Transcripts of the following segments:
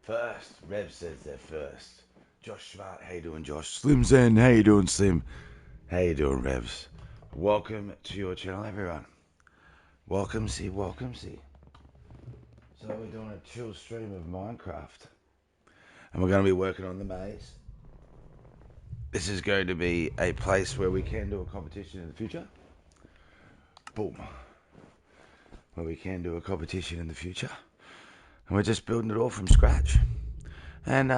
First, Rev says they're first. Josh Smart, how you doing, Josh? Slim Zen, how you doing, Slim? How you doing, Revs? Welcome to your channel, everyone. Welcome, see. So we're doing a chill stream of Minecraft. And we're going to be working on the maze. This is going to be a place where we can do a competition in the future. Boom. Where we can do a competition in the future. And we're just building it all from scratch. And,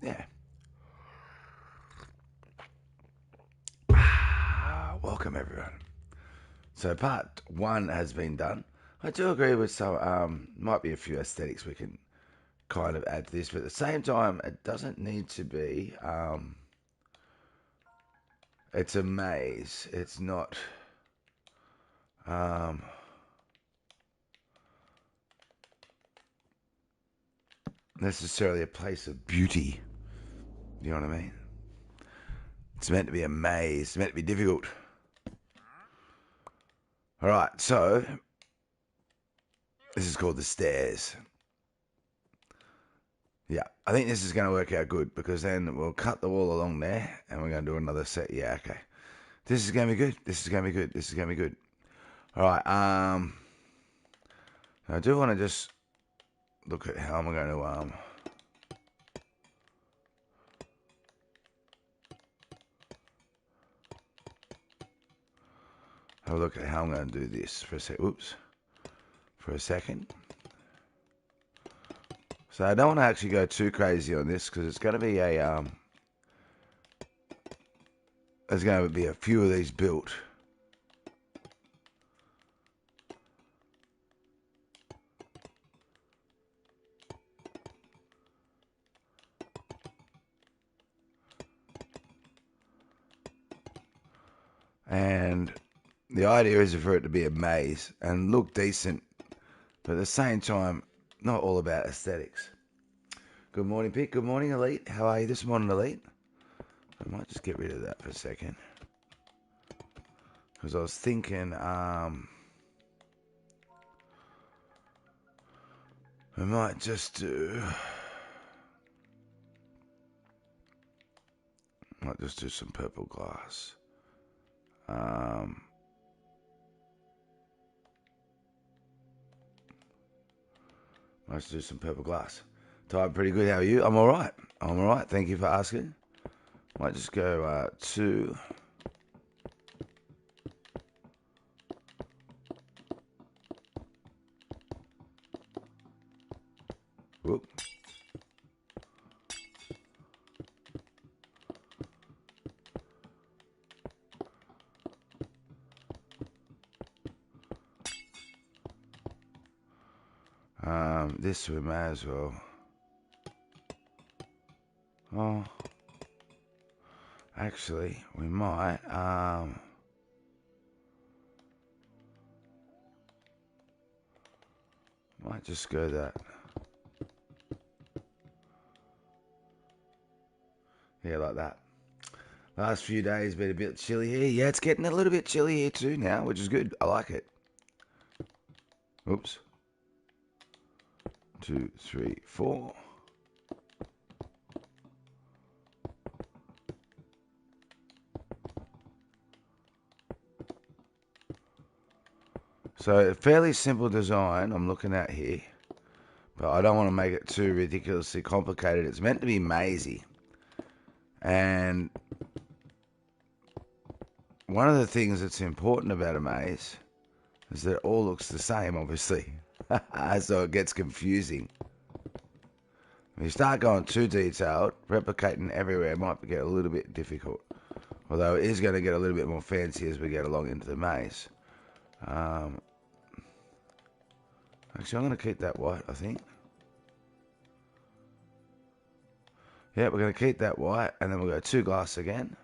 yeah. Welcome, everyone. So part one has been done. I do agree with some, might be a few aesthetics we can kind of add to this, but at the same time, it doesn't need to be, it's a maze. It's not, necessarily a place of beauty. You know what I mean? It's meant to be a maze. It's meant to be difficult. All right, so this is called the stairs. Yeah, I think this is going to work out good because then we'll cut the wall along there and we're going to do another set. Yeah, okay. This is going to be good. This is going to be good. This is going to be good. All right. I do want to just look at how I'm going to have a look at how I'm going to do this for a sec. Oops. For a second. So I don't want to actually go too crazy on this because it's going to be a there's going to be a few of these built. And the idea is for it to be a maze and look decent, but at the same time, not all about aesthetics. Good morning, Pete. Good morning, Elite. How are you this morning, Elite? I might just get rid of that for a second. Because I was thinking, we might just do... Might just do some purple glass. Let's do some purple glass. Tired pretty good. How are you? I'm all right. I'm all right. Thank you for asking. Might just go 2. Whoop. This we may as well. Oh, actually, we might. Might just go that. Yeah, like that. Last few days been a bit chilly here. Yeah, it's getting a little bit chilly here too now, which is good. I like it. Oops. 2, 3, 4. So a fairly simple design I'm looking at here, but I don't want to make it too ridiculously complicated. It's meant to be mazy. And one of the things that's important about a maze is that it all looks the same, obviously. So it gets confusing. If you start going too detailed, replicating everywhere might get a little bit difficult. Although it is going to get a little bit more fancy as we get along into the maze. Actually, I'm going to keep that white, I think. Yeah, we're going to keep that white, and then we'll go 2 glass again.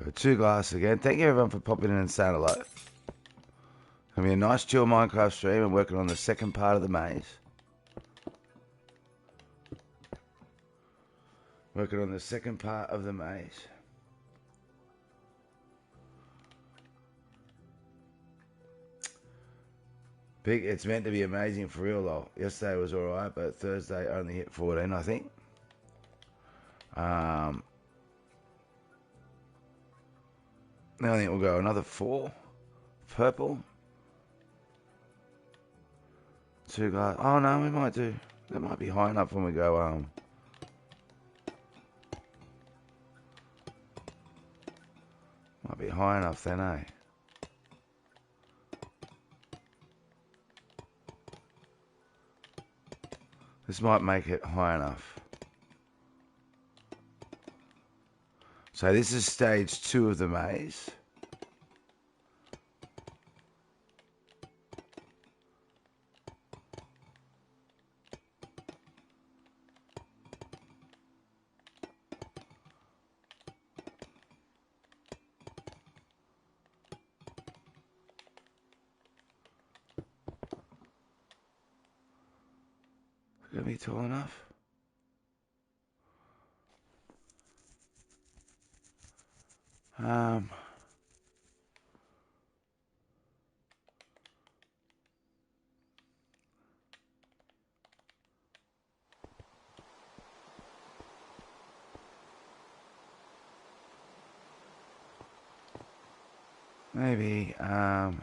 Go 2 glass again. Thank you everyone for popping in and saying hello. Gonna be a nice chill Minecraft stream and working on the second part of the maze. Working on the second part of the maze. Big, it's meant to be amazing for real though. Yesterday was alright, but Thursday only hit 14, I think. Now I think we'll go another 4. Purple. 2 glass. Oh no, we might do. That might be high enough when we go. Might be high enough then, eh? This might make it high enough. So this is stage 2 of the maze. Gonna be tall enough. Maybe, and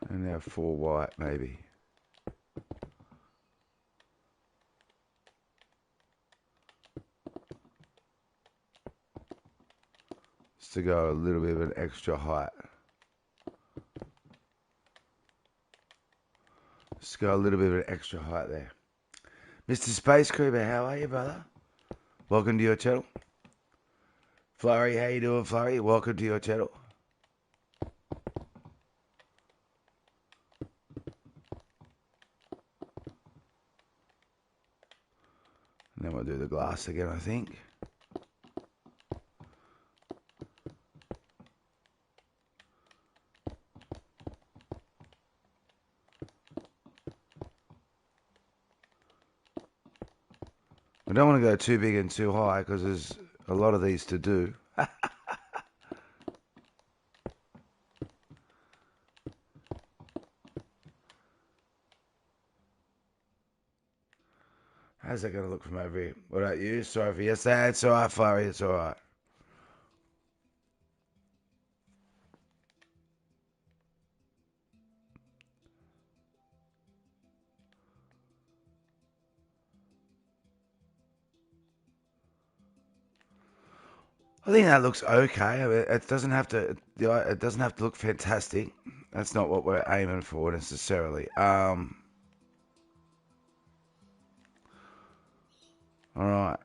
now 4 white, maybe. Just to go a little bit of an extra height. Just go a little bit of an extra height there. Mr. Space Creeper, how are you, brother? Welcome to your channel. Flurry, how you doing, Flurry? Welcome to your channel. And then we'll do the glass again, I think. I don't want to go too big and too high because there's a lot of these to do. How's that going to look from over here? What about you? Sorry for yesterday. It's alright, Flurry. It's alright. I think that looks okay. I mean, it doesn't have to. It doesn't have to look fantastic. That's not what we're aiming for necessarily. All right.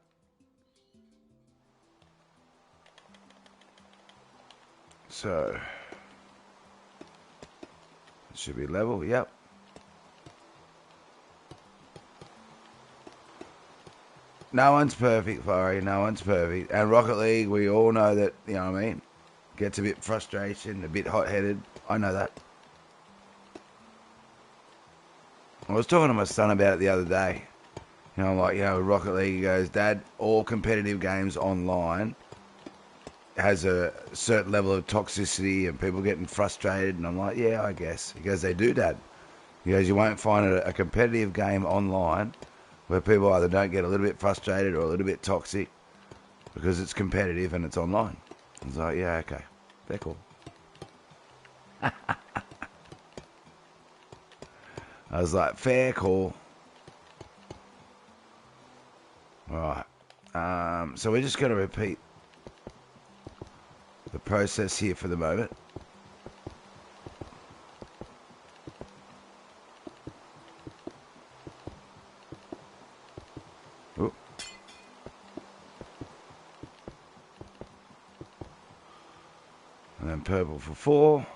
So it should be level. Yep. No one's perfect, Flurry. No one's perfect. And Rocket League, we all know that. You know what I mean? Gets a bit frustration, a bit hot-headed. I know that. I was talking to my son about it the other day. You know, like, Rocket League, he goes, Dad, all competitive games online has a certain level of toxicity and people getting frustrated. And I'm like, yeah, I guess. He goes, they do, Dad. He goes, you won't find a competitive game online where people either don't get a little bit frustrated or a little bit toxic because it's competitive and it's online. I was like, yeah, okay. They're cool. I was like, fair call. All right. So we're just going to repeat the process here for the moment. Ooh. And then purple for 4.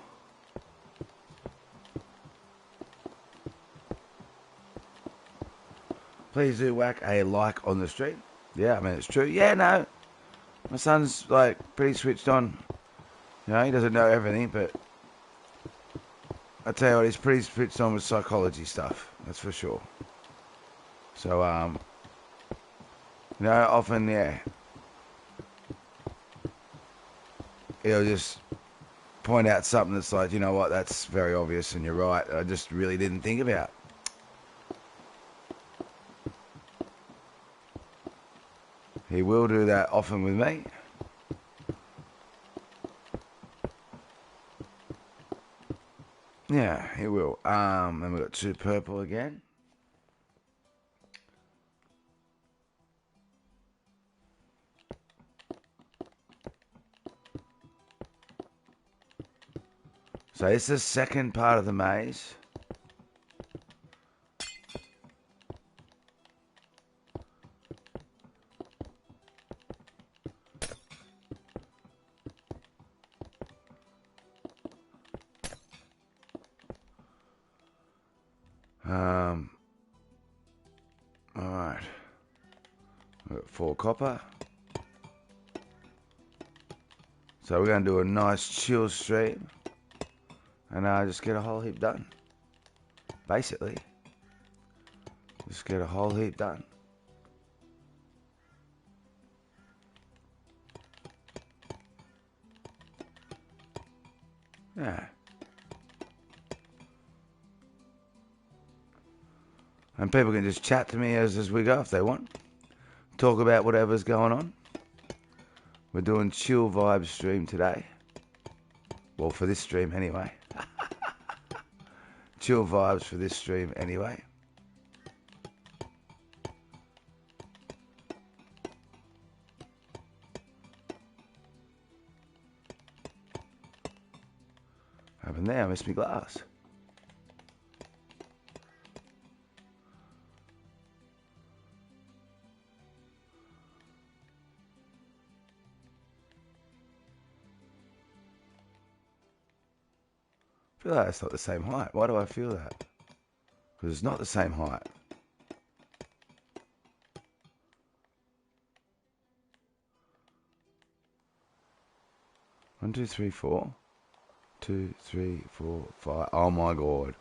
Please do whack a like on the stream. Yeah, I mean, it's true. Yeah, no. My son's, like, pretty switched on. You know, he doesn't know everything, but I tell you what, he's pretty switched on with psychology stuff. That's for sure. So, often, yeah, he'll just point out something that's like, you know what, that's very obvious and you're right. I just really didn't think about. He will do that often with me. Yeah, he will. Then we've got 2 purple again. So it's the second part of the maze. Alright. We've got 4 copper. So we're going to do a nice chill stream. And just get a whole heap done. Basically. Just get a whole heap done. Yeah. And people can just chat to me as we go if they want. Talk about whatever's going on. We're doing chill vibe stream today. Well, for this stream anyway. Chill vibes for this stream anyway. What happened there? I missed my glass. I feel like it's not the same height. Why do I feel that? Because it's not the same height. One, two, three, four. 2, 3, 4, 5. Oh my god.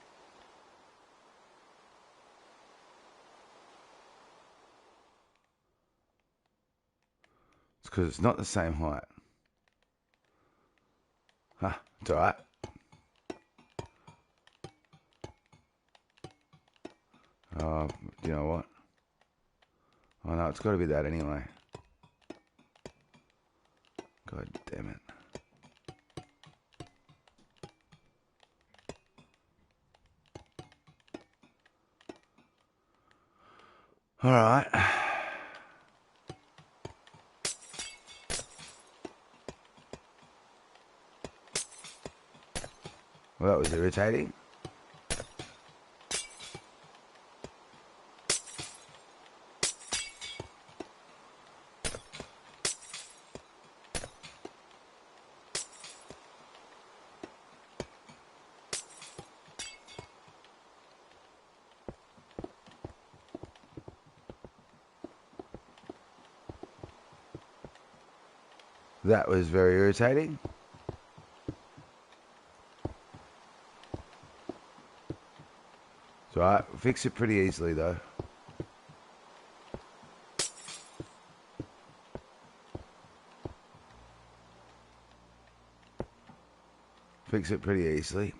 It's because it's not the same height. Huh, it's alright. You know what? Oh no, it's got to be that anyway. God damn it. Alright. Well, that was irritating. That was very irritating. It's alright. Fix it pretty easily though. Fix it pretty easily.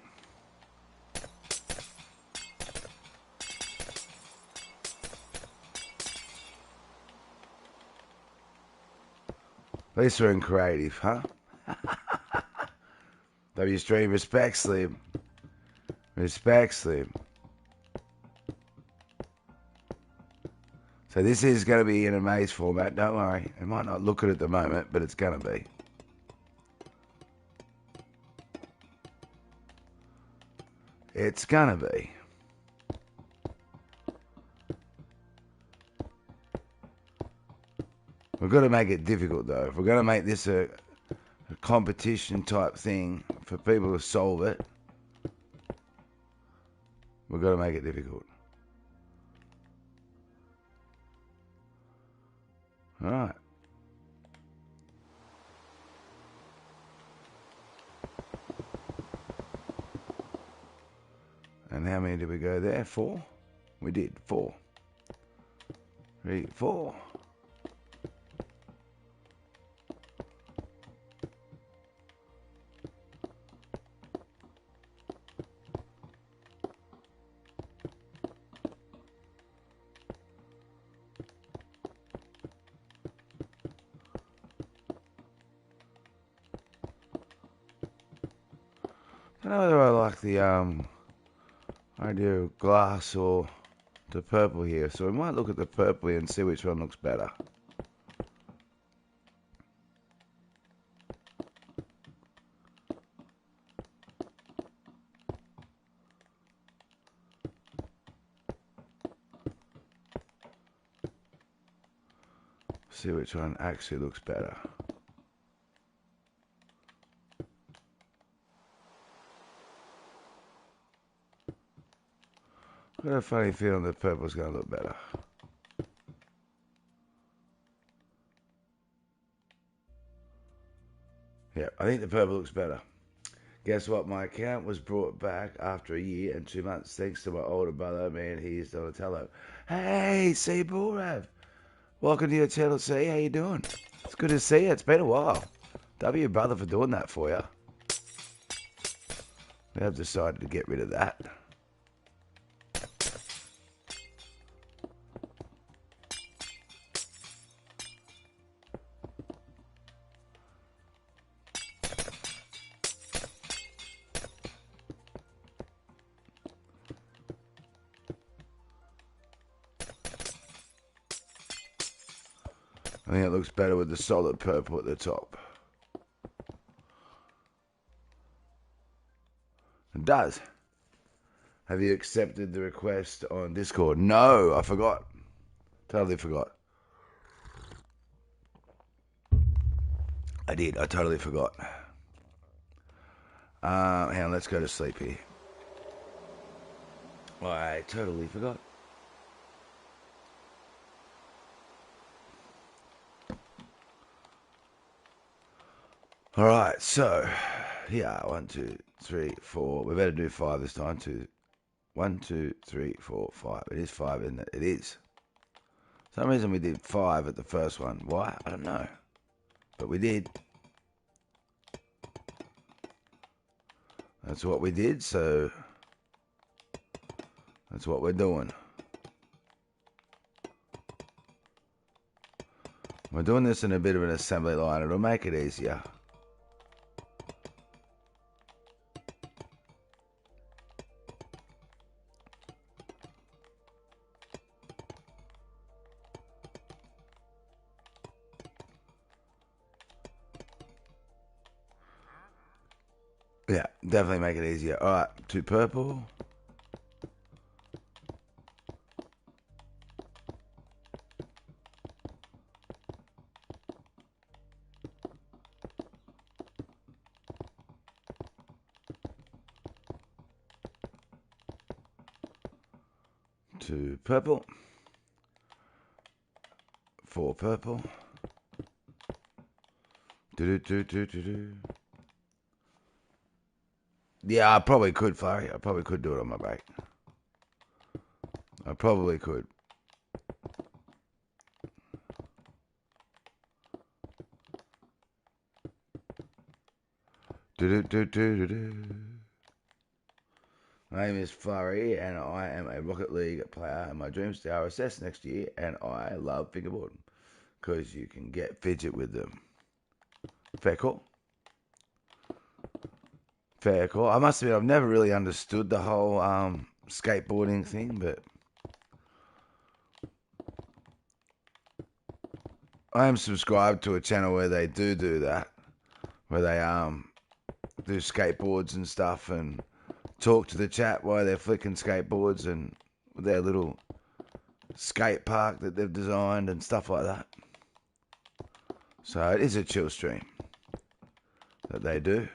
At least we're in creative, huh? W stream, respect Slim. Respect Slim. So this is going to be in a maze format, don't worry. It might not look it at the moment, but it's going to be. It's going to be. We've got to make it difficult though. If we're going to make this a competition type thing for people to solve it, we've got to make it difficult. Alright. how many did we go there? 4? We did 4. 3, 4. I don't know whether I like the idea of glass or the purple here, so we might look at the purple and see which one looks better. See which one actually looks better. I've got a funny feeling the purple's going to look better. Yeah, I think the purple looks better. Guess what? My account was brought back after a year and 2 months thanks to my older brother. Man, he's Donatello. Hey, C. Bullrav. Welcome to your channel, C. How you doing? It's good to see you. It's been a while. W your brother for doing that for you. I've decided to get rid of that. I think it looks better with the solid purple at the top. It does. Have you accepted the request on Discord? No, I forgot. Totally forgot. I did. I totally forgot. Hang on, let's go to sleep here. I totally forgot. Alright, so, yeah, 1, 2, 3, 4. We better do 5 this time. 1, 2, 3, 4, 5. It is 5, isn't it? It is. For some reason we did 5 at the first one. Why? I don't know. But we did. That's what we did, so that's what we're doing. We're doing this in a bit of an assembly line. It'll make it easier. Yeah, definitely make it easier. Alright, 2 purple. Two purple. 4 purple. Do. Yeah, I probably could, Flurry. I probably could do it on my bike. I probably could. Do. My name is Flurry, and I am a Rocket League player, and my dreams to RSS next year, and I love fingerboarding, because you can get fidget with them. Fair call. Fair call. I must admit, I've never really understood the whole skateboarding thing, but I am subscribed to a channel where they do that, where they do skateboards and stuff, and talk to the chat while they're flicking skateboards and their little skate park that they've designed and stuff like that. So it is a chill stream that they do.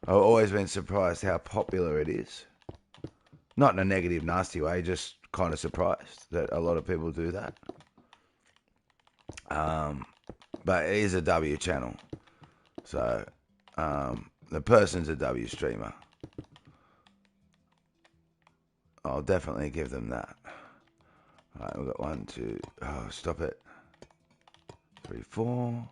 I've always been surprised how popular it is. Not in a negative, nasty way, just kind of surprised that a lot of people do that. But it is a W channel. So the person's a W streamer. I'll definitely give them that. Alright, we've got 1, 2, oh, stop it. 3, 4.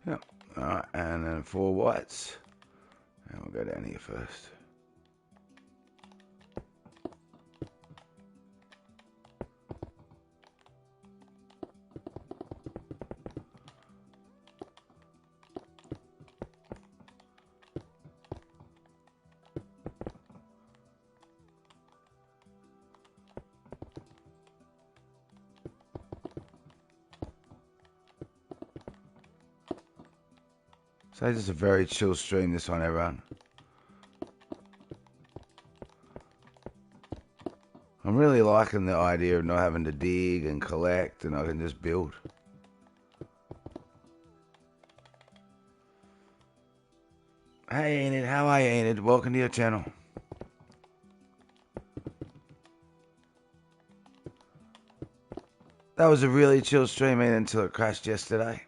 Yep. Alright, and then 4 whites. And we'll go down here first. So this is a very chill stream, this one, everyone. I'm really liking the idea of not having to dig and collect, and I can just build. Hey Enid, how are you, Enid? Welcome to your channel. That was a really chill stream, Enid, until it crashed yesterday.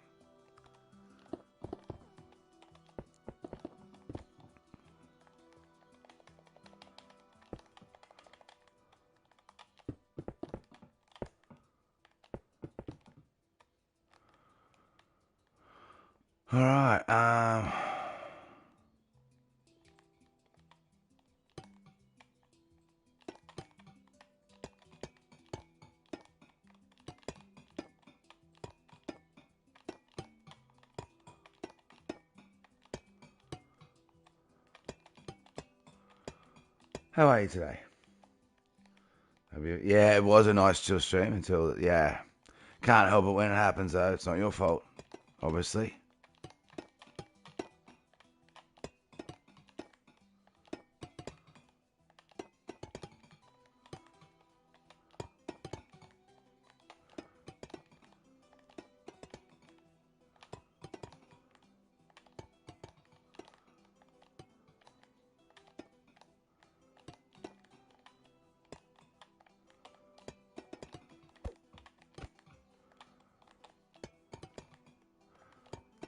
Alright, how are you today? Yeah, it was a nice chill stream until, yeah. Can't help it when it happens, though. It's not your fault, obviously.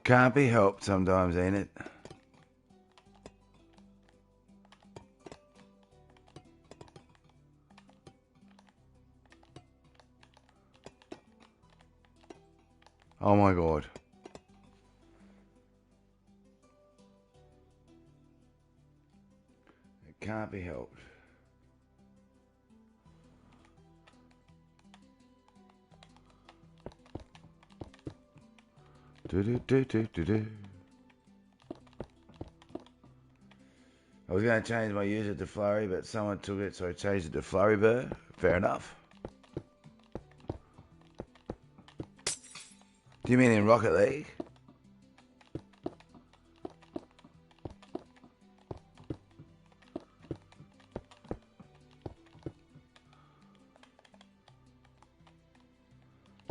Can't be helped sometimes, ain't it? Oh my god. It can't be helped. Do. I was going to change my user to Flurry, but someone took it, so I changed it to Flurry Bird. Fair enough. Do you mean in Rocket League?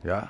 Yeah.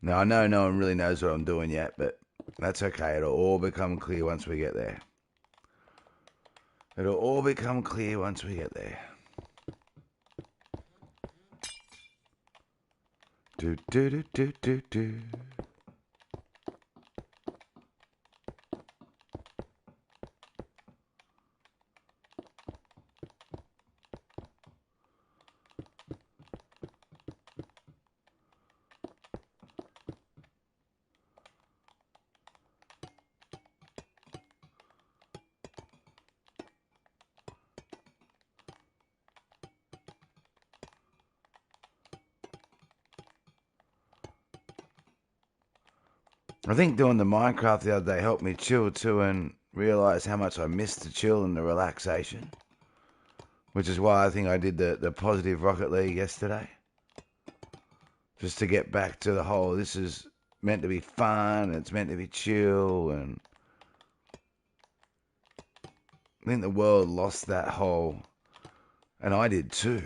Now, I know no one really knows what I'm doing yet, but that's okay. It'll all become clear once we get there. It'll all become clear once we get there. Do. I think doing the Minecraft the other day helped me chill too and realise how much I missed the chill and the relaxation. Which is why I think I did the positive Rocket League yesterday. Just to get back to the whole, this is meant to be fun, it's meant to be chill, and I think the world lost that whole, and I did too,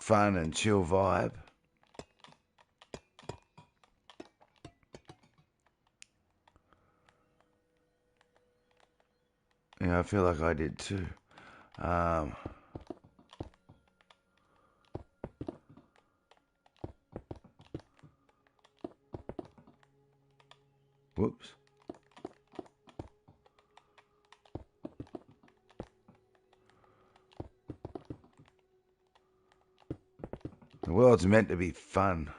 fun and chill vibe. Yeah, I feel like I did too. Whoops. The world's meant to be fun.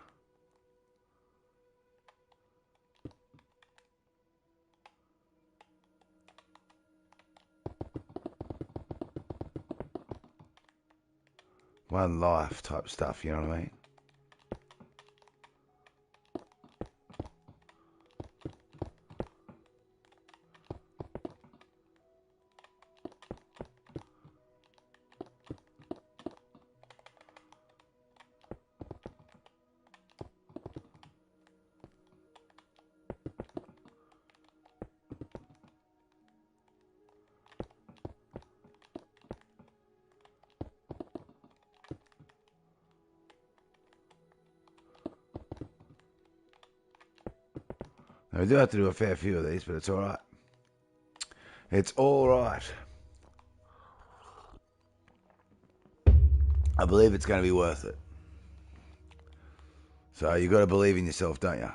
One life type stuff, you know what I mean? Now, we do have to do a fair few of these, but it's alright. It's alright. I believe it's going to be worth it. So you got to believe in yourself, don't you?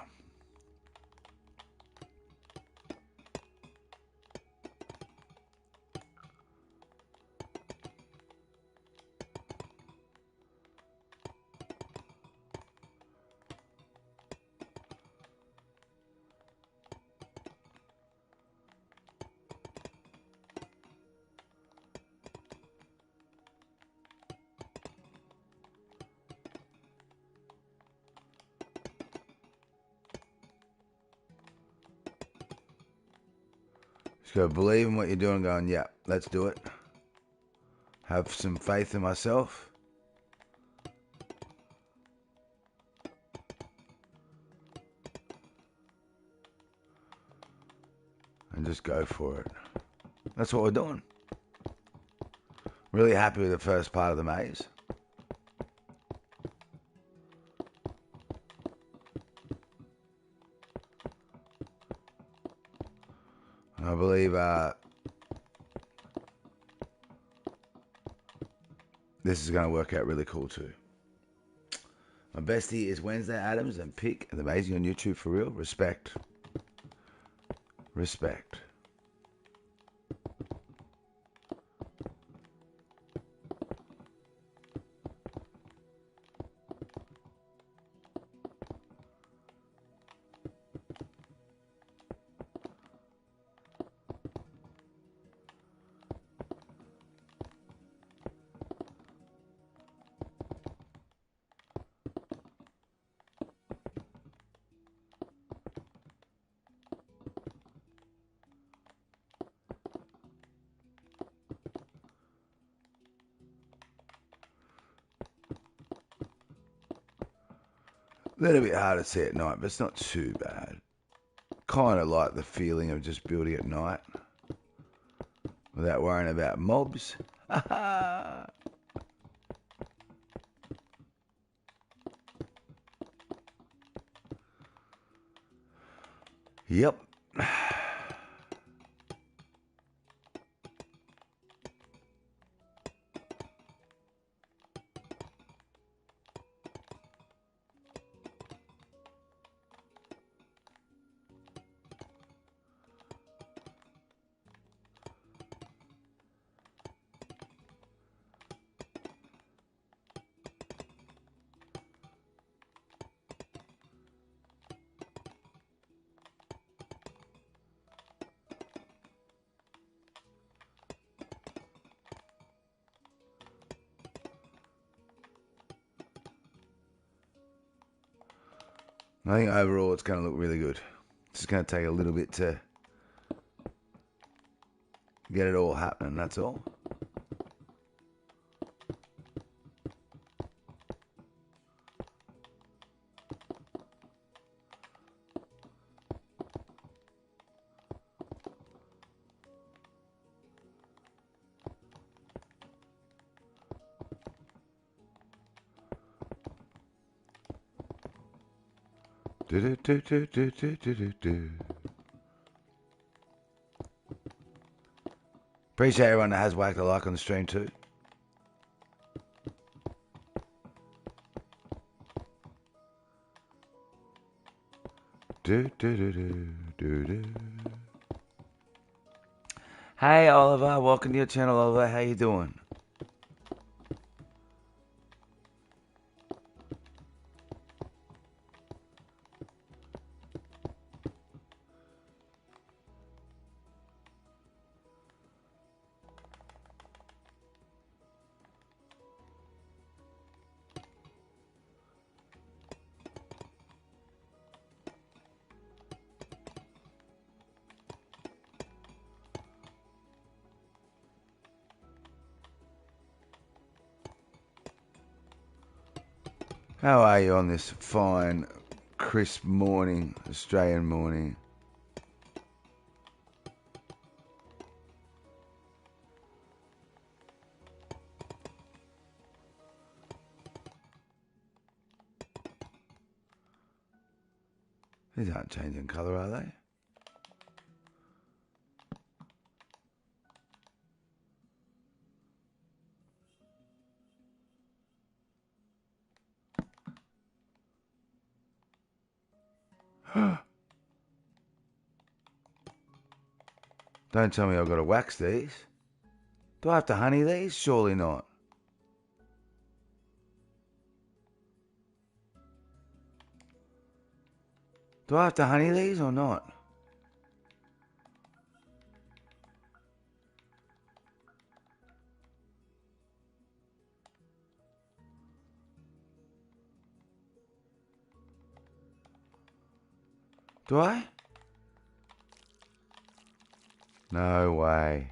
Just got to believe in what you're doing, going, yeah, let's do it. Have some faith in myself. And just go for it. That's what we're doing. Really happy with the first part of the maze. I believe this is going to work out really cool too. My bestie is Wednesday Adams and Pick and the Amazing on YouTube for real. Respect. Respect. A little bit hard to see at night, but it's not too bad. Kind of like the feeling of just building at night without worrying about mobs. Yep. I think overall it's going to look really good. just going to take a little bit to get it all happening, that's all. Do, do, do, do, do, do, do, do. Appreciate everyone that has whacked a like on the stream too. Do, do, do, do, do, do. Hey Oliver, welcome to your channel, Oliver. How you doing? How are you on this fine, crisp morning, Australian morning? These aren't changing colour, are they? Don't tell me I've got to wax these. Do I have to honey these? Surely not. Do I have to honey these or not? Do I? No way.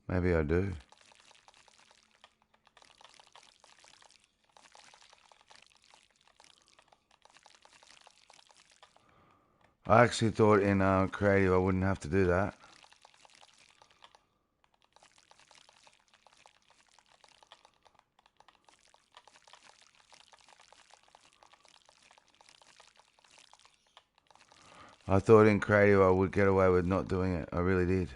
Maybe I do. I actually thought in creative I wouldn't have to do that. I thought in creative I would get away with not doing it. I really did.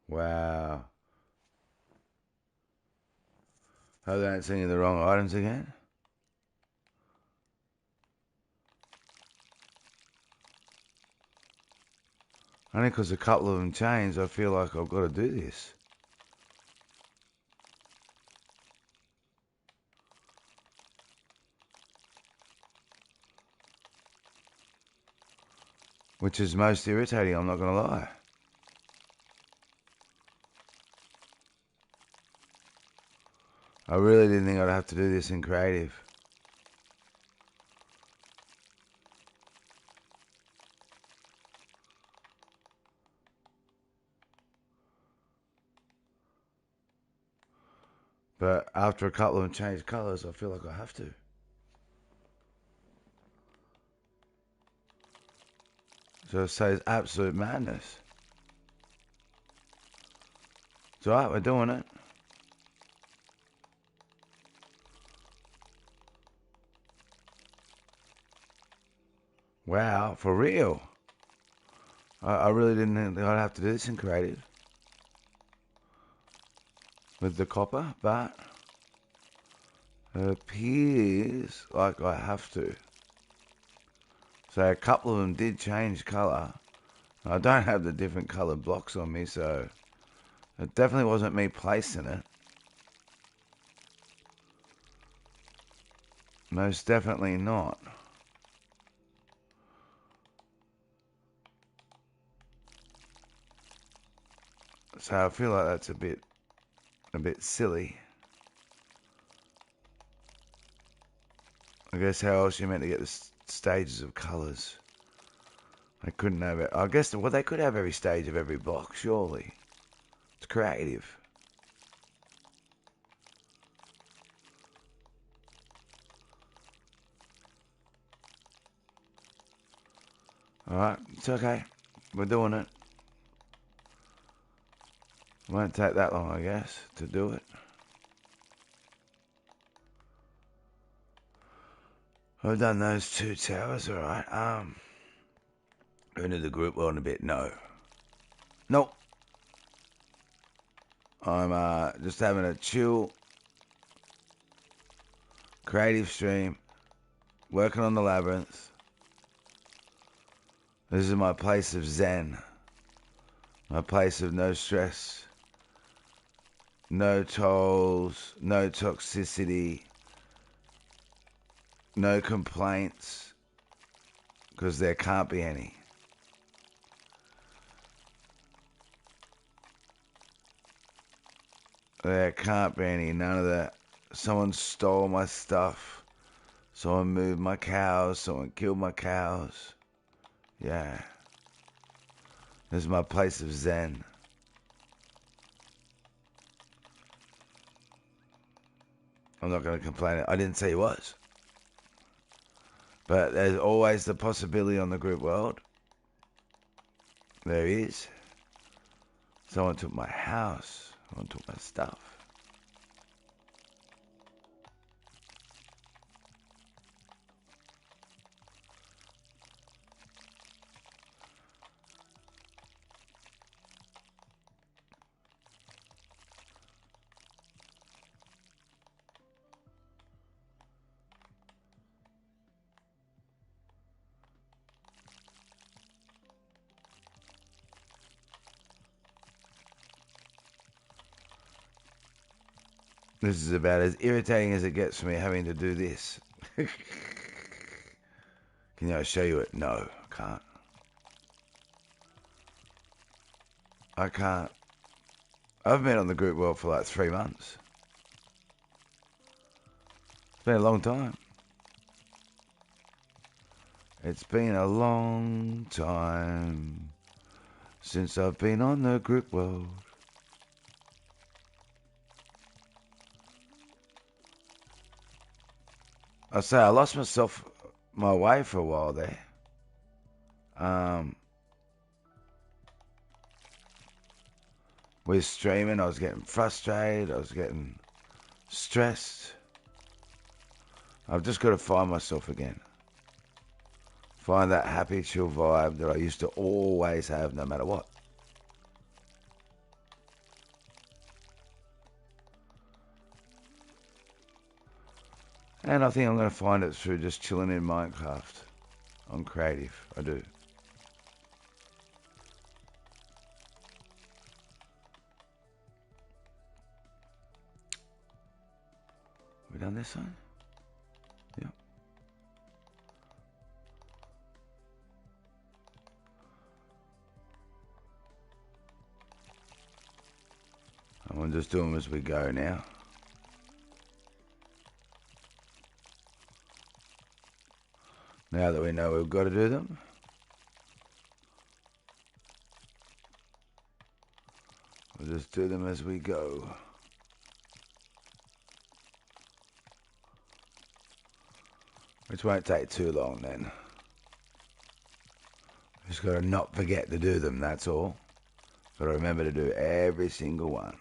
Wow. Hope they don't send you the wrong items again. Only because a couple of them changed, I feel like I've got to do this. Which is most irritating, I'm not going to lie. I really didn't think I'd have to do this in creative. But after a couple of them changed colours, I feel like I have to. So it says absolute madness. It's alright, we're doing it. Wow, for real. I really didn't think I'd have to do this in creative. With the copper, but it appears like I have to. So a couple of them did change colour. I don't have the different coloured blocks on me, so it definitely wasn't me placing it. Most definitely not. So I feel like that's a bit silly. I guess how else you meant to get the stages of colours? They couldn't have it. I guess they could have every stage of every block, surely. It's creative. Alright, it's okay. We're doing it. Won't take that long, I guess, to do it. I've done those 2 towers, alright. Into the group world a bit, no. Nope. I'm just having a chill, creative stream, working on the labyrinth. This is my place of zen. My place of no stress, no tolls, no toxicity, no complaints, because there can't be any. There can't be any. None of that. Someone stole my stuff. Someone moved my cows. Someone killed my cows. Yeah. This is my place of zen. I'm not going to complain. I didn't say he was. But there's always the possibility on the group world. There is. Someone took my house. Someone took my stuff. This is about as irritating as it gets for me having to do this. Can I show you it? No, I can't. I can't. I've been on the group world for like 3 months. It's been a long time. It's been a long time since I've been on the group world. I say I lost my way for a while there. With streaming, I was getting frustrated. I was getting stressed. I've just got to find myself again. Find that happy, chill vibe that I used to always have, no matter what. And I think I'm going to find it through just chilling in Minecraft. I'm creative. I do. We done this one? Yep. I'm going to just do them as we go now. Now that we know we've got to do them. We'll just do them as we go. Which won't take too long then. Just got to not forget to do them, that's all. Got to remember to do every single one.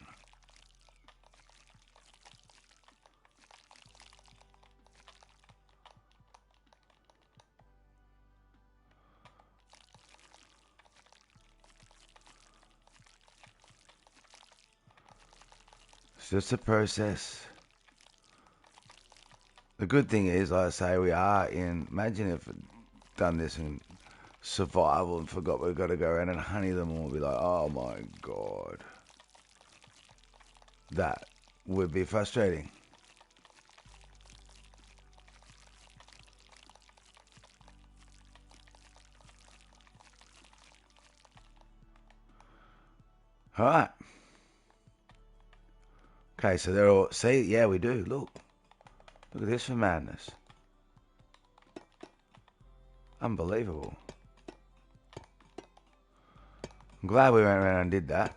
It's just a process. The good thing is, like I say, we are in... Imagine if we'd done this in survival and forgot we've got to go around and honey them all. We'd be like, oh my God. That would be frustrating. All right. Okay, so they're all... See? Yeah, we do. Look. Look at this for madness. Unbelievable. I'm glad we went around and did that.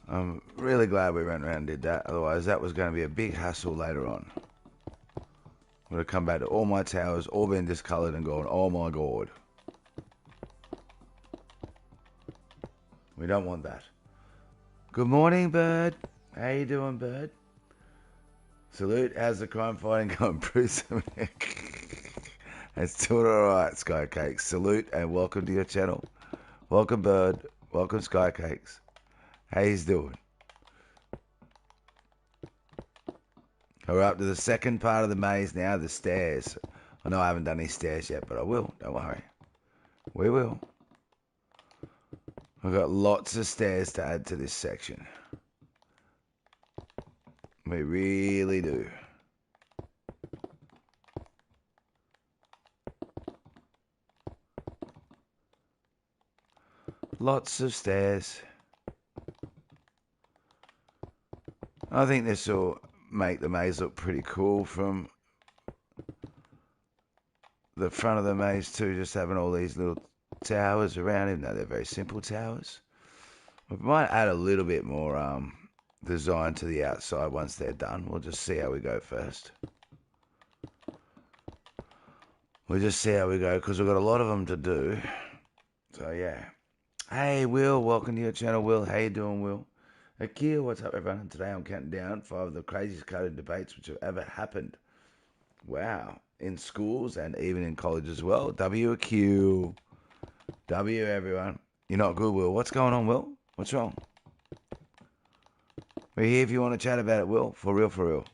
I'm really glad we went around and did that. Otherwise, that was going to be a big hassle later on. I'm going to come back to all my towers, all been discoloured and gone, oh my god. We don't want that. Good morning, Bird. How you doing, Bird? Salute. How's the crime fighting going, Bruce? It's doing alright, Skycakes. Salute and welcome to your channel. Welcome, Bird. Welcome, Skycakes. How you doing? We're up to the second part of the maze now, the stairs. I know I haven't done any stairs yet, but I will. Don't worry. We will. We've got lots of stairs to add to this section. We really do. Lots of stairs. I think this will make the maze look pretty cool from the front of the maze too, just having all these little towers around, even though they're very simple towers. We might add a little bit more design to the outside once they're done. We'll just see how we go first. We'll just see how we go because we've got a lot of them to do. So yeah. Hey Will, welcome to your channel, Will. How you doing, Will? Akil, what's up everyone? Today I'm counting down 5 of the craziest coded debates which have ever happened. Wow. In schools and even in college as well. WQ. W everyone. You're not good, Will. What's going on, Will? What's wrong? We're here if you want to chat about it, Will. For real, for real.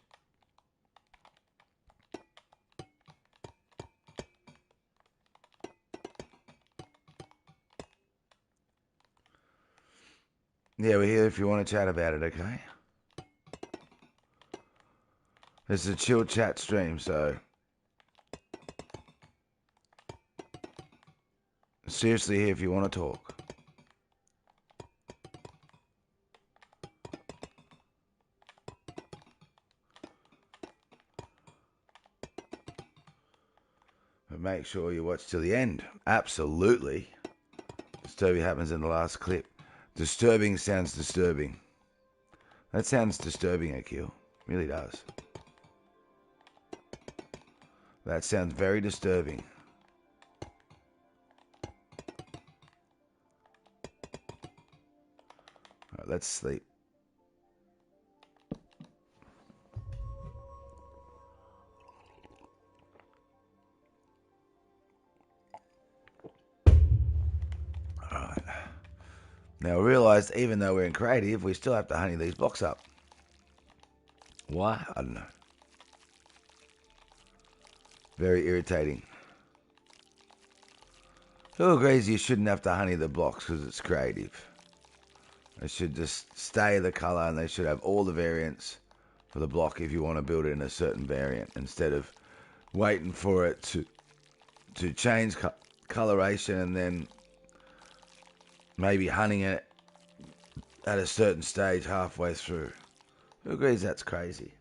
Yeah, we're here if you want to chat about it, okay? This is a chill chat stream, so... seriously here if you want to talk. But make sure you watch till the end. Absolutely. Disturbing happens in the last clip. Disturbing sounds disturbing. That sounds disturbing, Akil. Really does. That sounds very disturbing. Alright, let's sleep. Alright. Now I realised even though we're in creative, we still have to honey these blocks up. Why? I don't know. Very irritating. Who agrees you shouldn't have to honey the blocks because it's creative? They should just stay the colour and they should have all the variants for the block if you want to build it in a certain variant instead of waiting for it to change coloration and then maybe honeying it at a certain stage halfway through. Who agrees that's crazy?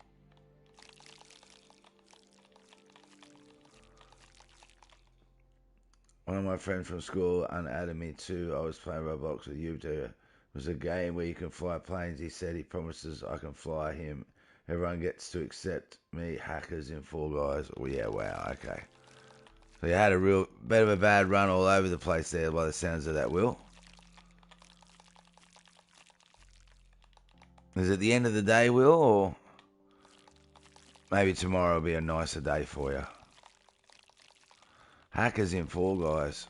One of my friends from school unadded me too. I was playing Roblox with you two. It was a game where you can fly planes. He said he promises I can fly him. Everyone gets to accept me. Hackers in Fall Guys. Oh yeah, wow, okay. So you had a real bit of a bad run all over the place there by the sounds of that, Will. Is it the end of the day, Will, or maybe tomorrow will be a nicer day for you? Hackers in Fall Guys.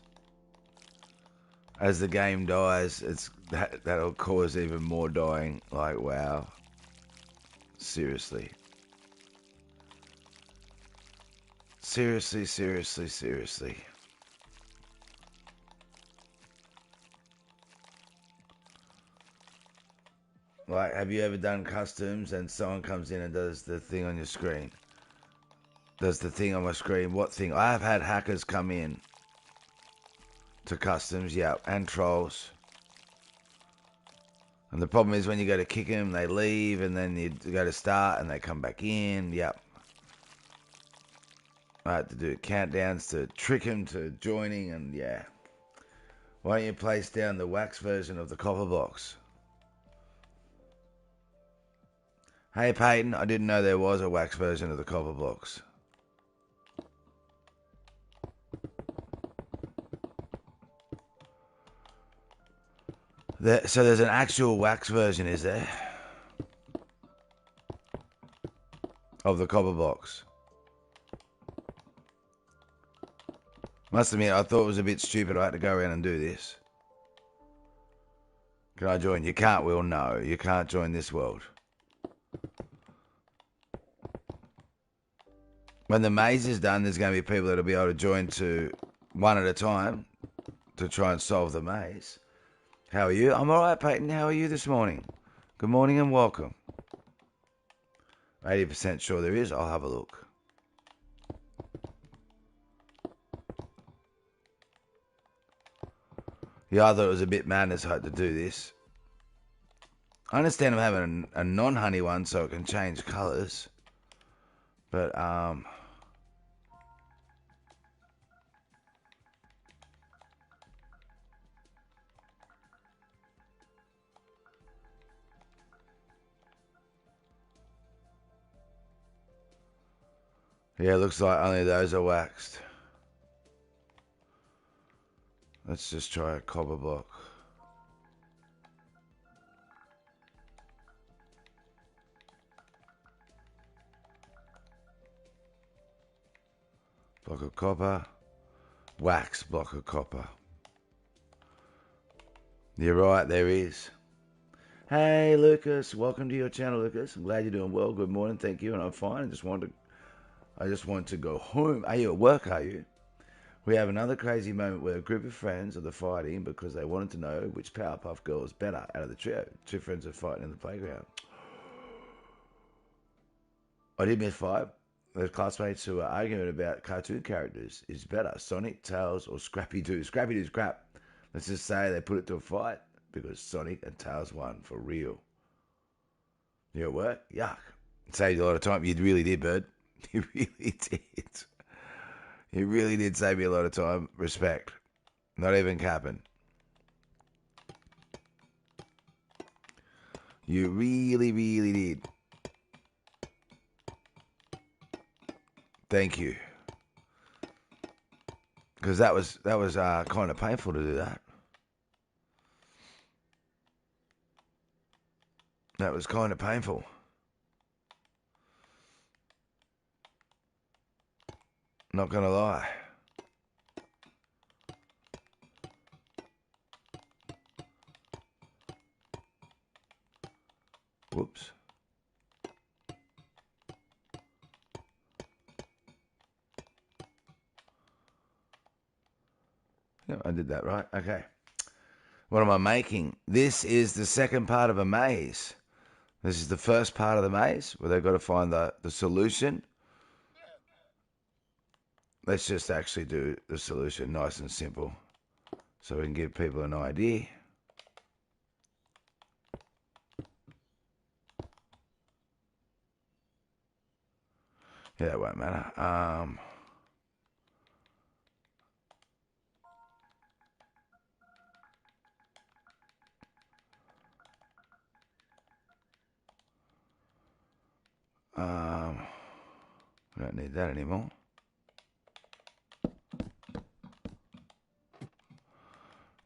As the game dies, that'll cause even more dying. Like, wow. Seriously. Seriously, seriously, seriously. Like, have you ever done customs and someone comes in and does the thing on your screen? Does the thing on my screen? What thing? I have had hackers come in to customs, yeah, and trolls. And the problem is when you go to kick them, they leave, and then you go to start and they come back in, yep. I had to do countdowns to trick them to joining, and yeah. Why don't you place down the wax version of the copper box? Hey Peyton, I didn't know there was a wax version of the copper box. So there's an actual wax version, is there? Of the copper box. Must admit, I thought it was a bit stupid. I had to go around and do this. Can I join? You can't, Will. No, you can't join this world. When the maze is done, there's going to be people that'll be able to join to one at a time to try and solve the maze. How are you? I'm all right, Peyton. How are you this morning? Good morning and welcome. 80% sure there is. I'll have a look. Yeah, I thought it was a bit madness I had to do this. I understand I'm having a non-honey one so it can change colours. But, yeah, it looks like only those are waxed. Let's just try a copper block. Block of copper. Wax block of copper. You're right, there is. Hey, Lucas. Welcome to your channel, Lucas. I'm glad you're doing well. Good morning. Thank you. And I'm fine. I just want to go home. Are you at work, are you? We have another crazy moment where a group of friends are fighting because they wanted to know which Powerpuff Girl is better out of the trio. Two friends are fighting in the playground. I did miss 5. There's classmates who are arguing about cartoon characters. Is better Sonic, Tails, or Scrappy-Doo? Scrappy-Doo's crap. Let's just say they put it to a fight because Sonic and Tails won for real. You at work? Yuck. It saved you a lot of time. You really did, Bird. You really did. You really did save me a lot of time. Respect. Not even capping. You really, really did. Thank you. Because that was kind of painful to do that. That was kind of painful. Not going to lie. Whoops. Yeah, I did that right. Okay. What am I making? This is the second part of a maze. This is the first part of the maze where they've got to find the solution. Let's just actually do the solution nice and simple so we can give people an idea. Yeah, that won't matter. We don't need that anymore.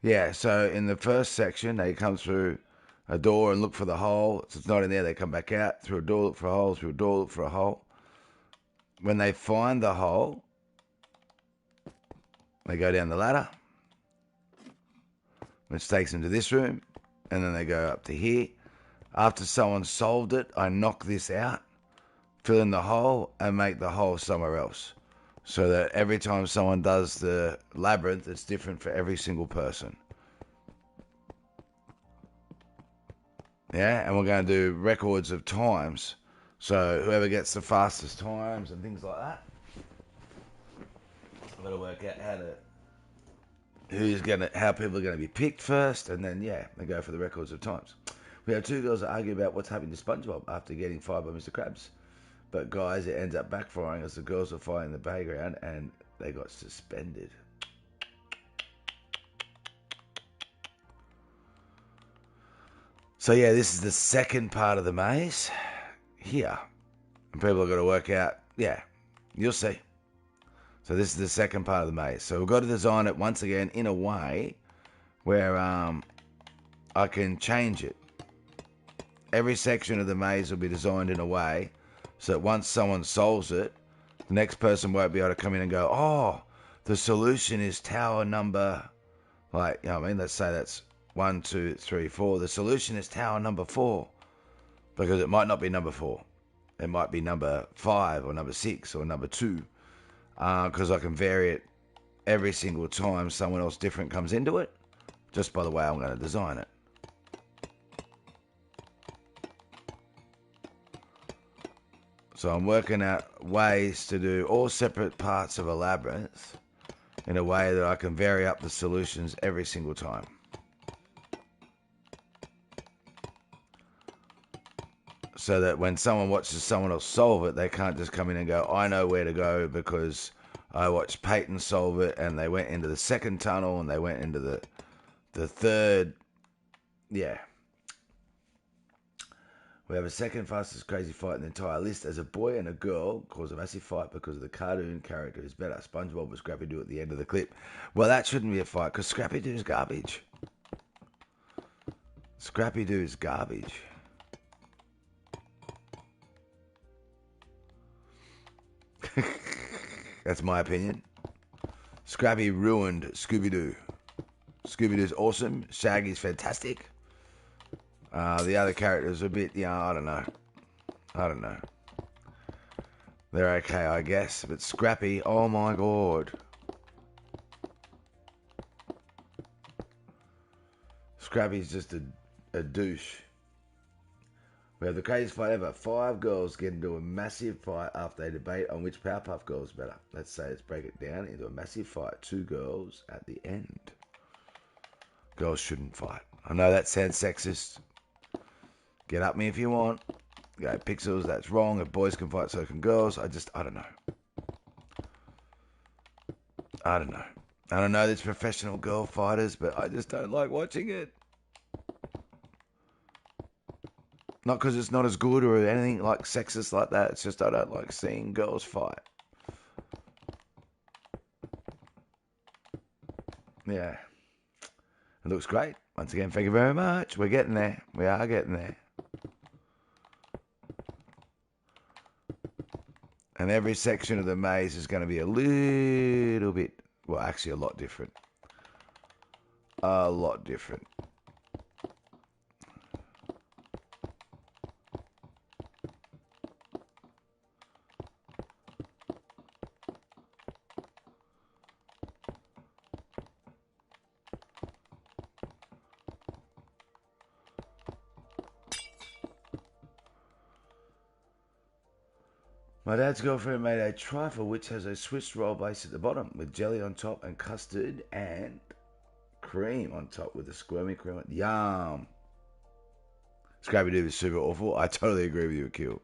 Yeah, so in the first section, they come through a door and look for the hole. So it's not in there. They come back out through a door, look for a hole, through a door, look for a hole. When they find the hole, they go down the ladder, which takes them to this room, and then they go up to here. After someone solved it, I knock this out, fill in the hole, and make the hole somewhere else. So that every time someone does the labyrinth, it's different for every single person. Yeah, and we're going to do records of times. So whoever gets the fastest times and things like that, I've got to work out how people are going to be picked first, and then they go for the records of times. We have two girls that argue about what's happening to SpongeBob after getting fired by Mr. Krabs. But guys, it ends up backfiring as the girls are fighting in the playground and they got suspended. So this is the second part of the maze here. And people have got to work out, you'll see. So this is the second part of the maze. So we've got to design it once again in a way where I can change it. Every section of the maze will be designed in a way so that once someone solves it, the next person won't be able to come in and go, oh, the solution is tower number, let's say that's 1, 2, 3, 4. The solution is tower number 4, because it might not be number 4. It might be number 5 or number 6 or number 2, because I can vary it every single time someone else different comes into it, just by the way I'm going to design it. So I'm working out ways to do all separate parts of a labyrinth in a way that I can vary up the solutions every single time. So that when someone watches someone else solve it, they can't just come in and go, I know where to go because I watched Peyton solve it and they went into the second tunnel and they went into the third. Yeah. We have a second fastest crazy fight in the entire list as a boy and a girl cause a massive fight because of the cartoon character who's better. SpongeBob or Scrappy Doo at the end of the clip. Well, that shouldn't be a fight because Scrappy Doo's garbage. Scrappy Doo's garbage. That's my opinion. Scrappy ruined Scooby-Doo. Scooby-Doo's awesome. Shaggy's fantastic. The other characters are a bit, I don't know. They're okay, I guess. But Scrappy, oh my god. Scrappy's just a douche. We have the craziest fight ever. 5 girls get into a massive fight after they debate on which Powerpuff Girl is better. Let's break it down into a massive fight. 2 girls at the end. Girls shouldn't fight. I know that sounds sexist. Get at me if you want. Go Pixels, that's wrong. If boys can fight, so can girls. I don't know. I don't know there's professional girl fighters, but I just don't like watching it. Not because it's not as good or anything like sexist like that. It's just I don't like seeing girls fight. Yeah. It looks great. Once again, thank you very much. We're getting there. We are getting there. And every section of the maze is going to be a little bit, well, actually a lot different. A lot different. My dad's girlfriend made a trifle which has a Swiss roll base at the bottom with jelly on top and custard and cream on top with a squirmy cream. Yum. Scrappy Doo is super awful. I totally agree with you, Akil.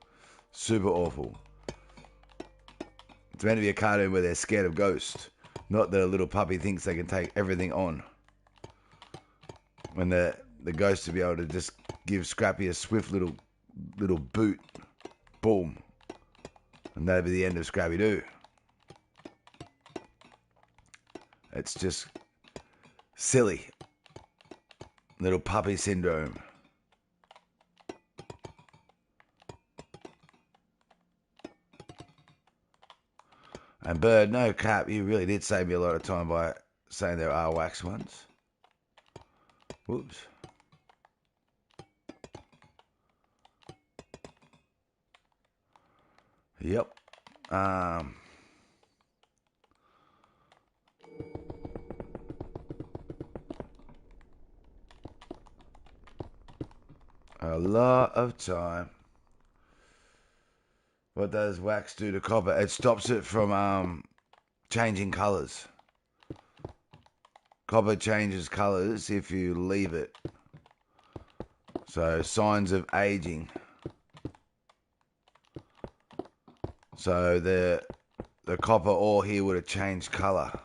Super awful. It's meant to be a cartoon where they're scared of ghosts. Not that a little puppy thinks they can take everything on. When the ghost to be able to just give Scrappy a swift little boot. Boom. And that'd be the end of Scrappy Doo. It's just silly. Little puppy syndrome. And Bird, no cap, you really did save me a lot of time by saying there are wax ones. Whoops. Yep. A lot of time. What does wax do to copper? It stops it from changing colours. Copper changes colours if you leave it. So signs of aging. So the copper ore here would have changed colour.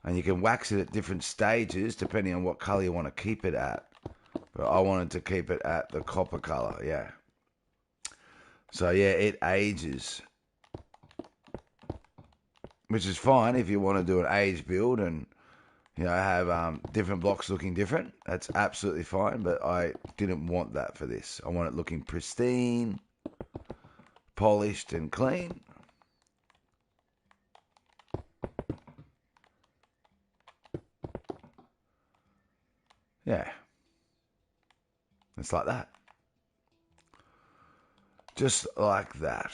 And you can wax it at different stages depending on what colour you want to keep it at. But I wanted to keep it at the copper colour, yeah. So yeah, it ages. Which is fine if you want to do an age build and have different blocks looking different. That's absolutely fine, but I didn't want that for this. I want it looking pristine, polished and clean. Yeah. It's like that. Just like that.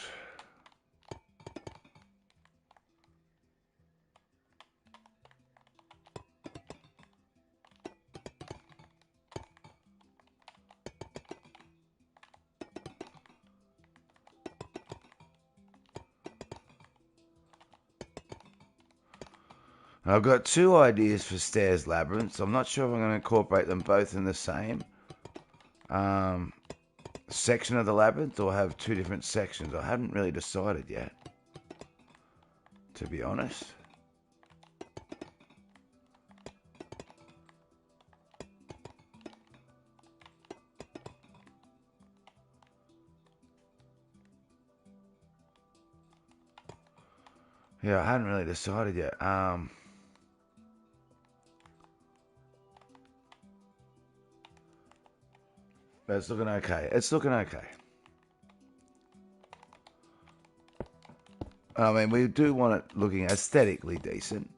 I've got two ideas for stairs labyrinths. I'm not sure if I'm going to incorporate them both in the same section of the labyrinth or have two different sections. I haven't really decided yet, to be honest. Yeah, I hadn't really decided yet. But it's looking okay. It's looking okay. I mean, we do want it looking aesthetically decent.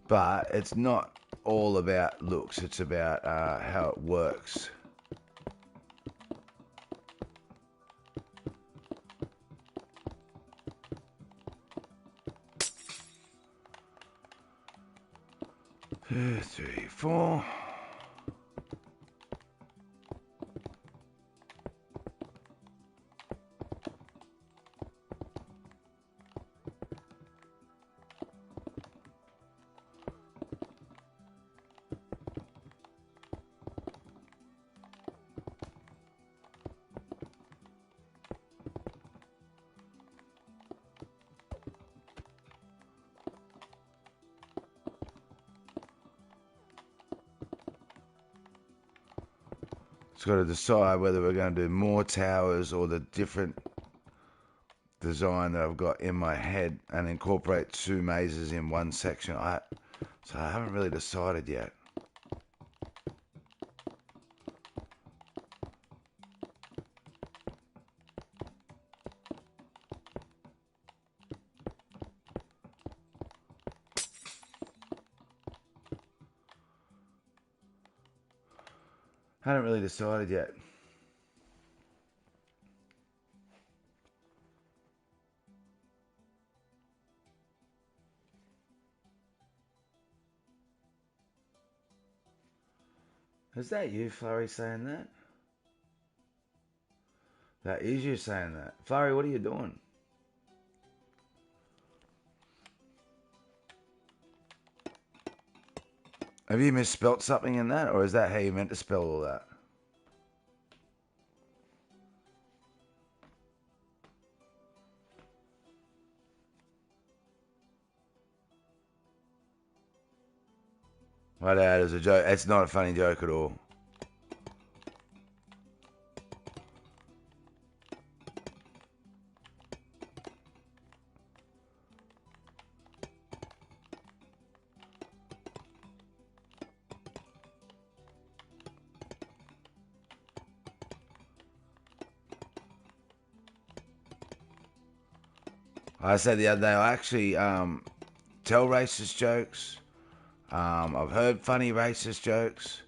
But it's not all about looks. It's about how it works. Two, three, four. It's got to decide whether we're going to do more towers or the different design that I've got in my head and incorporate two mazes in one section. So I haven't really decided yet. Haven't really decided yet. Is that you, Flurry, saying that? That is you saying that. Flurry, what are you doing? Have you misspelt something in that, or is that how you meant to spell all that? My dad is a joke. It's not a funny joke at all. I said the other day, I actually tell racist jokes. I've heard funny racist jokes,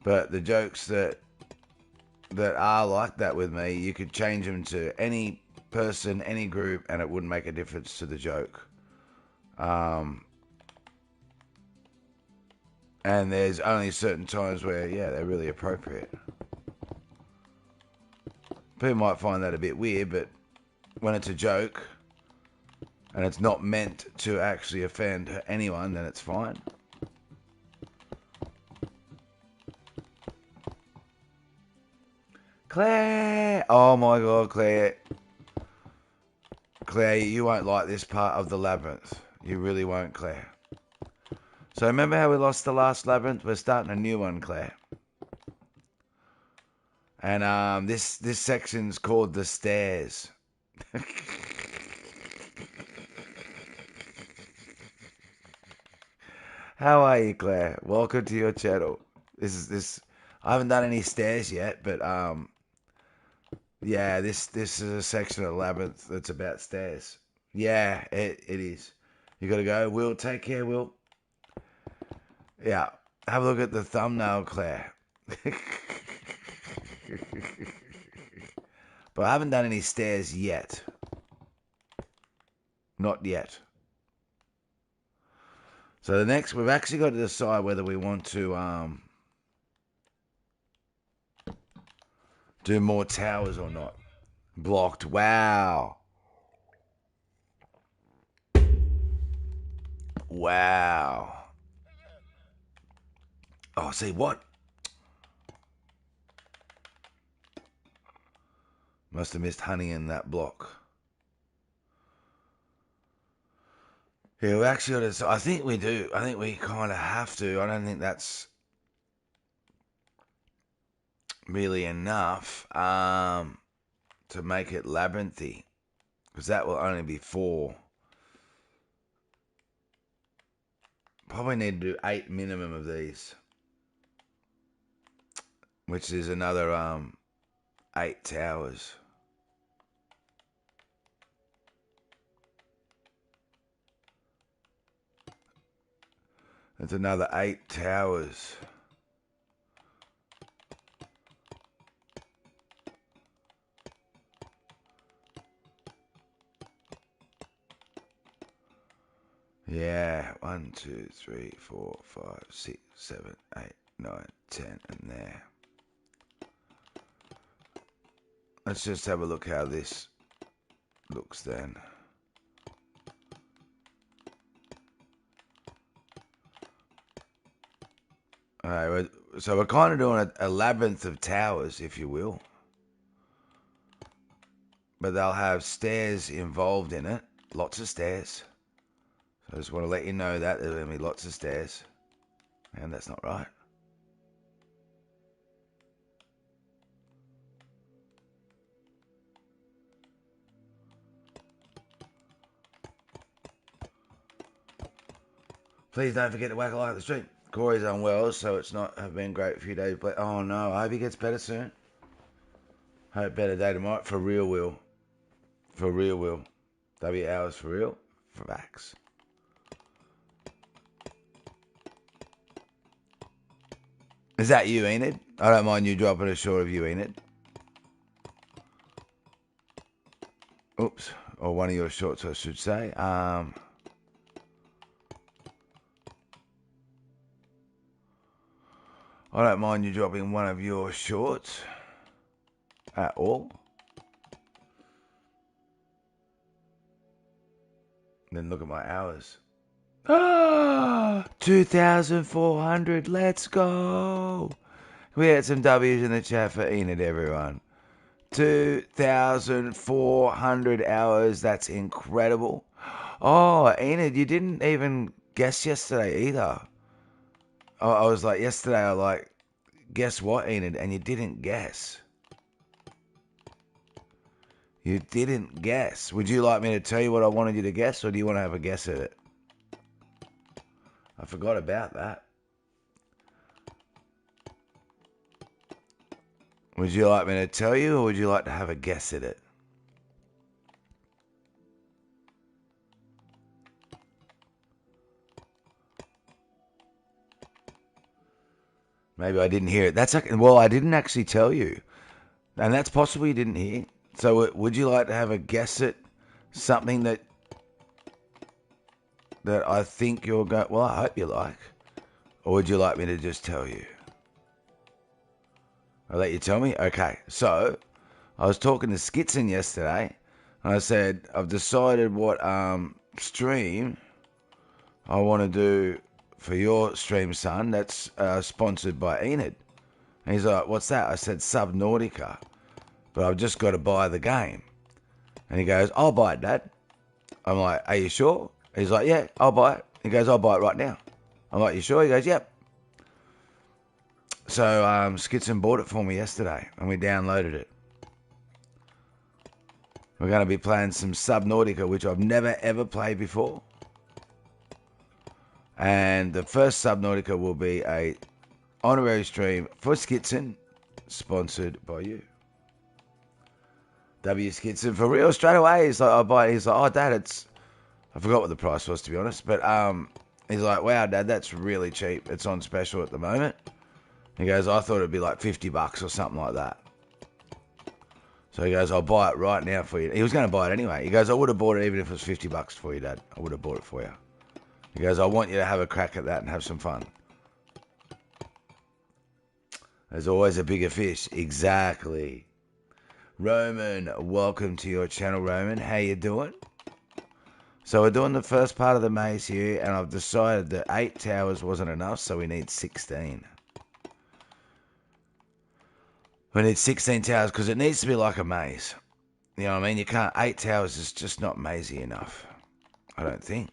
but the jokes that are like that with me, you could change them to any person, any group, and it wouldn't make a difference to the joke. And there's only certain times where, yeah, they're really appropriate. People might find that a bit weird, but when it's a joke and it's not meant to actually offend anyone, then it's fine. Claire! Oh my God, Claire. Claire, you won't like this part of the labyrinth. You really won't, Claire. So remember how we lost the last labyrinth? We're starting a new one, Claire. And this section's called the stairs. How are you, Claire? Welcome to your channel. This. I haven't done any stairs yet, but yeah, this is a section of the labyrinth that's about stairs. Yeah, it is. You got to go. Will, take care, Will. Yeah, have a look at the thumbnail, Claire. But I haven't done any stairs yet. Not yet. So the next, we've actually got to decide whether we want to do more towers or not. Blocked. Wow. Wow. Oh, see what? Must have missed honey in that block. Yeah, we actually got to. I think we do. I think we kind of have to. I don't think that's really enough to make it labyrinthy, because that will only be 4. Probably need to do 8 minimum of these, which is another 8 towers. It's another 8 towers. Yeah, 1, 2, 3, 4, 5, 6, 7, 8, 9, 10, and there. Let's just have a look how this looks then. Alright, so we're kind of doing a labyrinth of towers, if you will. But they'll have stairs involved in it. Lots of stairs. So I just want to let you know that there's going to be lots of stairs. And that's not right. Please don't forget to whack a like on the stream. Corey's unwell, so it's not have been great a few days. But oh no, I hope he gets better soon. Hope better day tomorrow. For real, Will. For real, Will. W hours for real. For facts. Is that you, Enid? I don't mind you dropping a short of you, Enid. Oops. Or one of your shorts, I should say. I don't mind you dropping one of your shorts at all. Then look at my hours. 2,400. Let's go. We had some W's in the chat for Enid, everyone. 2,400 hours. That's incredible. Oh, Enid, you didn't even guess yesterday either. I was like, yesterday, I like, guess what, Enid? And you didn't guess. You didn't guess. Would you like me to tell you what I wanted you to guess, or do you want to have a guess at it? I forgot about that. Would you like me to tell you, or would you like to have a guess at it? Maybe I didn't hear it. That's okay. Well, I didn't actually tell you. And that's possible you didn't hear. So would you like to have a guess at something that I think you're going... Well, I hope you like. Or would you like me to just tell you? I'll let you tell me? Okay, so I was talking to Skitson yesterday, and I said, I've decided what stream I want to do for your stream, son. That's sponsored by Enid. And he's like, what's that? I said, Subnautica. But I've just got to buy the game. And he goes, I'll buy it, Dad. I'm like, are you sure? He's like, yeah, I'll buy it. He goes, I'll buy it right now. I'm like, you sure? He goes, yep. So Skitson bought it for me yesterday, and we downloaded it. We're going to be playing some Subnautica, which I've never, ever played before. And the first Subnautica will be a honorary stream for Skitson, sponsored by you. W Skitson for real straight away. He's like, I buy it. He's like, oh, Dad, I forgot what the price was, to be honest. But he's like, wow, Dad, that's really cheap. It's on special at the moment. He goes, I thought it'd be like $50 or something like that. So he goes, I'll buy it right now for you. He was going to buy it anyway. He goes, I would have bought it even if it was $50 for you, Dad. I would have bought it for you. He goes, I want you to have a crack at that and have some fun. There's always a bigger fish. Exactly. Roman, welcome to your channel, Roman. How you doing? So we're doing the first part of the maze here, and I've decided that 8 towers wasn't enough, so we need 16. We need 16 towers because it needs to be like a maze. You know what I mean? You can't. 8 towers is just not mazy enough. I don't think.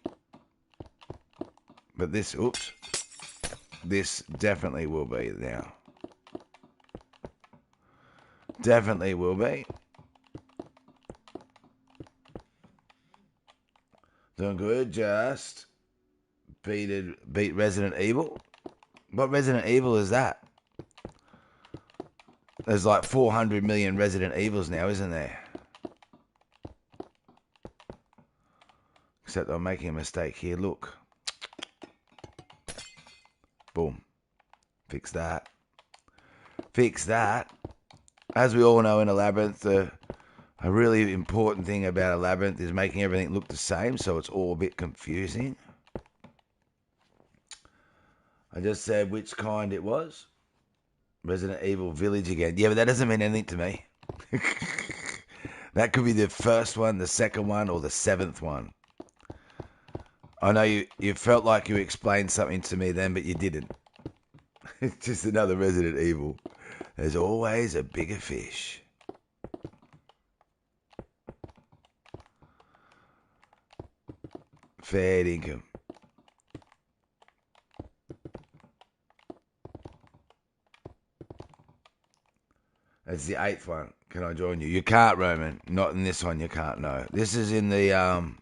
But this, oops. This definitely will be now. Definitely will be. Doing good. Just beat Resident Evil. What Resident Evil is that? There's like 400 million Resident Evils now, isn't there? Except I'm making a mistake here. Look. Boom. Fix that. Fix that. As we all know in a labyrinth, a really important thing about a labyrinth is making everything look the same, so it's all a bit confusing. I just said which kind it was. Resident Evil Village again. Yeah, but that doesn't mean anything to me. That could be the first one, the second one, or the 7th one. I know you felt like you explained something to me then, but you didn't. It's just another Resident Evil. There's always a bigger fish. Fair income. That's the 8th one. Can I join you? You can't, Roman. Not in this one. You can't. No. This is in the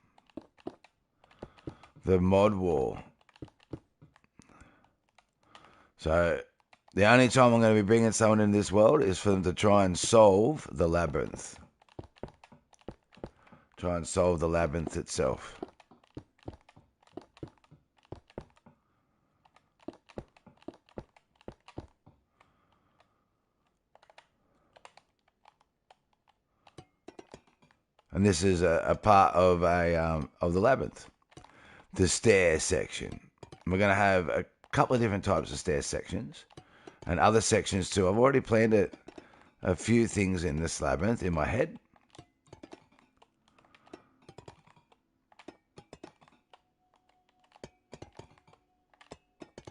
mod wall. So the only time I'm going to be bringing someone in this world is for them to try and solve the labyrinth. Try and solve the labyrinth itself. And this is a part of the labyrinth, the stair section. We're going to have a couple of different types of stair sections, and other sections too. I've already planned a few things in this labyrinth in my head.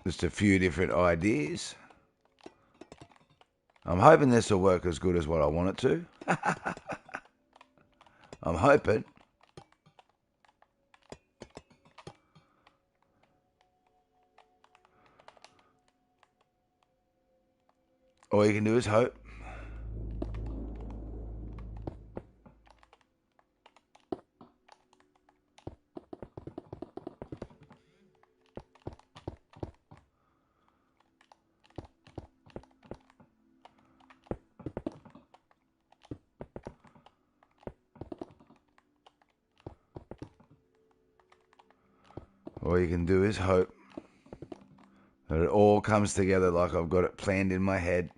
Just a few different ideas. I'm hoping this will work as good as what I want it to. I'm hoping. All you can do is hope. All you can do is hope that it all comes together like I've got it planned in my head.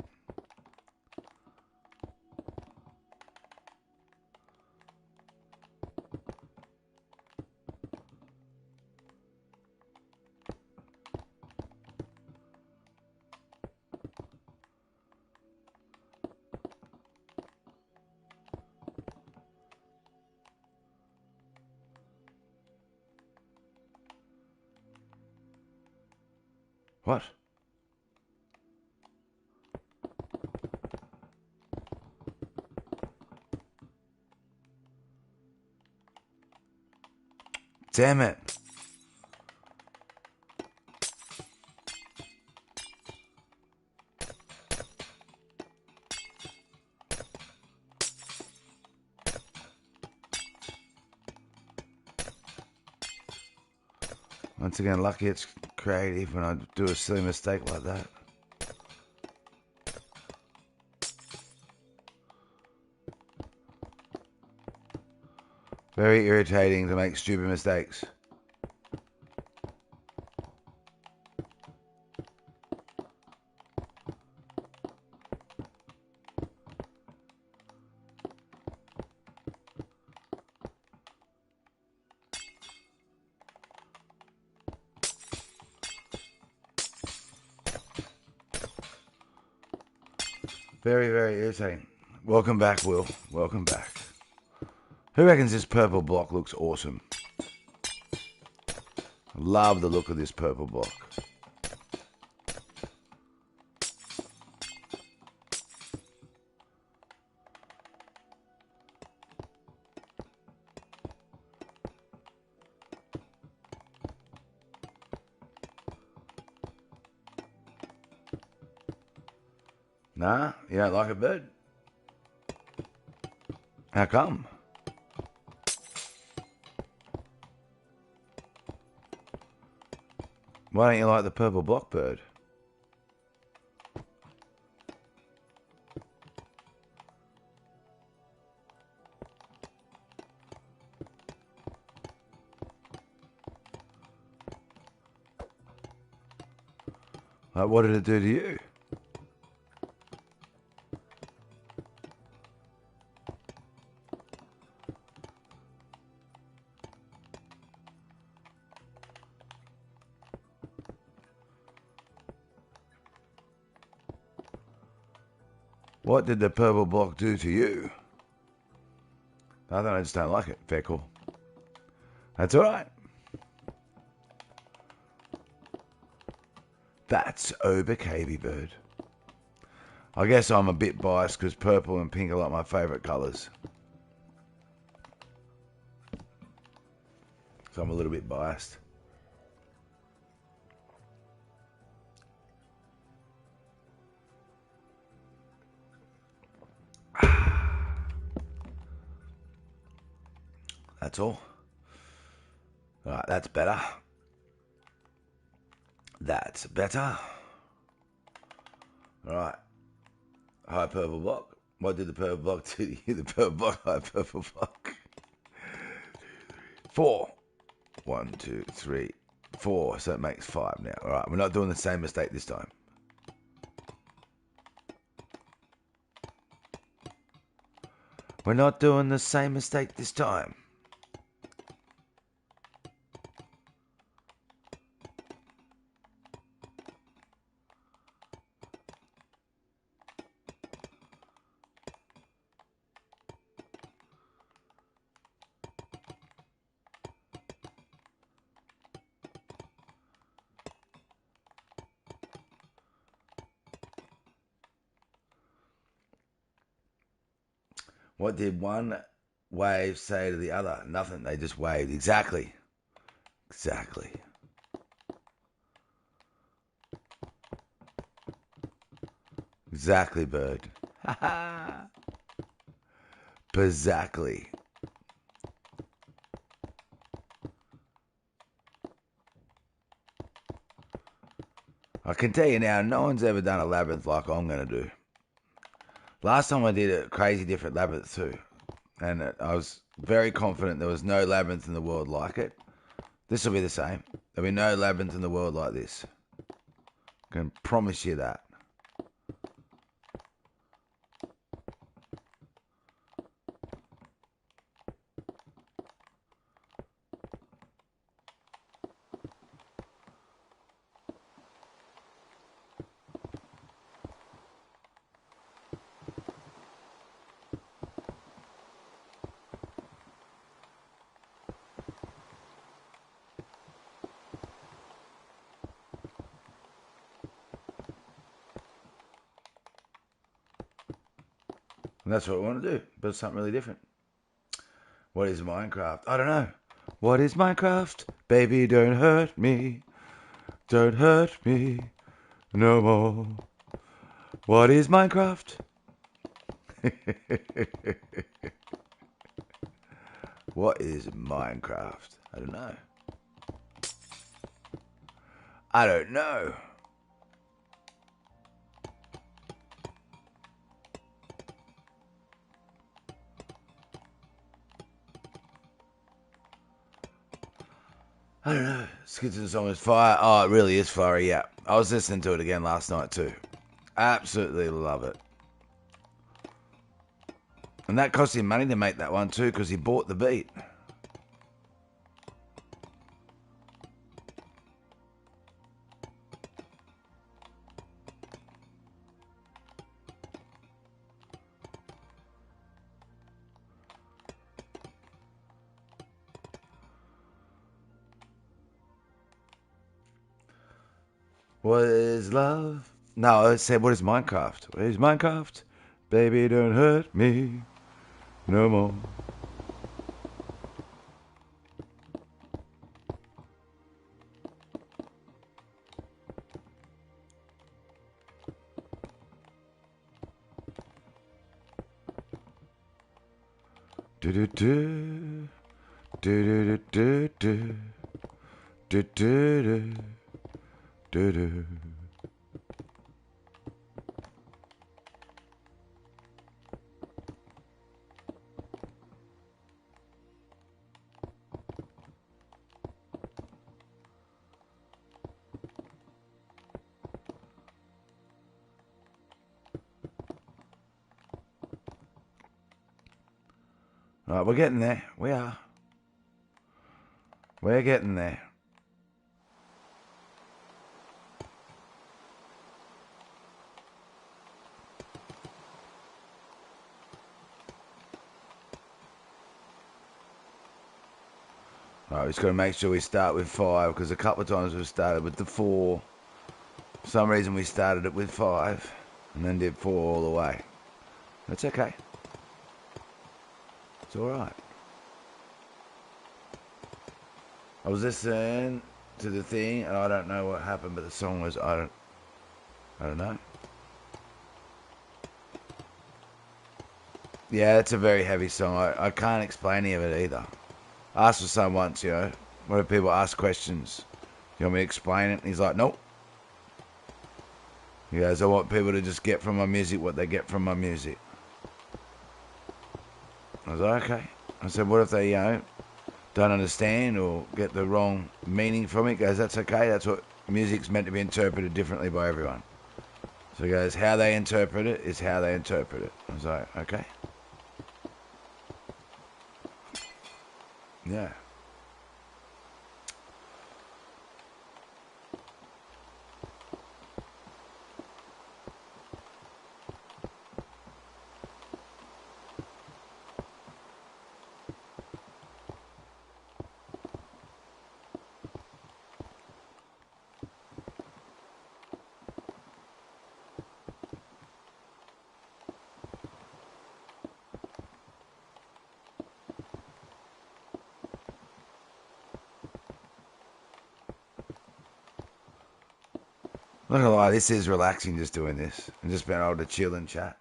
What? Damn it. Once again, lucky it's creative when I do a silly mistake like that. Very irritating to make stupid mistakes. Very, very irritating. Welcome back, Will. Welcome back. Who reckons this purple block looks awesome? Love the look of this purple block. Nah, you don't like it, bird? How come? Why don't you like the purple block, bird? Like, what did it do to you? What did the purple block do to you? I think I just don't like it. Fair call. That's all right. That's over bird. I guess I'm a bit biased because purple and pink are like my favourite colours. So I'm a little bit biased. That's all. Alright, that's better. That's better. Alright. High purple block. What did the purple block do to you? The purple block, high purple block. 4. 1, 2, 3, 4. So it makes 5 now. Alright, we're not doing the same mistake this time. We're not doing the same mistake this time. What did one wave say to the other? Nothing. They just waved. Exactly. Exactly. Exactly, bird. Ha ha. Exactly. I can tell you now, no one's ever done a labyrinth like I'm going to do. Last time I did a crazy different labyrinth too. And I was very confident there was no labyrinth in the world like it. This will be the same. There'll be no labyrinth in the world like this. I can promise you that. And that's what we want to do, but it's something really different. What is Minecraft? I don't know. What is Minecraft? Baby, don't hurt me. Don't hurt me no more. What is Minecraft? What is Minecraft? I don't know. I don't know. I don't know. Skitson song is fire. Oh, it really is fire, yeah. I was listening to it again last night too. Absolutely love it. And that cost him money to make that one too, because he bought the beat. What is love? No, I said, what is Minecraft? What is Minecraft? Baby, don't hurt me no more. Do do do do do do do do do do do. Right, we're getting there. We are. We're getting there. Right, we're just going to make sure we start with 5, because a couple of times we've started with the 4. For some reason we started it with 5 and then did 4 all the way. That's okay. It's alright. I was listening to the thing and I don't know what happened, but the song was, I don't know. Yeah, it's a very heavy song. I can't explain any of it either. I asked for some once, you know, when people ask questions, you want me to explain it? And he's like, nope. He goes, I want people to just get from my music what they get from my music. I was like, okay. I said, what if they, you know, don't understand or get the wrong meaning from it? He goes, that's okay. That's what music's meant to be interpreted differently by everyone. So he goes, how they interpret it is how they interpret it. I was like, okay. Yeah. I'm not gonna lie, this is relaxing just doing this and just being able to chill and chat.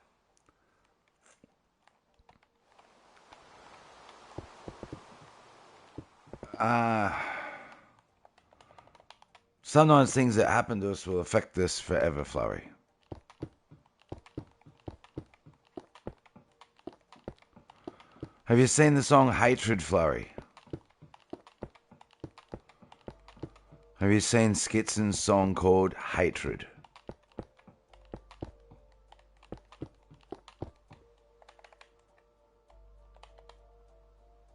Sometimes things that happen to us will affect us forever, Flurry. Have you seen the song Hatred, Flurry? Have you seen Skitson's song called Hatred?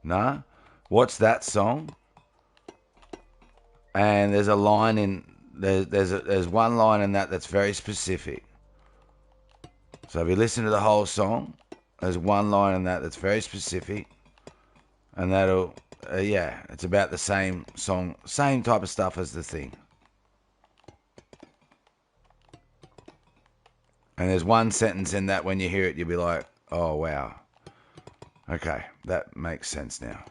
Nah? What's that song? And there's a line in there's one line in that that's very specific. So if you listen to the whole song, there's one line in that that's very specific, and that'll yeah, it's about the same song, same type of stuff as the thing. And there's one sentence in that when you hear it, you'll be like, Oh, wow. Okay, that makes sense now.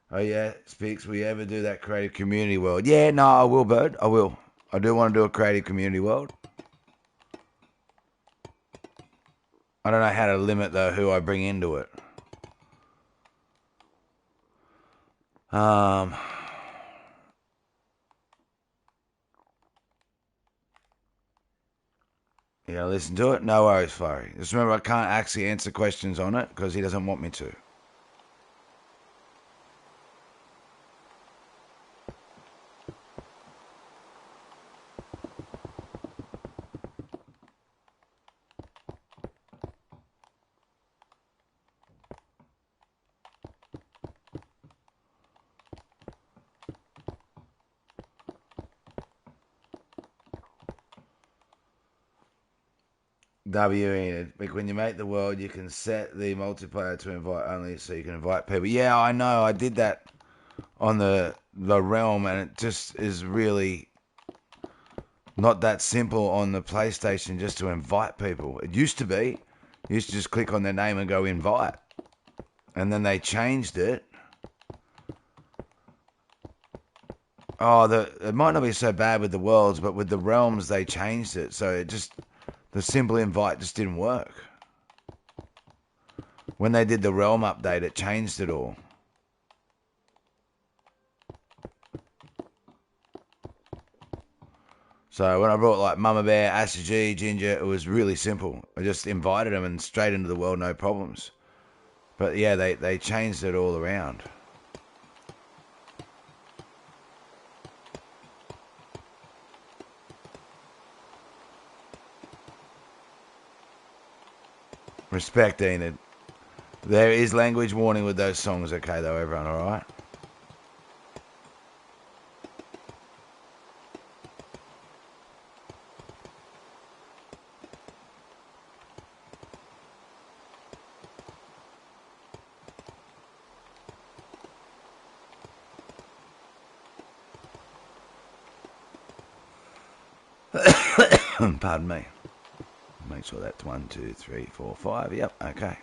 Oh, yeah, Speaks, will you ever do that creative community world? Yeah, no, I will, Bird. I will. I do want to do a creative community world. I don't know how to limit, though, who I bring into it. Yeah, listen to it. No worries, Flurry. Just remember, I can't actually answer questions on it because he doesn't want me to. Like when you make the world, you can set the multiplayer to invite only, so you can invite people. Yeah, I know. I did that on the realm, and it just is really not that simple on the PlayStation just to invite people. It used to be. You used to just click on their name and go invite, and then they changed it. Oh, it might not be so bad with the worlds, but with the realms they changed it, so it just the simple invite just didn't work. When they did the realm update, it changed it all. So when I brought like Mama Bear, Asher G, Ginger, it was really simple. I just invited them and straight into the world, no problems. But yeah, they changed it all around. Respect, Enid. There is language warning with those songs, okay, though, everyone, alright? Pardon me. Make sure that's 1, 2, 3, 4, 5. Yep, okay.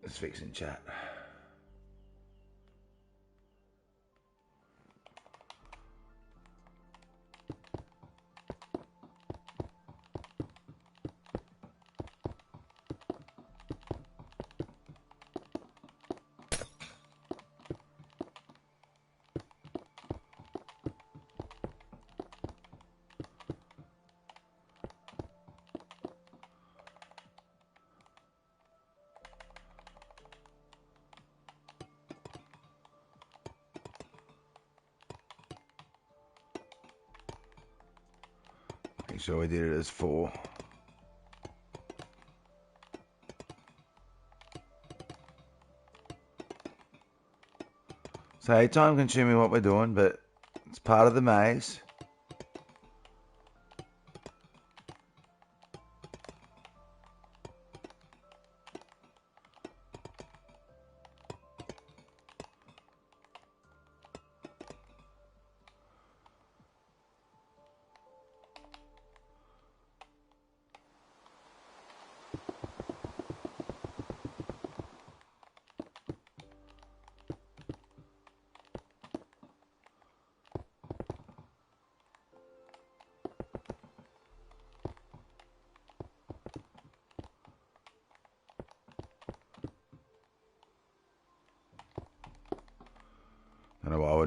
Let's fix in chat. Make sure we did it as 4. So time consuming what we're doing, but it's part of the maze.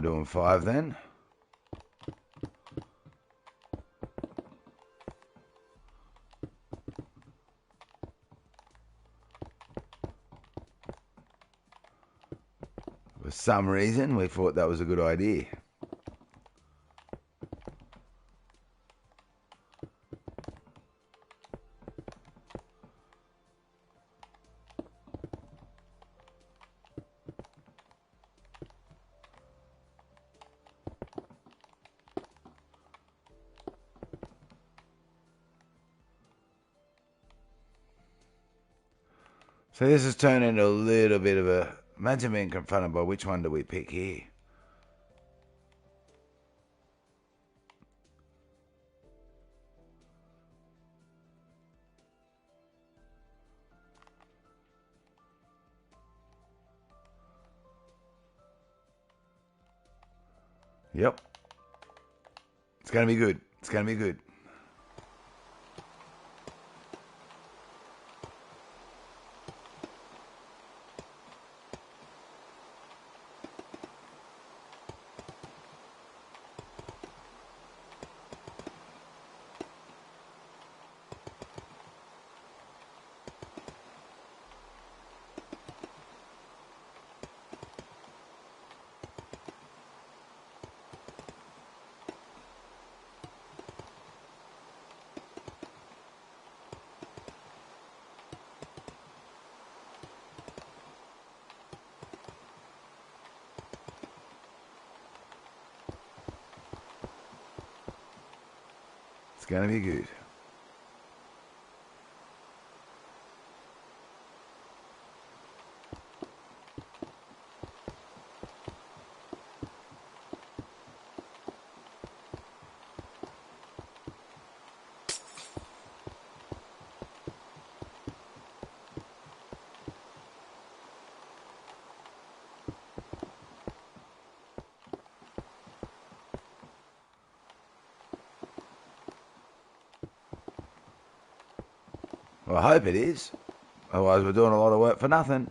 we're doing 5 then. For some reason, we thought that was a good idea. So this has turned into a little bit of a... Imagine being confronted by which one do we pick here. Yep. It's going to be good. It's going to be good. It's going to be good. Well, I hope it is. Otherwise, we're doing a lot of work for nothing.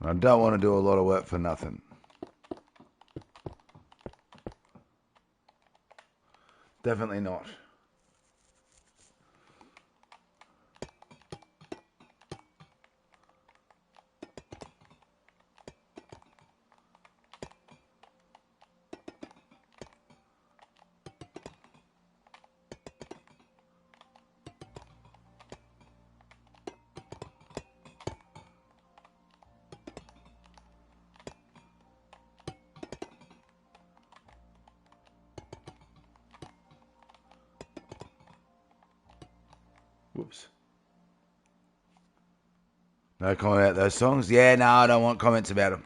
I don't want to do a lot of work for nothing. Definitely not. Whoops. No comment about those songs? Yeah, no, I don't want comments about them.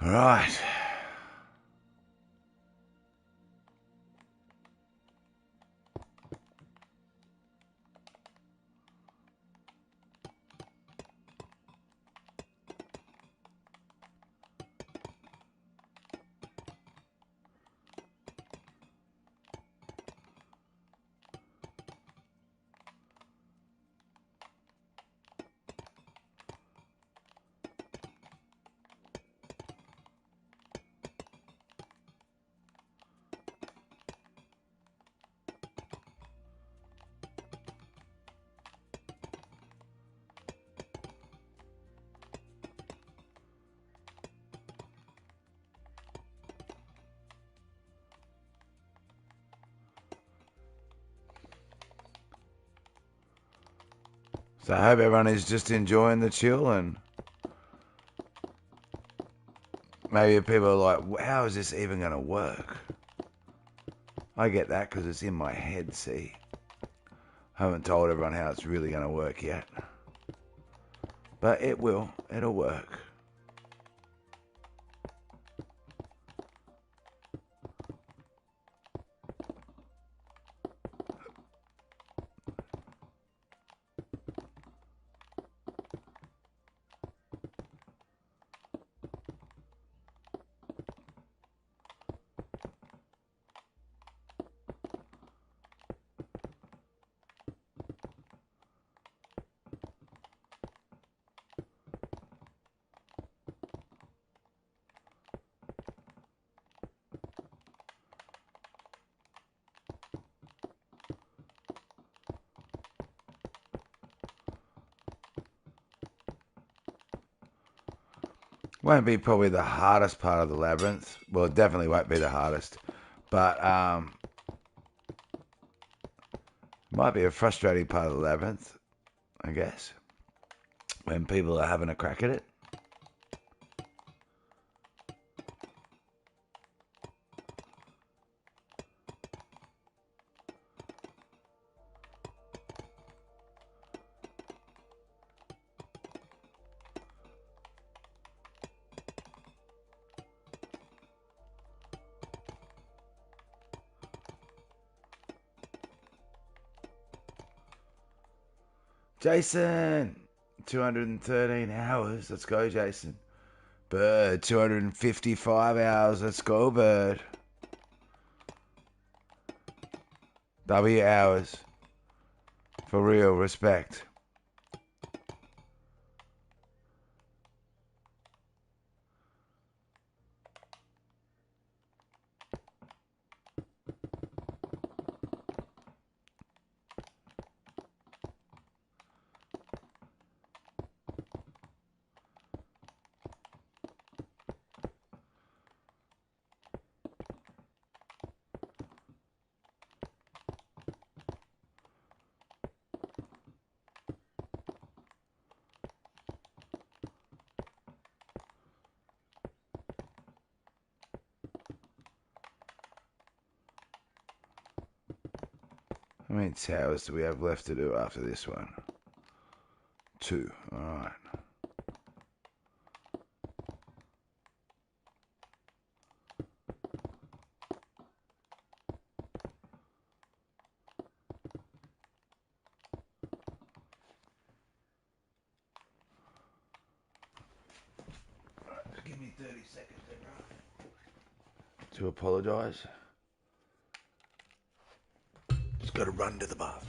Right. So I hope everyone is just enjoying the chill, and maybe people are like, how is this even going to work? I get that because it's in my head, see. I haven't told everyone how it's really going to work yet. But it will. It'll work. Won't be probably the hardest part of the labyrinth. Well, it definitely won't be the hardest. But might be a frustrating part of the labyrinth, I guess, when people are having a crack at it. Jason, 213 hours. Let's go, Jason. Bird, 255 hours. Let's go, Bird. W hours. For real, respect. How many towers do we have left to do after this one? 2. Alright. Give me 30 seconds, everyone, to apologise. Just got to run to the bathroom.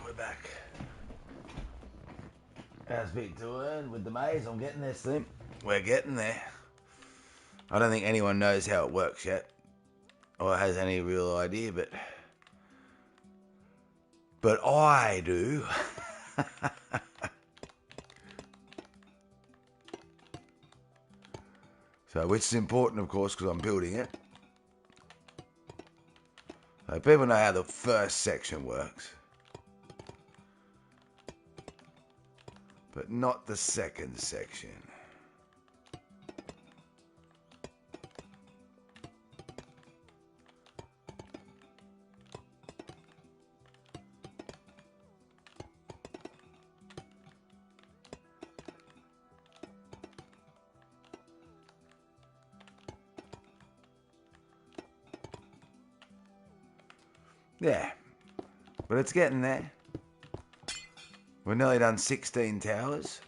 we're back. How's Pt2 doing with the maze? I'm getting there, Slim. We're getting there. I don't think anyone knows how it works yet, or has any real idea, but I do. So, which is important, of course, because I'm building it. So people know how the first section works, but not the second section. Yeah, but it's getting there. We're nearly done 16 towers.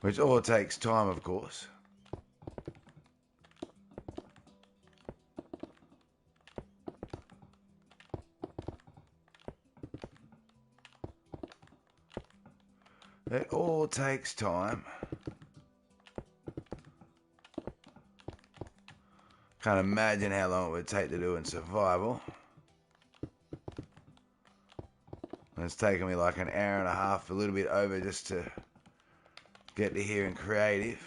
Which all takes time, of course. It all takes time. Can't imagine how long it would take to do in survival. And it's taken me like an hour and a half, a little bit over, just to get to here in creative.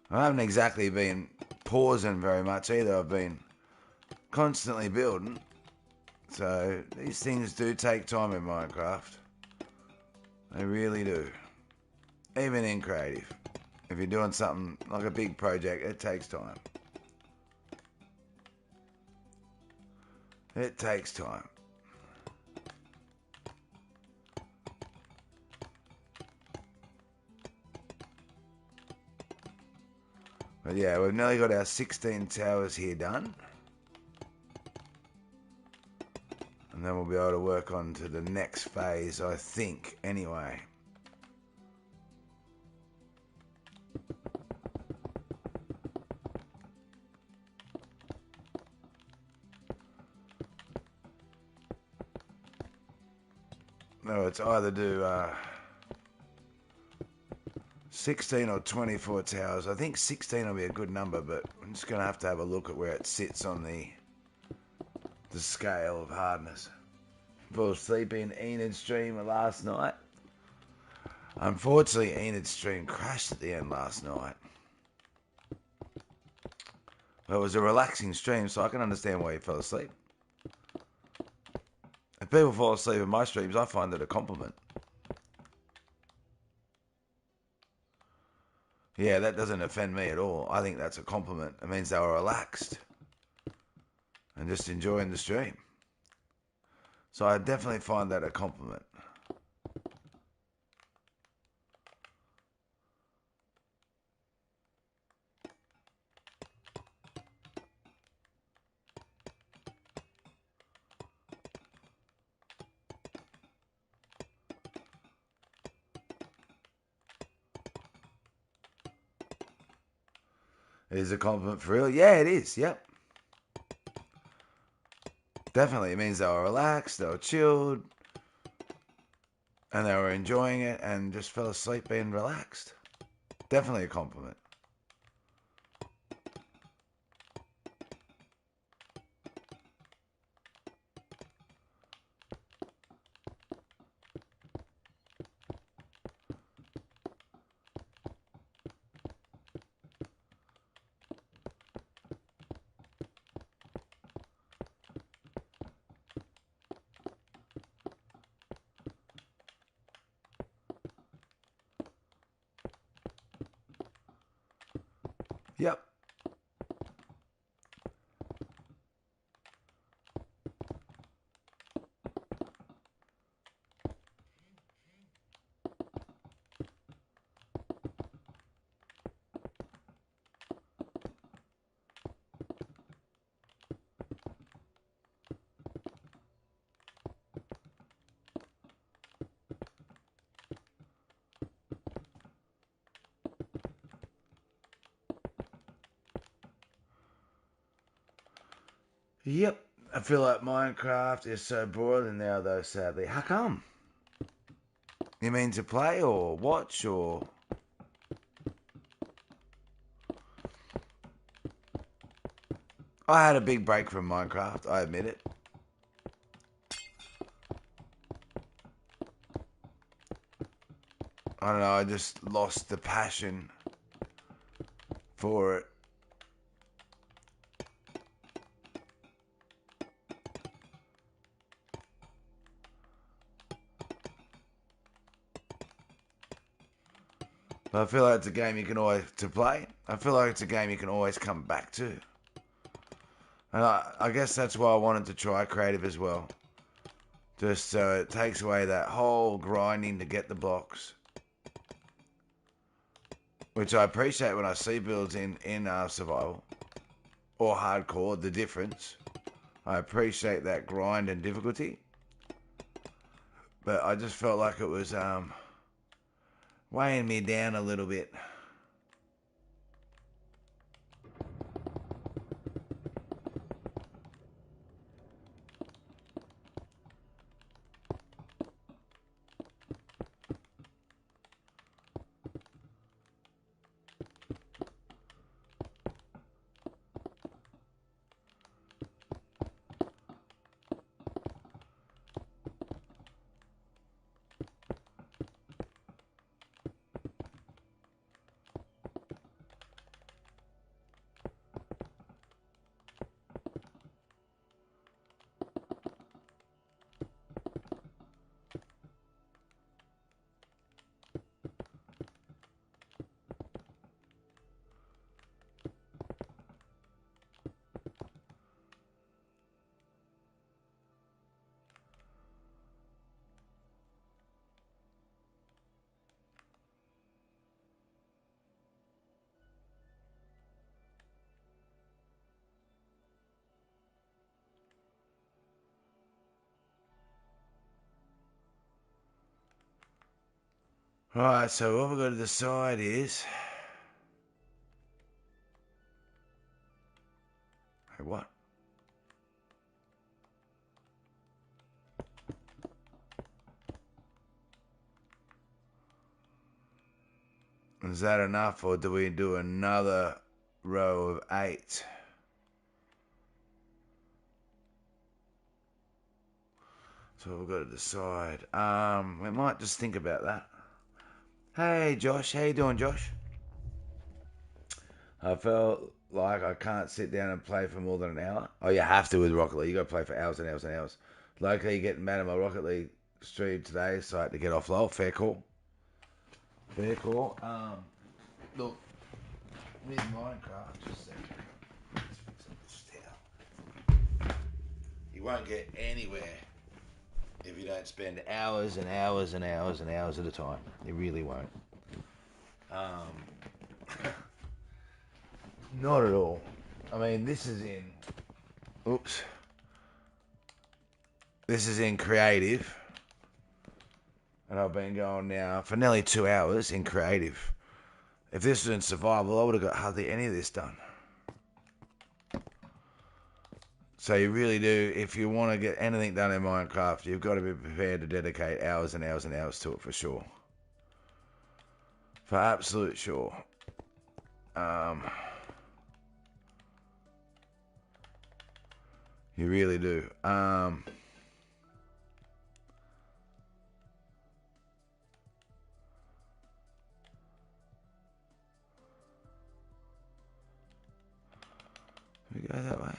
I haven't exactly been pausing very much either. I've been constantly building. So these things do take time in Minecraft. They really do. Even in creative. If you're doing something like a big project, it takes time. It takes time. But yeah, we've nearly got our 16 towers here done. And then we'll be able to work on to the next phase, I think, anyway. No, it's either do 16 or 24 towers. I think 16 will be a good number, but I'm just going to have a look at where it sits on the scale of hardness. Fell asleep in Enid's stream last night. Unfortunately, Enid's stream crashed at the end last night. But it was a relaxing stream, so I can understand why he fell asleep. If people fall asleep in my streams, I find it a compliment. Yeah, that doesn't offend me at all. I think that's a compliment. It means they were relaxed and just enjoying the stream. So I definitely find that a compliment. It is a compliment for real? Yeah, it is. Yep. Definitely. It means they were relaxed, they were chilled, and they were enjoying it and just fell asleep being relaxed. Definitely a compliment. Yep. I feel like Minecraft is so boring now, though, sadly. How come? You mean to play or watch or... I had a big break from Minecraft, I admit it. I don't know, I just lost the passion for it. But I feel like it's a game you can always to play. I feel like it's a game you can always come back to. And I guess that's why I wanted to try creative as well. Just so it takes away that whole grinding to get the blocks. Which I appreciate when I see builds in survival. Or hardcore, the difference. I appreciate that grind and difficulty. But I just felt like it was weighing me down a little bit. Right, so what we've got to decide is... Hey, what? Is that enough, or do we do another row of 8? So we've got to decide. We might just think about that. Hey, Josh. How you doing, Josh? I felt like I can't sit down and play for more than an hour. Oh, you have to with Rocket League. You got to play for hours and hours and hours. Locally, getting mad at my Rocket League stream today, so I had to get off low. Fair call. Fair call. Look, with Minecraft, just a second. Let's fix up this towel. You won't get anywhere if you don't spend hours and hours and hours and hours at a time. You really won't. Not at all. I mean, this is in... Oops. This is in creative. And I've been going now for nearly 2 hours in creative. If this was in survival, I would have got hardly any of this done. So you really do, if you want to get anything done in Minecraft, you've got to be prepared to dedicate hours and hours and hours to it for sure. For absolute sure. You really do. We go that way.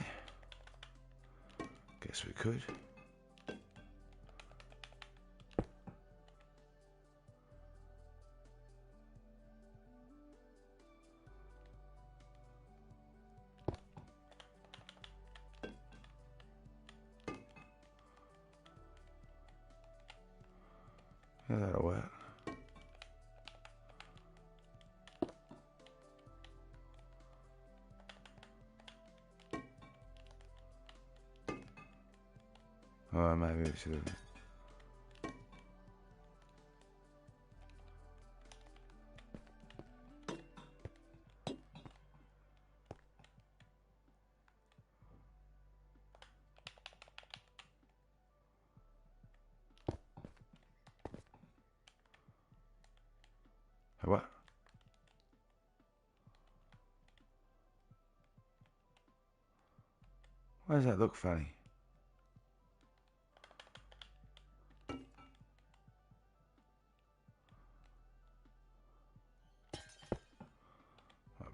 Guess we could. Yeah, that'll work. Oh, maybe we should have. What? Why does that look funny? I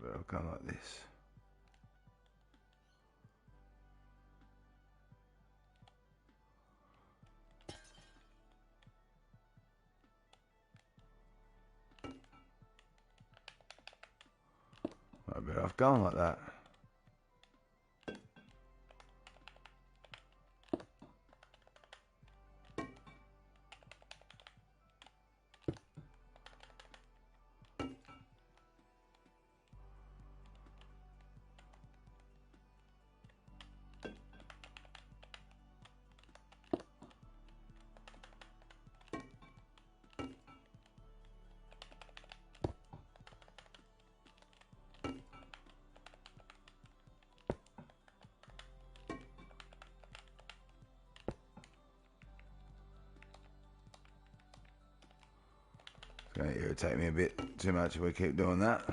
better go like this. I better off going like that. It's going to irritate me a bit too much if we keep doing that.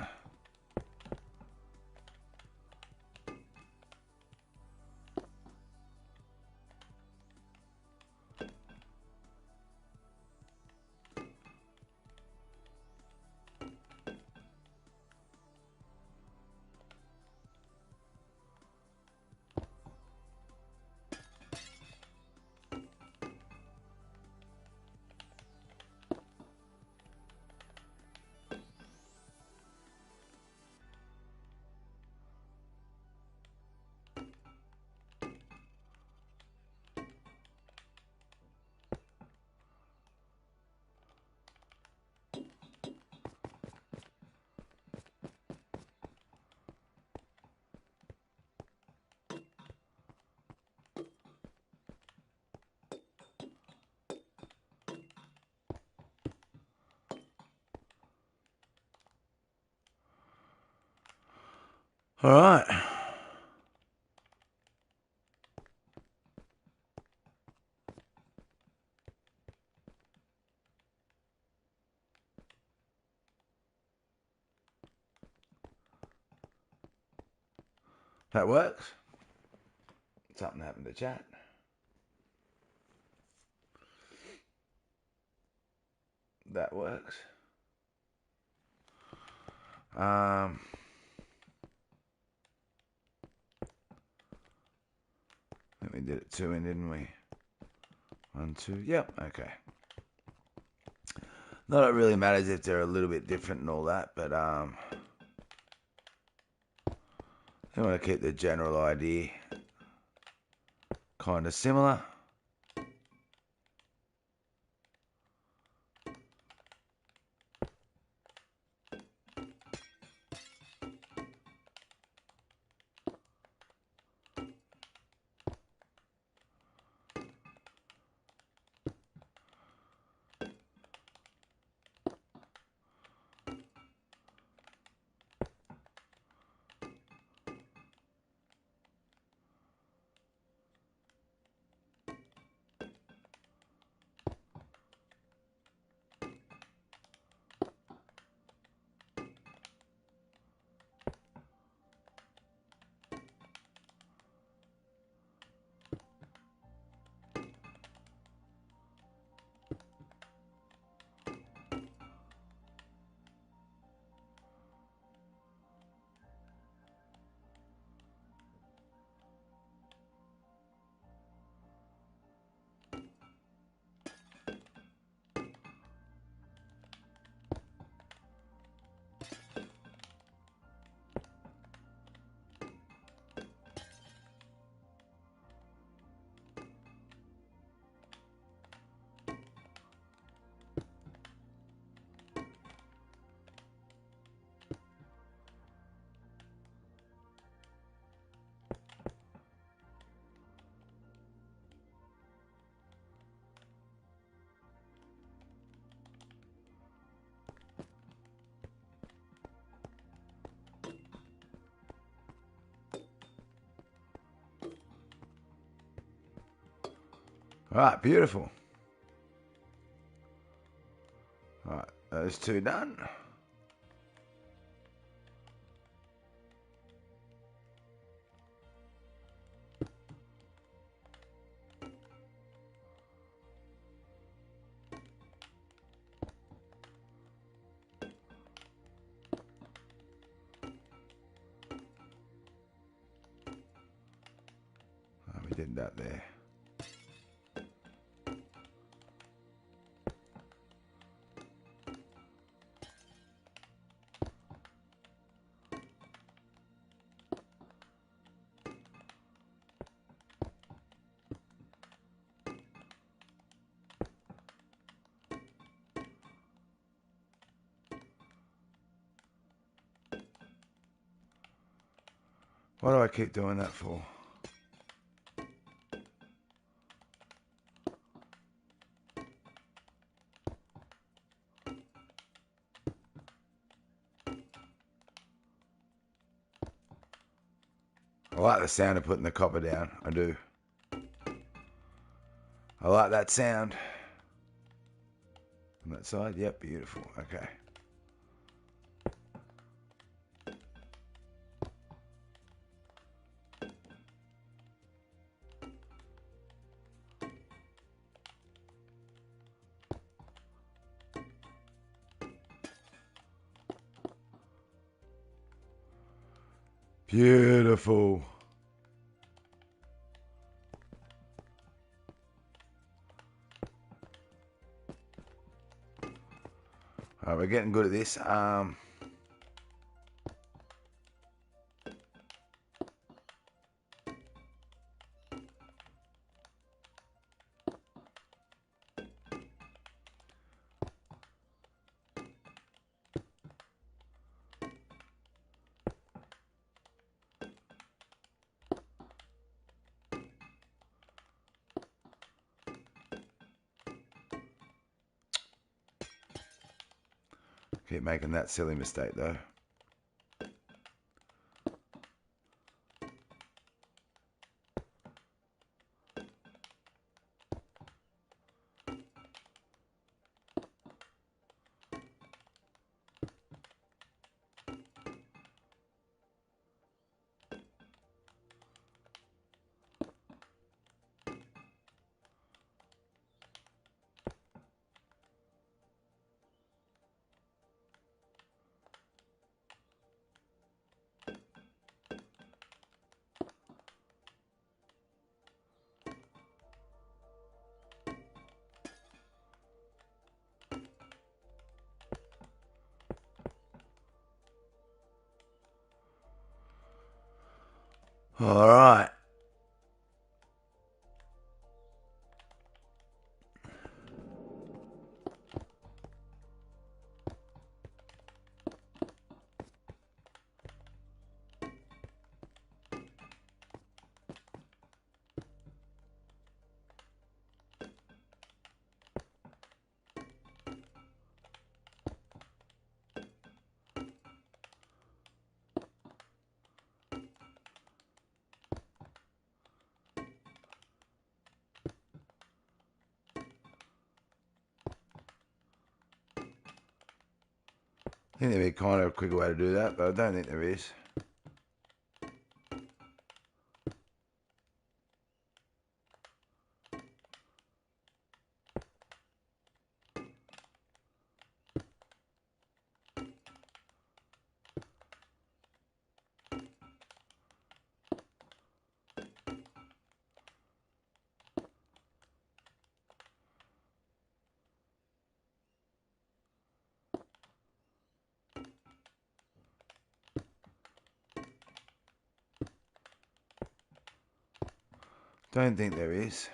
All right. That works. Something happened to chat. That works. We did it 2 in, didn't we? 1, 2. Yep. Okay. Not it really matters if they're a little bit different and all that, but I want to keep the general idea kind of similar. All right, beautiful. All right, those 2 done. did that there. Why do I keep doing that for? I like the sound of putting the copper down. I do. I like that sound. On that side, yep, beautiful. Okay. Beautiful. All right, we're getting good at this. Keep making that silly mistake though. All right. I think there'd be kind of a quicker way to do that, but I don't think there is. Don't think there is.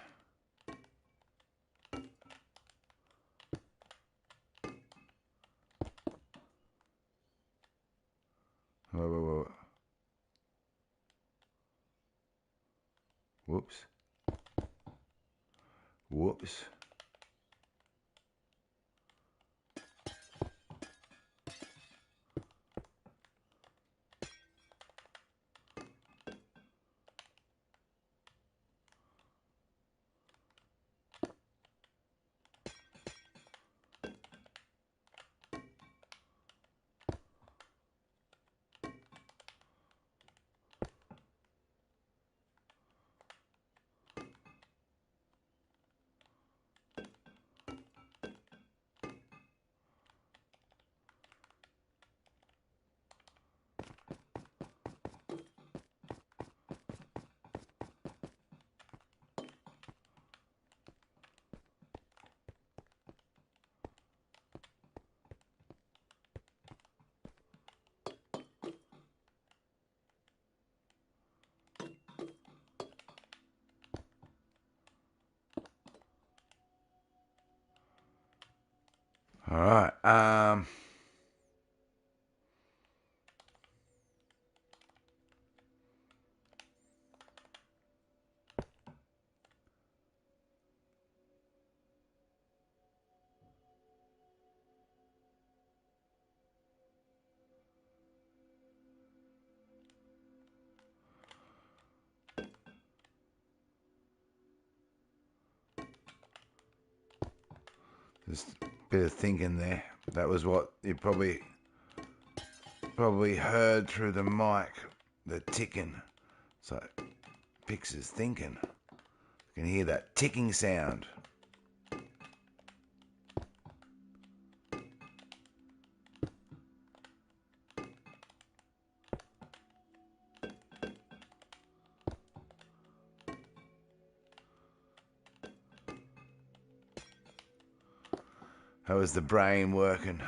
Whoa, whoa, whoa. Whoops. Whoops. Just a bit of thinking there. That was what you probably heard through the mic, the ticking. So Pix is thinking. You can hear that ticking sound. How is the brain working?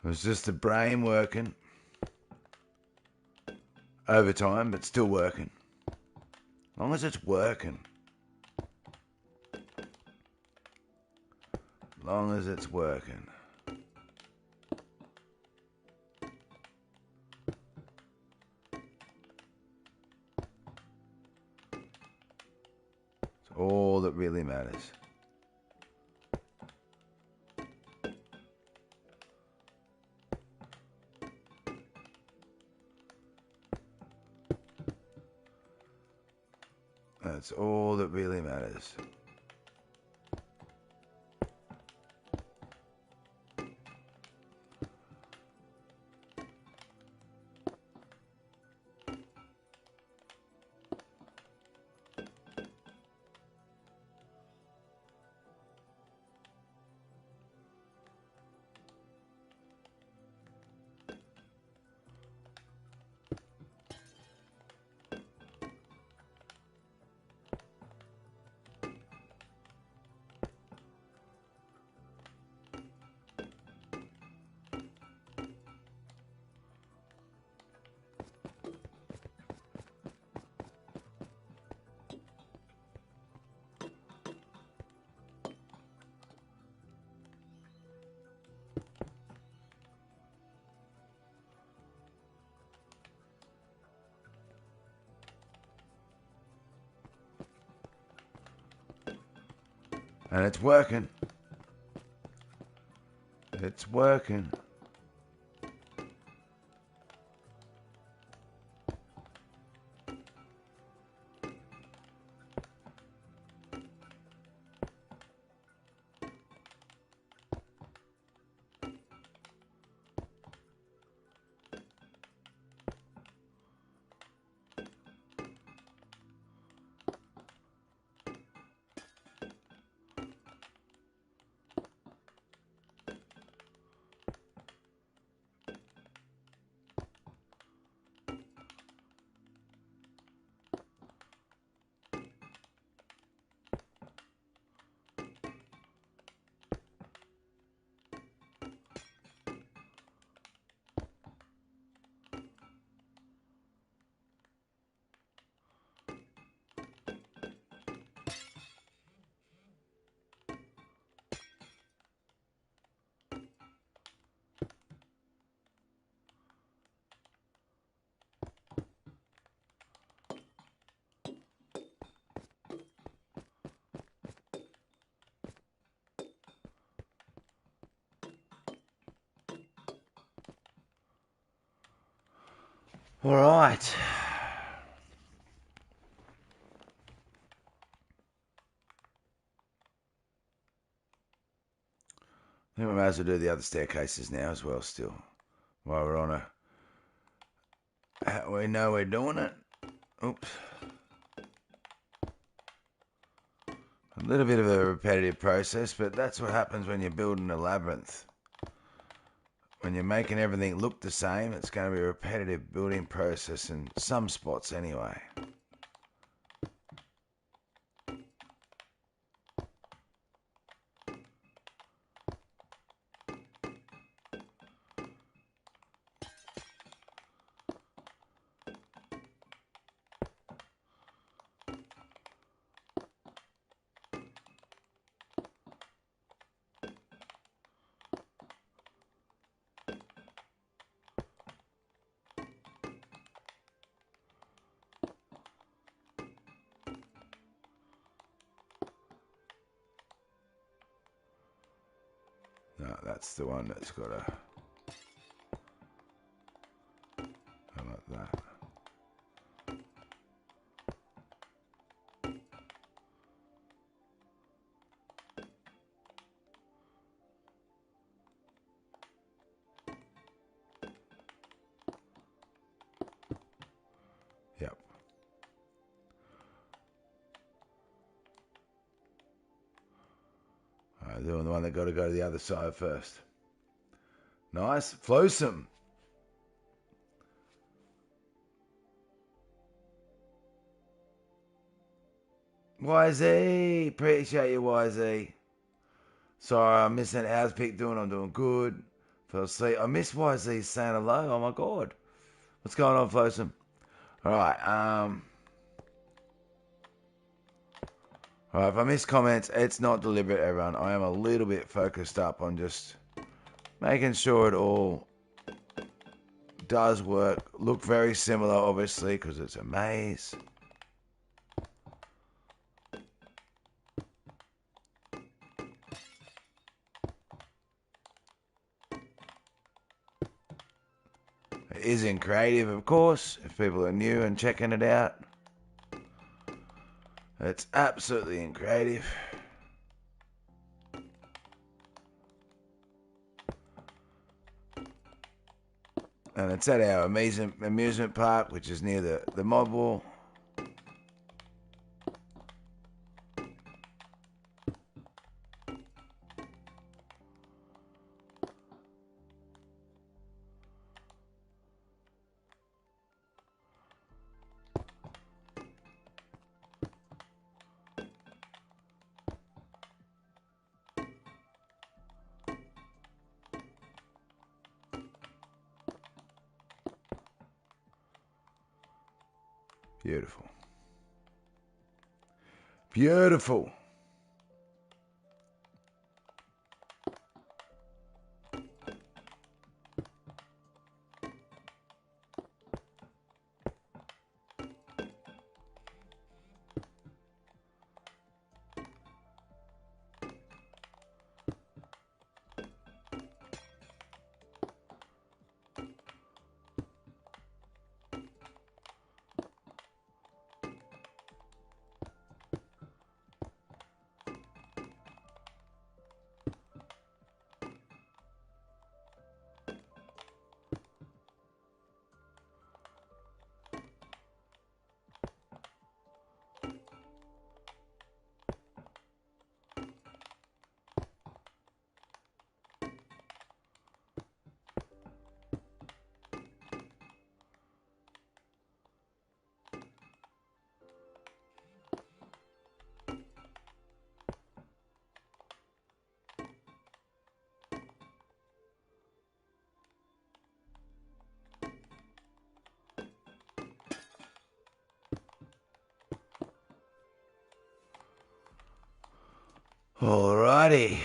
It was just the brain working. Overtime, but still working. As long as it's working. As long as it's working. It's all that really matters. That's all that really matters. And it's working. It's working. All right. I think we may as well do the other staircases now as well still, while we're on a We know we're doing it. Oops. A little bit of a repetitive process, but that's what happens when you're building a labyrinth. When you're making everything look the same, it's going to be a repetitive building process in some spots anyway. No, that's the one that's got a... How about that? Yep. Alright, doing the one that got to go to the other side first. Nice. Flowsome. YZ. Appreciate you, YZ. Sorry, I'm missing. How's Pick doing? I'm doing good. Fell asleep. I miss YZ saying hello. Oh my god. What's going on, Flowsome? Alright, Alright, if I miss comments, it's not deliberate, everyone. I am a little bit focused up on just making sure it all does work. Look very similar, obviously, because it's a maze. It is in creative, of course, if people are new and checking it out. It's absolutely in creative. And it's at our amusement park, which is near the mob wall. Beautiful. Beautiful. Alrighty.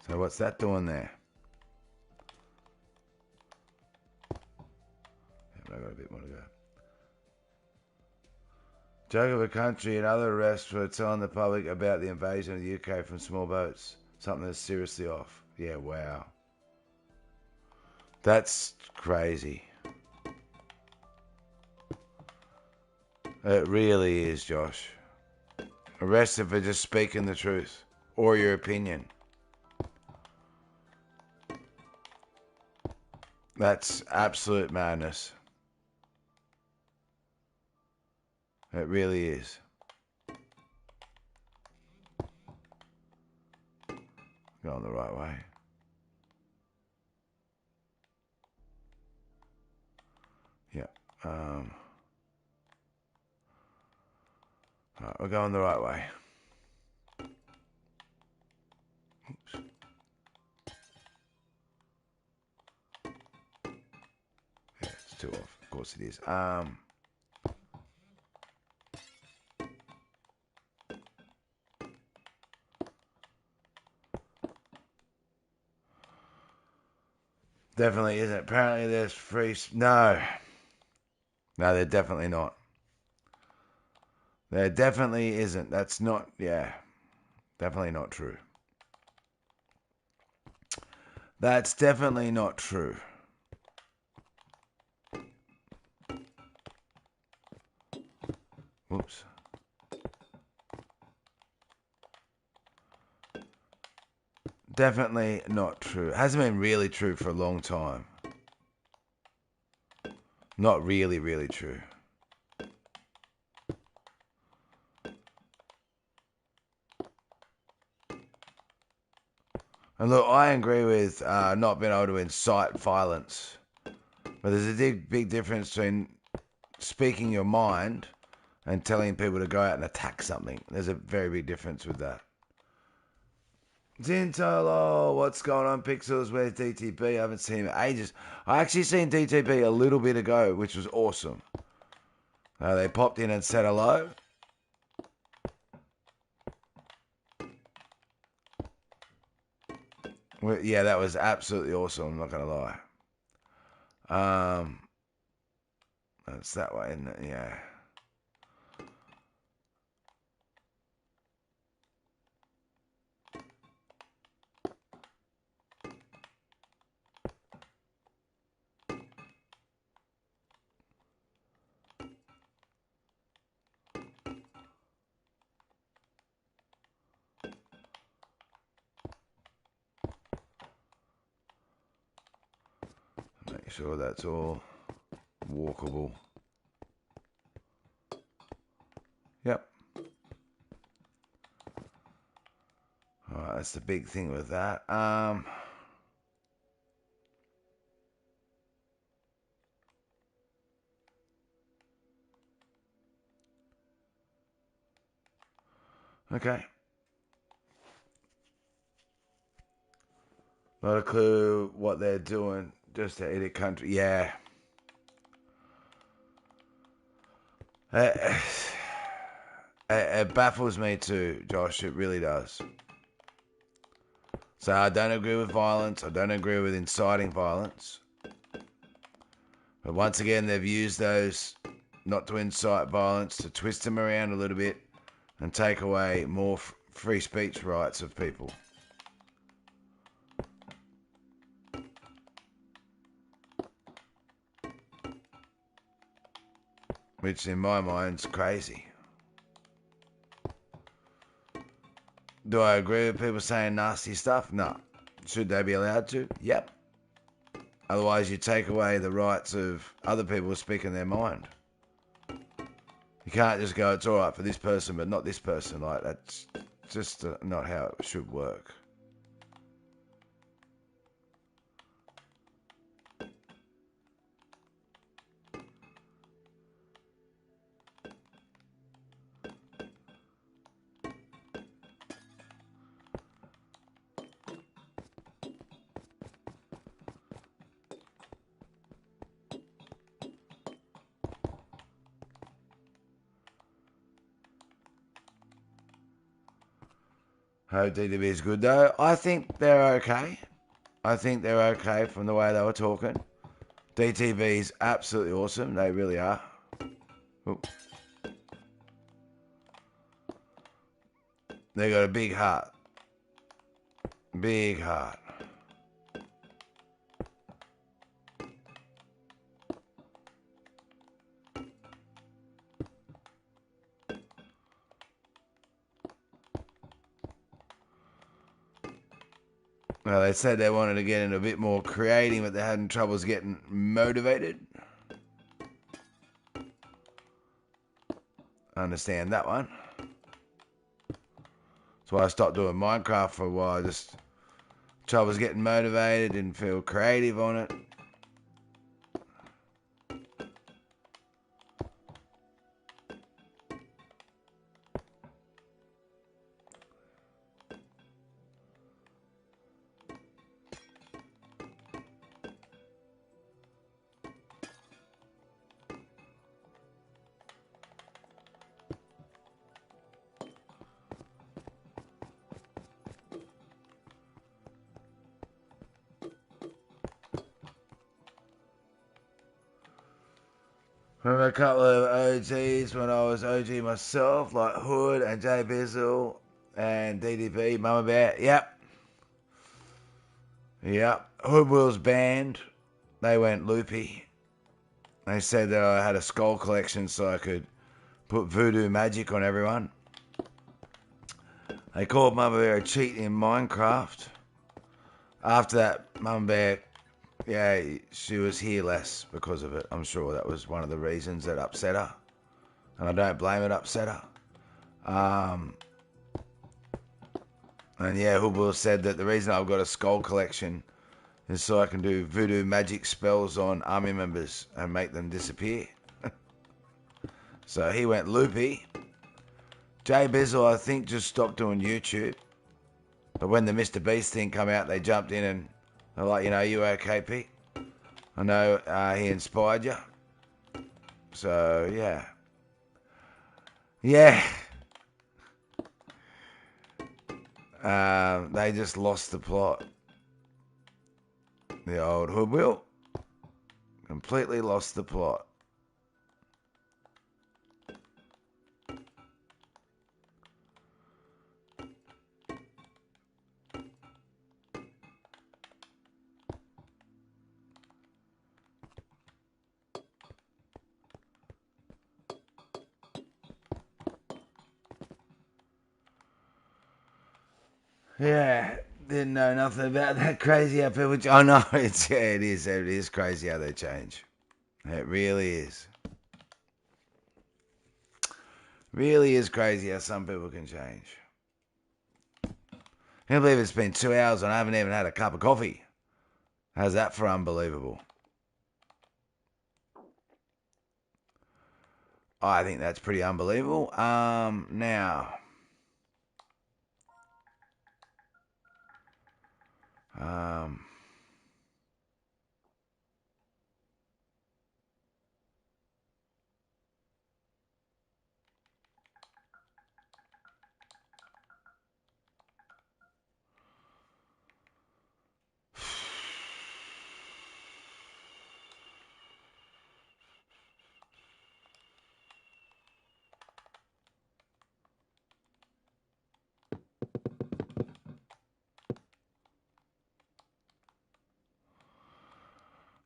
So what's that doing there? Yeah, but I got a bit more to go. Joke of a country and other arrests for telling the public about the invasion of the UK from small boats. Something that's seriously off. Yeah, wow. That's crazy. It really is, Josh. Arrested for just speaking the truth or your opinion. That's absolute madness. It really is. Going the right way. Yeah. Alright, we're going the right way. Oops. Yeah, it's too off. Of course it is. Definitely isn't. Apparently there's free... No, they're definitely not. There definitely isn't. That's not... Yeah. Definitely not true. That's definitely not true. Whoops. Definitely not true. It hasn't been really true for a long time. Not really, really true. And look, I agree with not being able to incite violence. But there's a big difference between speaking your mind and telling people to go out and attack something. There's a very big difference with that. Zintel, oh, what's going on, Pixels? Where's DTB? I haven't seen him in ages. I actually seen DTB a little bit ago, which was awesome. They popped in and said hello. Well, yeah, that was absolutely awesome. I'm not going to lie. That's that way, isn't it? Yeah. Make sure that's all walkable. Yep. Alright, that's the big thing with that. Okay. Not a clue what they're doing. Just to edit country. Yeah. It baffles me too, Josh. It really does. So I don't agree with violence. I don't agree with inciting violence. But once again, they've used those not to incite violence, to twist them around a little bit and take away more free speech rights of people. Which in my mind is crazy. Do I agree with people saying nasty stuff? No. Should they be allowed to? Yep. Otherwise you take away the rights of other people speaking their mind. You can't just go, it's alright for this person but not this person. Like, that's just not how it should work. Hope DDB is good though. I think they're okay. I think they're okay from the way they were talking. DTV is absolutely awesome. They really are. Ooh. They got a big heart. Big heart. Well, they said they wanted to get in a bit more creative, but they had troubles getting motivated. I understand that one. That's why I stopped doing Minecraft for a while. Just troubles getting motivated, didn't feel creative on it. Remember a couple of OGs when I was OG myself, like Hood and Jay Bizzle and DDP, Mama Bear. Yep. Hood Will's band, they went loopy. They said that I had a skull collection so I could put voodoo magic on everyone. They called Mama Bear a cheat in Minecraft. After that, Mama Bear, yeah, she was here less because of it. I'm sure that was one of the reasons that upset her. And I don't blame it upset her. And yeah, Hoodwill said that the reason I've got a skull collection is so I can do voodoo magic spells on army members and make them disappear. So he went loopy. Jay Bizzle, I think, just stopped doing YouTube. But when the Mr. Beast thing come out, they jumped in and they're like, you okay, Pete? I know he inspired you. So, yeah. Yeah. They just lost the plot. The old Hoodwill completely lost the plot. Yeah, didn't know nothing about that. Crazy how people... Oh, no, it is. It is crazy how they change. It really is. Really is crazy how some people can change. I can't believe it's been 2 hours and I haven't even had a cup of coffee. How's that for unbelievable? I think that's pretty unbelievable. Now...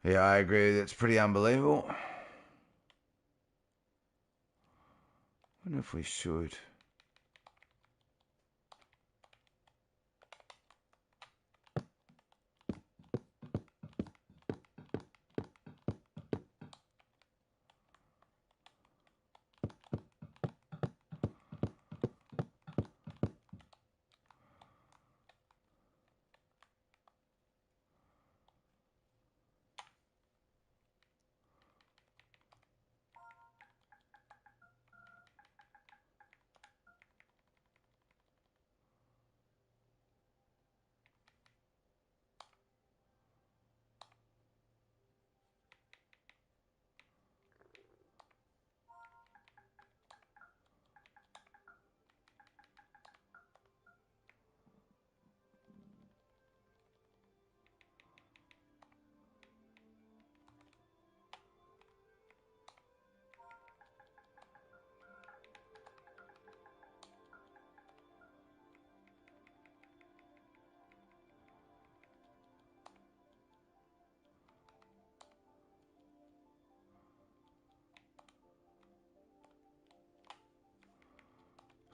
Yeah, I agree. That's pretty unbelievable. I wonder if we should.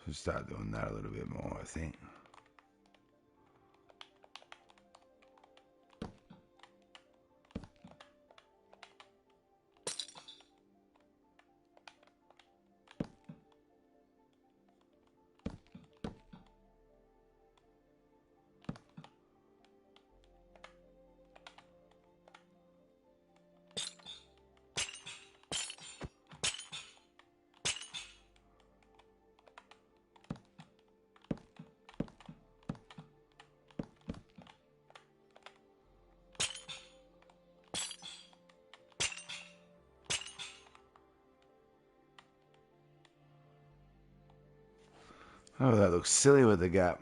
Should start doing that a little bit more, I think. Oh, that looks silly with the gap.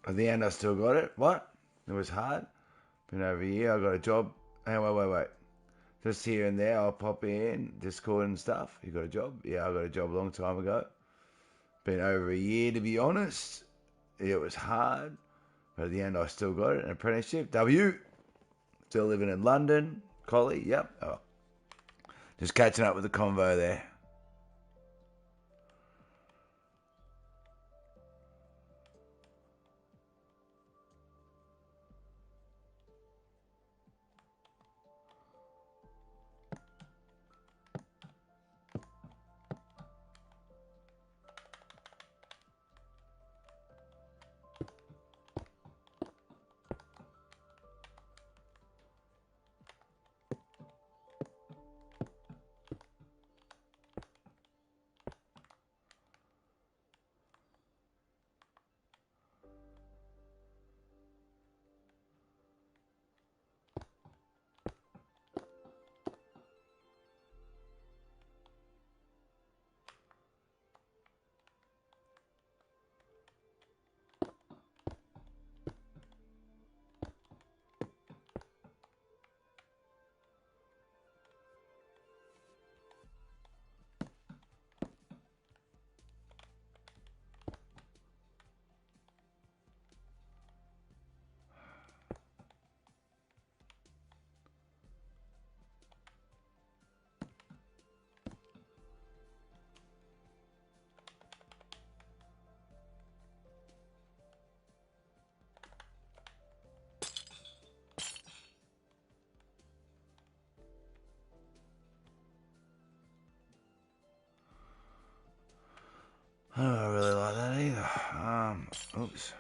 At the end, I still got it. What? It was hard. Been over a year. I got a job. Hey, wait. Just here and there, I'll pop in, Discord and stuff. You got a job? Yeah, I got a job a long time ago. Been over a year, to be honest. It was hard. But at the end, I still got it. An apprenticeship. W. Still living in London. Collie. Yep. Oh. Just catching up with the convo there. I don't really like that either. Oops.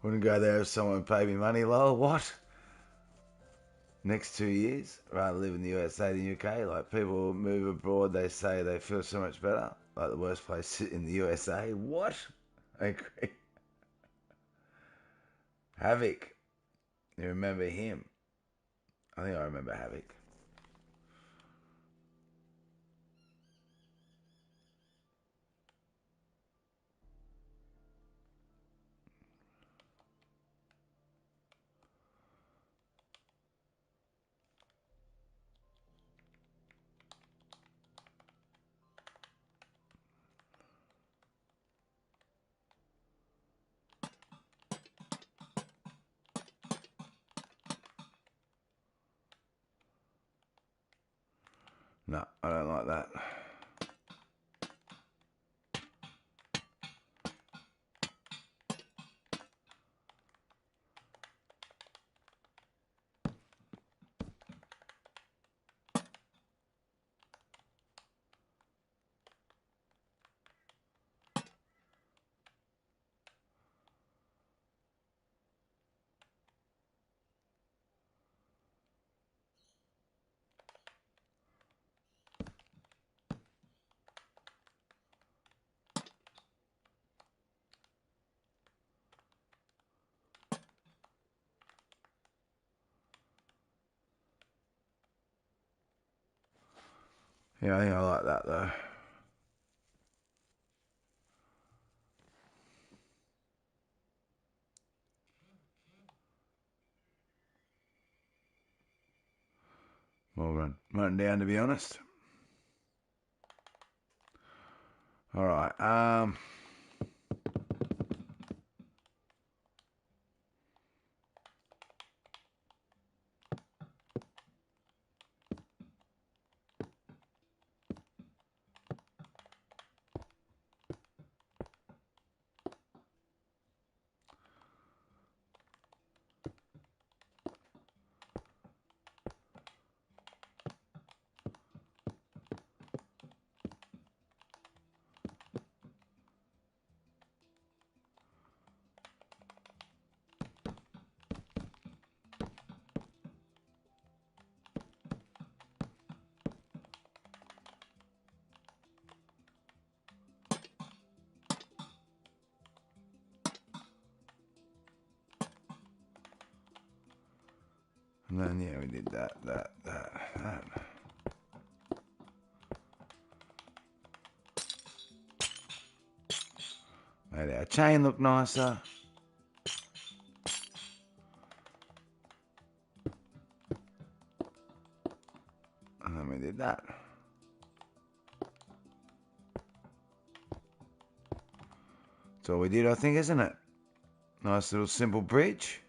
Wouldn't go there if someone paid me money, lol. What? Next 2 years, rather live in the USA than UK. Like, people move abroad, they say they feel so much better. Like, the worst place in the USA. What? I agree. Havoc. You remember him? I think I remember Havoc. No, I don't like that. I. Yeah, I think I like that though. Well run down, to be honest. All right. And then, yeah, we did that. Made our chain look nicer. And then we did that. That's all we did, I think, isn't it? Nice little simple bridge.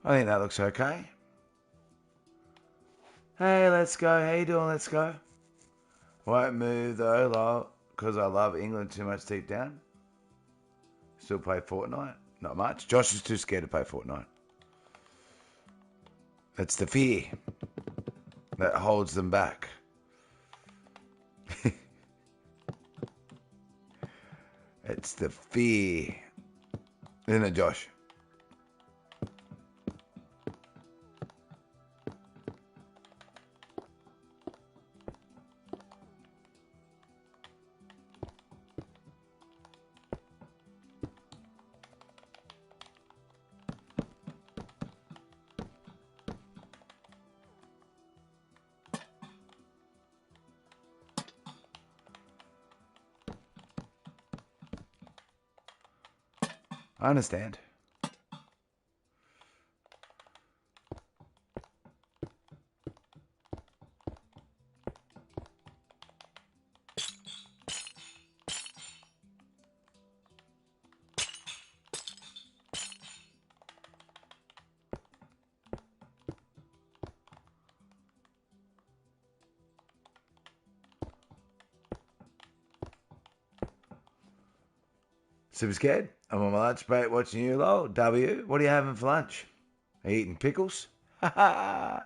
I think that looks okay. Hey, let's go. How you doing? Let's go. Won't move though, lol, because I love England too much deep down. Still play Fortnite? Not much. Josh is too scared to play Fortnite. It's the fear that holds them back. It's the fear. Isn't it, Josh? I understand. Super scared? I'm on my lunch break watching you, lol. W, what are you having for lunch? Are you eating pickles? We're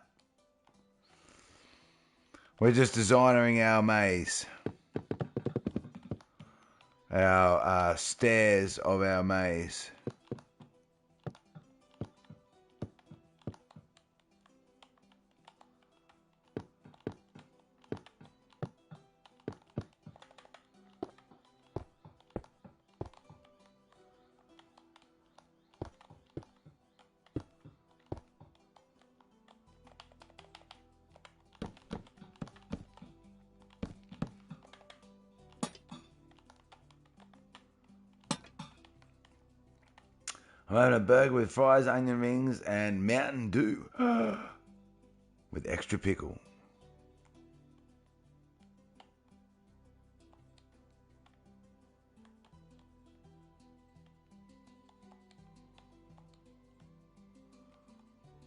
just designing our maze. Our stairs of our maze. I'm having a burger with fries, onion rings, and Mountain Dew with extra pickle.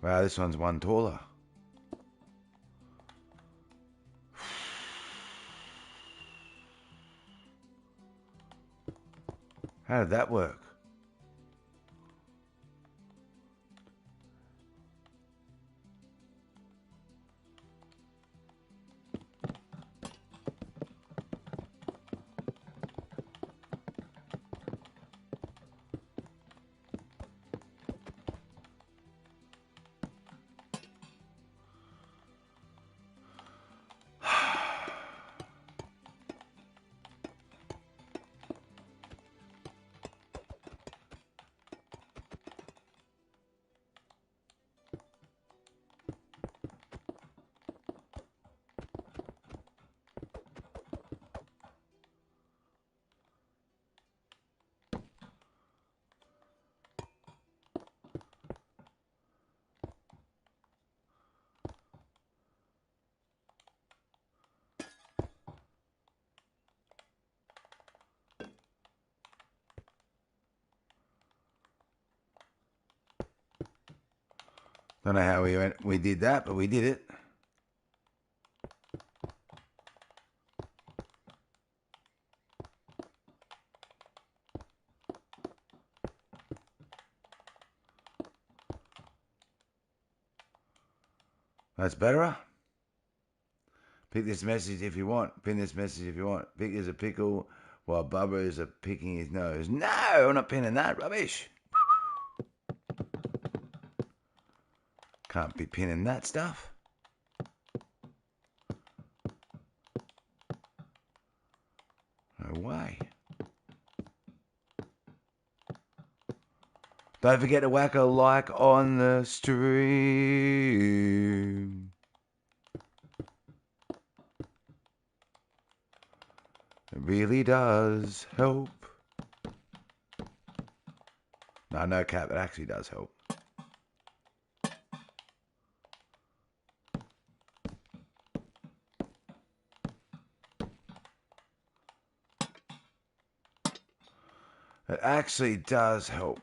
Wow, this one's one taller. How did that work? Don't know how we did that, but we did it. That's better. Pick this message if you want. Pin this message if you want. Pick is a pickle while Bubba is picking his nose. No, I'm not pinning that. Rubbish. Can't be pinning that stuff. No way. Don't forget to whack a like on the stream. It really does help. No cap, it actually does help. It actually does help.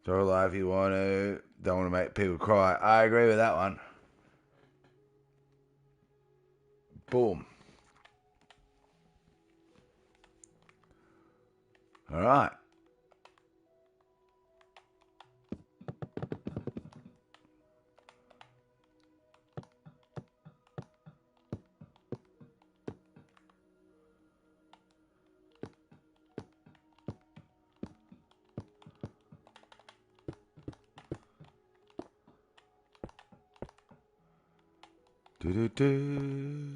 Throw a live if you want to. Don't want to make people cry. I agree with that one. Boom. All right. Do.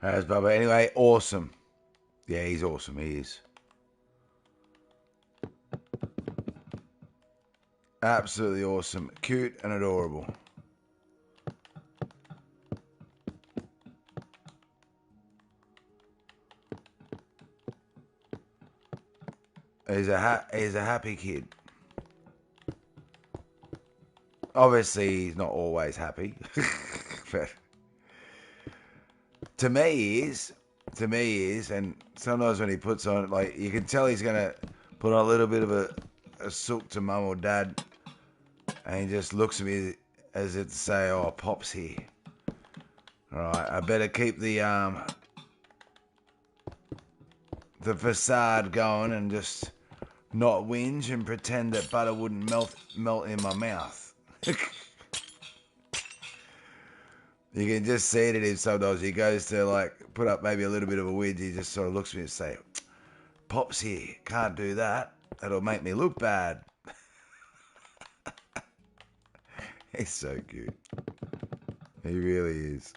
How's Bubba? Anyway, awesome. Yeah, he's awesome. He is. Absolutely awesome. Cute and adorable. He's a happy kid. Obviously, he's not always happy. But to me, he is. To me, he is. And sometimes when he puts on, like, you can tell he's going to put on a little bit of a sook to mum or dad. And he just looks at me as if to say, oh, Pop's here. All right, I better keep the facade going and just not whinge and pretend that butter wouldn't melt in my mouth. You can just see it in him sometimes. He goes to, like, put up maybe a little bit of a whinge. He just sort of looks at me and say, Pop's here. Can't do that. That'll make me look bad. He's so cute. He really is.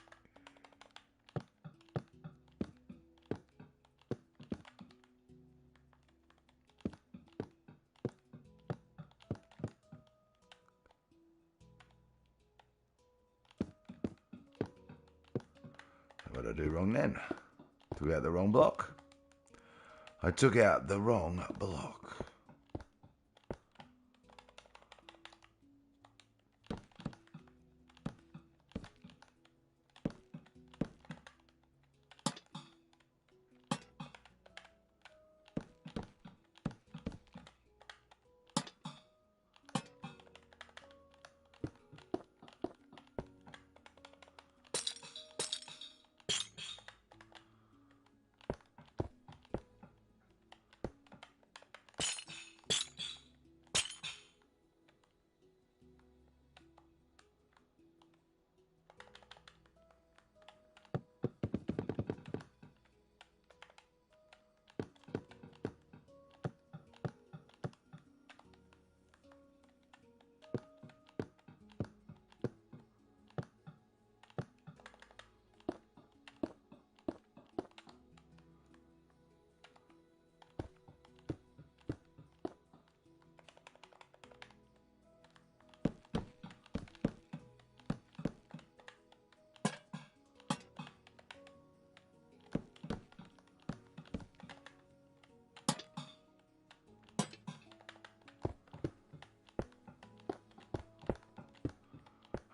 What did I do wrong then? Took out the wrong block. I took out the wrong block.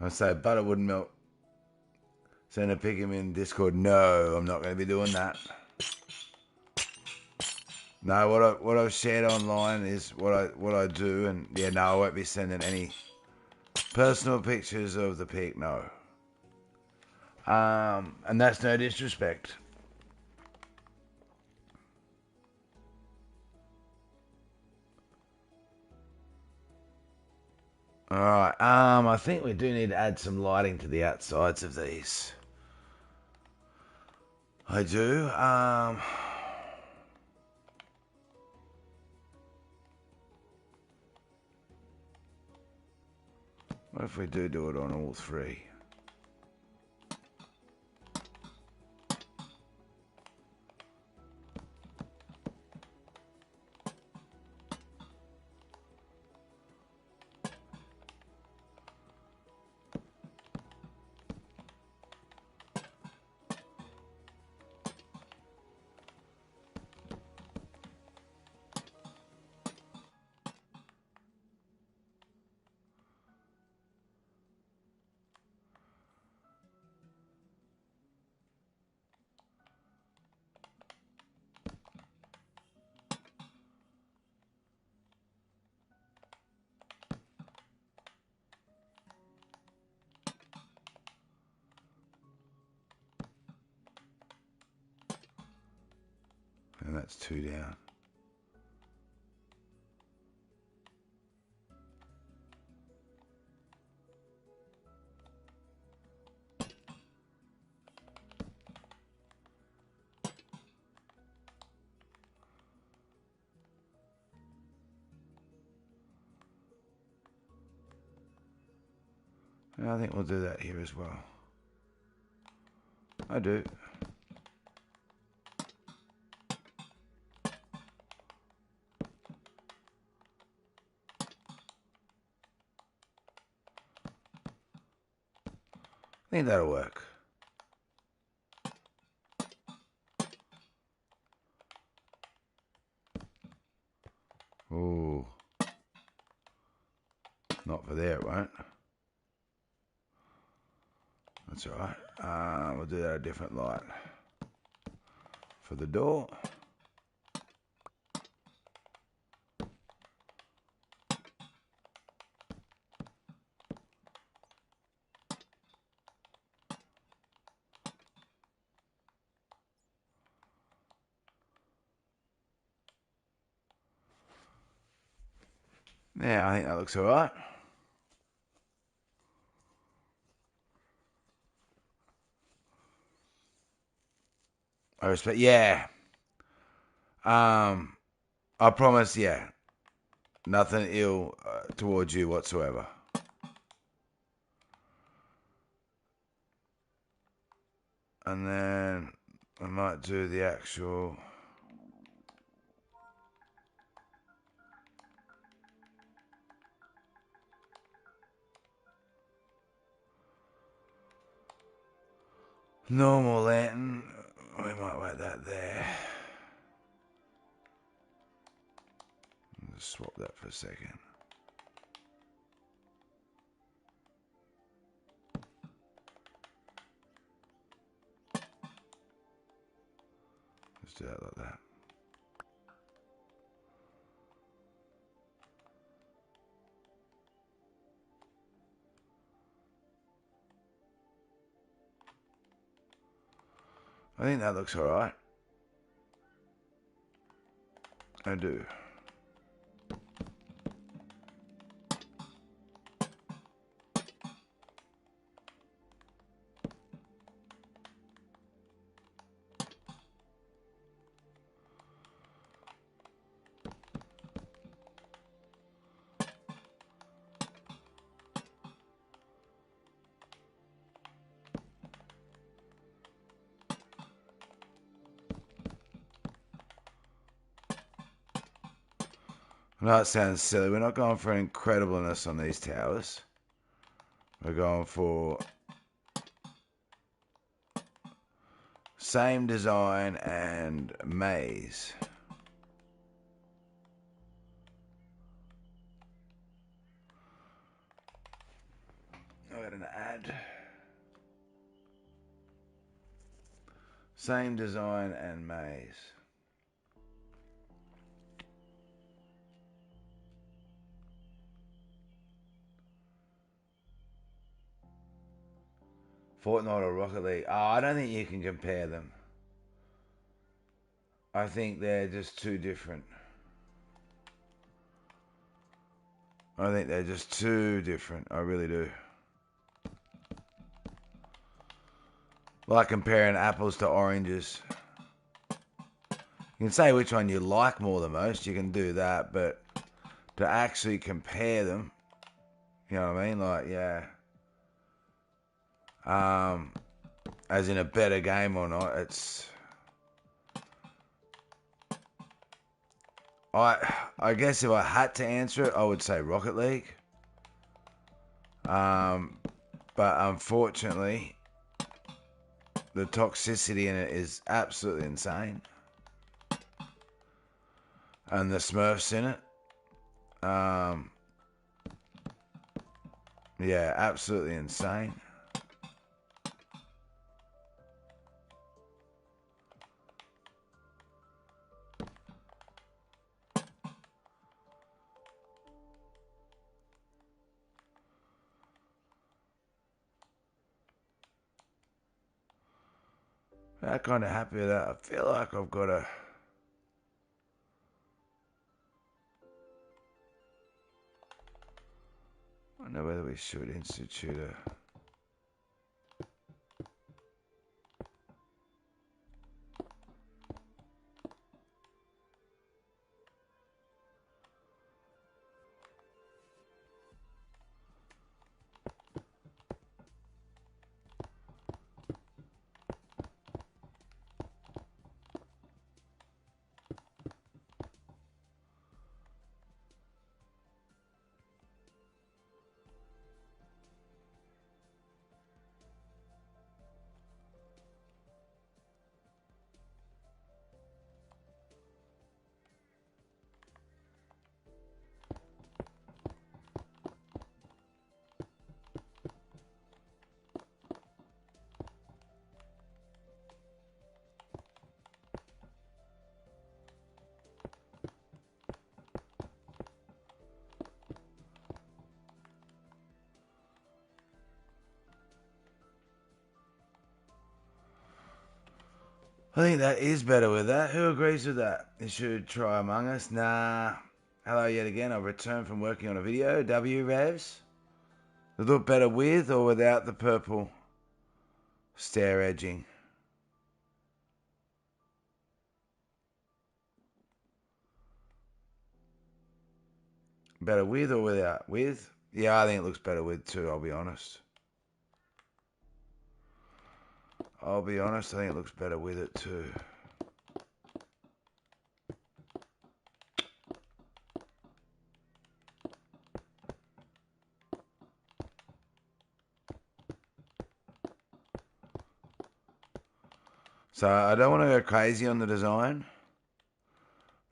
I say butter wouldn't melt. Send a pick him in Discord. No, I'm not going to be doing that. No, what I've shared online is what I do, and yeah, no, I won't be sending any personal pictures of the pig. No, and that's no disrespect. All right. I think we do need to add some lighting to the outsides of these. I do. What if we do it on all three? And that's 2 down. And I think we'll do that here as well. I do. I think that'll work. Ooh. Not for there, it won't. That's alright. We'll do that a different light. For the door. Yeah, I think that looks alright. I respect, yeah. I promise, yeah. Nothing ill towards you whatsoever. And then I might do the actual... normal lantern. We might wait that there. Just swap that for a second. Let's do that like that. I think that looks alright. I do. I know it sounds silly. We're not going for incredibleness on these towers. We're going for same design and maze. I'm going to good. Same design and maze. Fortnite or Rocket League? Oh, I don't think you can compare them. I think they're just too different. I think they're just too different. I really do. Like comparing apples to oranges. You can say which one you like more than most. You can do that, but to actually compare them, you know what I mean? Like, yeah. As in a better game or not, it's... I guess if I had to answer it, I would say Rocket League. But unfortunately, the toxicity in it is absolutely insane. And the Smurfs in it. Yeah, absolutely insane. I'm kind of happy with that. I feel like I've got a... I don't know whether we should institute a... I think that is better with that. Who agrees with that? You should try Among Us. Nah. Hello yet again. I've returned from working on a video. W Revs. Does it look better with or without the purple stair edging? Better with or without? With? Yeah, I think it looks better with too, I'll be honest. I think it looks better with it too. So I don't want to go crazy on the design.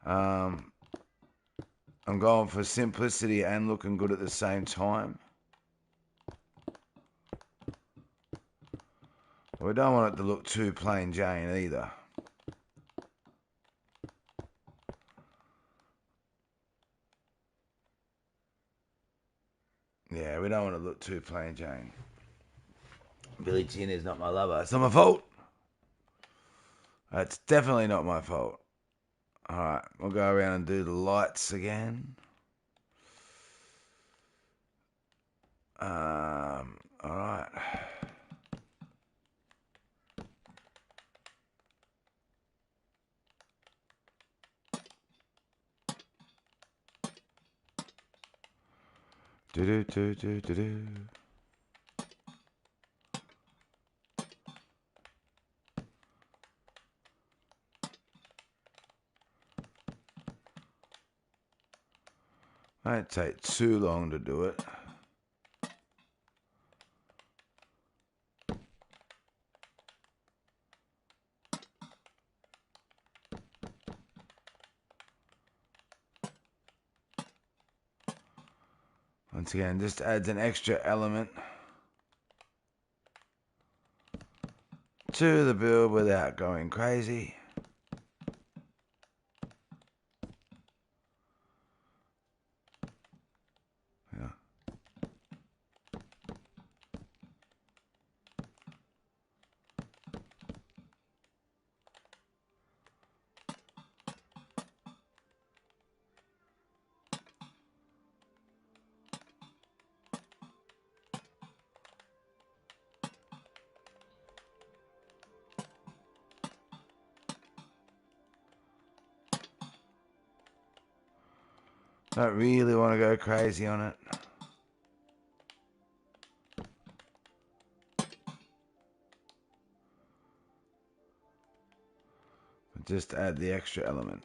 I'm going for simplicity and looking good at the same time. We don't want it to look too plain Jane either. Yeah, we don't want to look too plain Jane. Billie Jean is not my lover. It's not my fault. It's definitely not my fault. Alright, we'll go around and do the lights again. Alright. Do. Won't take too long to do it. Once again, just adds an extra element to the build without going crazy. Yeah. Don't really want to go crazy on it. But just add the extra element.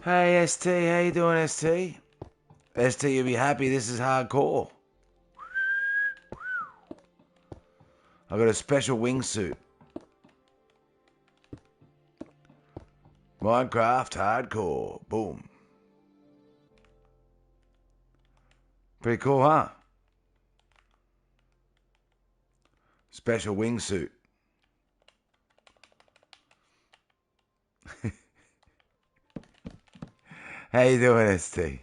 Hey ST, how you doing ST? ST, you'll be happy this is hardcore. I got a special wingsuit. Minecraft hardcore. Boom. Pretty cool, huh? Special wingsuit. How you doing, ST?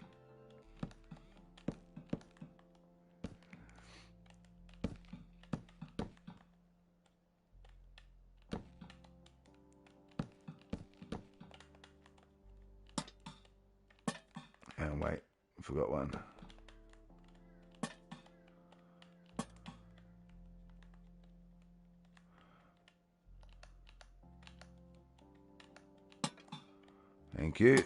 Oh, wait. I forgot one. Thank you.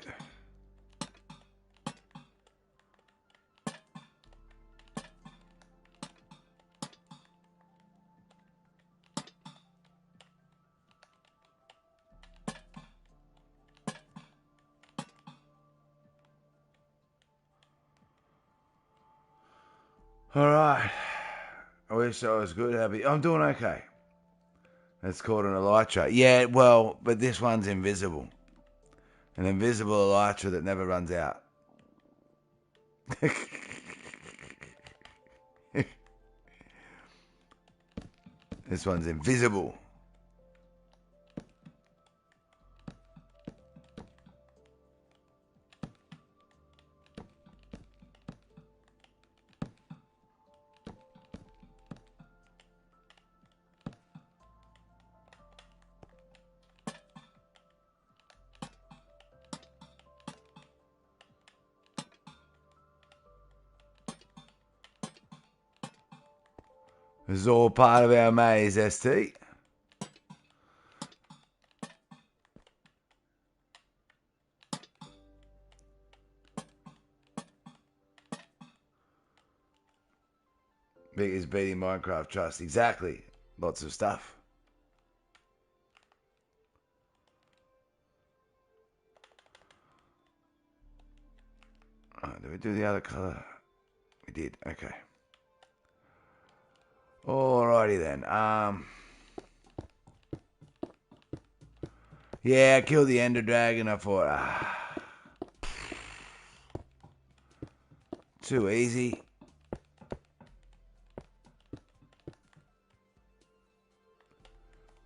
Alright. I wish I was good, happy. I'm doing okay. It's called an elytra. Yeah, well, but this one's invisible. An invisible elytra that never runs out. This one's invisible. This is all part of our maze, ST. Big is beating Minecraft Trust. Exactly. Lots of stuff. Did we do the other colour? We did. Okay. Alrighty then. Yeah, I killed the Ender Dragon. I thought, too easy.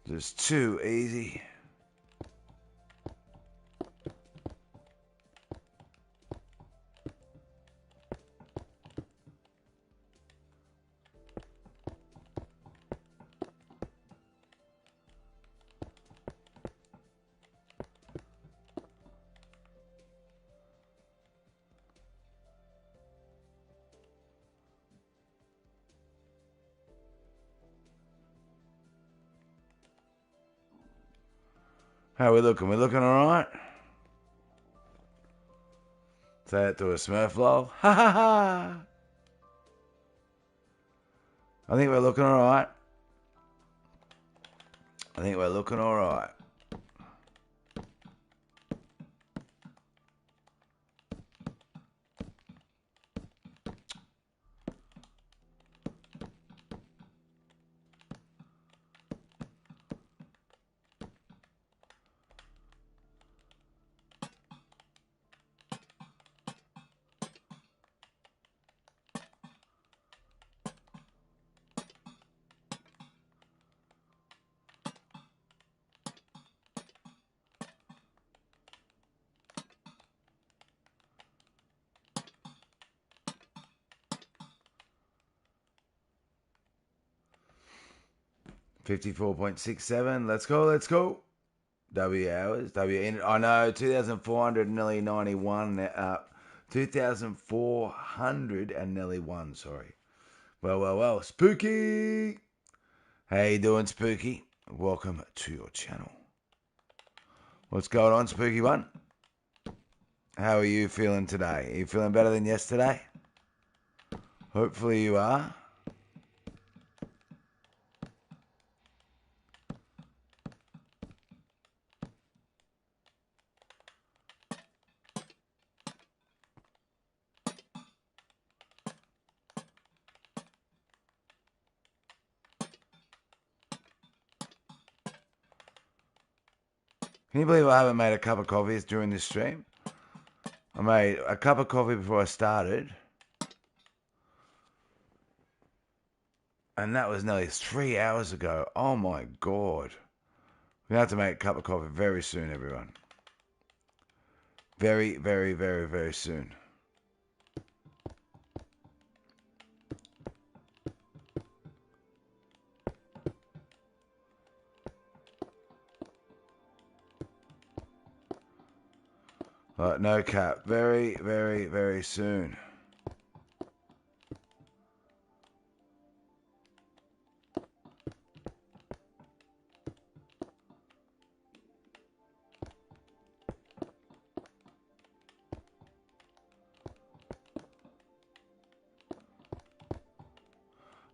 Just too easy. How are we looking? We looking alright? Say that to a Smurf lol. Ha ha ha! I think we're looking alright. I think we're looking alright. 54.67. Let's go, let's go. W hours. W in. I know, 2,400 nearly 91. 2,400 and nearly 1, sorry. Well. Spooky! How you doing, Spooky? Welcome to your channel. What's going on, Spooky One? How are you feeling today? Are you feeling better than yesterday? Hopefully you are. Can you believe I haven't made a cup of coffee during this stream? I made a cup of coffee before I started. And that was nearly 3 hours ago. Oh my God. We're going to have to make a cup of coffee very soon, everyone. Very, very, very, very soon. No cap. Very, very, very soon.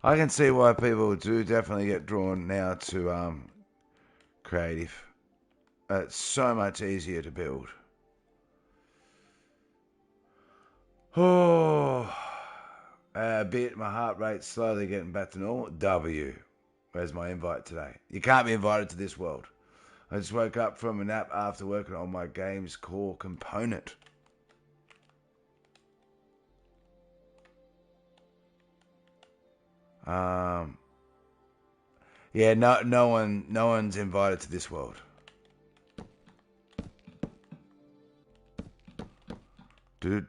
I can see why people do definitely get drawn now to creative. It's so much easier to build. Oh, a bit. My heart rate's slowly getting back to normal. W. Where's my invite today? You can't be invited to this world. I just woke up from a nap after working on my game's core component. Yeah, no one's invited to this world. Do.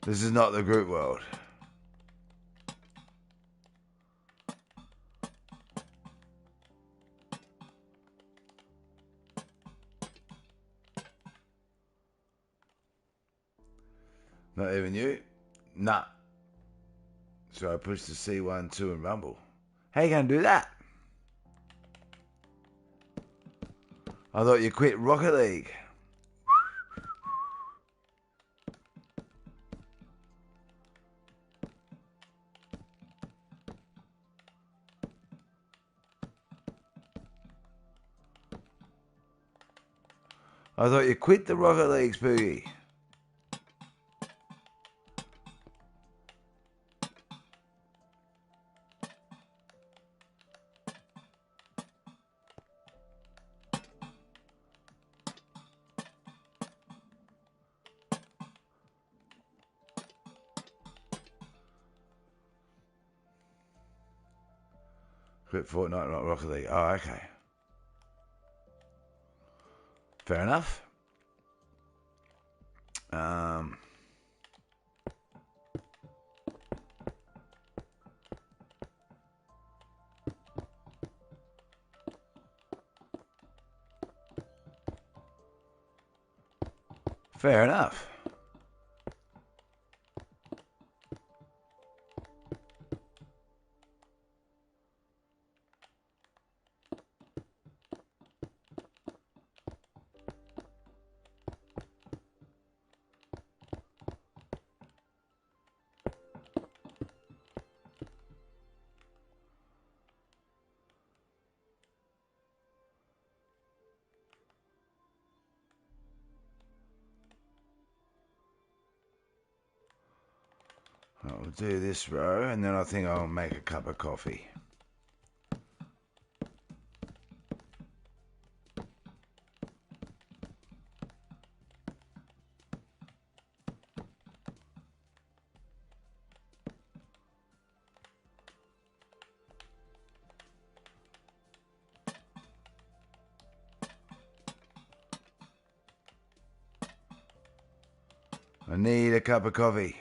This is not the group world. Not even you? Nah. So I pushed the C1, 2 and Rumble. How you gonna do that? I thought you quit Rocket League. I thought you quit the Rocket League, Spooky. Quit Fortnite, not Rocket League. Oh, okay. Fair enough. Fair enough. I'll do this row, and then I think I'll make a cup of coffee. I need a cup of coffee.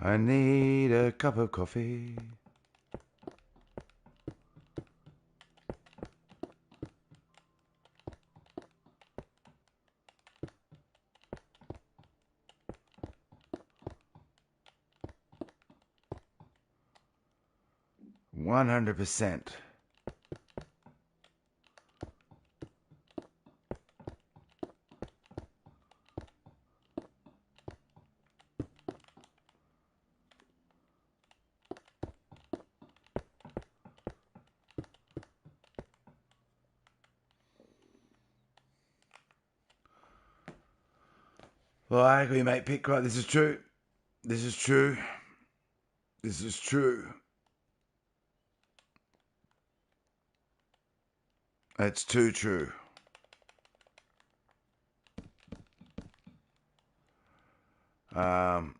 I need a cup of coffee. $100%. Well, I agree, mate. Pick right. This is true. This is true. This is true. It's too true. Um,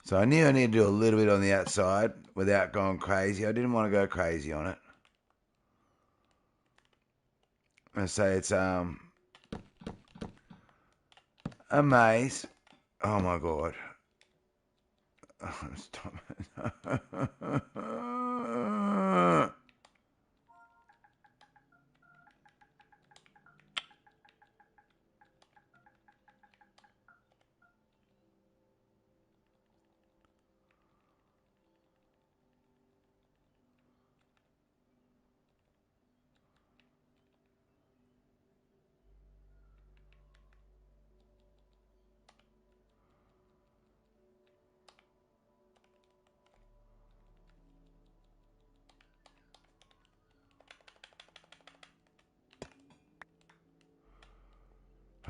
so I knew I needed to do a little bit on the outside without going crazy. I didn't want to go crazy on it. I say it's a maze. Oh my god. Stop it.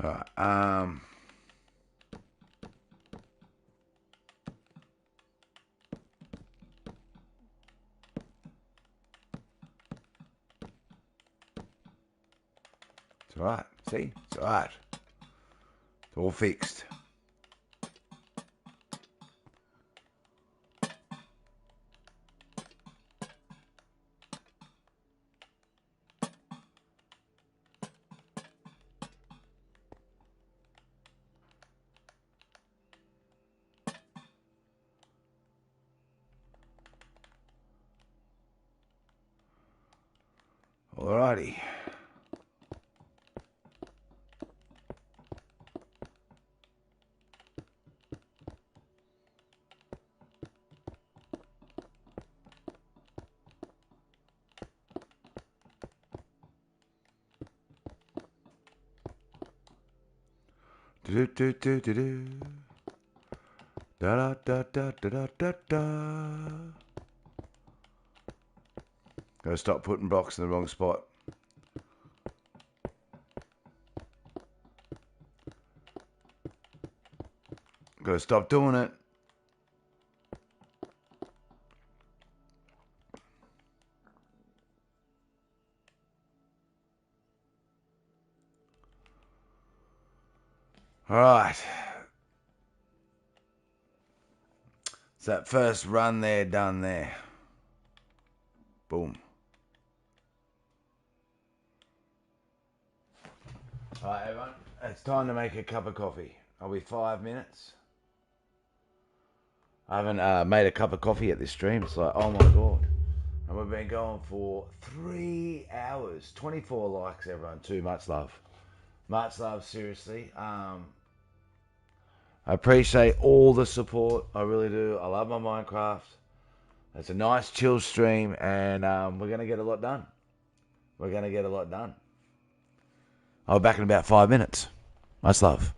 Alright, it's alright. See? It's alright. It's all fixed. Alrighty. Do do do do do. Da da da da da da da. Gotta stop putting blocks in the wrong spot. Gotta stop doing it. Alright. So that first run there, done there. Boom. Alright, everyone, it's time to make a cup of coffee. I'll be 5 minutes. I haven't made a cup of coffee at this stream. It's like, oh my god. And we've been going for 3 hours. 24 likes, everyone. Too much love. Much love, seriously. I appreciate all the support. I really do. I love my Minecraft. It's a nice chill stream, and we're going to get a lot done. We're going to get a lot done. I'll be back in about 5 minutes. Much love.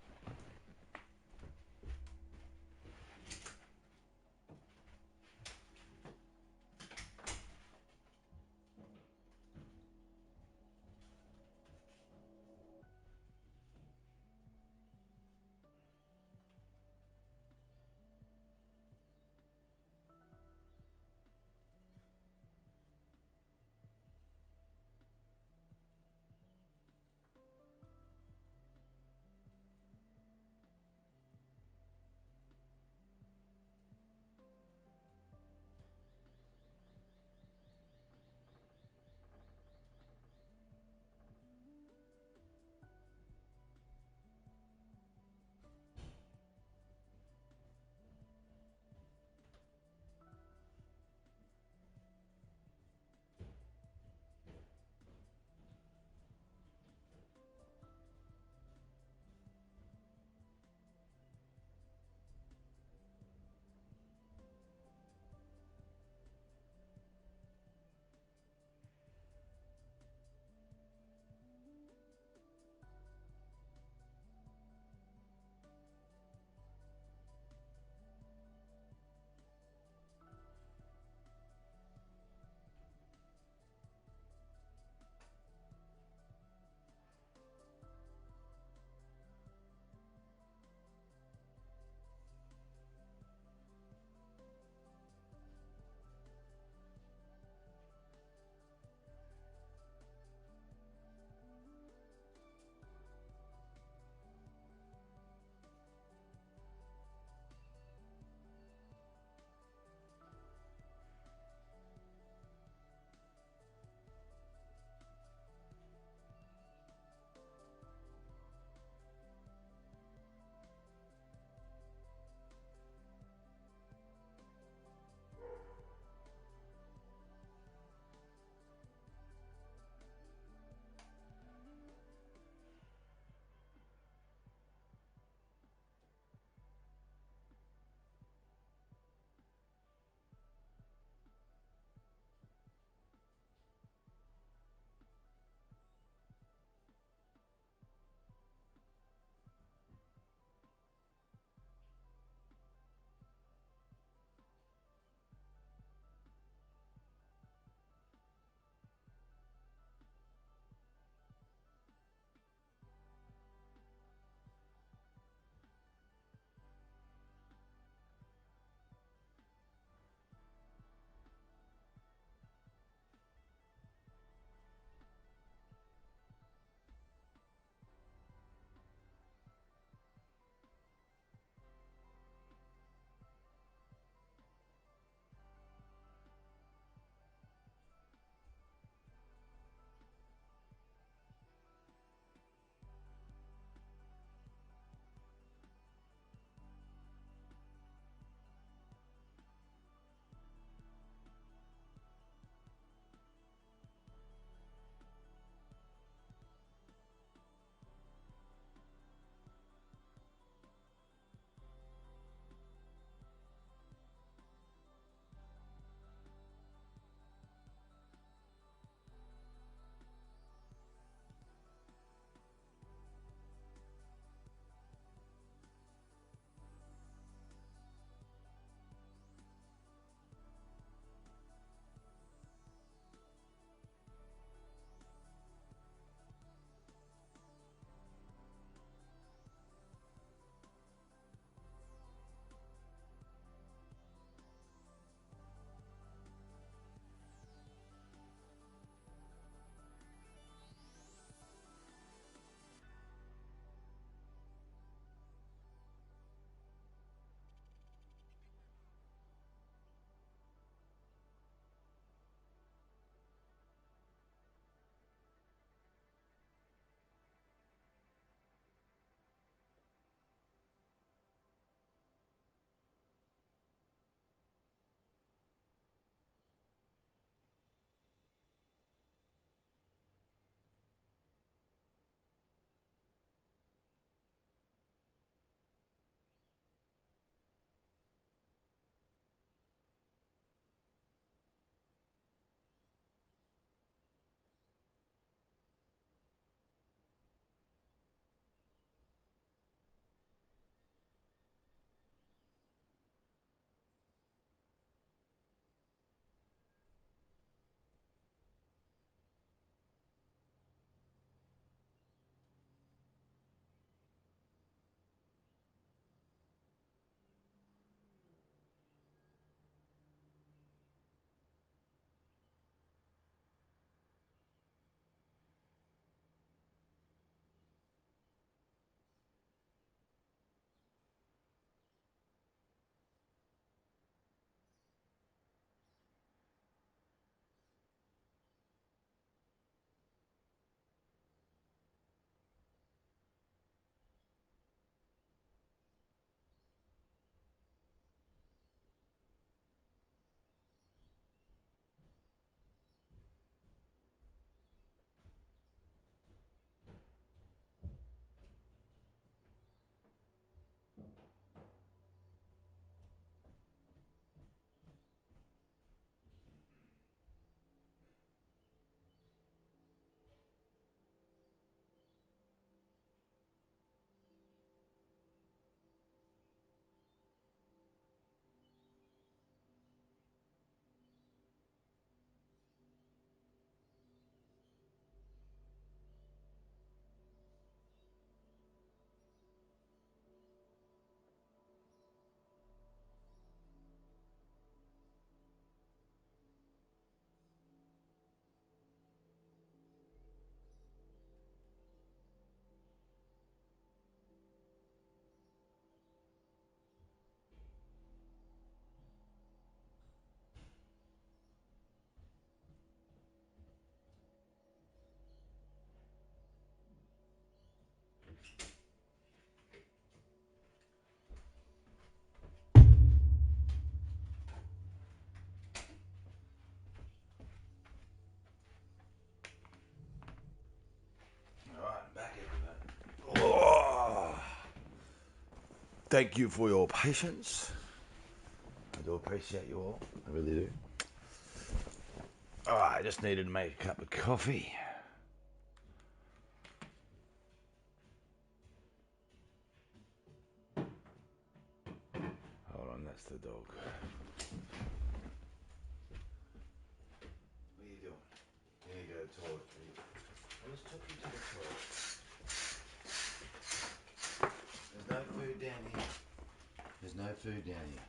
Thank you for your patience. I do appreciate you all. I really do. Alright, I just needed to make a cup of coffee. Hold on, that's the dog. What are you doing? You need to go to the toilet. I just took you to the toilet. There's no food down here. There's no food down here.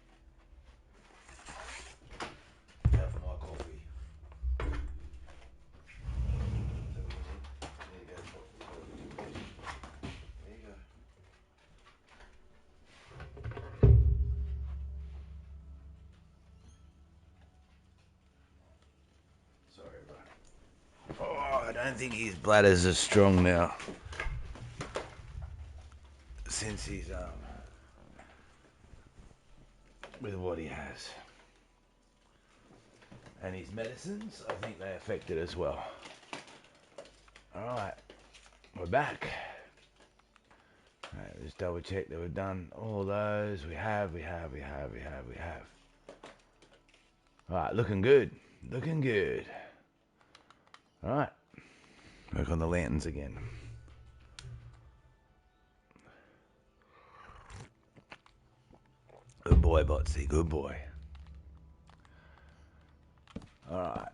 Have my coffee. So you need to go to the toilet. There you go. Sorry, bro. Oh, I don't think his bladder's as strong now. Since he's with what he has. And his medicines, I think they affect it as well. Alright, we're back. Alright, just double check that we've done all those. We have. Alright, looking good. Looking good. Alright, work on the lanterns again. Good boy, Botsy, good boy. Alright.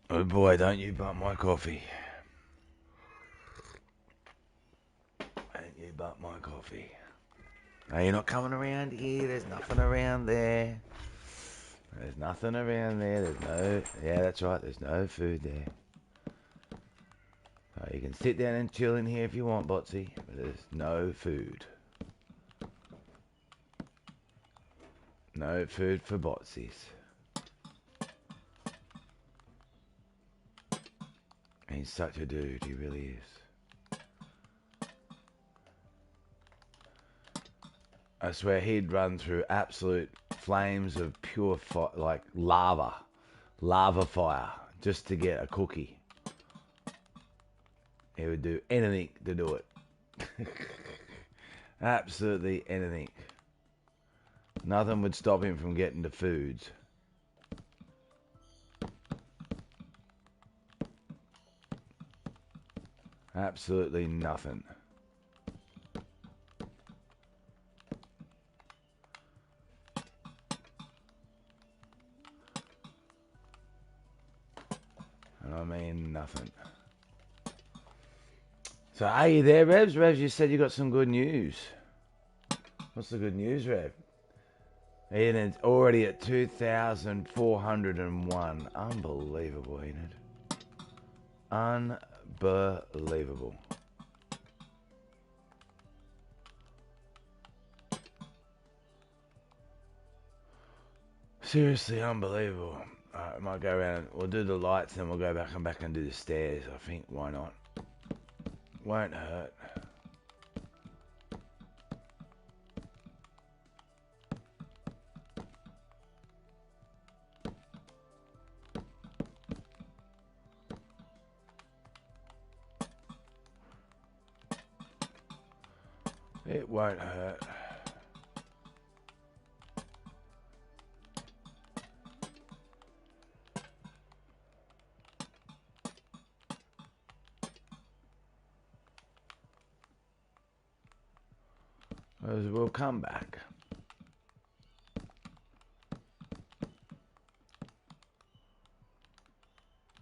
Good boy, don't you bump my coffee. Don't you bump my coffee. No, you're not coming around here. There's nothing around there. There's nothing around there. There's no... Yeah, that's right. There's no food there. So you can sit down and chill in here if you want, Botsy. But there's no food. No food for Botsies. He's such a dude. He really is. I swear he'd run through absolute flames of pure like lava fire, just to get a cookie. He would do anything to do it. Absolutely anything. Nothing would stop him from getting to foods. Absolutely nothing. And I mean nothing. So are you there, Revs? Revs, you said you got some good news. What's the good news, Rev? And it's already at 2,401. Unbelievable, ain't it? Unbelievable. Seriously unbelievable. Alright, I might go around. We'll do the lights, then we'll go back and do the stairs. I think, why not? Won't hurt. It won't hurt. We'll come back.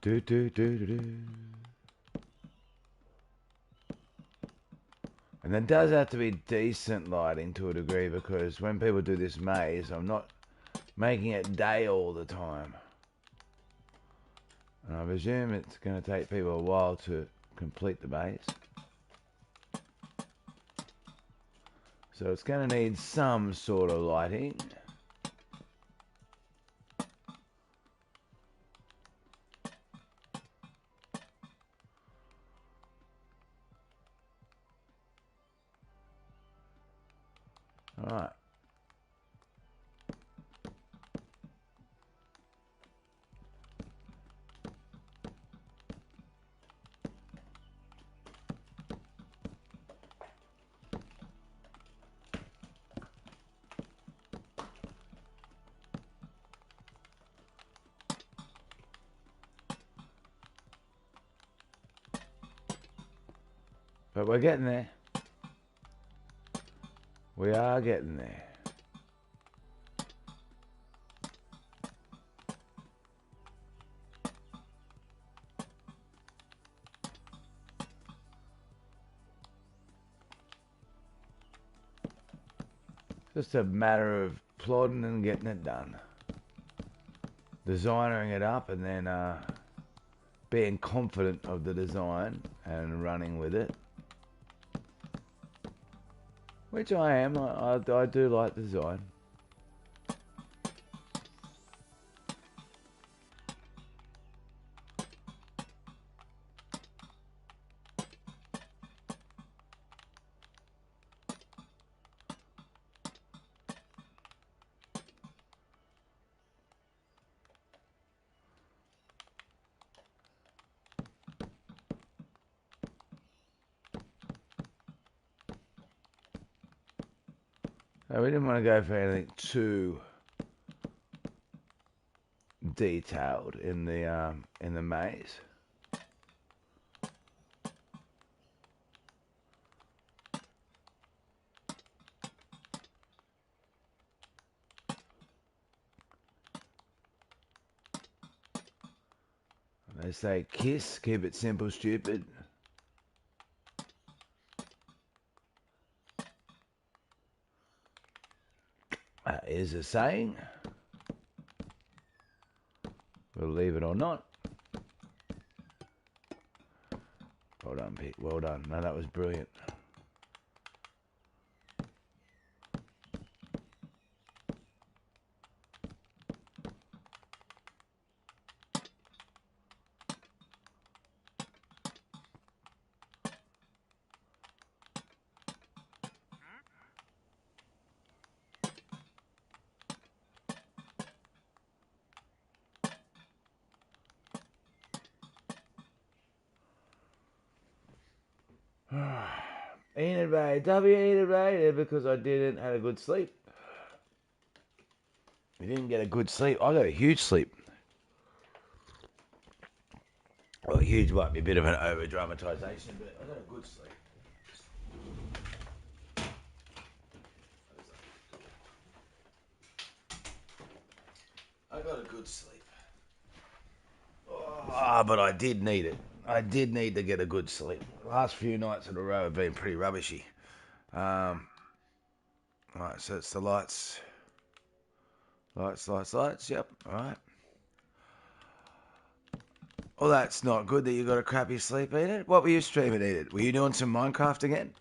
Do. And there does have to be decent lighting to a degree, because when people do this maze, I'm not making it day all the time. And I presume it's going to take people a while to complete the maze. So it's going to need some sort of lighting. Alright. But we're getting there. We are getting there. Just a matter of plodding and getting it done. Designing it up and then being confident of the design and running with it. Which I am. I do like the design. So we didn't want to go for anything too detailed in the maze. They say kiss, keep it simple, stupid. That is a saying. Believe it or not. Well done, Pete. Well done. No, that was brilliant. Enid Ray, Enid Ray, because I didn't have a good sleep. You didn't get a good sleep. I got a huge sleep. Well, huge might be a bit of an over dramatisation, but I got a good sleep. I got a good sleep. But I did need it. I did need to get a good sleep. The last few nights in a row have been pretty rubbishy. Right, so it's the lights. Lights, yep, alright. Well, that's not good that you got a crappy sleep, Enid. What were you streaming, Enid? Were you doing some Minecraft again?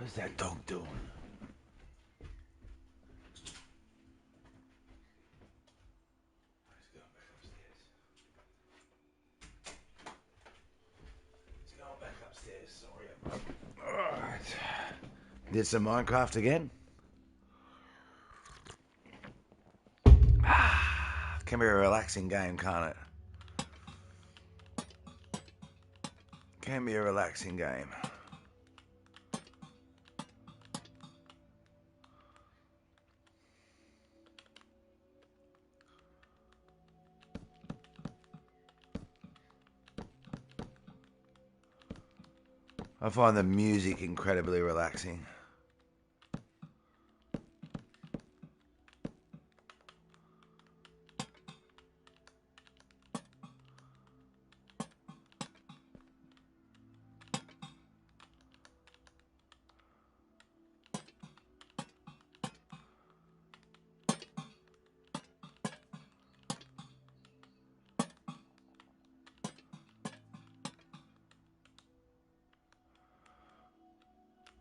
What's that dog doing? He's going back upstairs. Sorry. Alright. Did some Minecraft again? Can be a relaxing game, can't it? Can be a relaxing game. I find the music incredibly relaxing.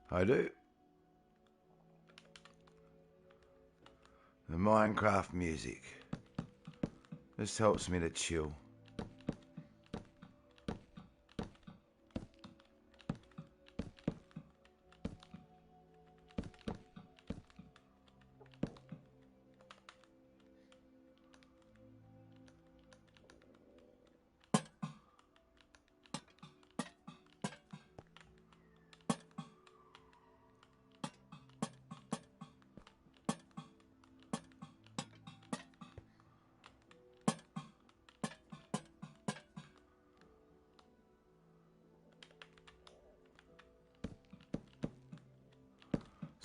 I do. The Minecraft music. This helps me to chill.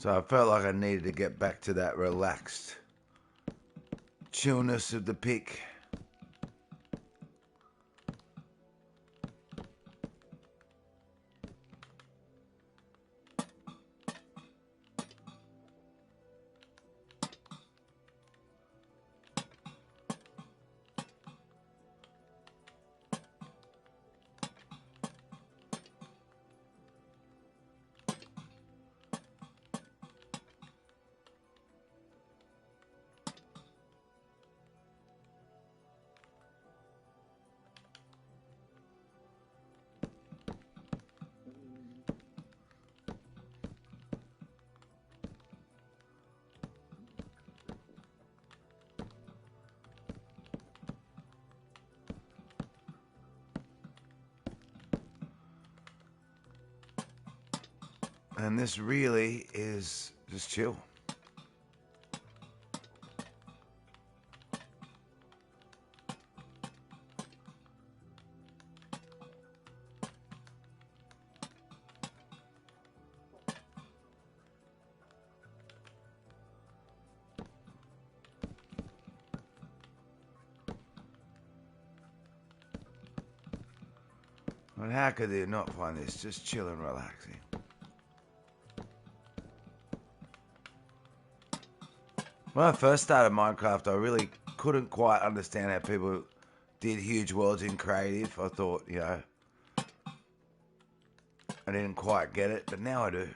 So I felt like I needed to get back to that relaxed chillness of the pick. And this really is just chill. And how could you not find this just chill and relaxing? When I first started Minecraft, I really couldn't quite understand how people did huge worlds in creative. I thought, I didn't quite get it, but now I do.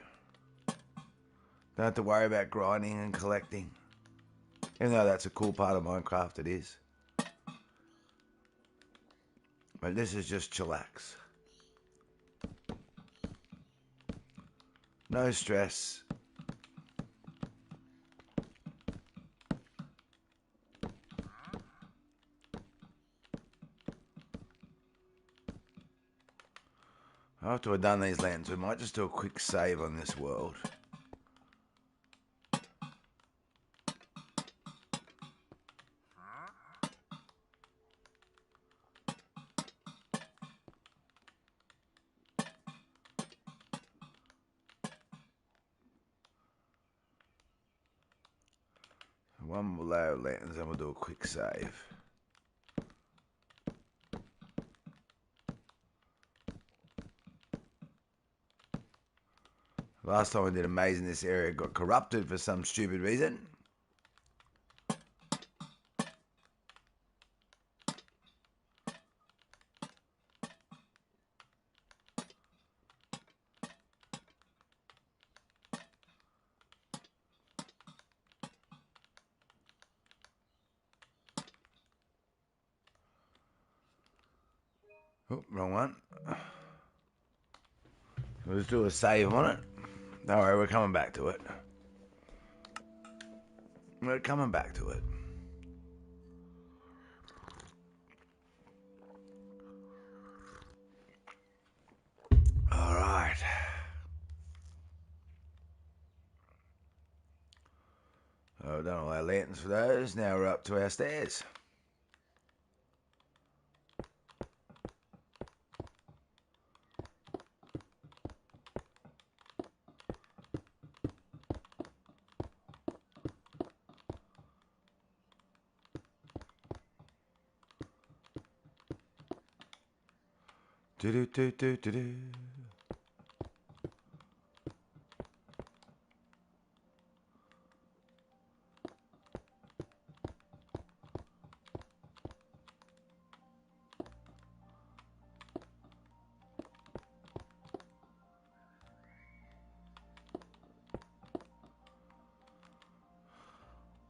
Don't have to worry about grinding and collecting. Even though that's a cool part of Minecraft, it is. But this is just chillax. No stress. After we're done these lands, we might just do a quick save on this world. One more layer of lands and we'll do a quick save. Last time we did a maze in this area, it got corrupted for some stupid reason. Oh, wrong one. Let's do a save on it. Don't worry, we're coming back to it. We're coming back to it. Alright. Oh, done all our lanterns for those. Now we're up to our stairs. Do do do do do do.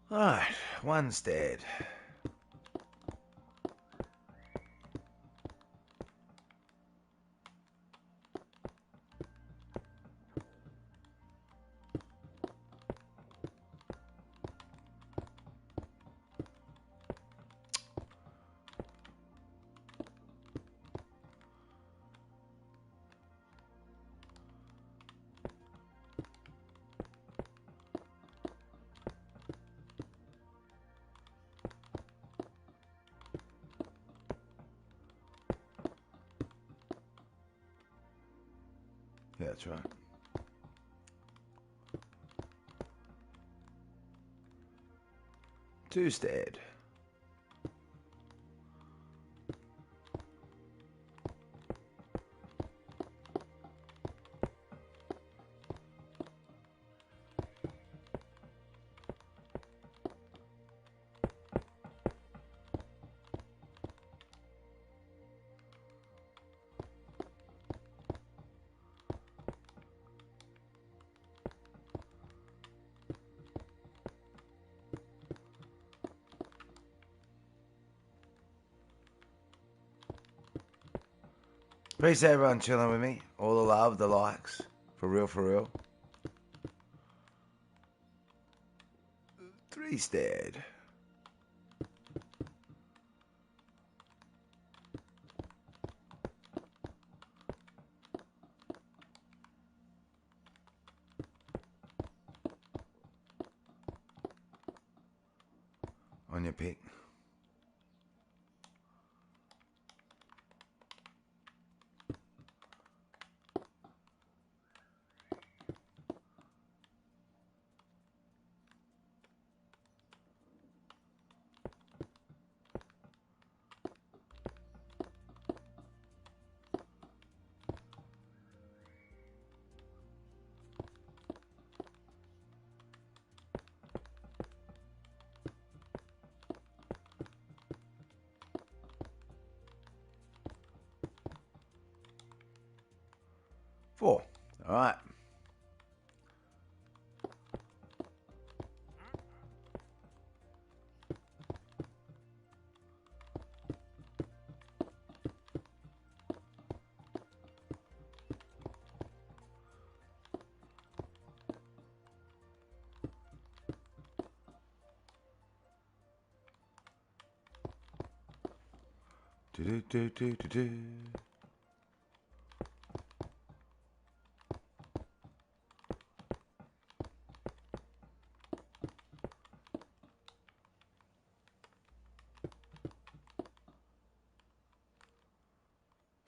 Alright, one's dead. Yeah, that's right. 2 stared. 'Appreciate everyone chilling with me. All the love, the likes. For real, for real. 3 stared. On your pick. Four. All right. Do do do do do.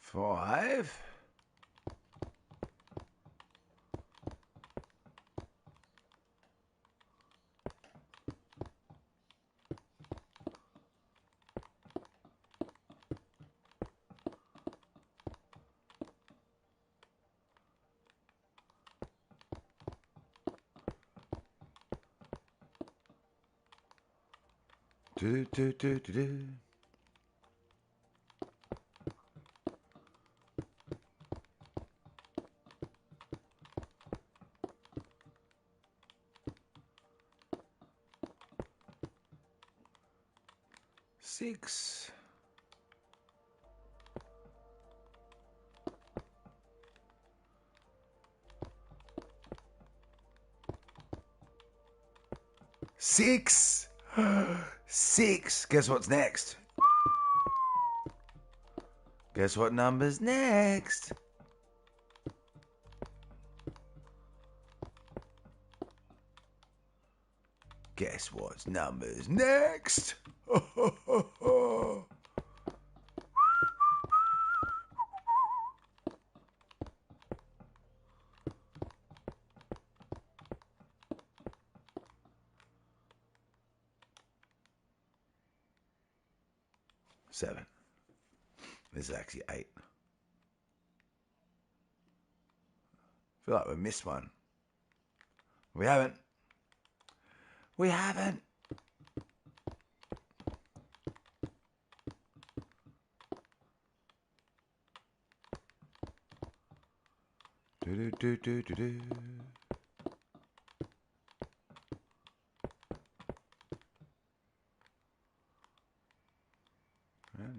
Five. Do do do do do. 6. 6. 6. Guess what's next? Guess what number's next? Guess what's number's next? 7. This is actually 8. Feel like we missed one. We haven't. We haven't. Do do do do do do.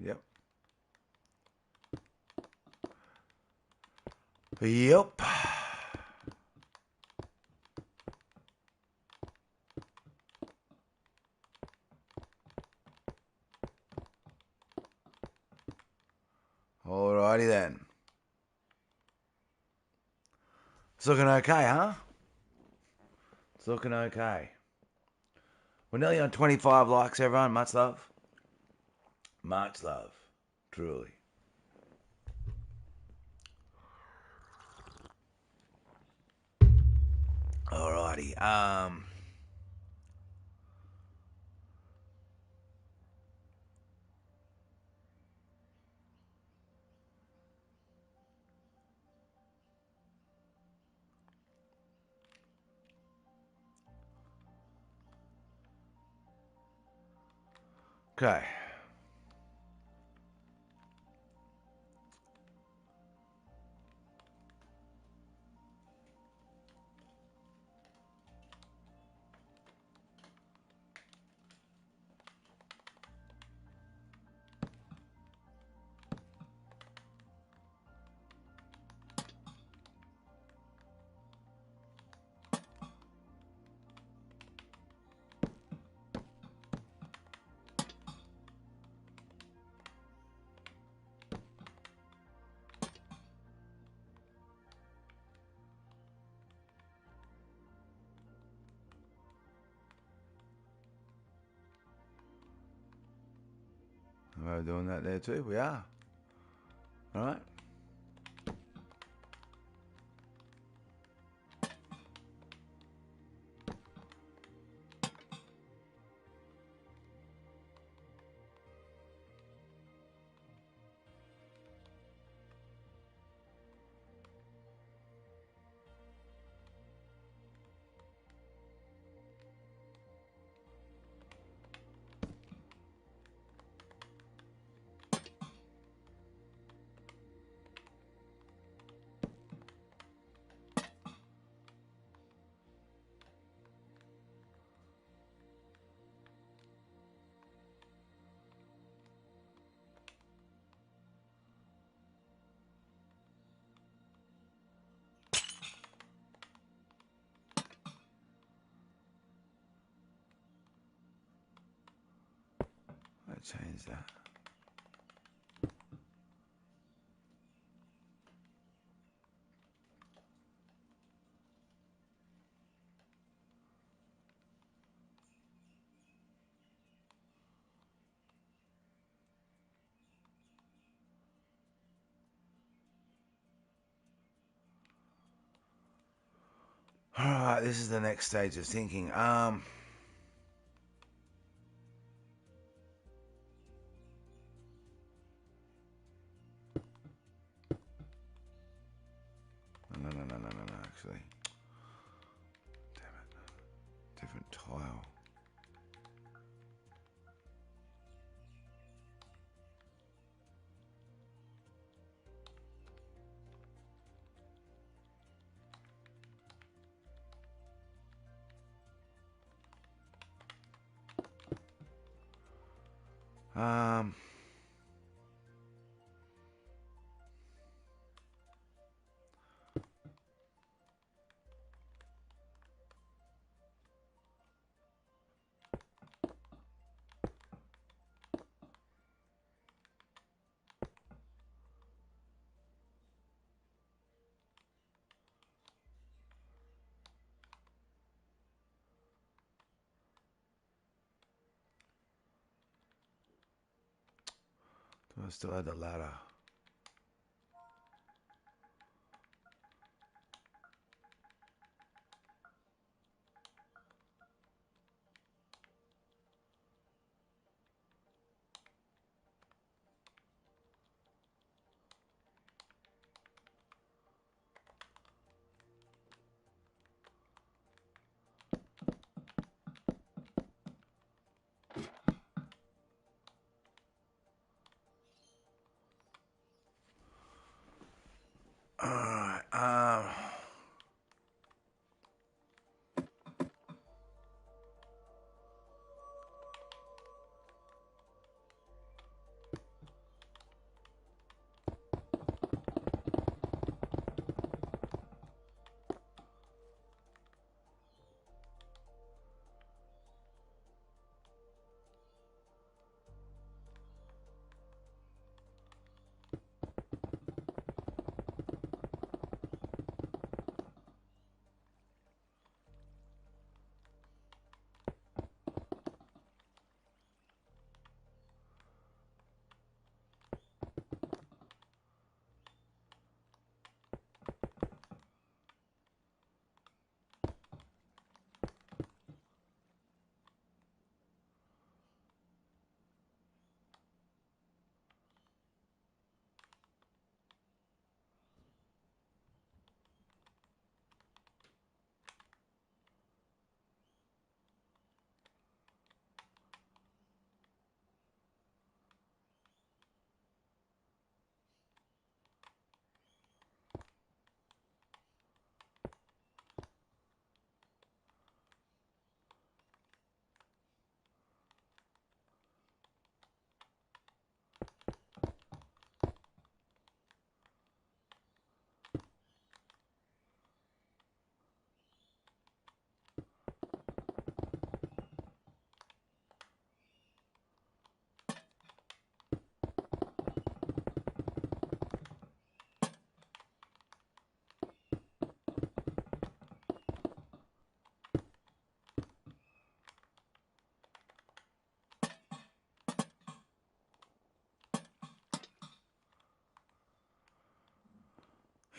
Yep. Yep. Alrighty then. It's looking okay, huh? It's looking okay. We're nearly on 25 likes, everyone. Much love. Much love. Truly. Alrighty. Okay. We're doing that there too. We are. All right. Let's change that. All right, this is the next stage of thinking. No, actually. Damn it. Different tile. Do I still have the ladder?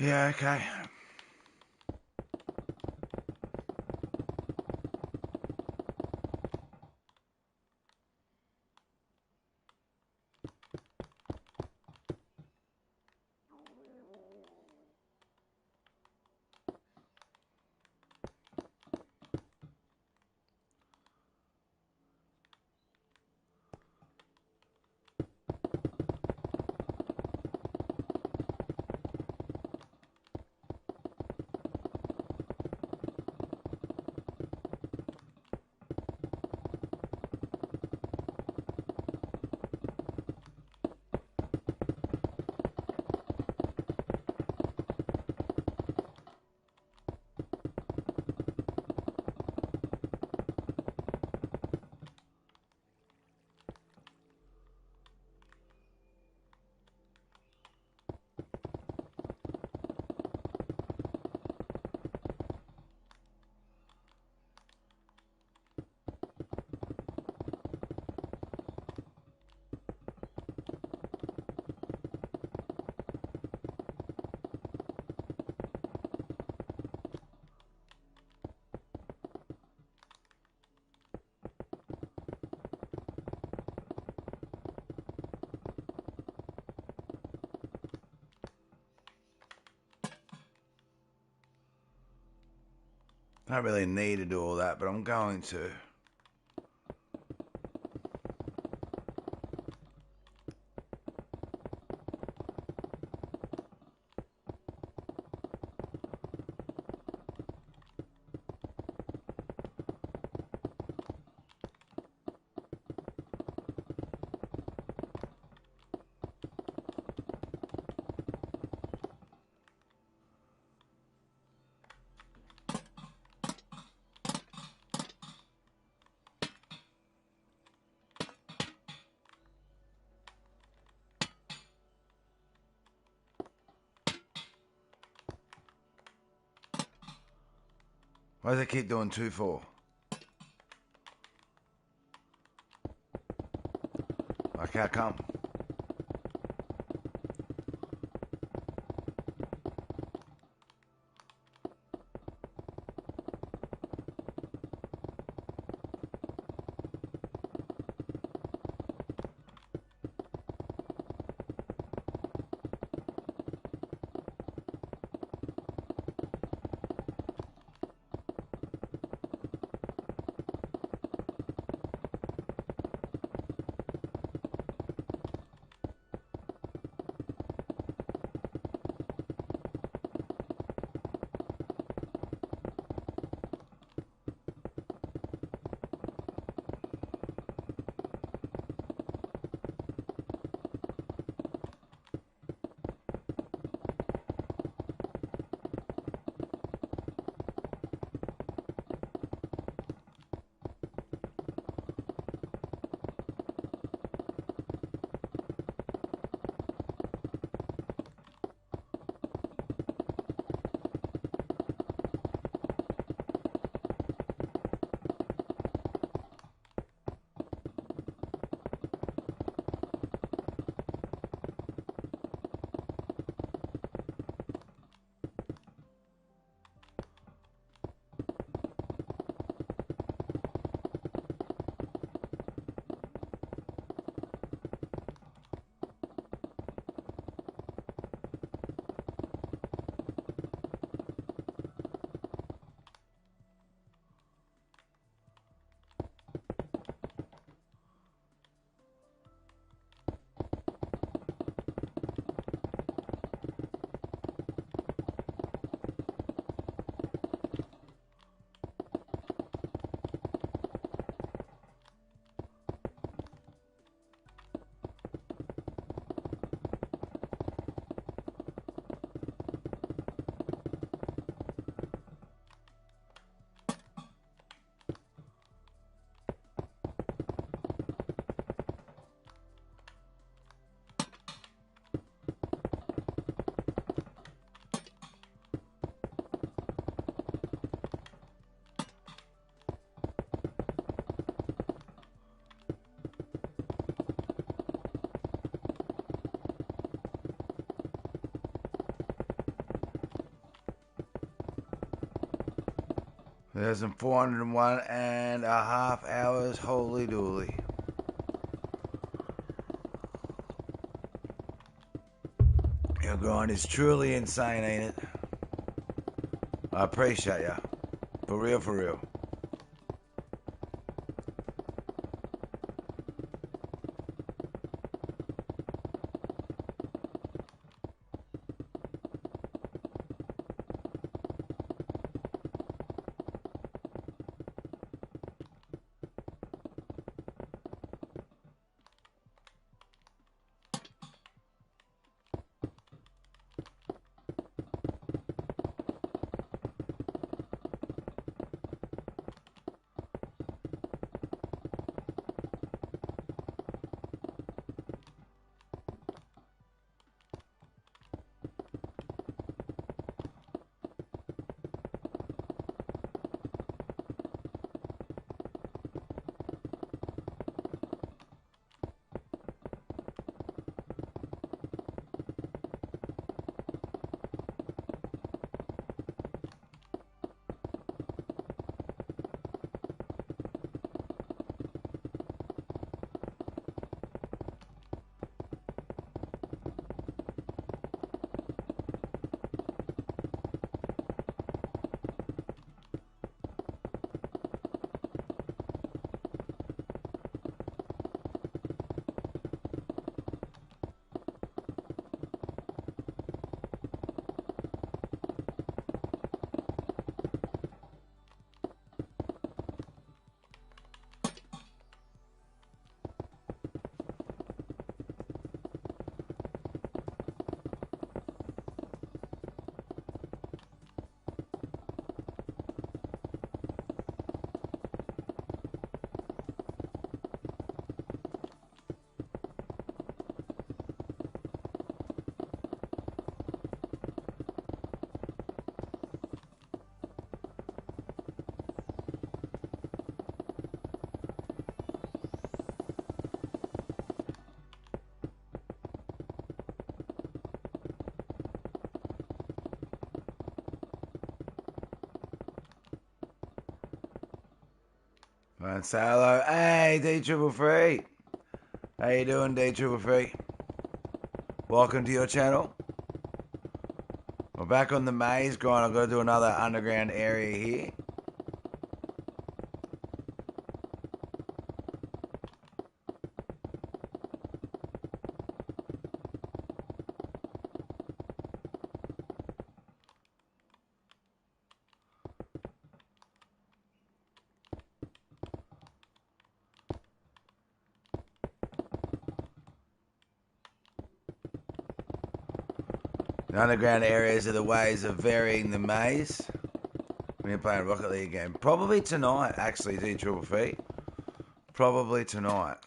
Yeah, okay. I don't really need to do all that, but I'm going to. Why does it keep doing 2-4? Like, how come? 1,401.5 hours. Holy dooly. Your grind is truly insane, ain't it? I appreciate ya. For real, for real. And say hello. Hey, D333. How you doing, D333? Welcome to your channel. We're back on the maze grind. I've got to do another underground area here. The underground areas are the ways of varying the maze. When you're playing Rocket League game. Probably tonight, actually, D333. Probably tonight.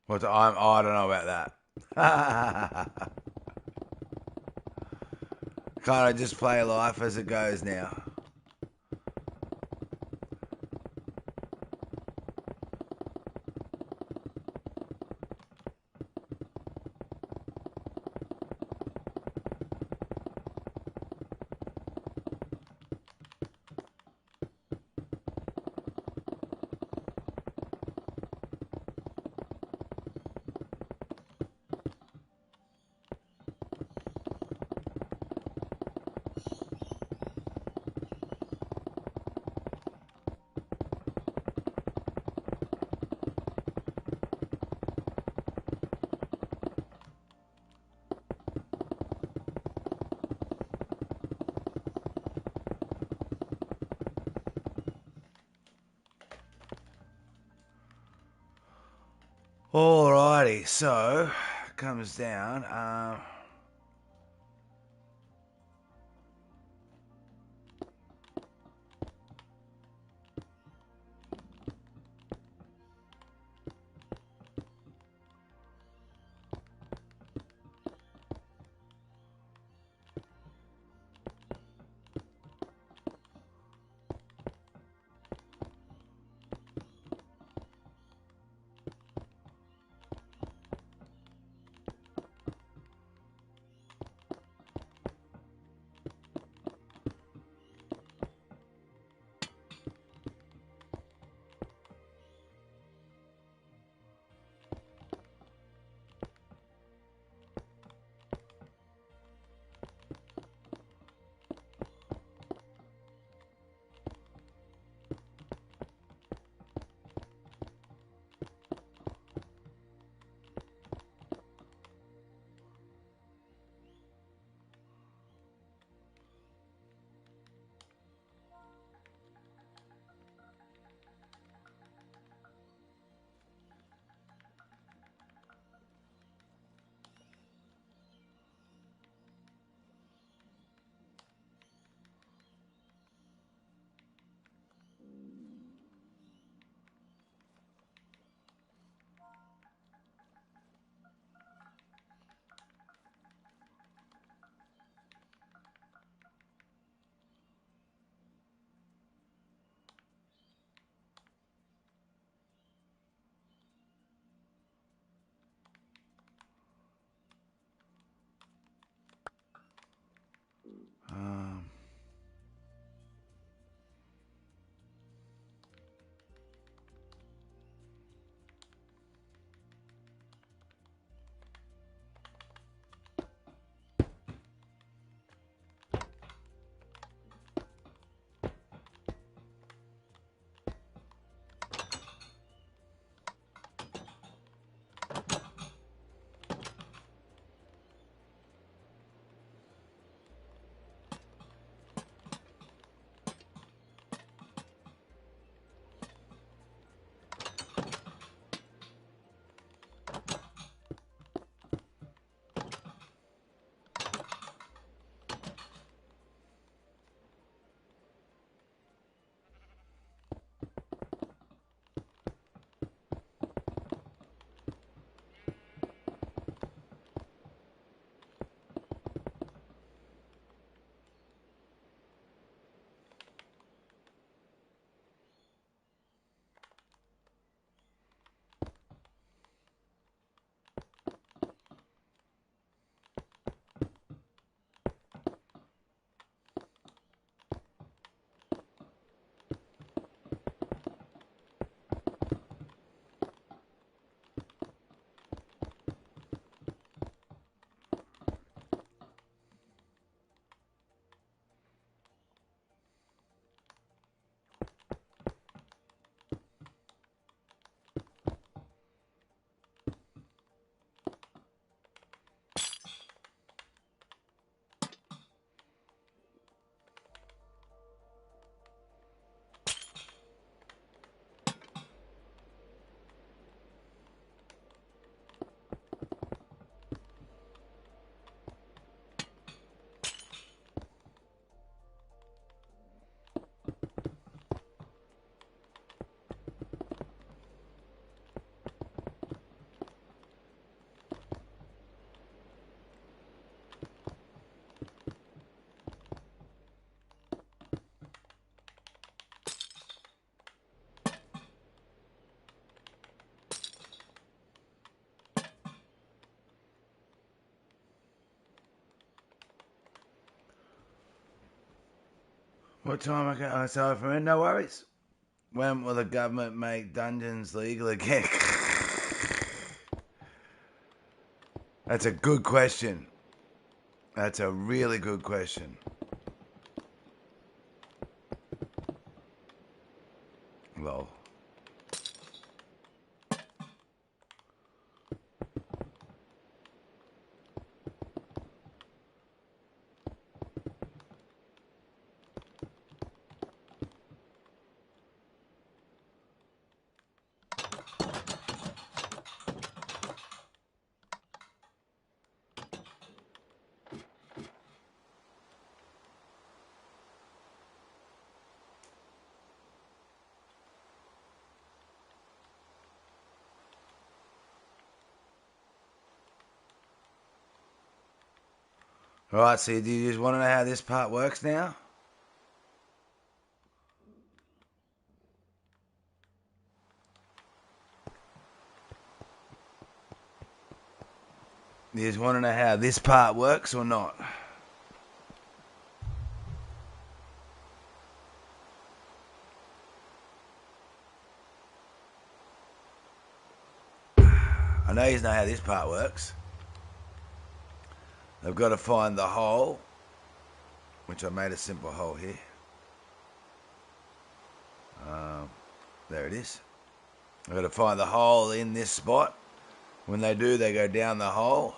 I don't know about that. Kind of just play life as it goes now. Alrighty, so comes down. What time I can? So for no worries. When will the government make dungeons legal again? That's a good question. That's a really good question. Lol. Alright, so do you just want to know how this part works now? You just want to know how this part works or not? I know you know how this part works. I've got to find the hole, which I made a simple hole here. There it is. I've got to find the hole in this spot. When they do, they go down the hole,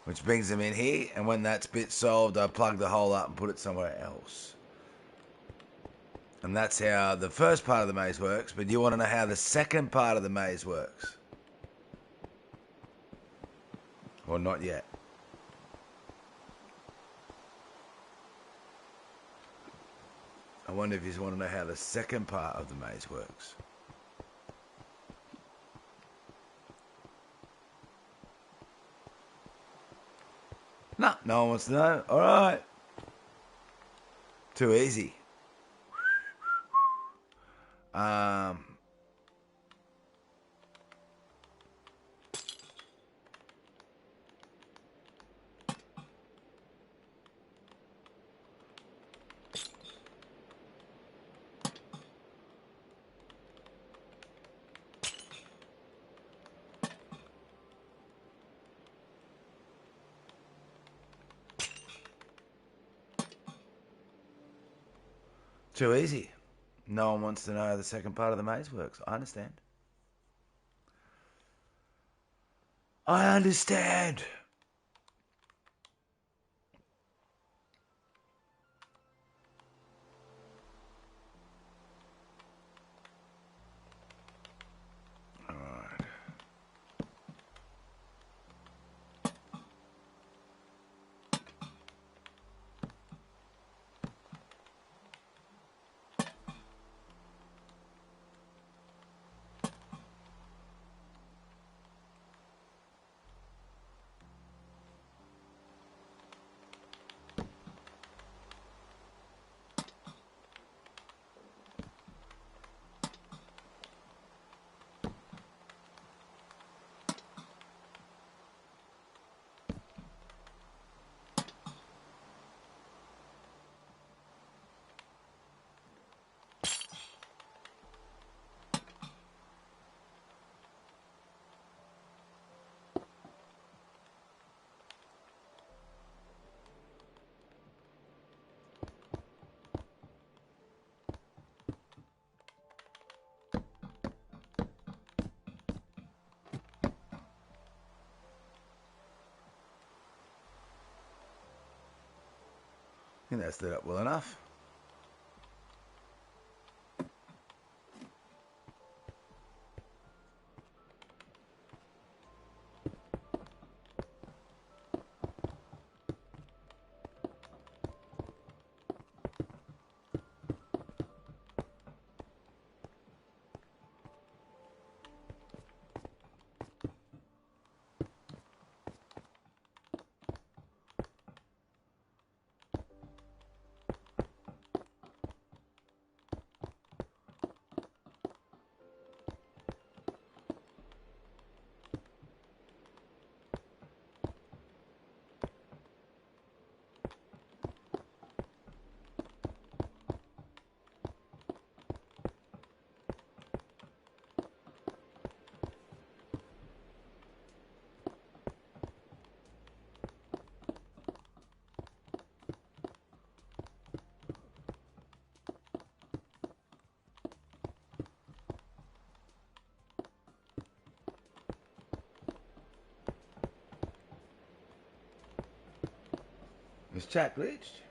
which brings them in here. And when that's bit solved, I plug the hole up and put it somewhere else. And that's how the first part of the maze works. But you want to know how the second part of the maze works? Or not yet? I wonder if you want to know how the second part of the maze works. No one wants to know. All right. Too easy. Too easy. No one wants to know how the second part of the maze works. I understand. I understand. All right. I think that's lit up well enough. Is chat glitched?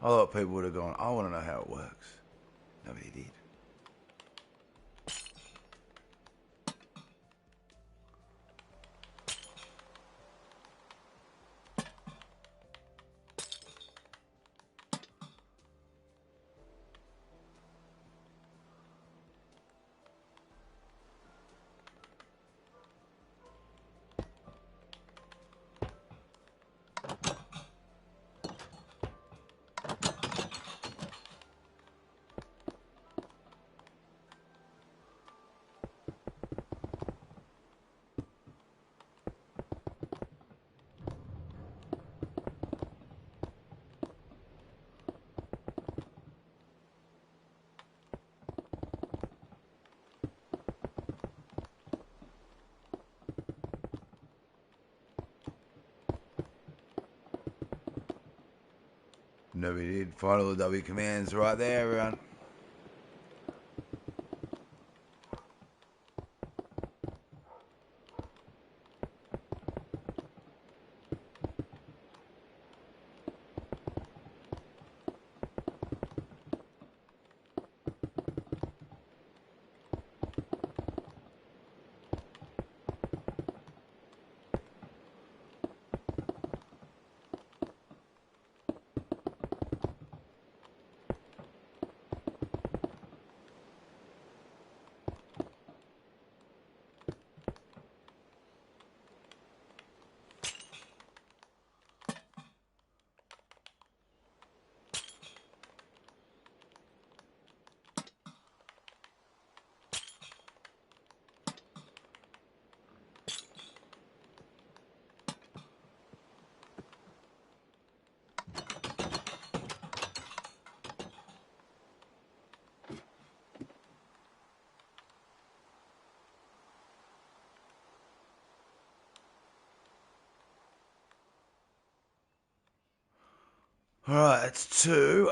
I thought people would have gone, I want to know how it works. Nobody did. Nobody did. Final W commands right there, everyone. Alright, it's 2.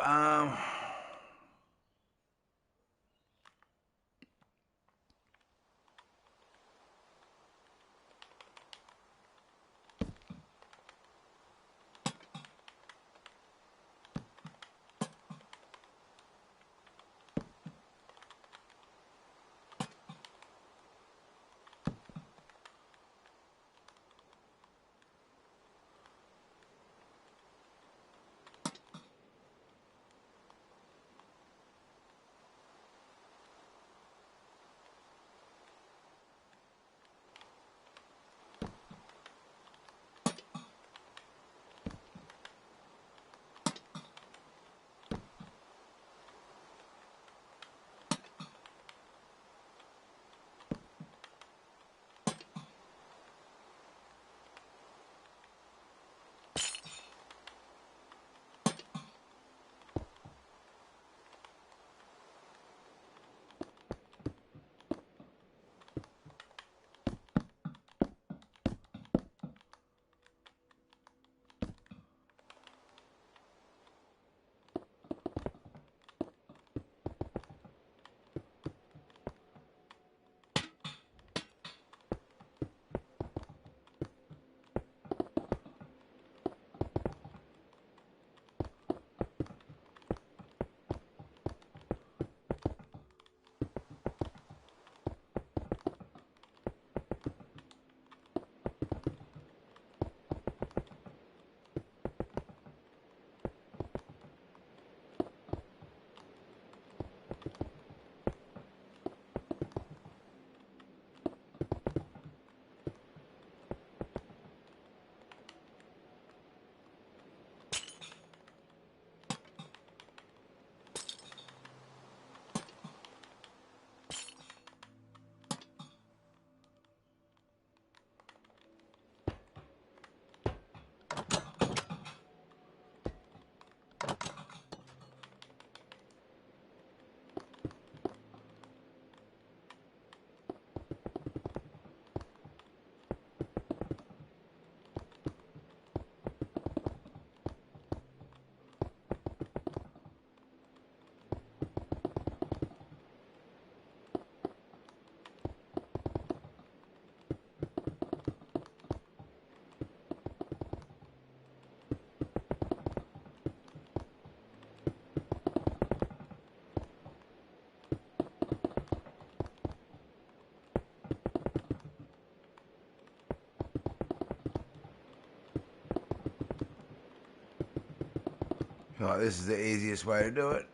Like, this is the easiest way to do it.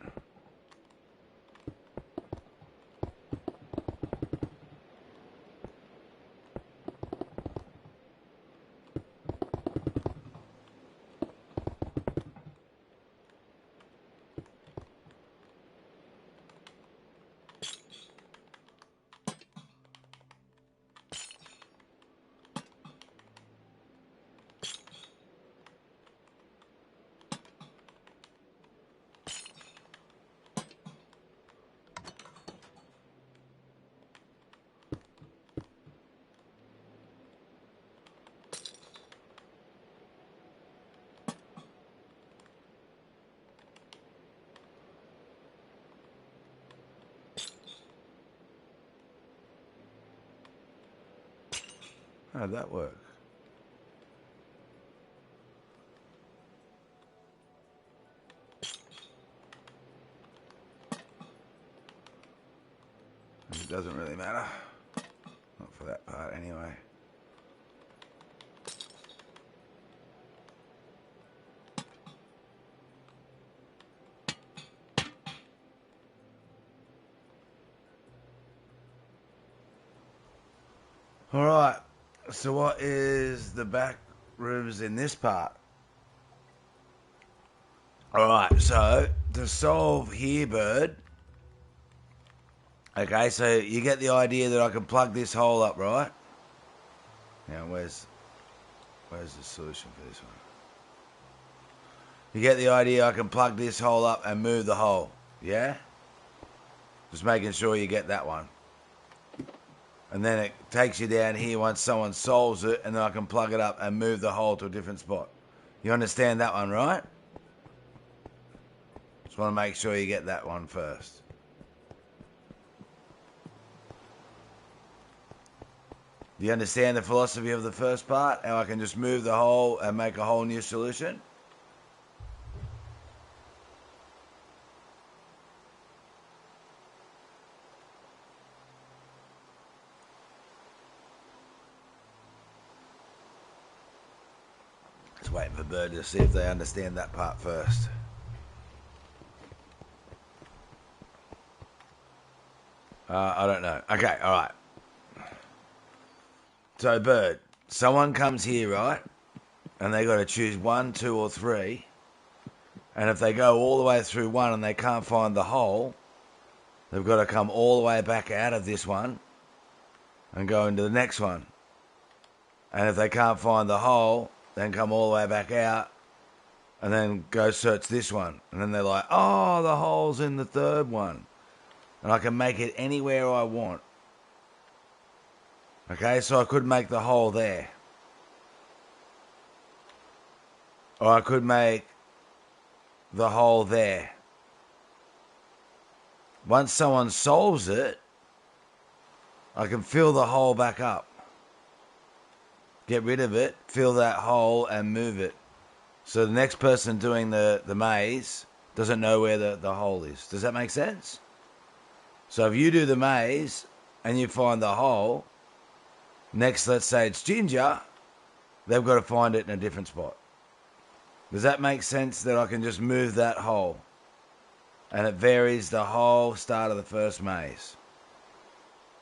How'd that work? It doesn't really matter. Not for that part anyway. Alright, so what is the back rooms in this part? Alright, so to solve here, bird. Okay, so you get the idea that I can plug this hole up, right? Now, where's the solution for this one? You get the idea I can plug this hole up and move the hole, yeah? Just making sure you get that one. And then it takes you down here once someone solves it, and then I can plug it up and move the hole to a different spot. You understand that one, right? Just want to make sure you get that one first. Do you understand the philosophy of the first part? How I can just move the hole and make a whole new solution? Just waiting for Bird to see if they understand that part first. I don't know. Okay, alright. So, Bird, someone comes here, right? And they got to choose 1, 2, or 3. And if they go all the way through one and they can't find the hole, they've got to come all the way back out of this one and go into the next one. And if they can't find the hole, then come all the way back out and then go search this one. And then they're like, oh, the hole's in the third one. And I can make it anywhere I want. Okay, so I could make the hole there. Or I could make the hole there. Once someone solves it, I can fill the hole back up. Get rid of it, fill that hole and move it. So the next person doing the maze doesn't know where the hole is. Does that make sense? So if you do the maze and you find the hole, next, let's say it's Ginger, they've got to find it in a different spot. Does that make sense that I can just move that hole? And it varies the whole start of the first maze.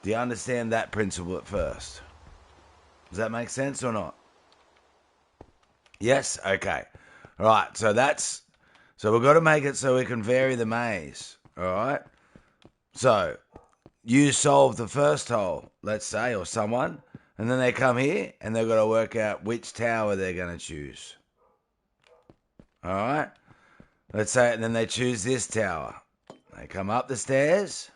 Do you understand that principle at first? Does that make sense or not? Yes? Okay. All right, so we've got to make it so we can vary the maze. All right? So you solve the first hole, let's say, or someone, and then they come here and they've got to work out which tower they're going to choose. All right? Let's say, and then they choose this tower. They come up the stairs.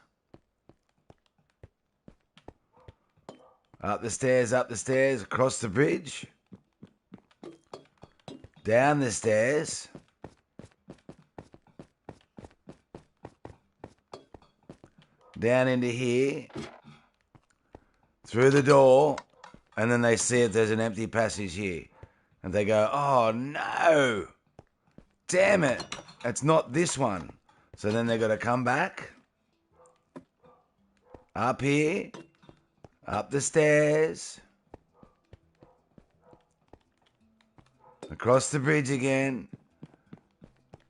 Up the stairs, across the bridge. Down the stairs. Down into here. Through the door. And then they see if there's an empty passage here. And they go, oh no! Damn it! It's not this one. So then they've got to come back. Up here. Up the stairs. Across the bridge again.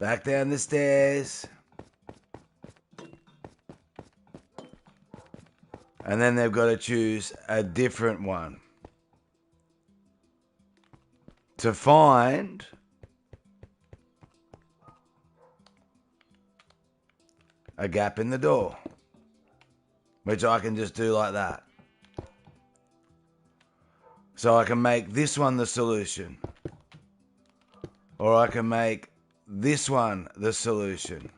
back down the stairs. And then they've got to choose a different one to find a gap in the door, which I can just do like that. So I can make this one the solution, or I can make this one the solution,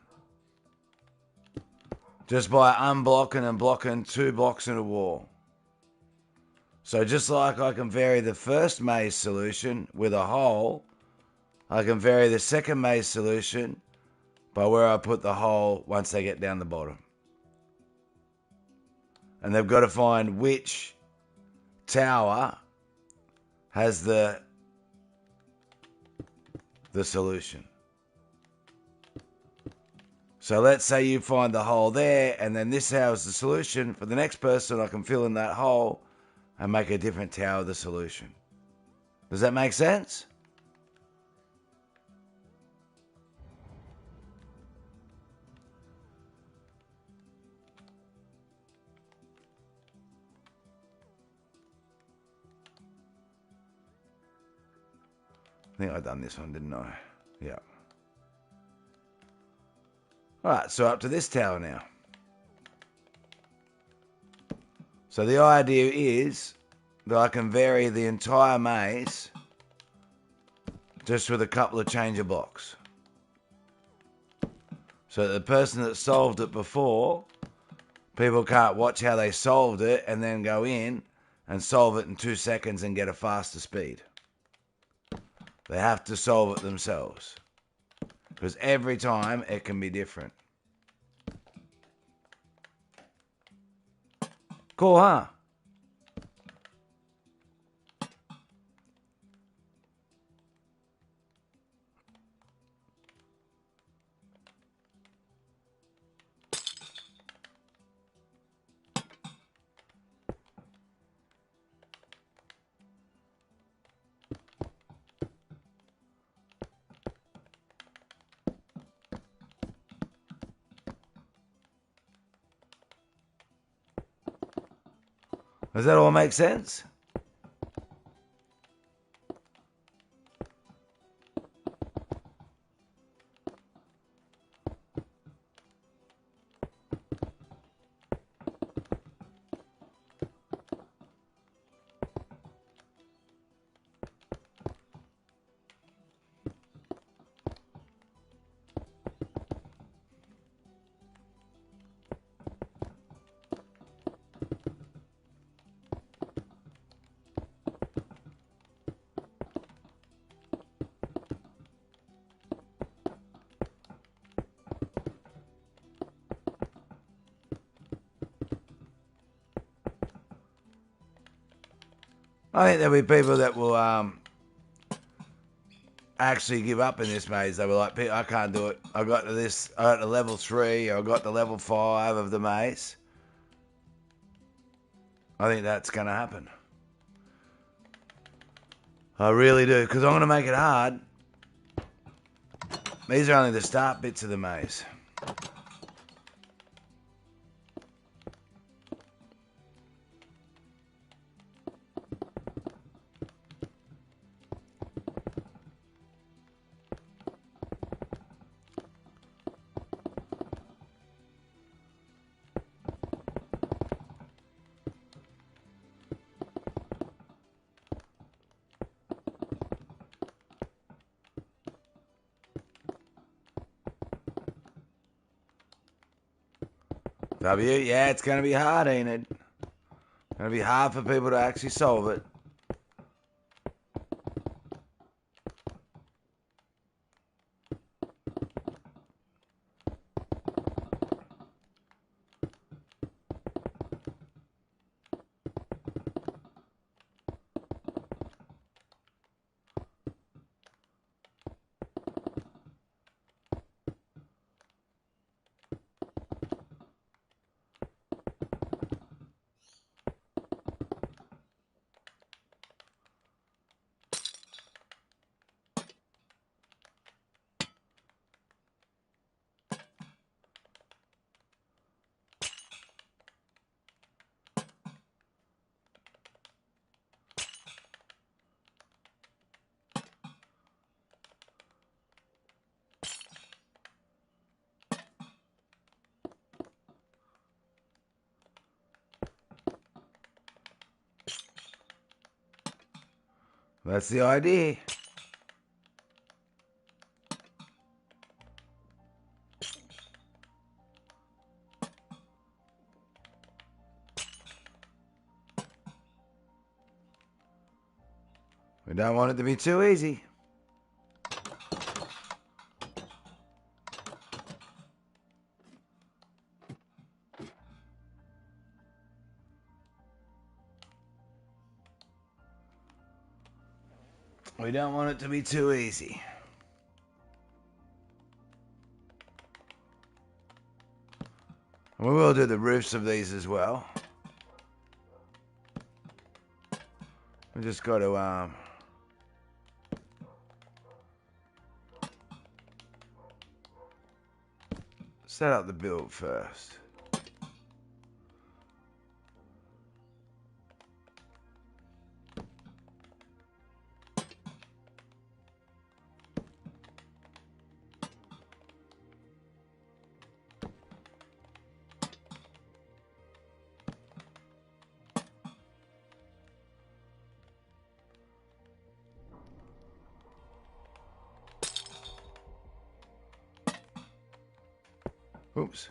just by unblocking and blocking 2 blocks in a wall. So just like I can vary the first maze solution with a hole, I can vary the second maze solution by where I put the hole once they get down the bottom. And they've got to find which tower has the solution. So let's say you find the hole there, and then this tower is the solution. For the next person, I can fill in that hole and make a different tower the solution. Does that make sense? I think I've done this one, didn't I? Yeah. Alright, so up to this tower now. So the idea is that I can vary the entire maze just with a couple of change of blocks. So the person that solved it before, people can't watch how they solved it and then go in and solve it in 2 seconds and get a faster speed. They have to solve it themselves, because every time it can be different. Cool, huh? Does that all make sense? I think there'll be people that will actually give up in this maze. They were like, I can't do it. I got to level 3, or I got to level 5 of the maze. I think that's going to happen. I really do, because I'm going to make it hard. These are only the start bits of the maze. W, yeah, it's going to be hard, ain't it? It's going to be hard for people to actually solve it. That's the idea. We don't want it to be too easy. We don't want it to be too easy. We will do the roofs of these as well. We just got to set up the build first. Oops.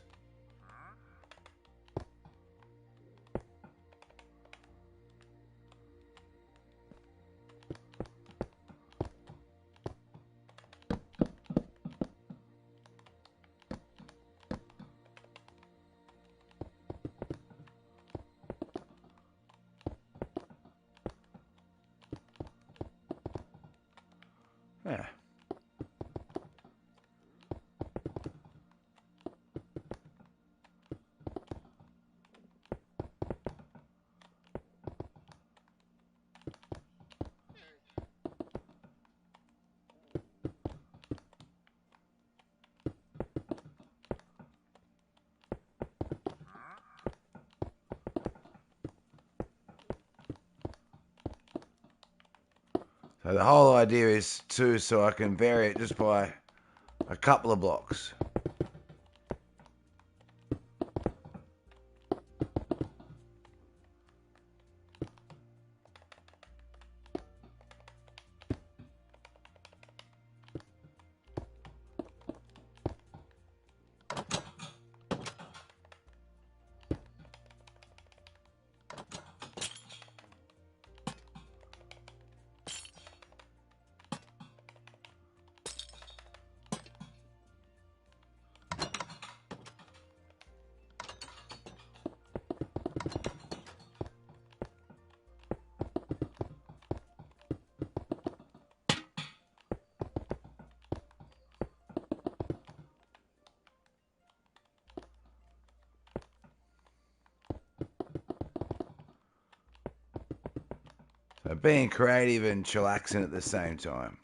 Yeah. So the whole idea is too, so I can vary it just by a couple of blocks. So being creative and chillaxing at the same time.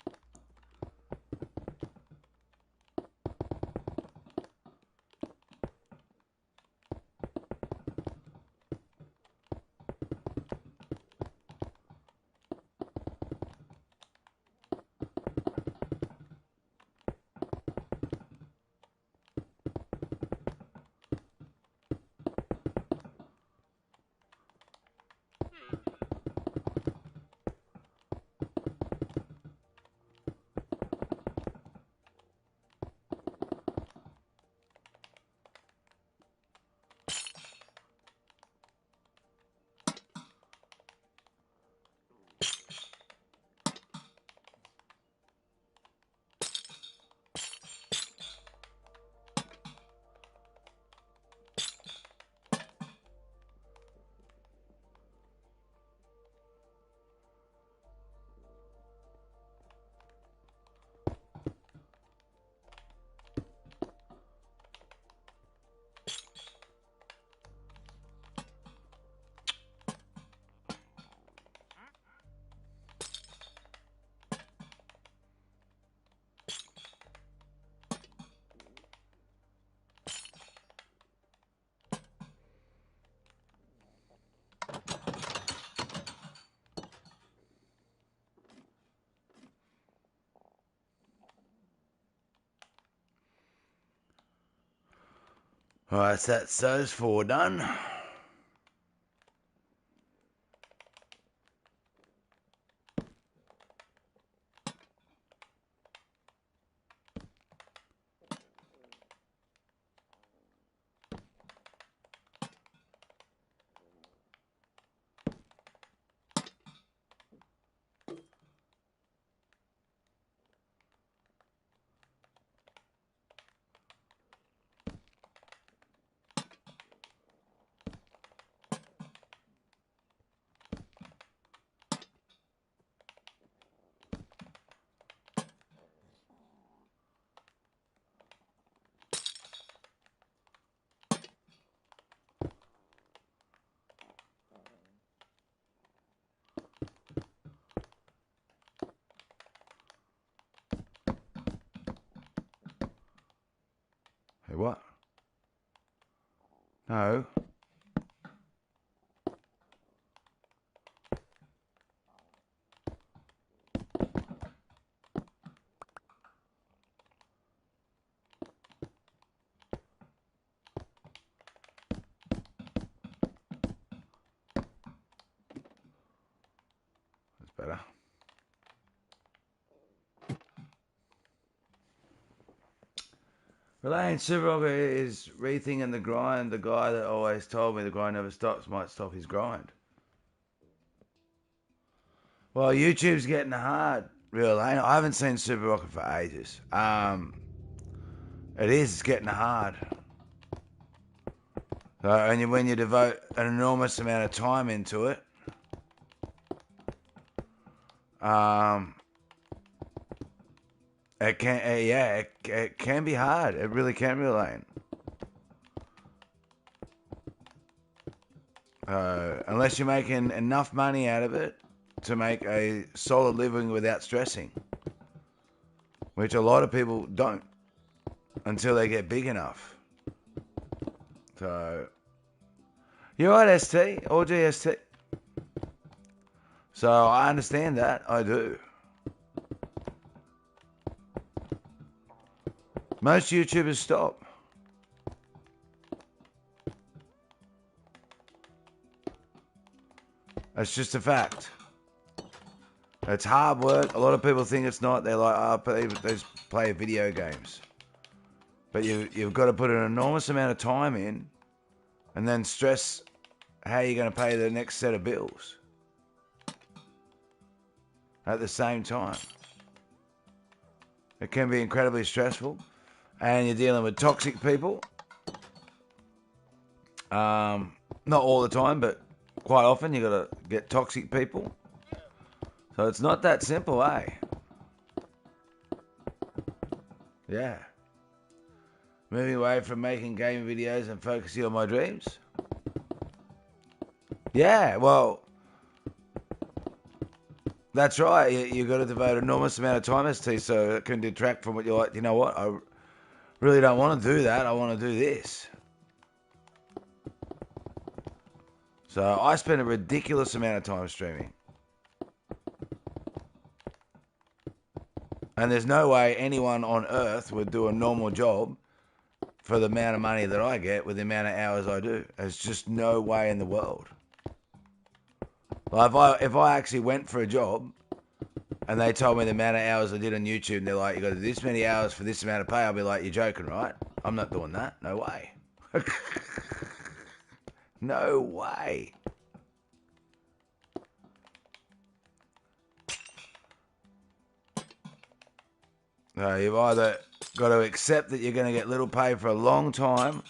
Alright, so that's those four done. Hey, what? No. That's better. Relating Super Rocker is rethinking the grind. The guy that always told me the grind never stops might stop his grind. Well, YouTube's getting hard, real. I haven't seen Super Rocker for ages. It's getting hard. So, and when you devote an enormous amount of time into it, it can, it can be hard. It really can be, Lane. Unless you're making enough money out of it to make a solid living without stressing, which a lot of people don't until they get big enough. So, you're right, ST or GST. So I understand that. I do. Most YouTubers stop. That's just a fact. It's hard work. A lot of people think it's not. They're like, oh, they just play video games. But you've got to put an enormous amount of time in and then stress how you're going to pay the next set of bills at the same time. It can be incredibly stressful. And you're dealing with toxic people. Not all the time, but quite often you got to get toxic people. So it's not that simple, eh? Yeah. Moving away from making gaming videos and focusing on my dreams. Yeah, well, that's right. You got to devote an enormous amount of time, ST, so it can detract from what you like. You know what? I really don't want to do that. I want to do this. So I spend a ridiculous amount of time streaming. And there's no way anyone on Earth would do a normal job for the amount of money that I get with the amount of hours I do. There's just no way in the world. Like if I actually went for a job and they told me the amount of hours I did on YouTube and they're like, you got to do this many hours for this amount of pay, I'll be like, you're joking, right? I'm not doing that. No way. No way. No, you've either got to accept that you're going to get little pay for a long time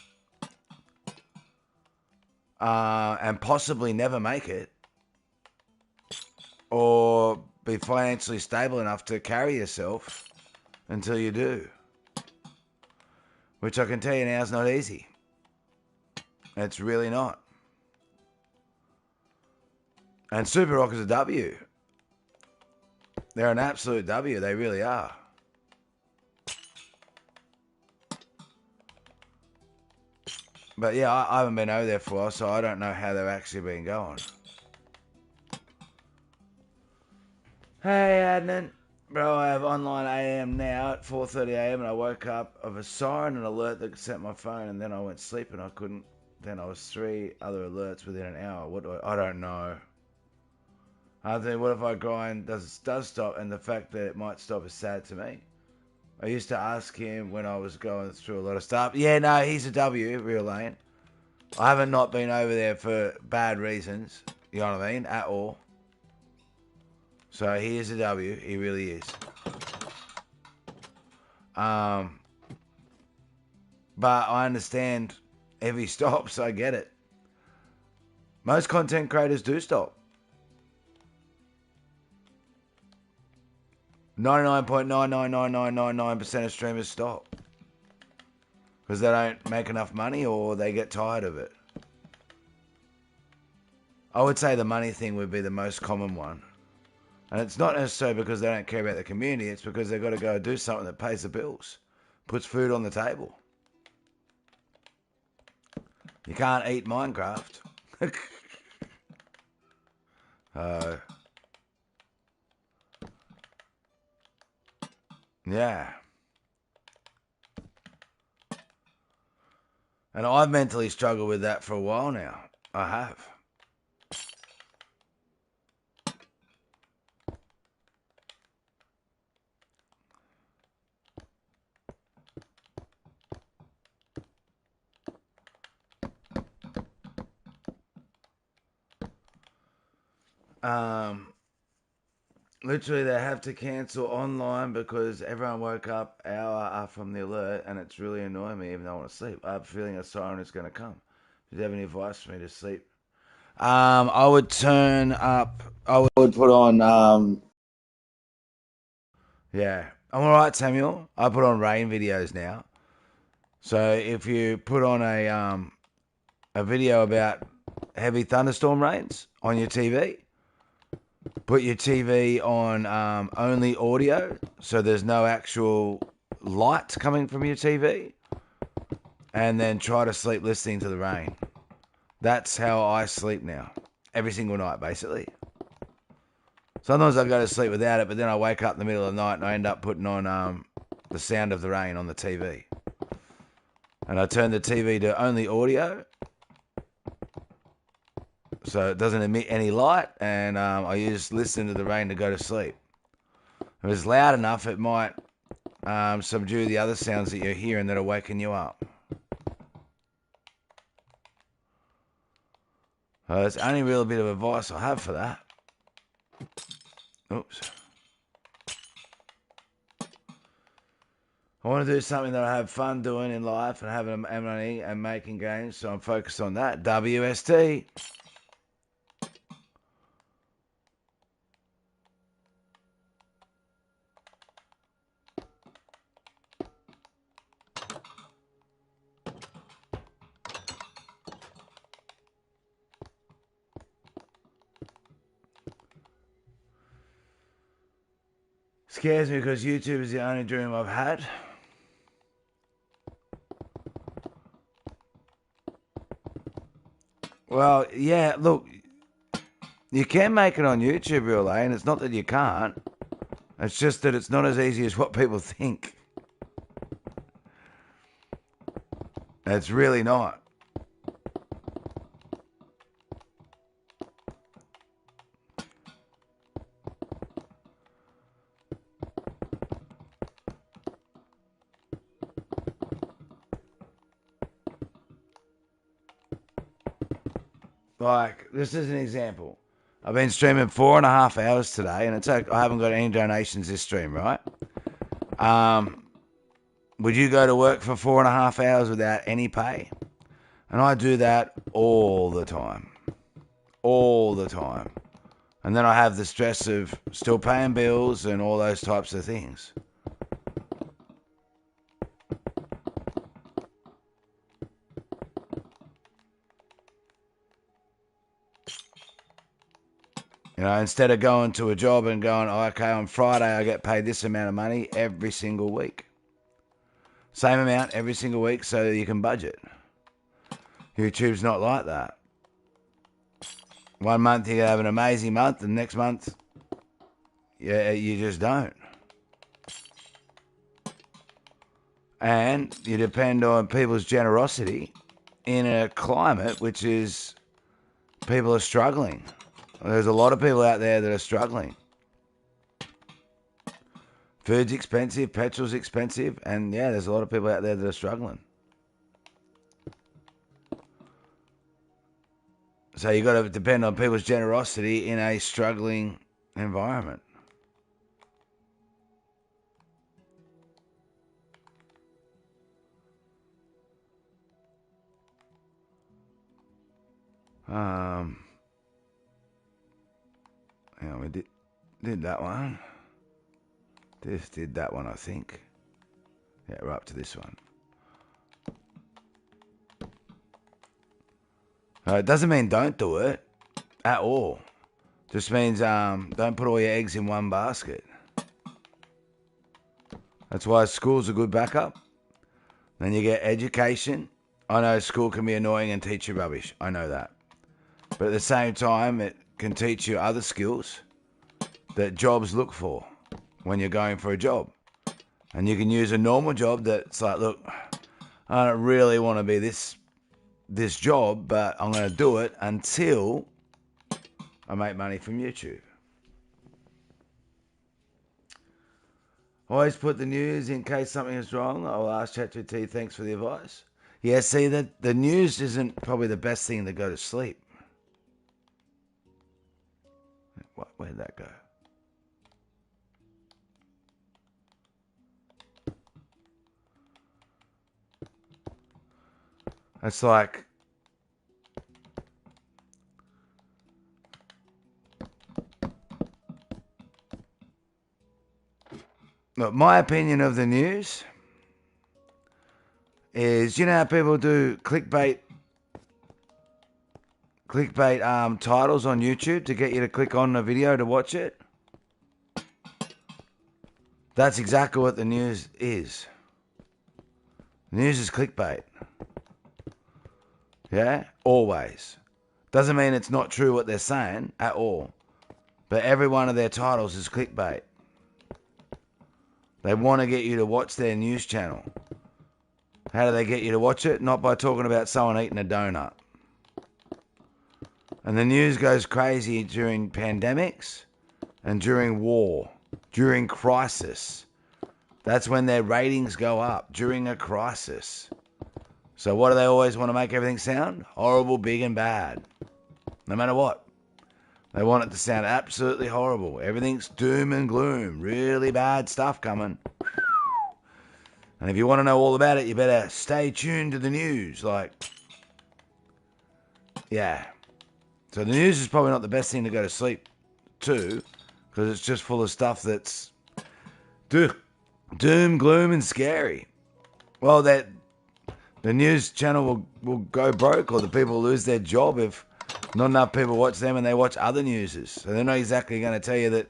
and possibly never make it, or be financially stable enough to carry yourself until you do. Which I can tell you now is not easy. It's really not. And Super Rock is a W. They're an absolute W. They really are. But yeah, I haven't been over there for a while, so I don't know how they've actually been going. Hey, Adnan. Bro, I have online AM now at 4:30 AM, and I woke up of a siren and alert that sent my phone, and then I went to sleep and I couldn't. Then I was 3 other alerts within an hour. What do I don't know. I think, what if I grind does stop, and the fact that it might stop is sad to me. I used to ask him when I was going through a lot of stuff. Yeah, no, he's a W, real lane. I haven't not been over there for bad reasons, you know what I mean, at all. So he is a W, he really is. But I understand if he stops, I get it. Most content creators do stop. 99.99999% of streamers stop. Because they don't make enough money or they get tired of it. I would say the money thing would be the most common one. And it's not necessarily because they don't care about the community. It's because they've got to go do something that pays the bills. Puts food on the table. You can't eat Minecraft. Yeah. And I've mentally struggled with that for a while now. I have. Literally, they have to cancel online because everyone woke up hour from the alert, and it's really annoying me even though I want to sleep. I have a feeling a siren is going to come. Do you have any advice for me to sleep? I would turn up. I would put on. Yeah, I'm all right, Samuel. I put on rain videos now. So if you put on a video about heavy thunderstorm rains on your TV, put your TV on only audio, so there's no actual light coming from your TV, and then try to sleep listening to the rain. That's how I sleep now, every single night, basically. Sometimes I go to sleep without it, but then I wake up in the middle of the night and I end up putting on the sound of the rain on the TV. And I turn the TV to only audio, so it doesn't emit any light, and I just listen to the rain to go to sleep. If it's loud enough, it might subdue the other sounds that you're hearing that are waking you up. That's the only real bit of advice I have for that. Oops. I want to do something that I have fun doing in life and having money and making games, so I'm focused on that. WST. Scares me because YouTube is the only dream I've had. Well, yeah, look, you can make it on YouTube, real, and it's not that you can't. It's just that it's not as easy as what people think. It's really not. Like, this is an example. I've been streaming 4.5 hours today, and it's like I haven't got any donations this stream, right? Would you go to work for 4.5 hours without any pay? And I do that all the time. All the time. And then I have the stress of still paying bills and all those types of things. You know, instead of going to a job and going, oh, okay, on Friday I get paid this amount of money every single week. Same amount every single week so that you can budget. YouTube's not like that. One month you have an amazing month, and next month, yeah, you just don't. And you depend on people's generosity in a climate which is people are struggling. There's a lot of people out there that are struggling. Food's expensive, petrol's expensive, and yeah, there's a lot of people out there that are struggling. So you got to depend on people's generosity in a struggling environment. Yeah, we did that one. Just did that one, I think. Yeah, we're up to this one. It doesn't mean don't do it at all. Just means don't put all your eggs in one basket. That's why school's a good backup. Then you get education, I know school can be annoying and teach you rubbish. I know that. But at the same time, it can teach you other skills that jobs look for when you're going for a job. And you can use a normal job that's like, look, I don't really want to be this job, but I'm going to do it until I make money from YouTube. Always put the news in case something is wrong. I'll ask ChatGPT, thanks for the advice. Yeah, see, the news isn't probably the best thing to go to sleep. Where'd that go? It's like, look, my opinion of the news is, you know how people do clickbait titles on YouTube to get you to click on the video to watch it? That's exactly what the news is. The news is clickbait. Yeah? Always. Doesn't mean it's not true what they're saying at all. But every one of their titles is clickbait. They want to get you to watch their news channel. How do they get you to watch it? Not by talking about someone eating a donut. And the news goes crazy during pandemics and during war, during crisis. That's when their ratings go up, during a crisis. So what do they always want to make everything sound? Horrible, big and bad. No matter what. They want it to sound absolutely horrible. Everything's doom and gloom. Really bad stuff coming. And if you want to know all about it, you better stay tuned to the news. Yeah. So the news is probably not the best thing to go to sleep to, because it's just full of stuff that's doom, gloom, and scary. Well, the news channel will go broke, or the people lose their job if not enough people watch them and they watch other newses. So they're not exactly going to tell you that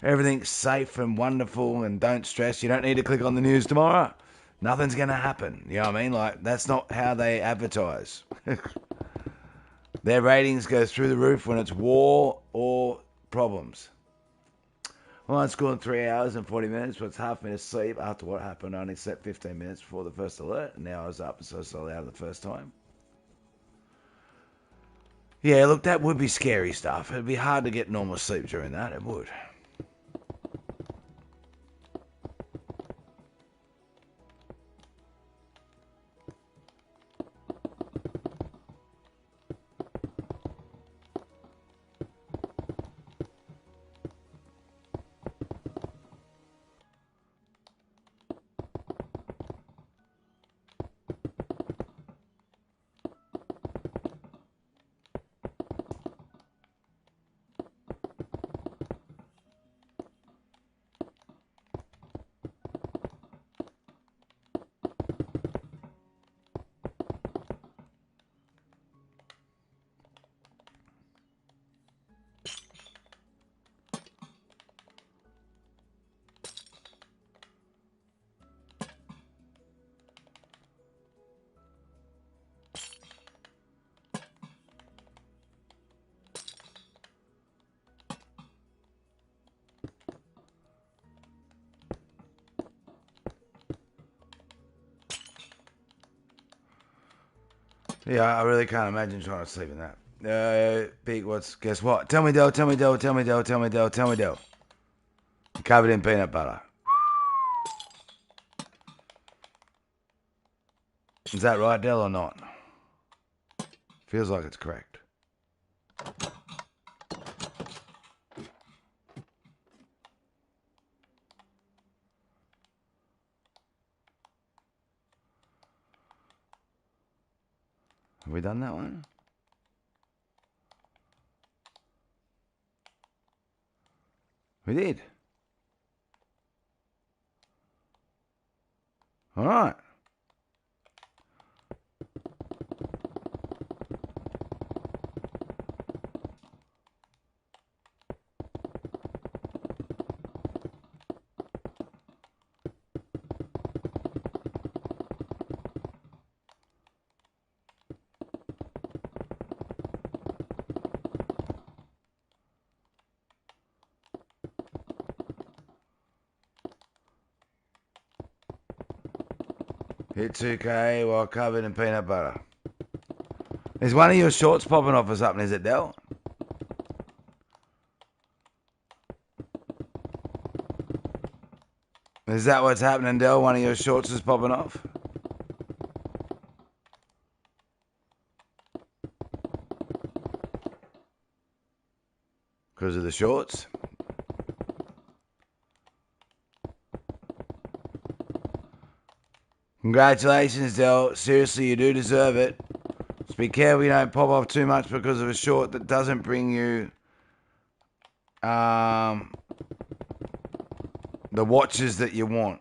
everything's safe and wonderful and don't stress. You don't need to click on the news tomorrow. Nothing's going to happen. You know what I mean? That's not how they advertise. Their ratings go through the roof when it's war or problems. Well, I school in 3 hours and 40 minutes, but it's half minute sleep after what happened. I only slept 15 minutes before the first alert, and now I was up and so slowly out of the first time. Yeah, look, that would be scary stuff. It'd be hard to get normal sleep during that. It would. Yeah, I really can't imagine trying to sleep in that. Pete, guess what? Tell me, Del. Covered in peanut butter. Is that right, Del, or not? Feels like it's correct. Have we done that one? We did. All right. Hit 2K while covered in peanut butter. Is one of your shorts popping off or something, is it, Del? Is that what's happening, Del? One of your shorts is popping off? Because of the shorts? Congratulations, Del. Seriously, you do deserve it. Just be careful you don't pop off too much because of a short that doesn't bring you the watches that you want.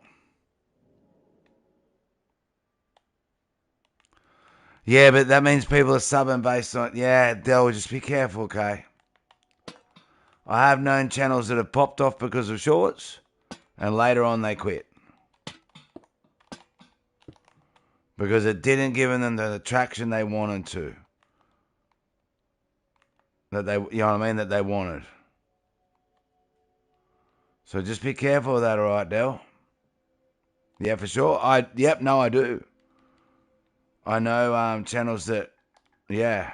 Yeah, but that means people are subbing based on... Yeah, Del, just be careful, okay? I have known channels that have popped off because of shorts, and later on they quit. Because it didn't give them the traction they wanted to. That they, you know what I mean? That they wanted. So just be careful of that, alright, Del? Yeah, for sure. I do. I know channels that, yeah,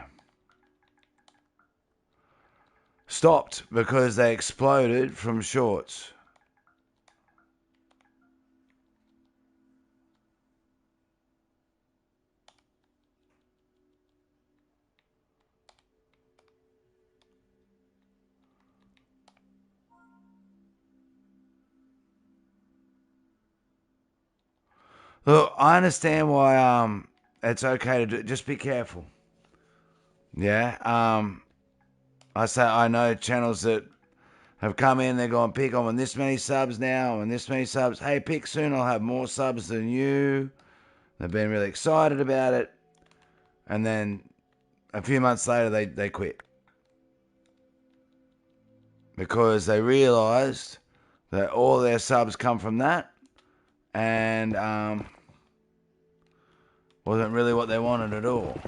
stopped because they exploded from shorts. Look, I understand why it's okay to do. Just be careful. Yeah. I know channels that have come in. They're going, Pick, I'm on this many subs now, and this many subs. Hey, Pick, soon I'll have more subs than you. They've been really excited about it, and then a few months later they quit because they realised that all their subs come from that, and wasn't really what they wanted at all.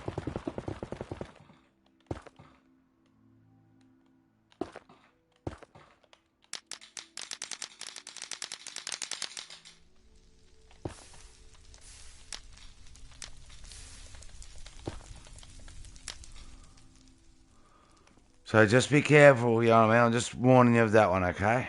So just be careful, you know what I mean? I'm just warning you of that one, okay?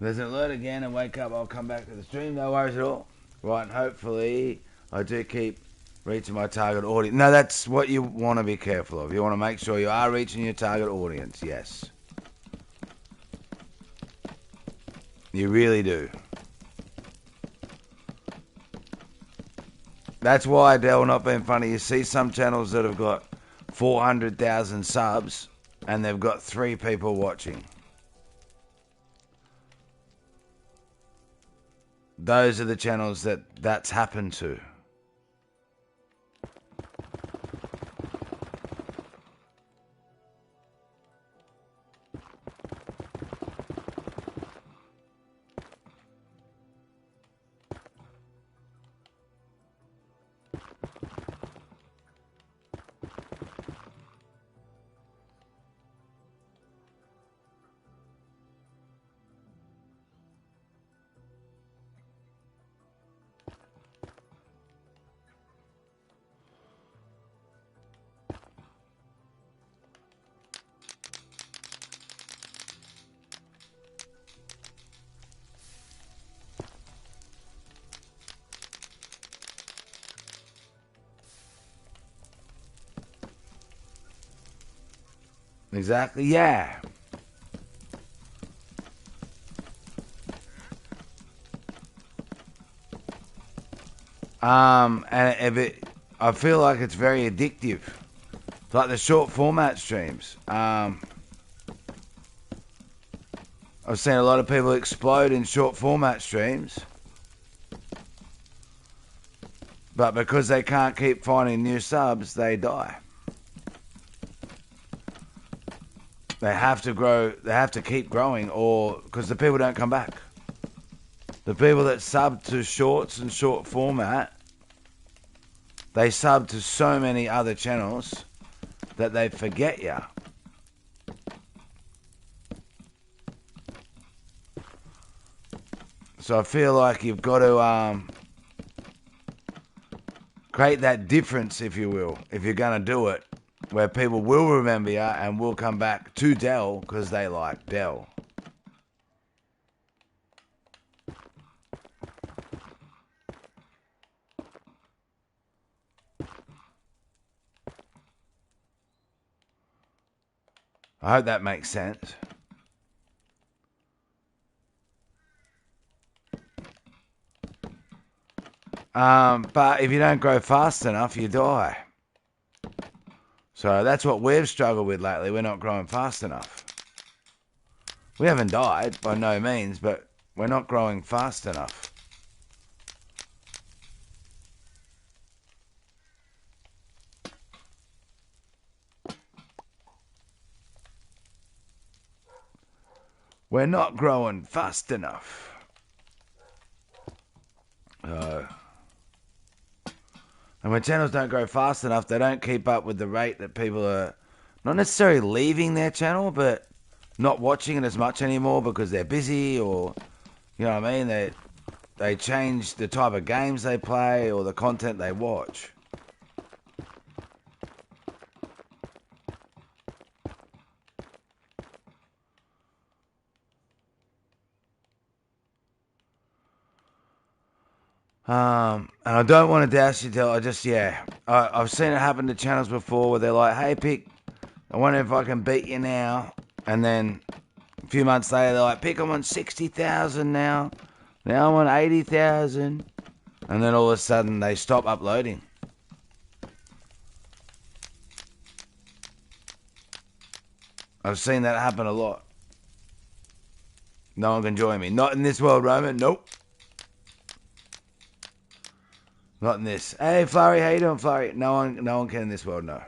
There's an alert again and wake up. I'll come back to the stream. No worries at all. Right, and hopefully I do keep reaching my target audience. No, that's what you want to be careful of. You want to make sure you are reaching your target audience. Yes. You really do. That's why, Del, not being funny, you see some channels that have got 400,000 subs and they've got 3 people watching. Those are the channels that's happened to. Exactly, yeah. And I feel like it's very addictive. like the short format streams. I've seen a lot of people explode in short format streams, but because they can't keep finding new subs, they die. They have to grow. They have to keep growing, or because the people don't come back. The people that sub to shorts and short format, they sub to so many other channels that they forget you. So I feel like you've got to create that difference, if you will, if you're going to do it, where people will remember you and will come back to Dell because they like Dell. I hope that makes sense. But if you don't grow fast enough, you die. So that's what we've struggled with lately. We're not growing fast enough. We haven't died by no means, but we're not growing fast enough. We're not growing fast enough. And when channels don't grow fast enough, they don't keep up with the rate that people are not necessarily leaving their channel, but not watching it as much anymore because they're busy, or, you know what I mean? They change the type of games they play or the content they watch. And I don't want to douse you till I've seen it happen to channels before where they're like, hey, Pick, I wonder if I can beat you now. And then a few months later, they're like, Pick, I'm on 60,000 now. Now I'm on 80,000. And then all of a sudden they stop uploading. I've seen that happen a lot. No one can join me. Not in this world, Roman. Nope. Not in this. Hey, Flurry, how you doing, Flurry? No one can in this world, no.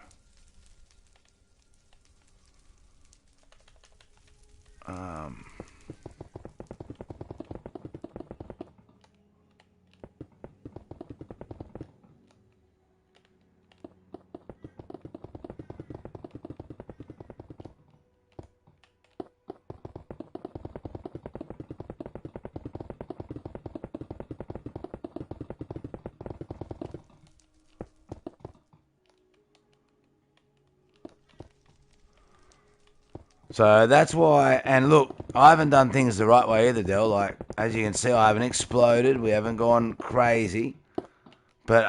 So that's why, and look, I haven't done things the right way either, Del. Like, as you can see, I haven't exploded. We haven't gone crazy. But,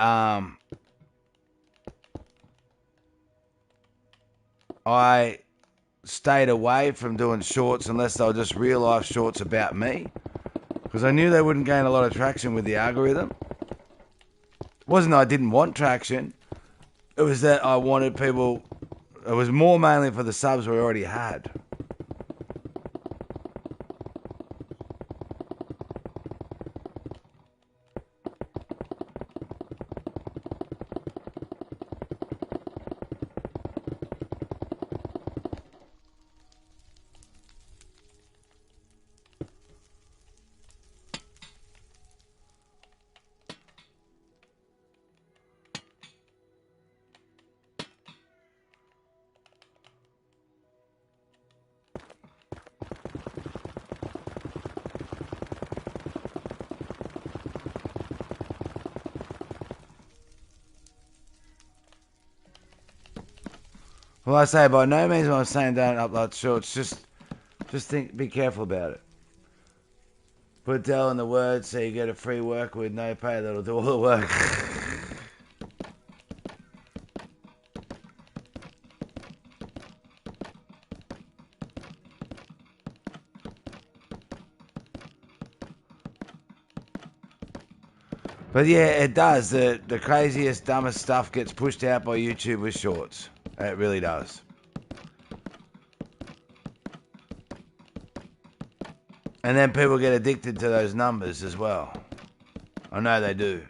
I stayed away from doing shorts unless they were just real life shorts about me. Because I knew they wouldn't gain a lot of traction with the algorithm. It wasn't that I didn't want traction. It was that I wanted people... It was more mainly for the subs we already had. Well, I say by no means I'm saying don't upload shorts. Just be careful about it. Put Dell in the words so you get a free work with no pay that'll do all the work. But yeah, it does. The craziest, dumbest stuff gets pushed out by YouTube with shorts. It really does. And then people get addicted to those numbers as well. I know they do.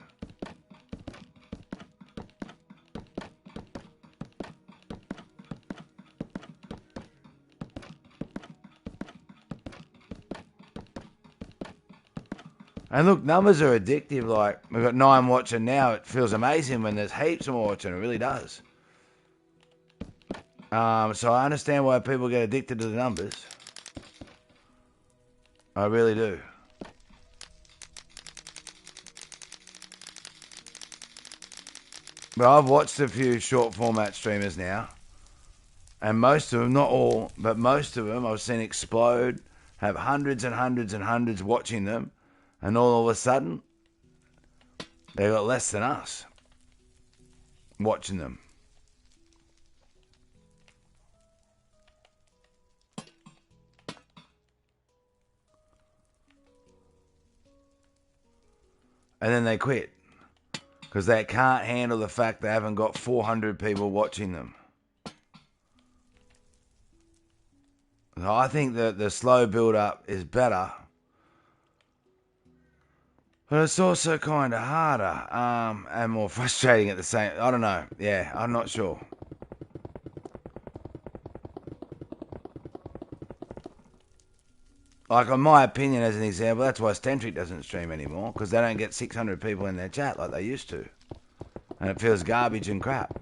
And look, numbers are addictive. Like, we've got 9 watching now. It feels amazing when there's heaps more watching. It really does. So I understand why people get addicted to the numbers. I really do. But I've watched a few short format streamers now. And most of them, not all, but most of them I've seen explode, have hundreds and hundreds and hundreds watching them. And all of a sudden, they got less than us watching them. And then they quit because they can't handle the fact they haven't got 400 people watching them. So I think that the slow build-up is better, but it's also kind of harder and more frustrating at the same. I don't know. Yeah, I'm not sure. Like, in my opinion, as an example, that's why Stentric doesn't stream anymore, because they don't get 600 people in their chat like they used to. And it feels garbage and crap.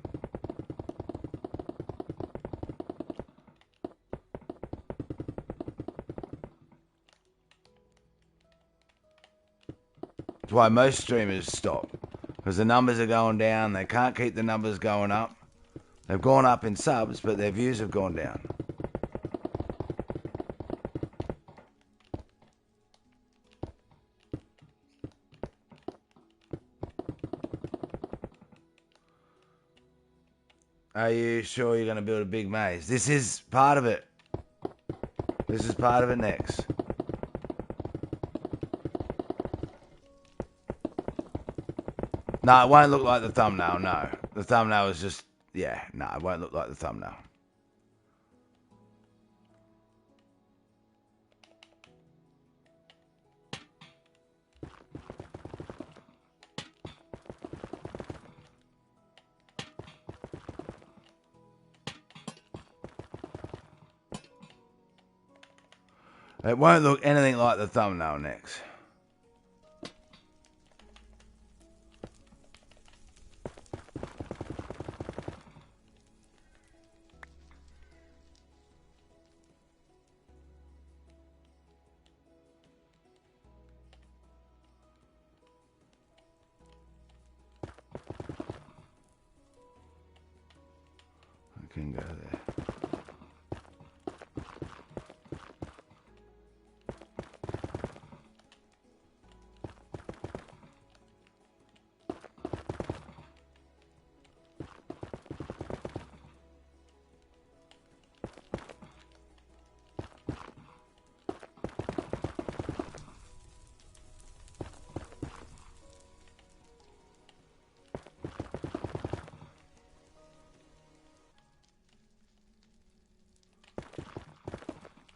That's why most streamers stop, because the numbers are going down. They can't keep the numbers going up. They've gone up in subs, but their views have gone down. Are you sure you're going to build a big maze? This is part of it. This is part of it next. No, it won't look like the thumbnail, no. The thumbnail is just, yeah, no, it won't look like the thumbnail. It won't look anything like the thumbnail next. I can go there.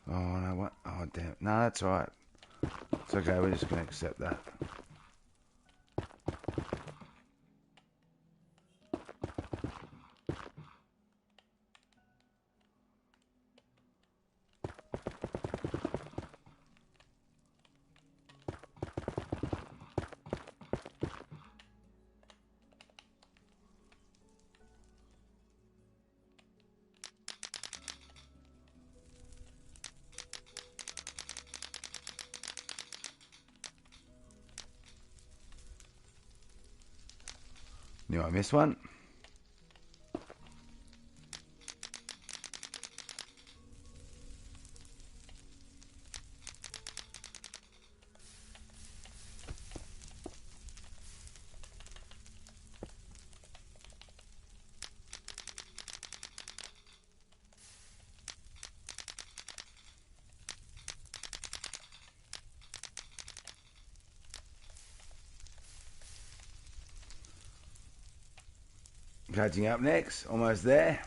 Oh, no, what? Oh, damn. No, that's all right. It's okay, we're just going to accept that. Knew I missed one. Catching up next. Almost there.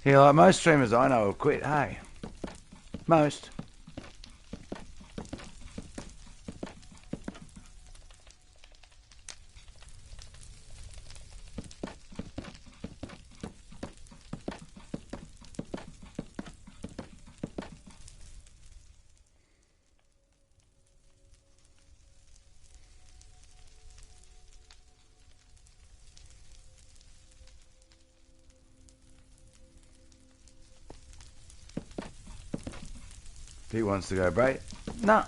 Yeah, like most streamers I know have quit, hey? Most. He wants to go break. No.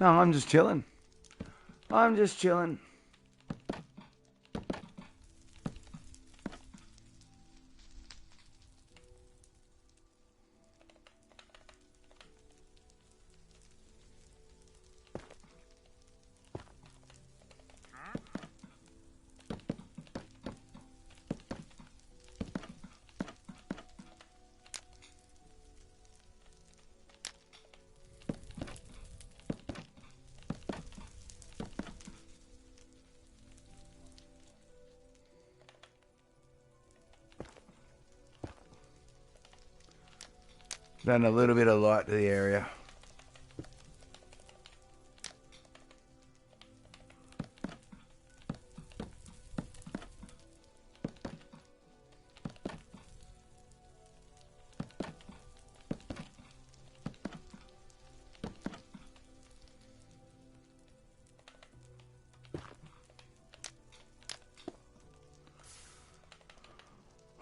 No, I'm just chilling. I'm just chilling. Done a little bit of light to the area.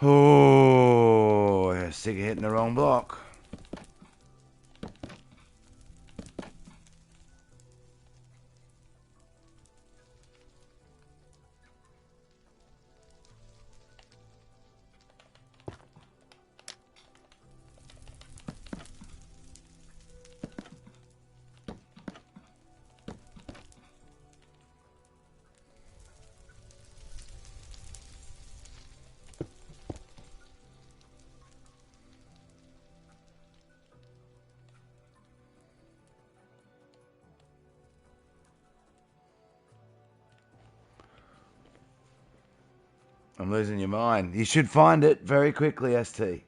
Oh, sick of hitting the wrong block. I'm losing your mind. You should find it very quickly, ST.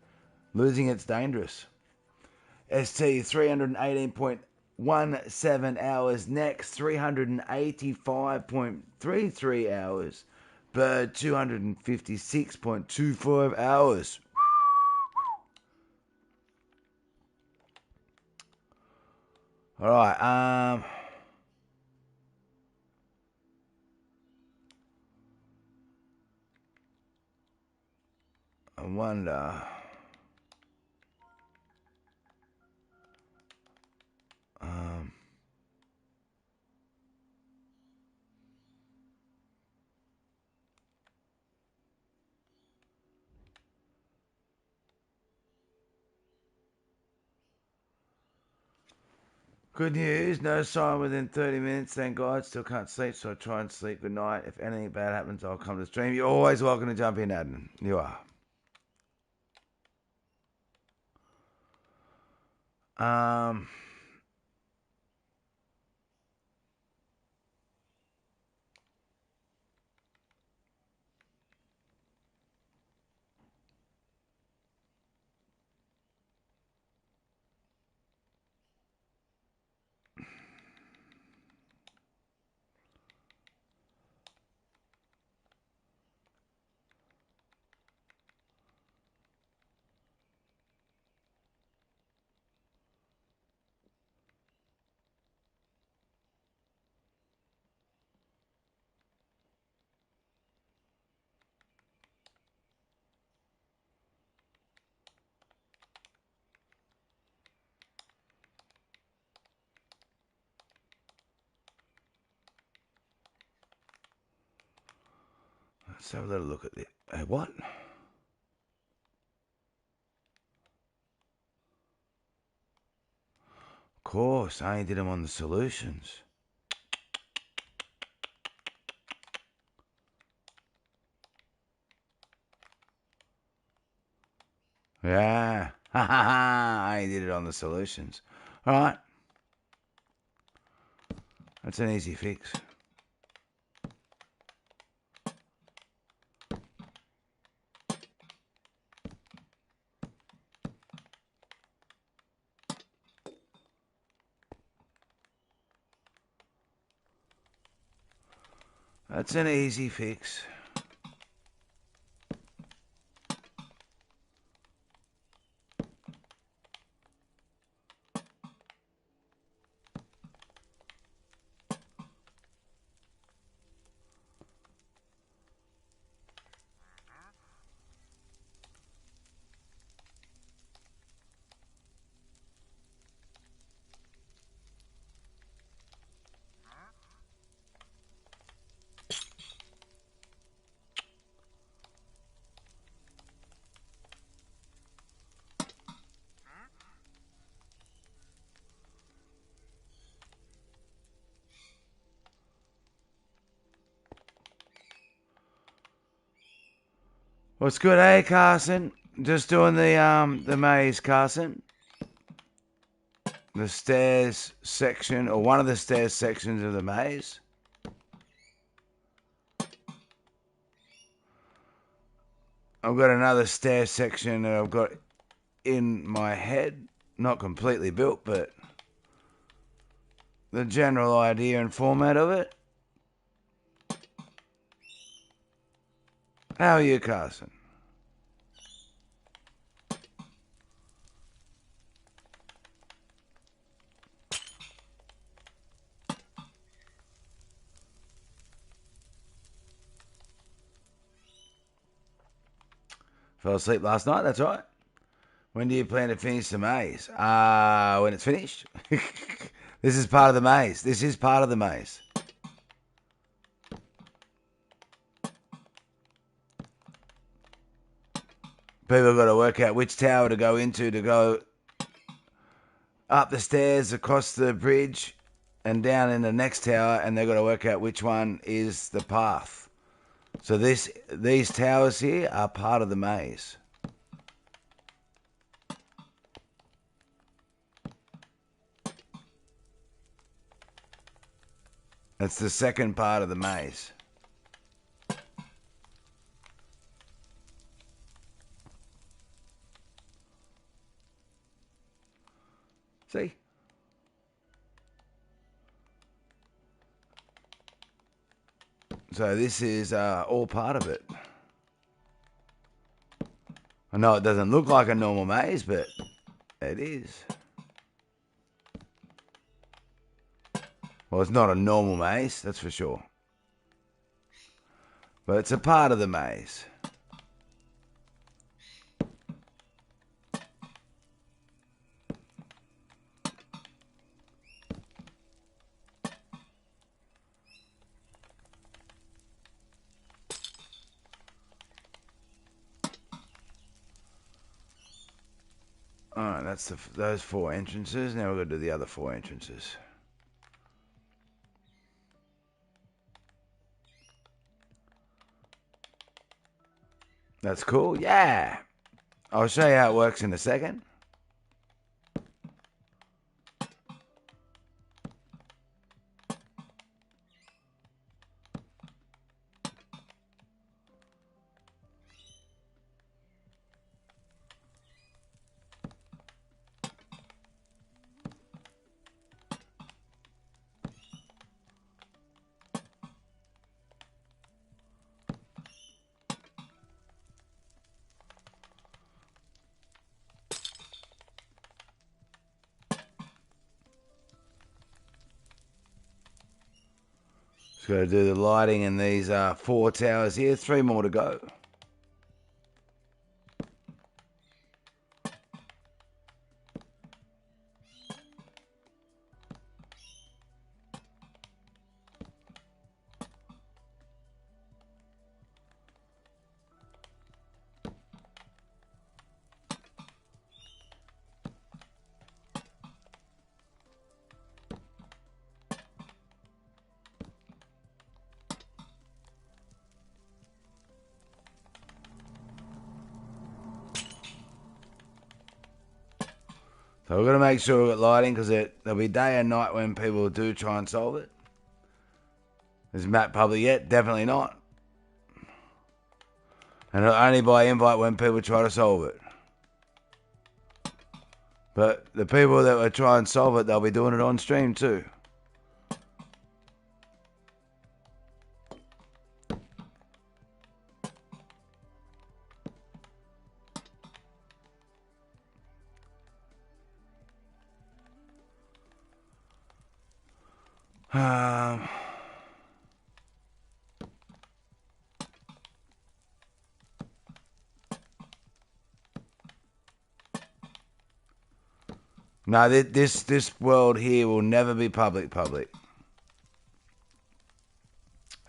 Losing it's dangerous. ST 318.17 hours. Next 385.33 hours. Bird 256.25 hours. All right. I wonder. Good news, no sign within 30 minutes, thank God. Still can't sleep, so I try and sleep. Good night. If anything bad happens, I'll come to stream. You're always welcome to jump in, Adnan. You are. Let's have a little look at it. What? Of course, I only did them on the solutions. Yeah. Ha ha ha. I only did it on the solutions. All right. That's an easy fix. That's an easy fix. What's good, eh, Carson? Just doing the maze, Carson. The stairs section, or one of the stairs sections of the maze. I've got another stair section that I've got in my head. Not completely built, but the general idea and format of it. How are you, Carson? Fell asleep last night, that's right. When do you plan to finish the maze? When it's finished. This is part of the maze. This is part of the maze. People have got to work out which tower to go into to go up the stairs, across the bridge, and down in the next tower, and they've got to work out which one is the path. So these towers here are part of the maze. That's the second part of the maze. See? So this is all part of it. I know it doesn't look like a normal maze, but it is. Well, it's not a normal maze, that's for sure. But it's a part of the maze. Alright, that's those 4 entrances. Now we're going to do the other 4 entrances. That's cool. Yeah. I'll show you how it works in a second. Just got to do the lighting in these 4 towers here. 3 more to go. So we're going to make sure we've got lighting because there'll be day and night when people do try and solve it. Is map public yet? Definitely not. And only by invite when people try to solve it. But the people that will try and solve it, they'll be doing it on stream too. No, this world here will never be public.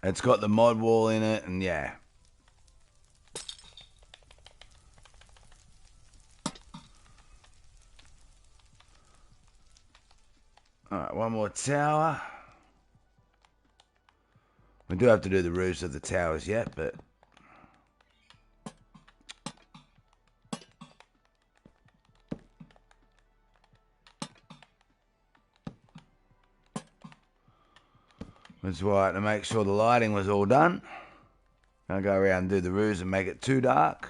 It's got the mod wall in it, and yeah. Alright, one more tower. We do have to do the roofs of the towers yet, but... That's right, to make sure the lighting was all done. I'll go around and do the roofs and make it too dark.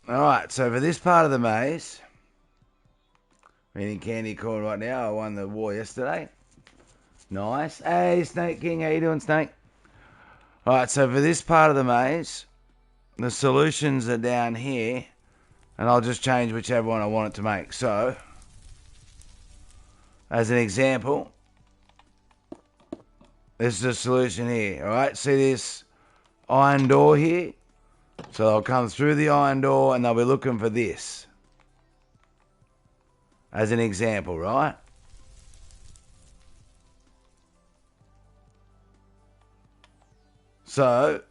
Alright, so for this part of the maze, we're in Candy Corn right now. I won the war yesterday. Nice. Hey, Snake King, how you doing, Snake? Alright, so for this part of the maze, the solutions are down here, and I'll just change whichever one I want it to make. So, as an example, this is the solution here. Alright, see this iron door here? So they'll come through the iron door and they'll be looking for this. As an example, right? So,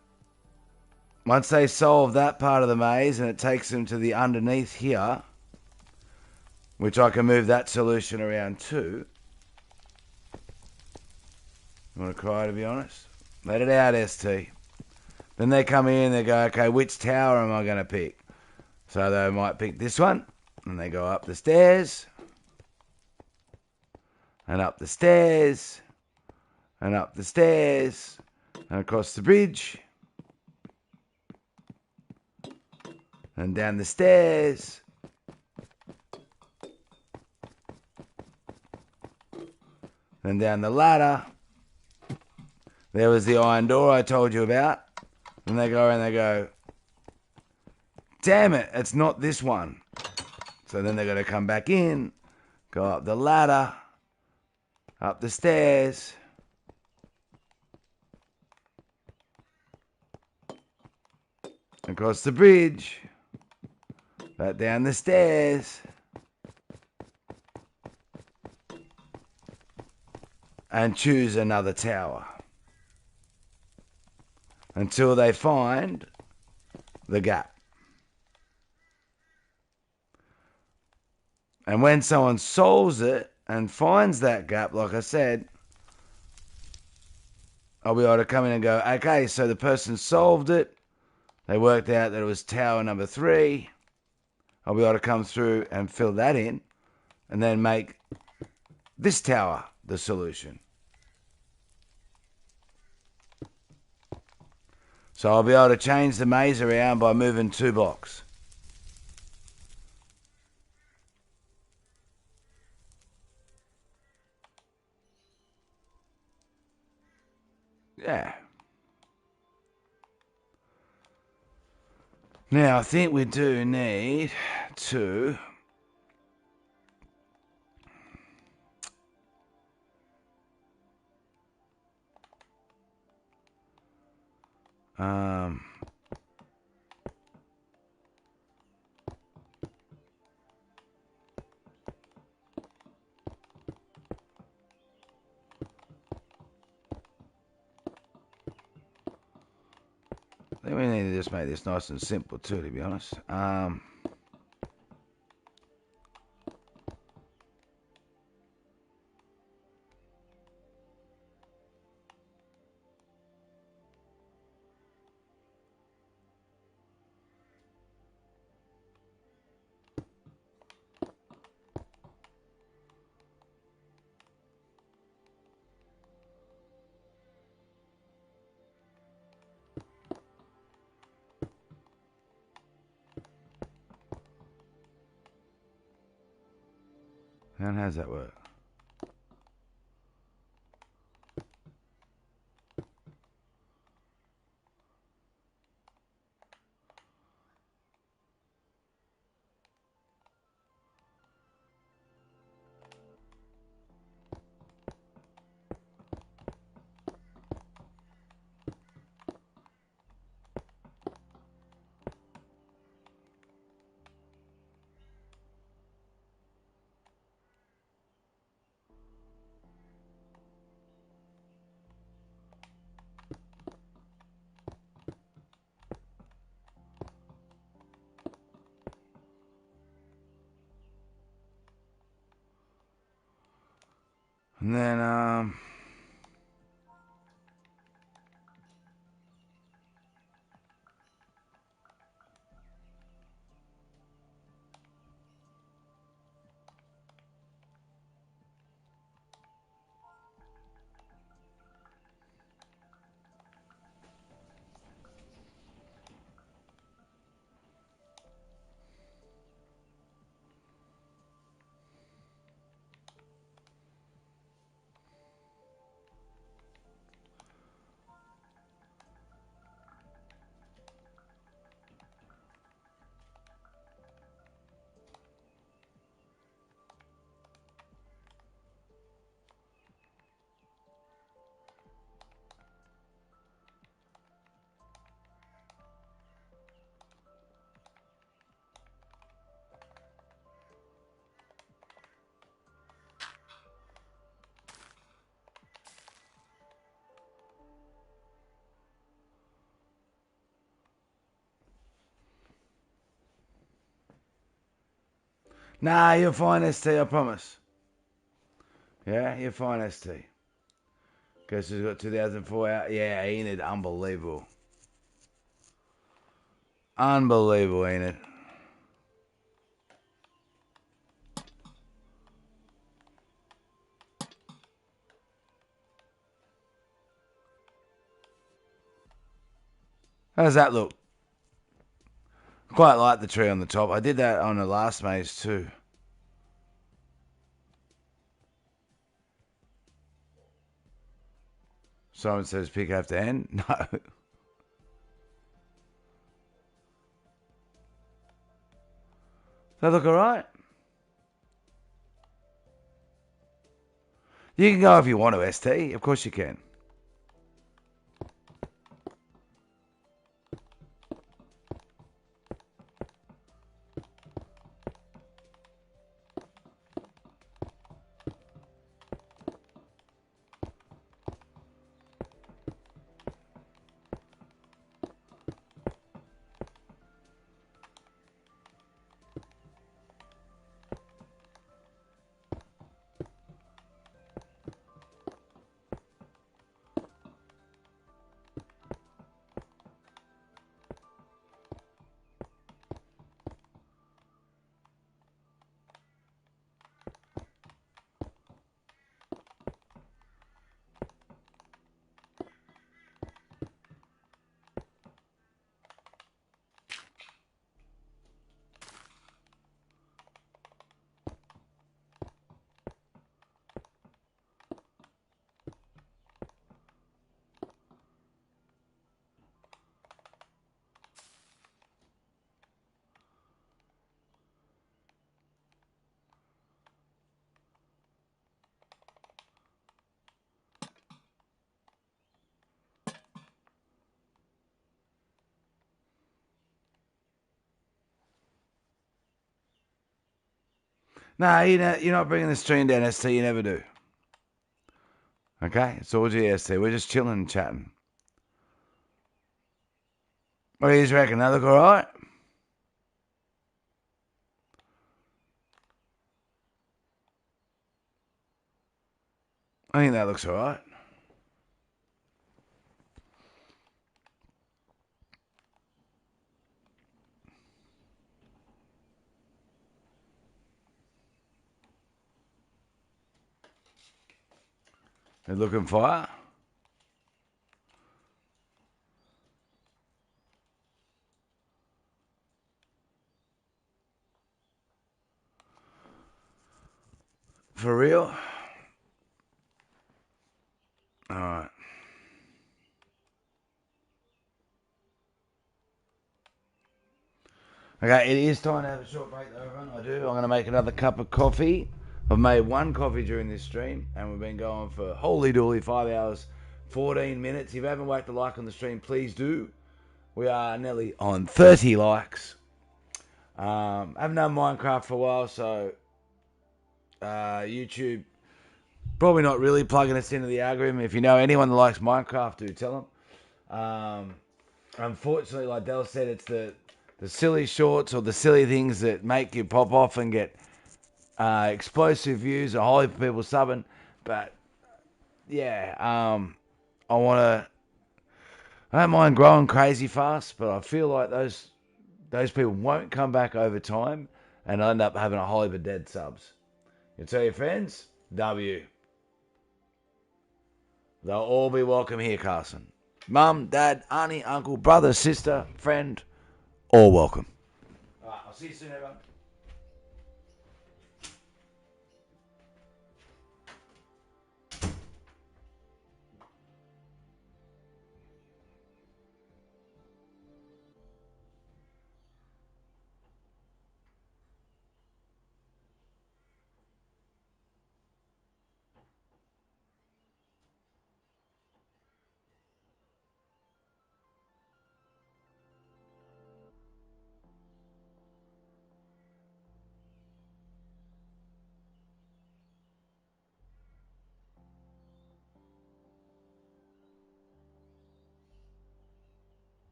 once they solve that part of the maze and it takes them to the underneath here, which I can move that solution around too. You want to cry, to be honest? Let it out, ST. Then they come in and they go, okay, which tower am I going to pick? So they might pick this one. And they go up the stairs. And up the stairs. And up the stairs. And across the bridge. And down the stairs. And down the ladder. There was the iron door I told you about. And they go and they go, damn it, it's not this one. So then they're going to come back in, go up the ladder, up the stairs. across the bridge, back down the stairs, and choose another tower until they find the gap. And when someone solves it and finds that gap, like I said, I'll be able to come in and go, okay, so the person solved it. They worked out that it was tower number 3. I'll be able to come through and fill that in and then make this tower the solution. So I'll be able to change the maze around by moving 2 blocks. Yeah. Now, I think we do need to I think we need to just make this nice and simple too, to be honest. And how's that work? And then, nah, you're fine, ST, I promise. Yeah, you're fine, ST. Guess who's got 2004 out? Yeah, Enid, unbelievable. Unbelievable, Enid. How does that look? Quite like the tree on the top. I did that on the last maze too. Someone says pick after end. No. Does that look alright? You can go if you want to, ST. Of course you can. No, you're not bringing the stream down, ST. You never do. Okay? It's all GST. We're just chilling and chatting. What do you reckon? That look all right? I think that looks all right. They're looking fire. For real? All right. Okay, it is time to have a short break though, everyone. I'm going to make another cup of coffee. I've made one coffee during this stream, and we've been going for holy dooly 5 hours, 14 minutes. If you haven't whacked a like on the stream, please do. We are nearly on 30 likes. I haven't done Minecraft for a while, so YouTube probably not really plugging us into the algorithm. If you know anyone that likes Minecraft, do tell them. Unfortunately, like Dell said, it's the silly shorts or the silly things that make you pop off and get explosive views or whole heap of people subbing. But yeah, I want to. I don't mind growing crazy fast, but I feel like those people won't come back over time, and I end up having a whole heap of dead subs. You tell your friends, W. They'll all be welcome here, Carson. Mum, dad, auntie, uncle, brother, sister, friend, all welcome. All right, I'll see you soon, everyone.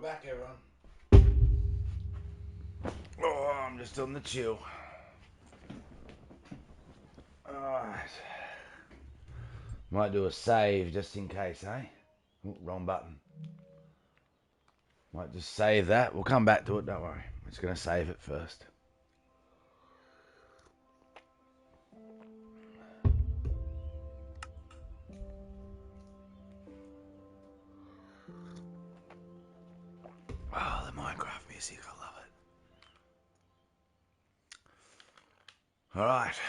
back, everyone. Oh, I'm just on the chill. Alright. Might do a save just in case, eh? Oh, wrong button. Might just save that. We'll come back to it, don't worry. I'm just going to save it first. Oh, the Minecraft music, I love it. Alright.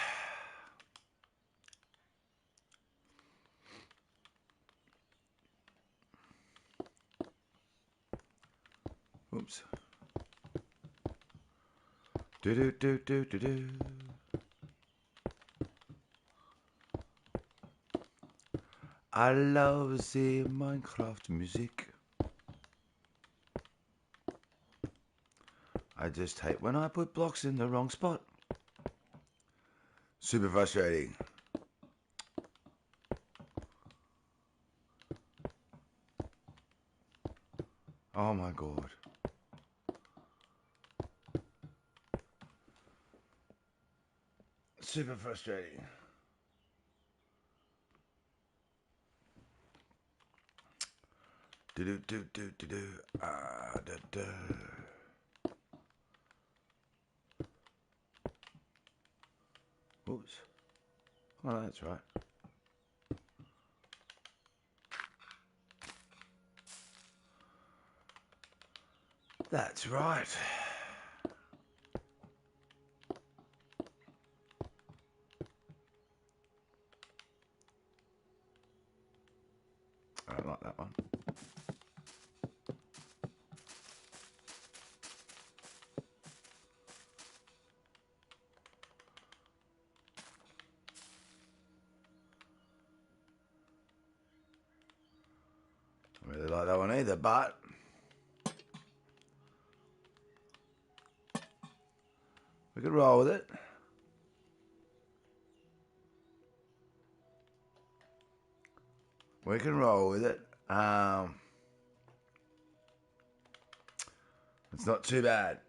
Oops. Do. I love the Minecraft music. I just hate when I put blocks in the wrong spot. Super frustrating. Oh my god. Super frustrating. Do. Da. Oops. Oh, that's right. That's right. I don't like that one. I really like that one either, but we could roll with it. We can roll with it. It's not too bad.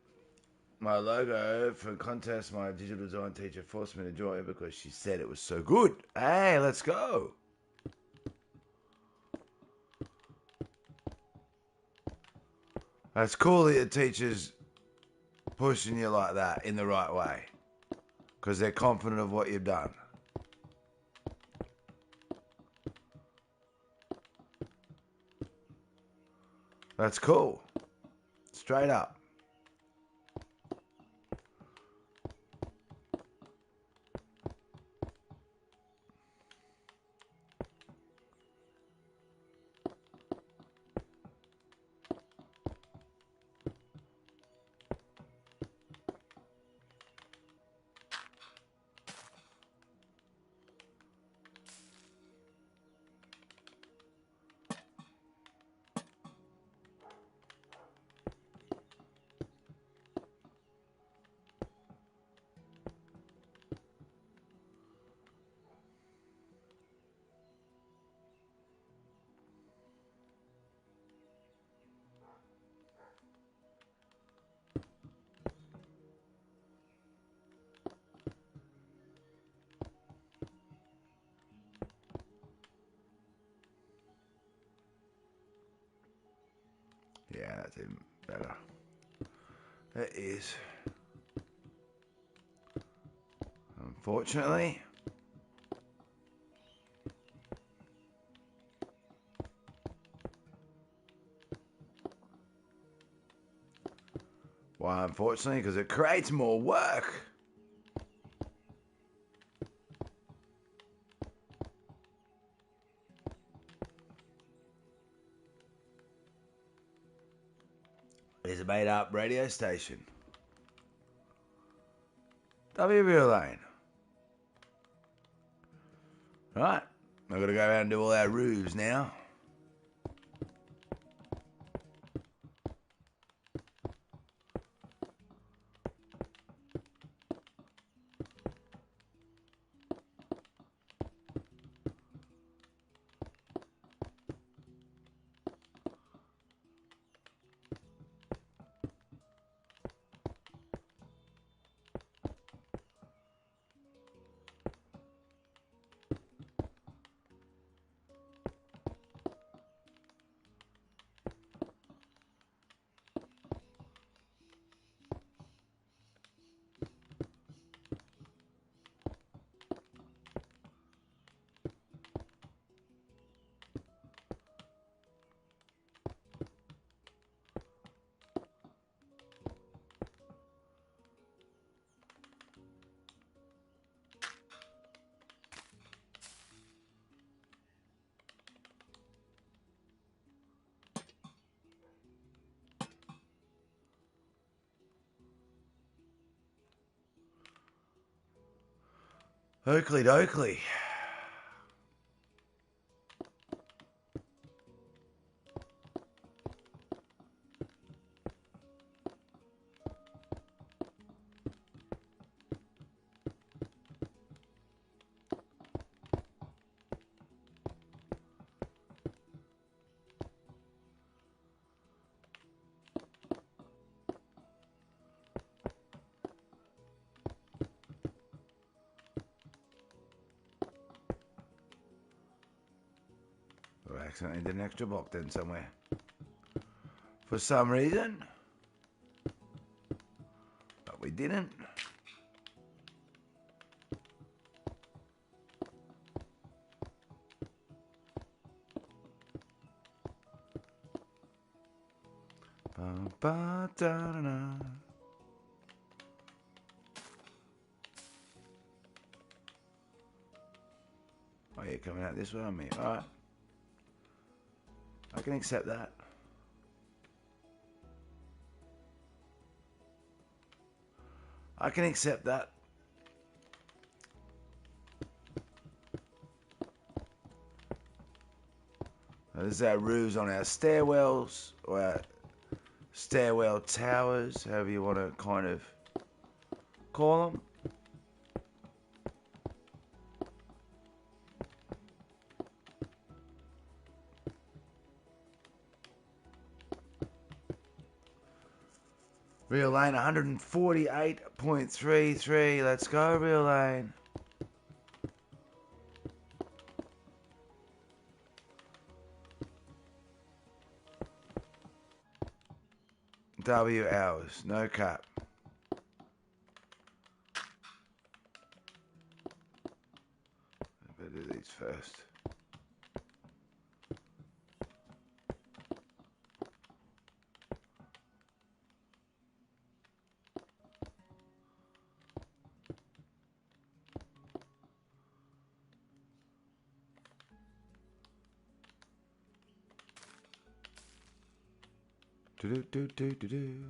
My logo for contest, my digital design teacher forced me to join because she said it was so good. Hey, let's go. That's cool that your teacher's pushing you like that in the right way because they're confident of what you've done. That's cool. Straight up. Yeah, that's even better. It is. Unfortunately. Why, unfortunately? Because it creates more work. It's a made-up radio station. WB Lane. Right. I've got to go around and do all our roofs now. Oakley dokley. I accidentally did an extra block then somewhere. For some reason. But we didn't. Ba-ba-da-da-da. Oh, you're coming out this way on me. Alright. I can accept that. I can accept that. This is our roofs on our stairwells, or our stairwell towers, however you want to kind of call them. Real lane 148.33. Let's go, real lane. W hours, no cap. I better do these first. Do-do-do-do-do-do.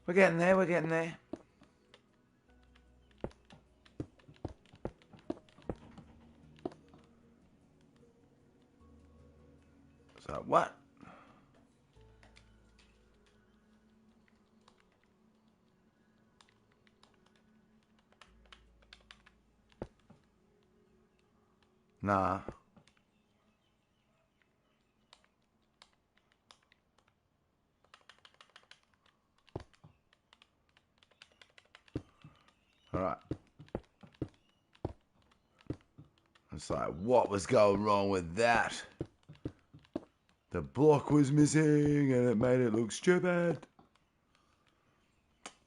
We're getting there, we're getting there. So, what? Nah. Alright. It's like, what was going wrong with that? The block was missing and it made it look stupid.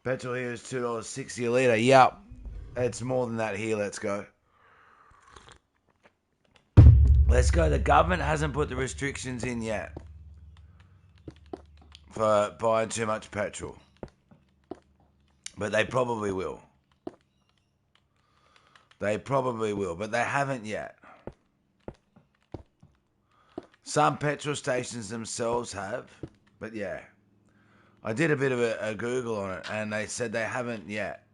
Petrol here is $2.60 a litre. Yep. It's more than that here. Let's go. Let's go. The government hasn't put the restrictions in yet for buying too much petrol. But they probably will. They probably will, but they haven't yet. Some petrol stations themselves have, but yeah. I did a bit of a Google on it, and they said they haven't yet.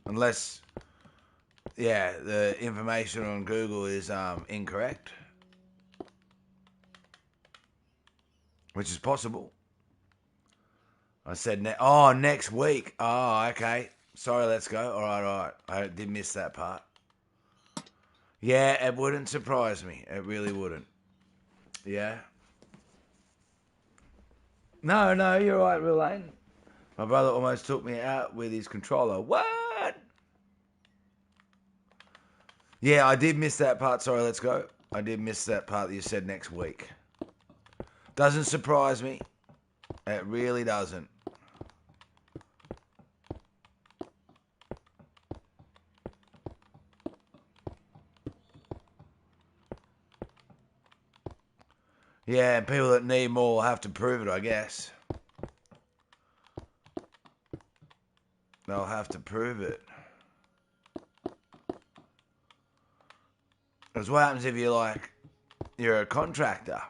Unless, yeah, the information on Google is incorrect. Which is possible. I said, next week. Oh, okay. Sorry, let's go. All right. I did miss that part. Yeah, it wouldn't surprise me. It really wouldn't. Yeah. No, you're right, Real Lane. My brother almost took me out with his controller. What? Yeah, I did miss that part. Sorry, let's go. I did miss that part that you said next week. Doesn't surprise me. It really doesn't. Yeah, and people that need more will have to prove it, I guess. They'll have to prove it. Because what happens if you're a contractor?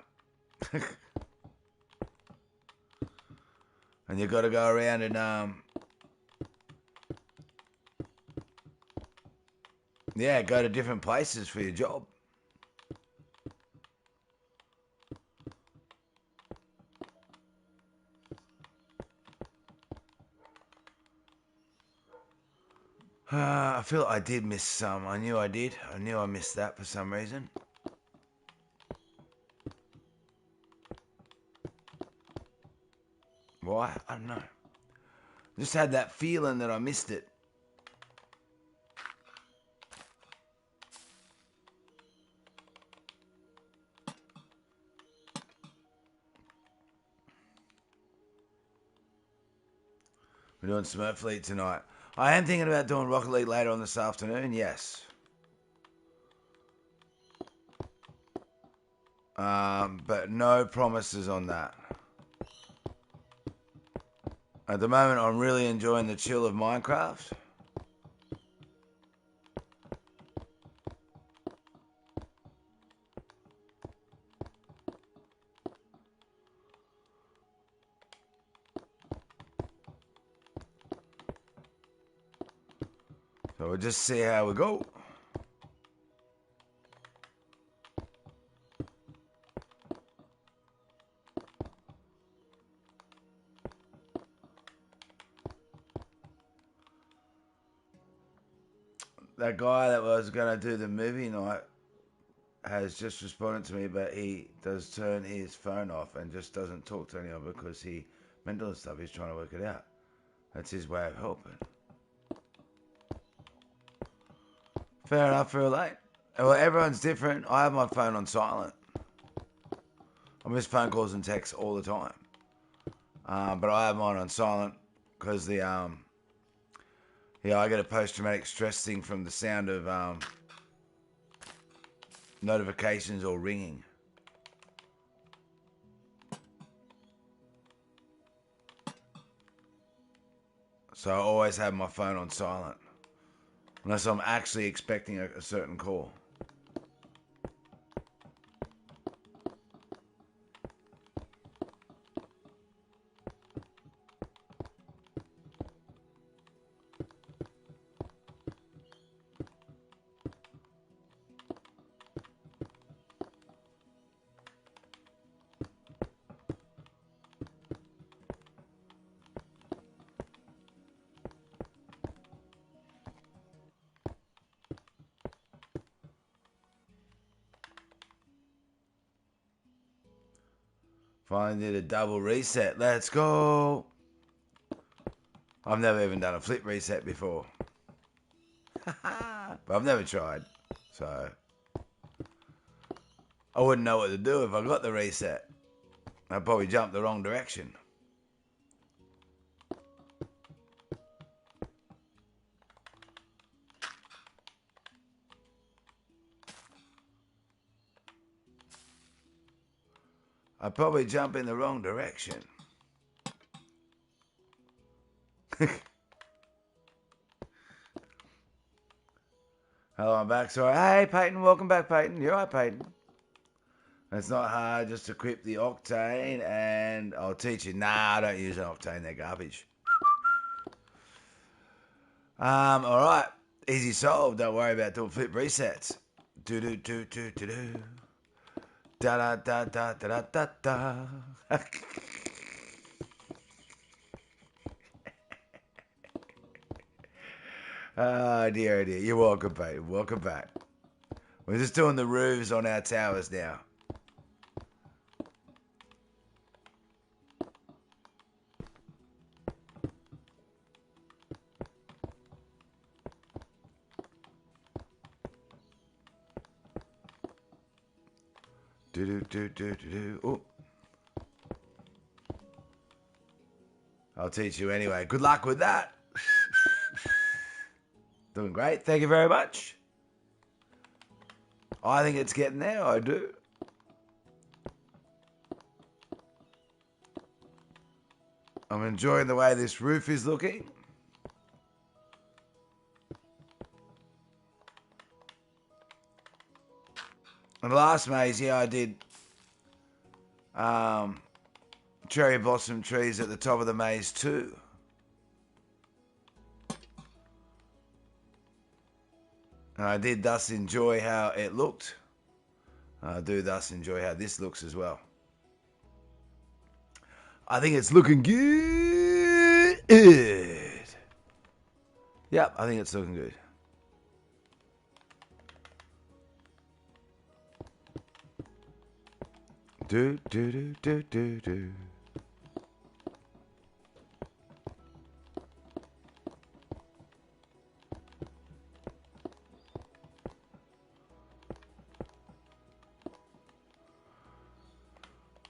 And you've got to go around and go to different places for your job. I feel I did miss some. I knew I did. I knew I missed that for some reason. Why? I don't know. Just had that feeling that I missed it. We're doing Smurf League tonight. I am thinking about doing Rocket League later on this afternoon, yes. But no promises on that. At the moment, I'm really enjoying the chill of Minecraft. So we'll just see how we go. That guy that was going to do the movie night has just responded to me, but he does turn his phone off and just doesn't talk to anyone because he mental and stuff. He's trying to work it out. That's his way of helping. Fair enough, fair late. Well, everyone's different. I have my phone on silent. I miss phone calls and texts all the time. But I have mine on silent because I get a post-traumatic stress thing from the sound of notifications or ringing. So I always have my phone on silent. Unless I'm actually expecting a certain call. Finally did a double reset. Let's go. I've never even done a flip reset before. But I've never tried. So I wouldn't know what to do if I got the reset. I'd probably jump the wrong direction. I'd probably jump in the wrong direction. Hello, I'm back. Sorry. Hey, Peyton. Welcome back, Peyton. You're right, Peyton. It's not hard. Just equip the Octane and I'll teach you. Nah, I don't use an Octane. They're garbage. All right. Easy solved. Don't worry about doing flip resets. Do do do do do do. Da da da da da da da. Oh dear, oh dear. You're welcome, Peyton. Welcome back. We're just doing the roofs on our towers now. Do do do do do do. Oh. I'll teach you anyway. Good luck with that. Doing great. Thank you very much. I think it's getting there. I do. I'm enjoying the way this roof is looking. And last maze, yeah, I did cherry blossom trees at the top of the maze too. And I did thus enjoy how it looked. I do thus enjoy how this looks as well. I think it's looking good. Yep, I think it's looking good. Do, do, do, do, do, do.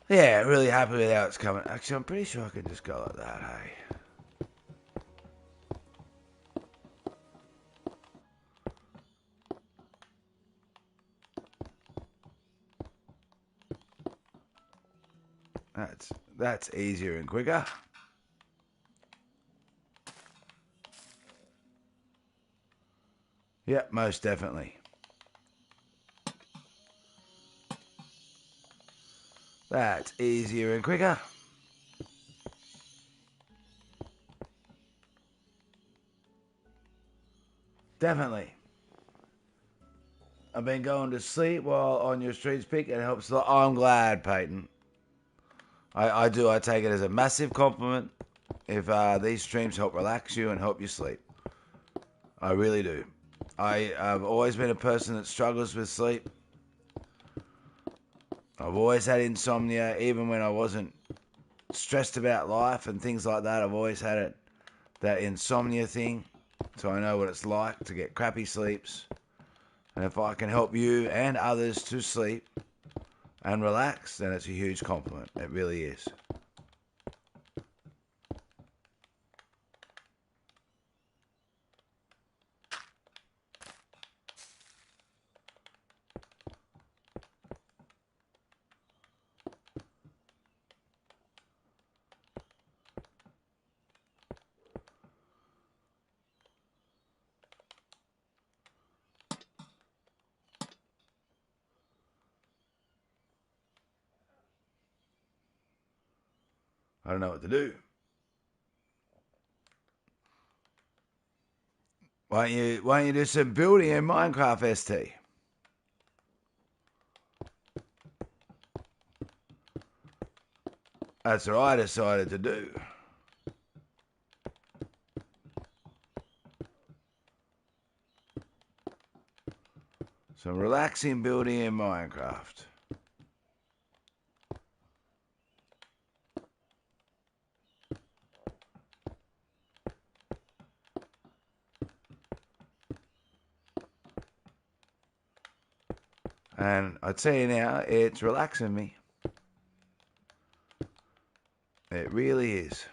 Yeah, really happy with how it's coming. Actually, I'm pretty sure I can just go like that, hey? That's easier and quicker. Yep, most definitely. That's easier and quicker. Definitely. I've been going to sleep while on your streets pick. It helps a lot. Oh, I'm glad, Peyton. I do. I take it as a massive compliment if these streams help relax you and help you sleep. I really do. I've always been a person that struggles with sleep. I've always had insomnia, even when I wasn't stressed about life and things like that. I've always had it, that insomnia thing. So I know what it's like to get crappy sleeps. And if I can help you and others to sleep and relax, then it's a huge compliment. It really is. I don't know what to do. Why don't you do some building in Minecraft, ST? That's what I decided to do. Some relaxing building in Minecraft. And I tell you now, it's relaxing me. It really is.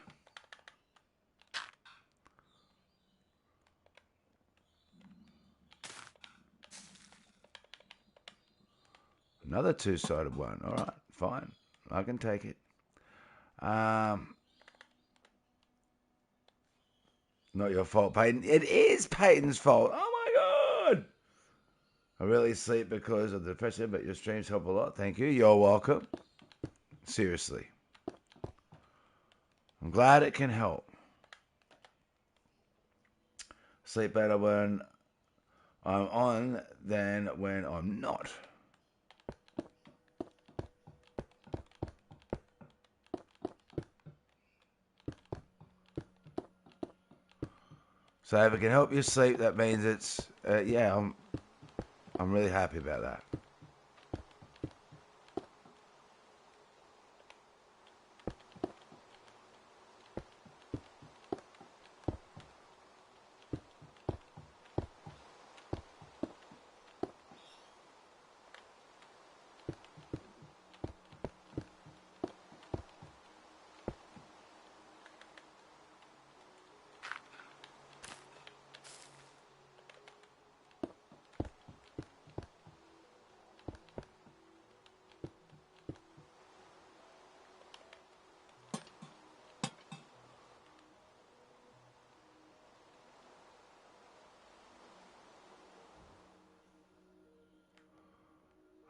Another two-sided one. All right, fine. I can take it. Not your fault, Peyton. It is Peyton's fault. Oh my God. I really sleep because of the depression, but your streams help a lot. Thank you. You're welcome. Seriously. I'm glad it can help. Sleep better when I'm on than when I'm not. So if it can help you sleep, that means it's yeah. I'm really happy about that.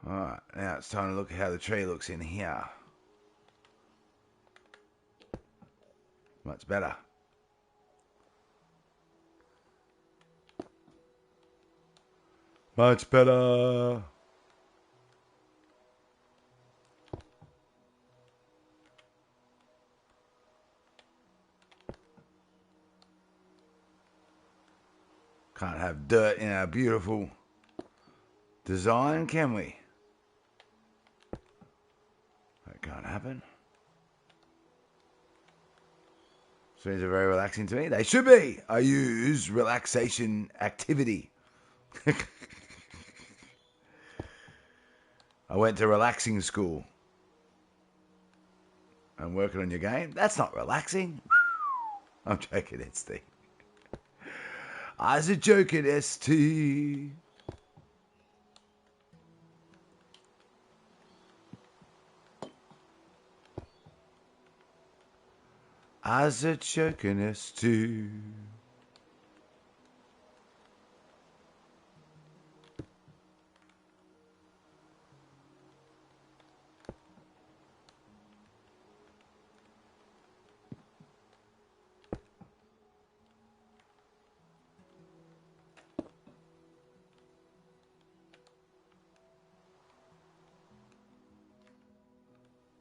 Alright, now it's time to look at how the tree looks in here. Much better. Much better. Can't have dirt in our beautiful design, can we? That can't happen. Streams are very relaxing to me. They should be. I use relaxation activity. I went to relaxing school. I'm working on your game. That's not relaxing. I'm joking, ST. I was a joking, ST. I was a joking, ST.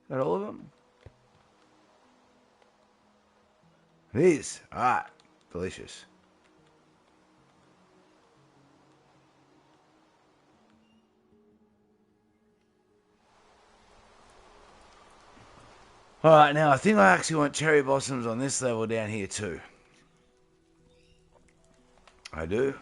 Is that all of them? It is. Alright. Delicious. Alright, now I think I actually want cherry blossoms on this level down here too. I do.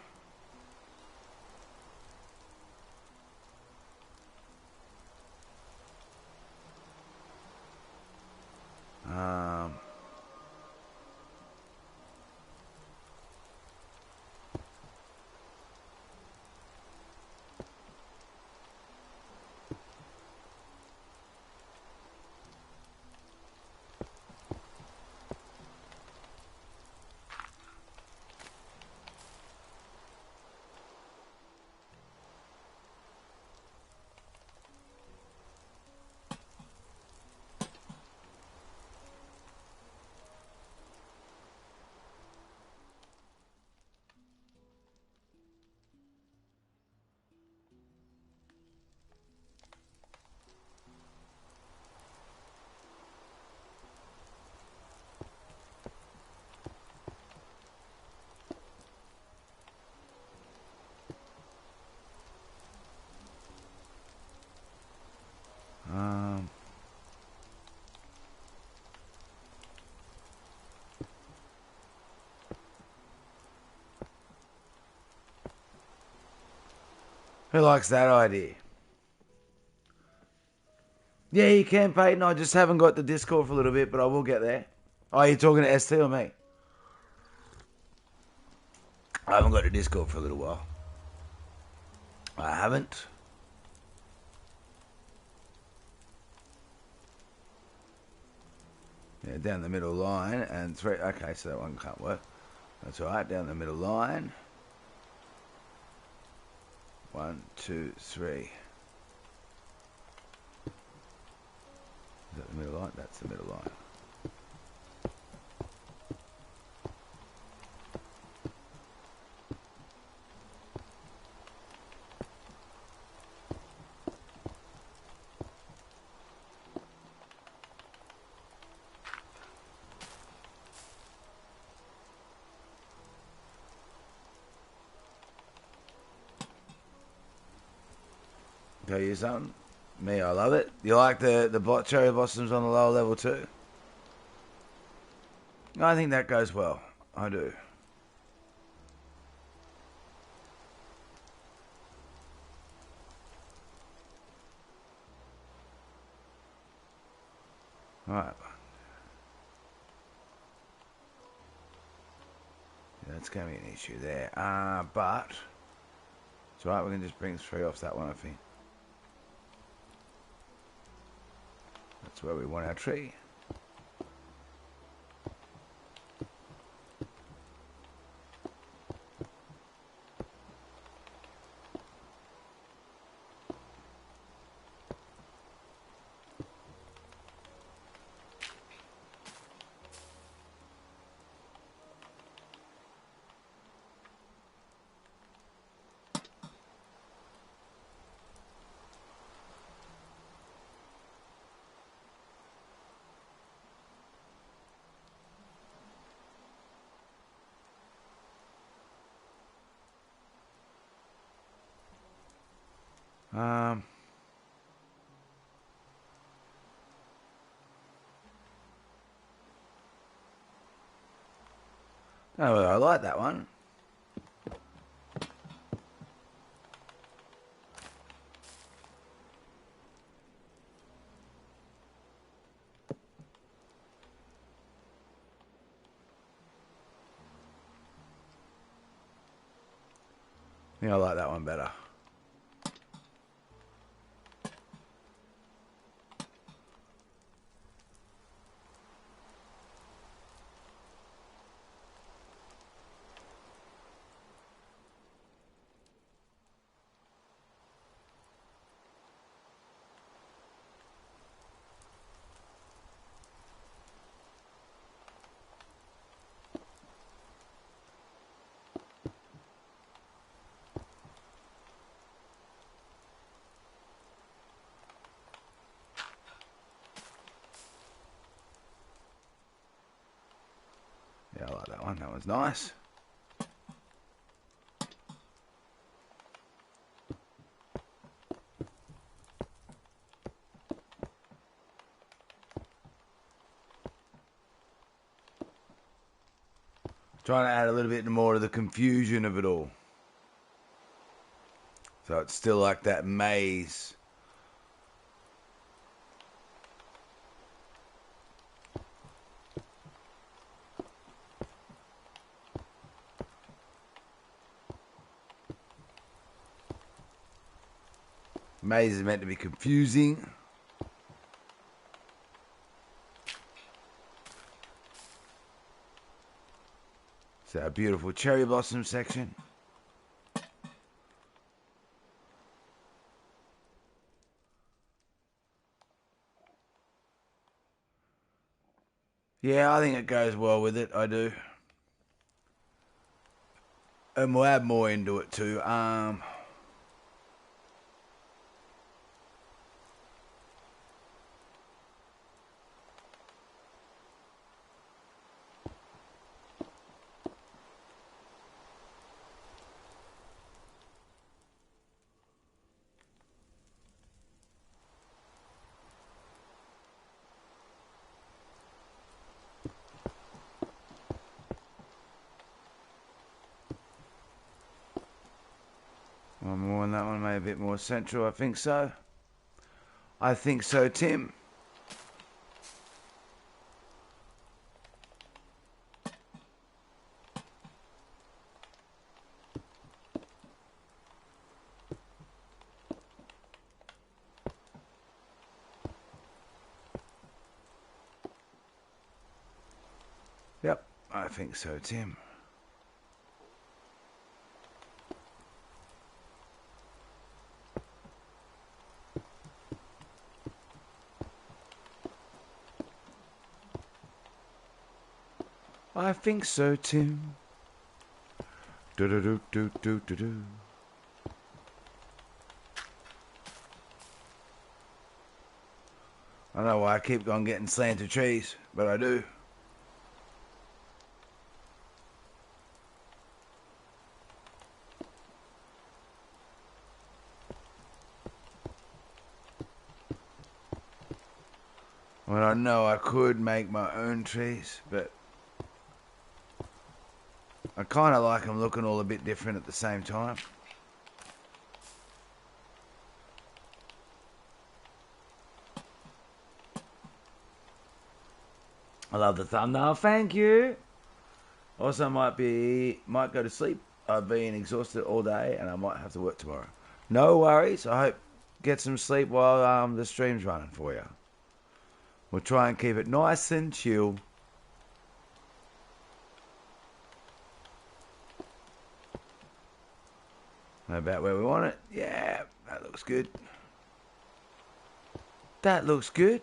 Who likes that idea? Yeah, you can, Peyton. I just haven't got the Discord for a little bit, but I will get there. Oh, you're talking to ST or me? I haven't got the Discord for a little while. I haven't. Yeah, down the middle line and 3. Okay, so that one can't work. That's all right. Down the middle line. 1, 2, 3. Is that the middle line? That's the middle line. Go use something? Me, I love it. You like the cherry blossoms on the lower level too? I think that goes well. I do. Alright. Yeah, that's going to be an issue there. But it's alright, we can just bring 3 off that one, I think. That's where we want our tree. Um, oh, I like that one. Yeah, I like that one better. Yeah, I like that one. That one's nice. Trying to add a little bit more of the confusion of it all. So it's still like that maze. Maze is meant to be confusing. It's our beautiful cherry blossom section. Yeah, I think it goes well with it. I do. And we'll add more into it too. One more on that one, maybe a bit more central. I think so. I think so, Tim. Yep, I think so, Tim. I think so, Tim. Do do do do do do do. I don't know why I keep on getting slanted trees, but I do. Well, I know I could make my own trees, but I kind of like them looking all a bit different at the same time. I love the thumbnail, thank you. Also might go to sleep. I've been exhausted all day and I might have to work tomorrow. No worries, I hope get some sleep while the stream's running for you. We'll try and keep it nice and chill. About where we want it. Yeah, that looks good. That looks good.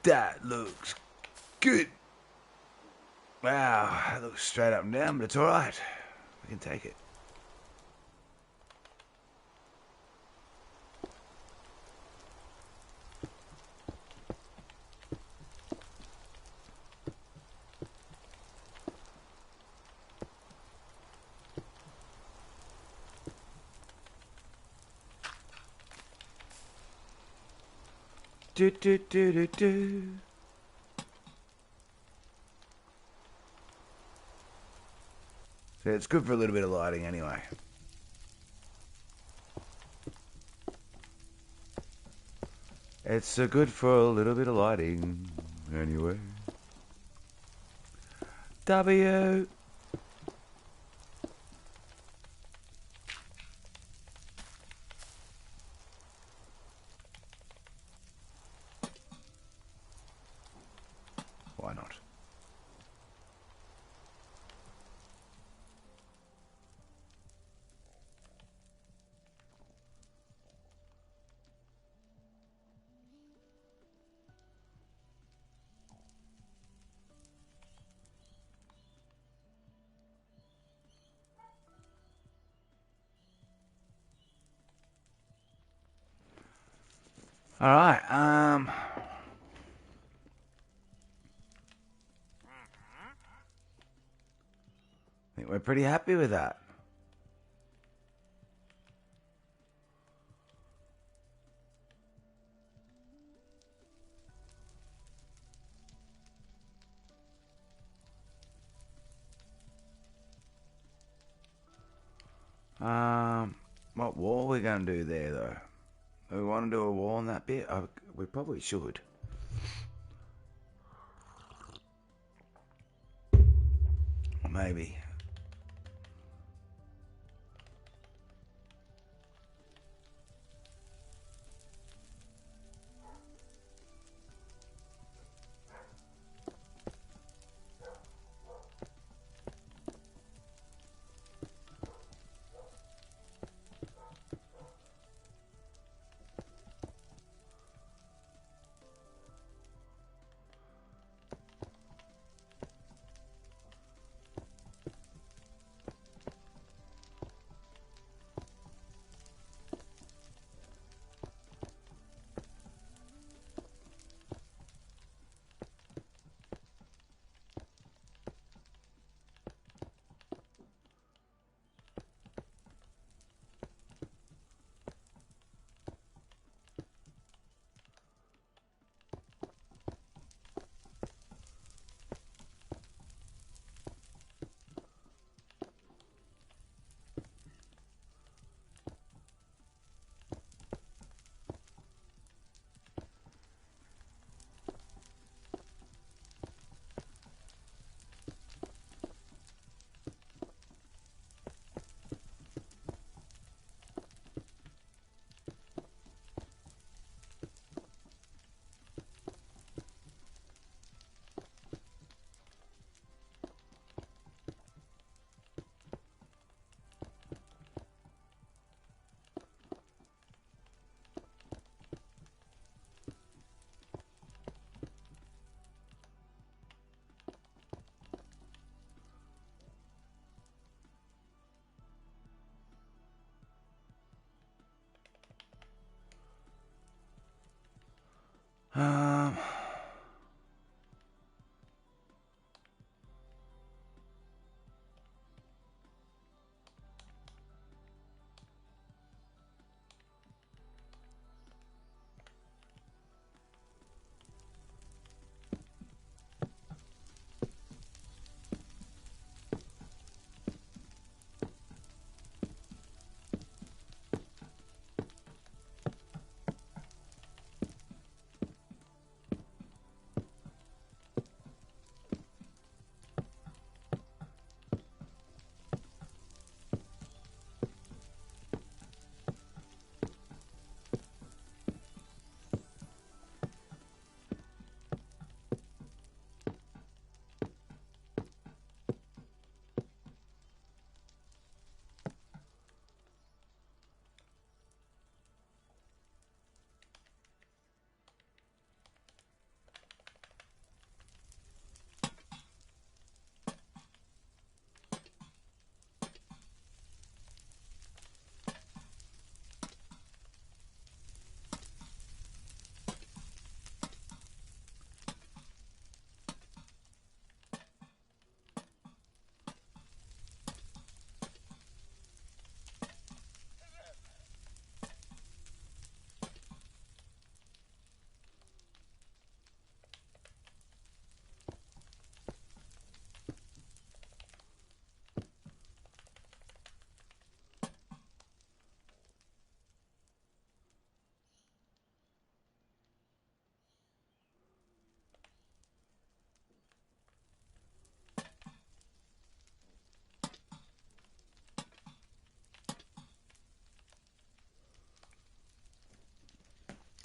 That looks good. Wow, that looks straight up and down, but it's alright. We can take it. Do do do do do. So it's good for a little bit of lighting anyway. It's good for a little bit of lighting anyway. W. Why not? All right. I think we're pretty happy with that. What wall are we going to do there, though? Do we want to do a wall on that bit? We probably should. Maybe. Um,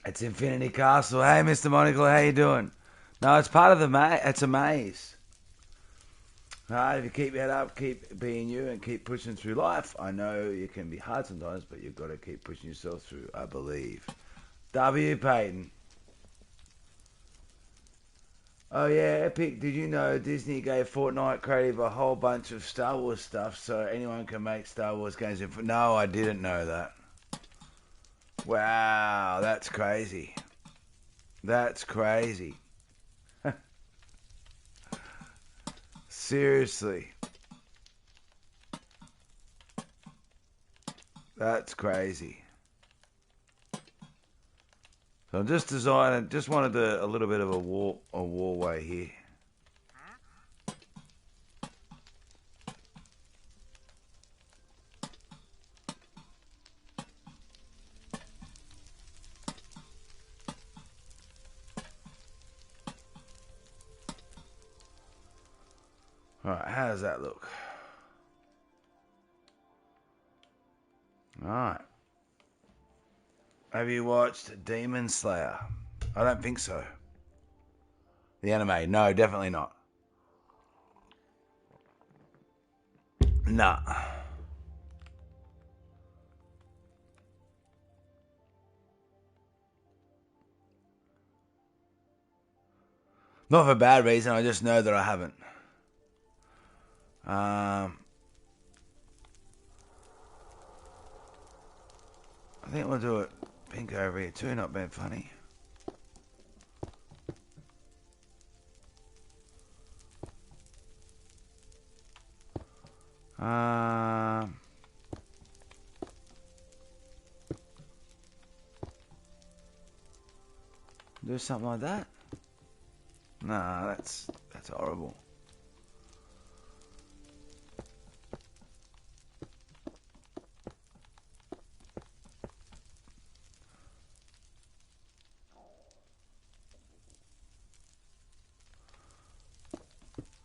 It's Infinity Castle. Hey, Mr. Monocle, how you doing? No, it's part of the maze. It's a maze. If you keep your head up, keep being you, and keep pushing through life. I know it can be hard sometimes, but you've got to keep pushing yourself through, I believe. W. Payton. Oh yeah, Epic. Did you know Disney gave Fortnite Creative a whole bunch of Star Wars stuff so anyone can make Star Wars games? No, I didn't know that. Wow, that's crazy. That's crazy. Seriously. That's crazy. So I'm just designing, just wanted a little bit of a wallway here. Alright, how does that look? Alright. Have you watched Demon Slayer? I don't think so. The anime? No, definitely not. Nah. Not for bad reason, I just know that I haven't. I think we'll do it pink over here too, not being funny. Do something like that? Nah, that's horrible.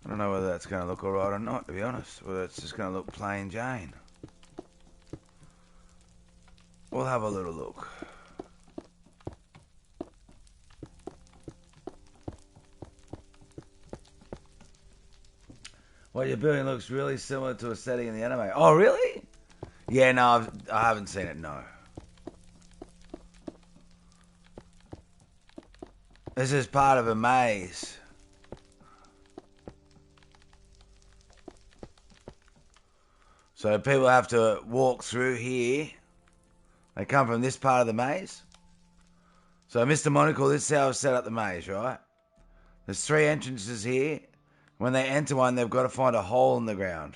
I don't know whether that's going to look alright or not, to be honest. Whether it's just going to look plain Jane. We'll have a little look. Well, your building looks really similar to a setting in the anime. Oh, really? Yeah, no, I haven't seen it, no. This is part of a maze. So people have to walk through here. They come from this part of the maze. So, Mr. Monocle, this is how I've set up the maze, right? There's 3 entrances here. When they enter one, they've got to find a hole in the ground.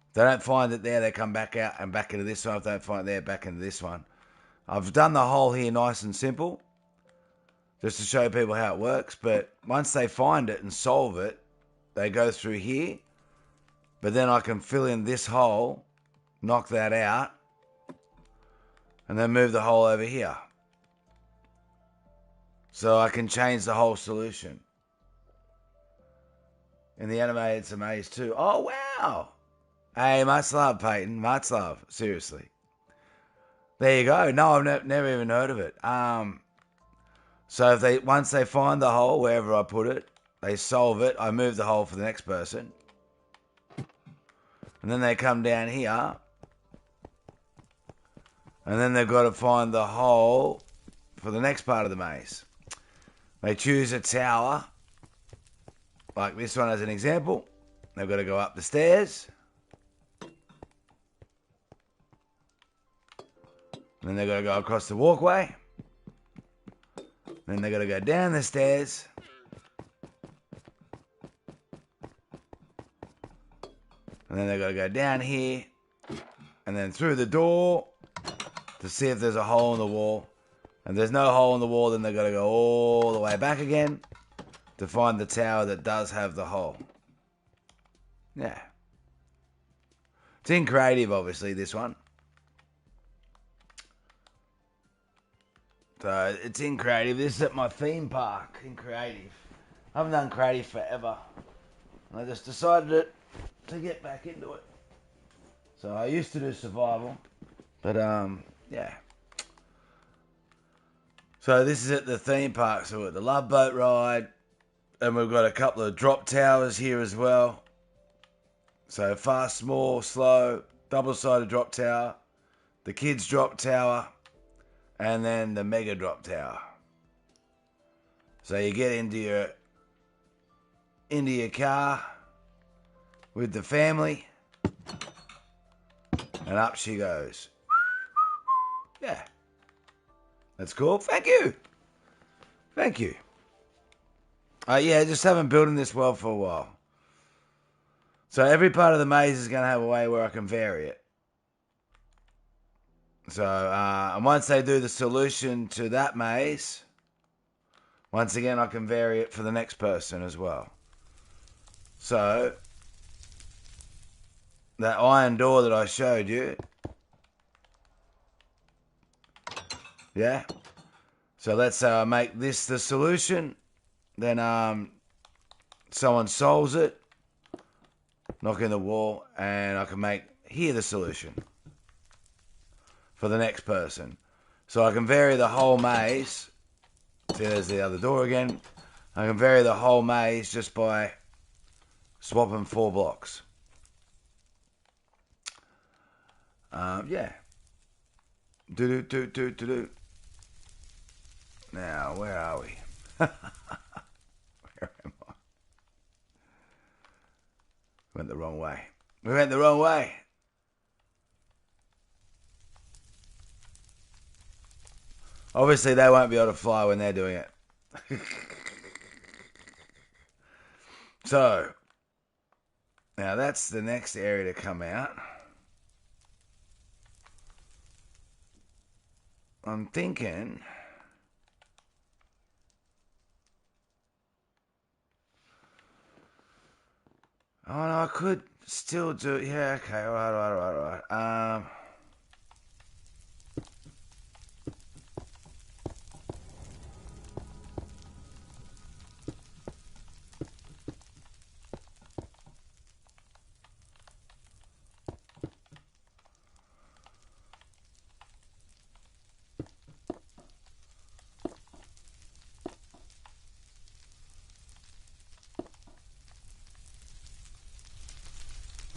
If they don't find it there, they come back out and back into this one. If they don't find it there, back into this one. I've done the hole here nice and simple, just to show people how it works. But once they find it and solve it, they go through here. But then I can fill in this hole, knock that out, and then move the hole over here. So I can change the whole solution. In the anime, it's a maze too. Oh, wow. Hey, much love, Peyton. Much love. Seriously. There you go. No, I've never even heard of it. So if once they find the hole, wherever I put it, they solve it, I move the hole for the next person. And then they come down here. And then they've got to find the hole for the next part of the maze. They choose a tower, like this one as an example. They've got to go up the stairs. Then they've got to go across the walkway. Then they've got to go down the stairs. And then they've got to go down here. And then through the door to see if there's a hole in the wall. And if there's no hole in the wall, then they've got to go all the way back again to find the tower that does have the hole. Yeah. It's in creative, obviously, this one. So it's in creative. This is at my theme park in creative. I haven't done creative forever. I just decided to get back into it. So I used to do survival. But, yeah. So this is at the theme park. So we're at the Love Boat ride. And we've got a couple of drop towers here as well. So fast, small, slow, double-sided drop tower. The kids drop tower. And then the mega drop tower. So you get into your car with the family. And up she goes. Yeah. That's cool. Thank you. Thank you. Yeah, just haven't built in this world for a while. So every part of the maze is going to have a way where I can vary it. So and once they do the solution to that maze, once again I can vary it for the next person as well. So that iron door that I showed you, yeah. So let's say I make this the solution, then someone solves it, knock in the wall, and I can make here the solution for the next person. So I can vary the whole maze. See, there's the other door again. I can vary the whole maze just by swapping 4 blocks. Yeah. Do. Now, where are we? Where am I? Went the wrong way. We went the wrong way. Obviously, they won't be able to fly when they're doing it. So, now that's the next area to come out. I'm thinking... Oh, no, I could still do it. Yeah, okay, all right.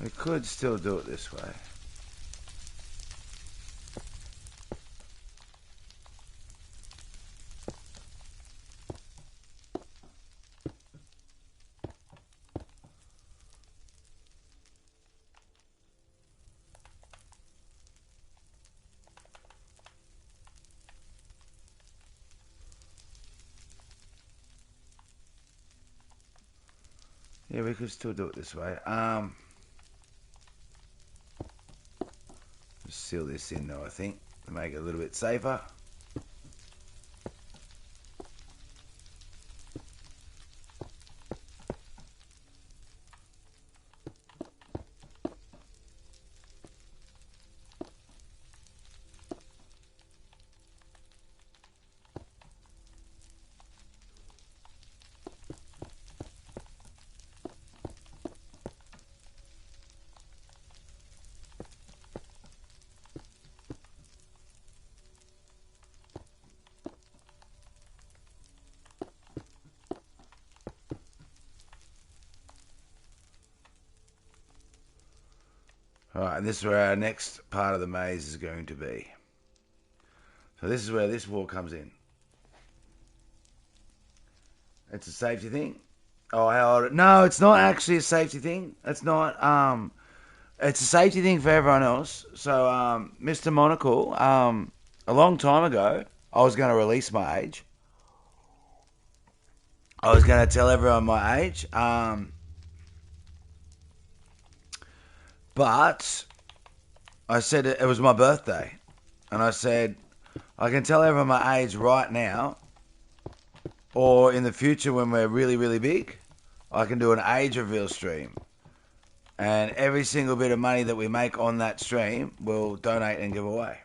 We could still do it this way. Yeah, we could still do it this way. Just seal this in though, I think, to make it a little bit safer. Alright, and this is where our next part of the maze is going to be. So this is where this wall comes in. It's a safety thing. Oh, how? No, it's not actually a safety thing. It's not. It's a safety thing for everyone else. So, Mr. Monocle, a long time ago, I was going to release my age. I was going to tell everyone my age. But I said it was my birthday. And I said, I can tell everyone my age right now. Or in the future when we're really, really big, I can do an age reveal stream. And every single bit of money that we make on that stream, we'll donate and give away.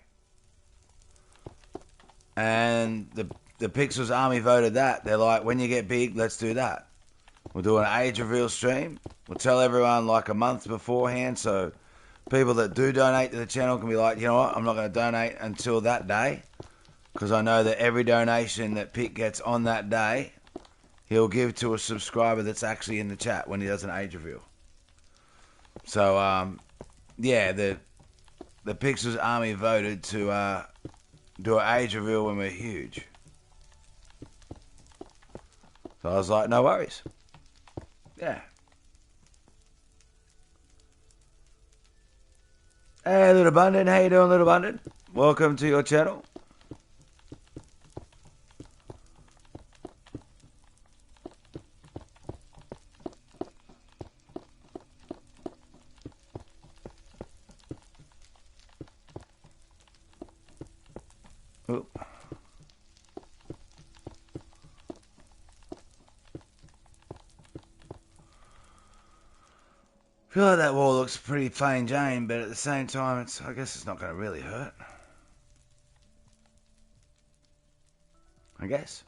And the Pixels Army voted that. They're like, when you get big, let's do that. We'll do an age reveal stream. We'll tell everyone like a month beforehand, so people that do donate to the channel can be like, you know what, I'm not going to donate until that day. because I know that every donation that Pete gets on that day, he'll give to a subscriber that's actually in the chat when he does an age reveal. So, yeah, the Pixels Army voted to do an age reveal when we're huge. So I was like, no worries. Yeah. Hey, Little Abundant. How you doing, Little Abundant? Welcome to your channel. Oop. I feel like that wall looks pretty plain Jane, but at the same time, I guess it's not going to really hurt. I guess.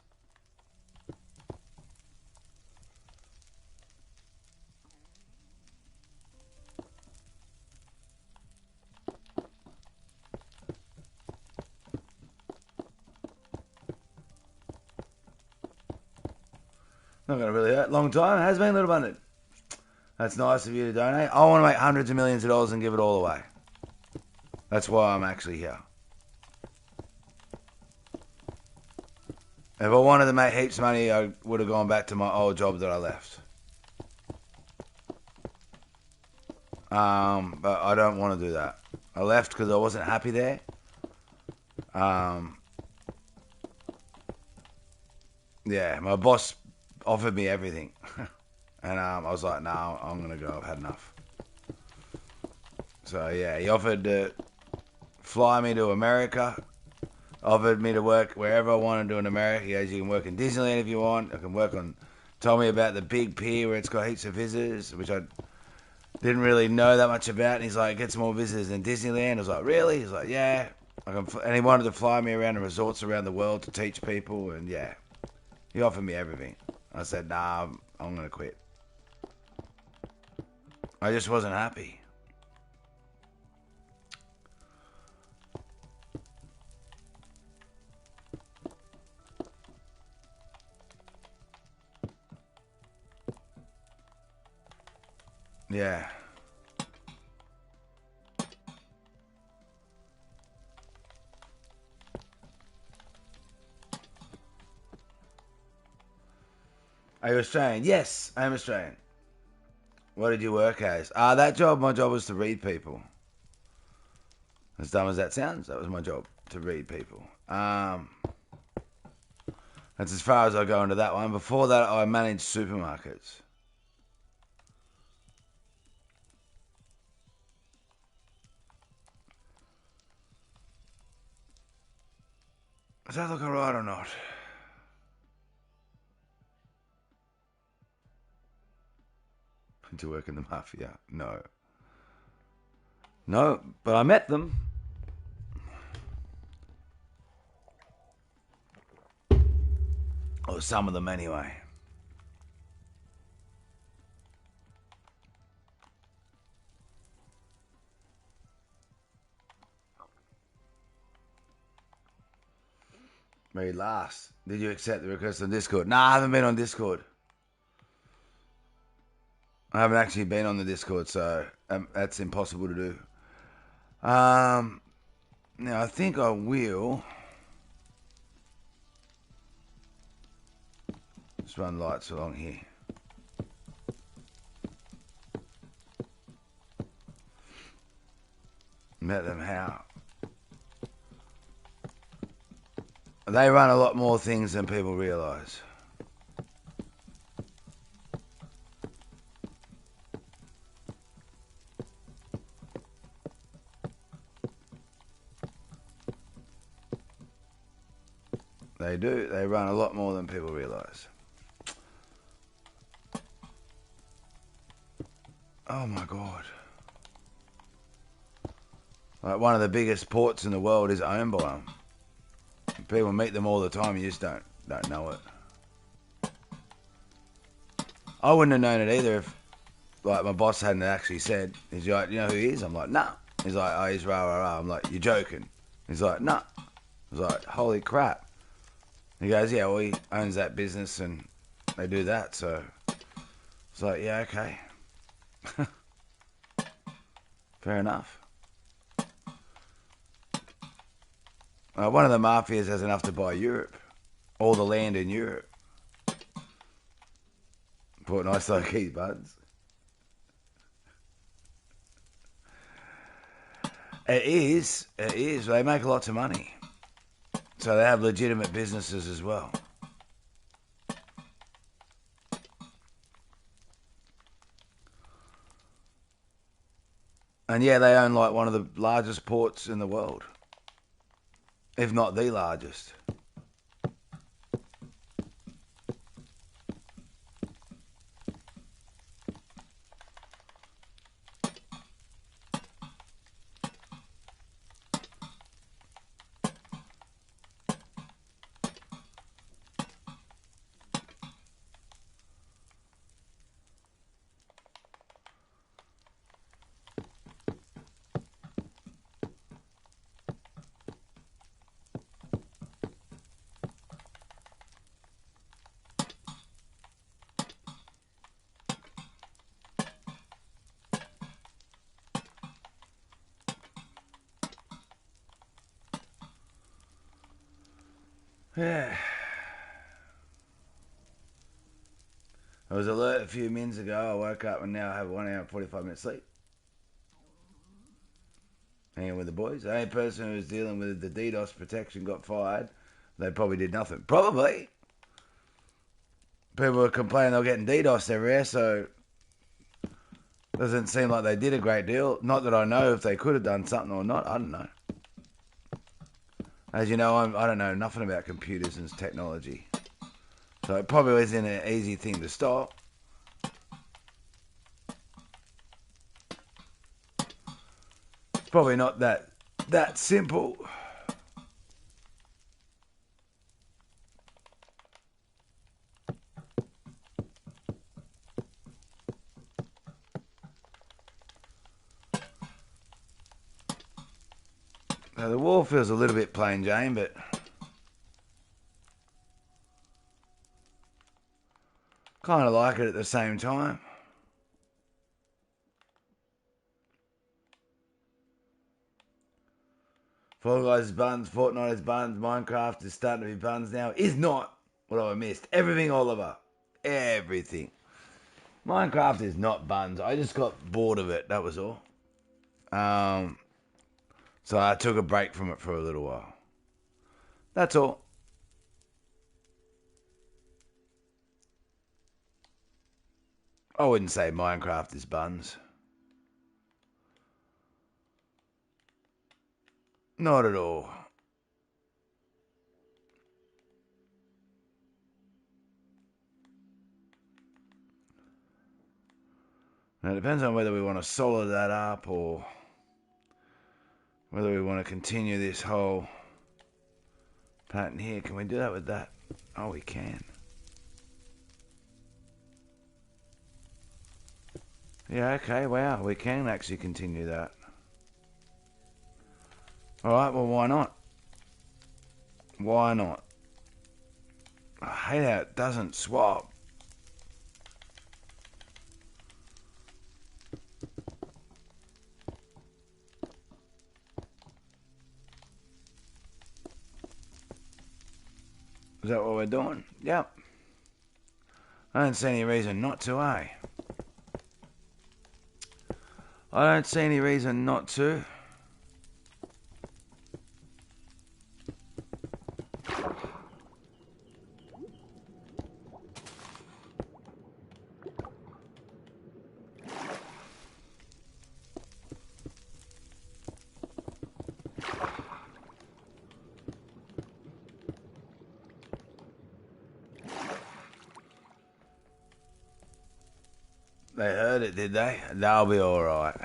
Not going to really hurt. Long time. It has been, Little Abundant. That's nice of you to donate. I want to make hundreds of millions of dollars and give it all away. That's why I'm actually here. If I wanted to make heaps of money, I would have gone back to my old job that I left. But I don't want to do that. I left because I wasn't happy there. Yeah, my boss offered me everything. And I was like, no, I'm going to go. I've had enough. So, yeah, he offered to fly me to America. Offered me to work wherever I wanted to in America. He goes, you can work in Disneyland if you want. I can work on... Told me about the big pier where it's got heaps of visitors, which I didn't really know that much about. And he's like, get some more visitors than Disneyland. I was like, really? He's like, yeah. And he wanted to fly me around the resorts around the world to teach people. And, yeah, he offered me everything. I said, nah, I'm going to quit. I just wasn't happy. Yeah. Are you Australian? Yes, I am Australian. What did you work as? My job was to read people. As dumb as that sounds, that was my job, to read people. That's as far as I go into that one. Before that, I managed supermarkets. Does that look alright or not? To work in the mafia? No. No, but I met them. Or some of them anyway. Very last. Did you accept the request on Discord? Nah, I haven't been on Discord. I haven't actually been on the Discord, so that's impossible to do. Now, I think I will. Just run lights along here. Met them how? They run a lot more things than people realise. They do. They run a lot more than people realise. Oh my God. Like one of the biggest ports in the world is owned by them. People meet them all the time, you just don't know it. I wouldn't have known it either if, like, my boss hadn't actually said. He's like, you know who he is? I'm like, nah. He's like, oh, he's rah, rah, rah. I'm like, you're joking. He's like, nah. I was like, holy crap. He goes, yeah, well, he owns that business and they do that. So it's like, yeah, okay. Fair enough. One of the mafias has enough to buy Europe. All the land in Europe. Port nice low key buds. It is. They make lots of money. So they have legitimate businesses as well. And yeah, they own like one of the largest ports in the world. If not the largest. Yeah. I was alert a few minutes ago. I woke up and now I have 1 hour and 45 minutes sleep. Hanging with the boys. The only person who was dealing with the DDoS protection got fired. They probably did nothing. Probably. People were complaining they were getting DDoS everywhere, so doesn't seem like they did a great deal. Not that I know if they could have done something or not. I don't know. As you know, I don't know nothing about computers and technology. So it probably isn't an easy thing to stop. It's probably not that simple. The wall feels a little bit plain Jane, but kind of like it at the same time. Fall Guys is buns, Fortnite is buns, Minecraft is starting to be buns now. Is not what I missed. Everything, Oliver. Everything. Minecraft is not buns. I just got bored of it, that was all. So I took a break from it for a little while. That's all. I wouldn't say Minecraft is buns. Not at all. Now, it depends on whether we want to solo that up or whether we want to continue this whole pattern here. Can we do that with that? Oh, we can. Yeah, okay, wow, we can actually continue that. Alright, well, why not? Why not? I hate how it doesn't swap. Is that what we're doing? Yep. I don't see any reason not to, eh? I don't see any reason not to. They heard it, did they? They'll be alright.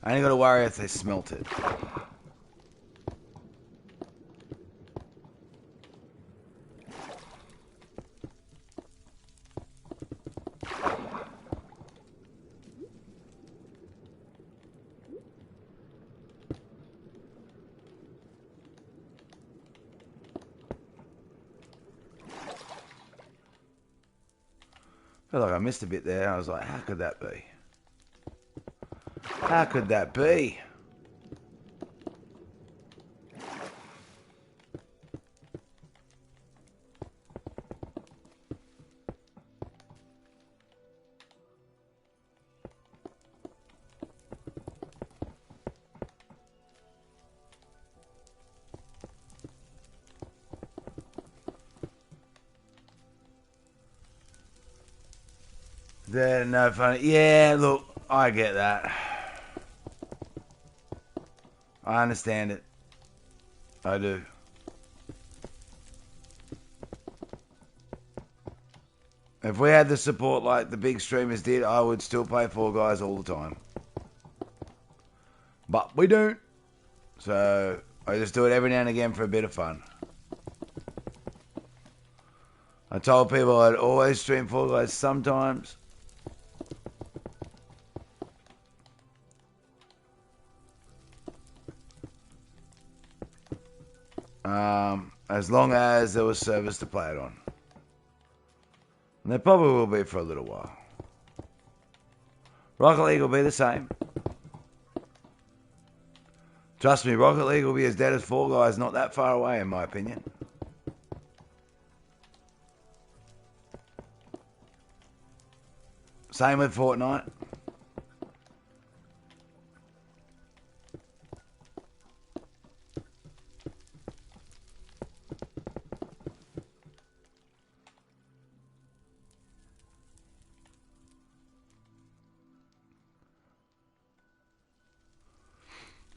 I ain't got to worry if they smelt it. feel like I missed a bit there. I was like, how could that be? How could that be? They're no funny. Yeah, look, I get that. I understand it. I do. If we had the support like the big streamers did, I would still play Fall Guys all the time. But we don't. So I just do it every now and again for a bit of fun. I told people I'd always stream Fall Guys sometimes. As long as there was service to play it on. And there probably will be for a little while. Rocket League will be the same. Trust me, Rocket League will be as dead as Fall Guys, not that far away in my opinion. Same with Fortnite.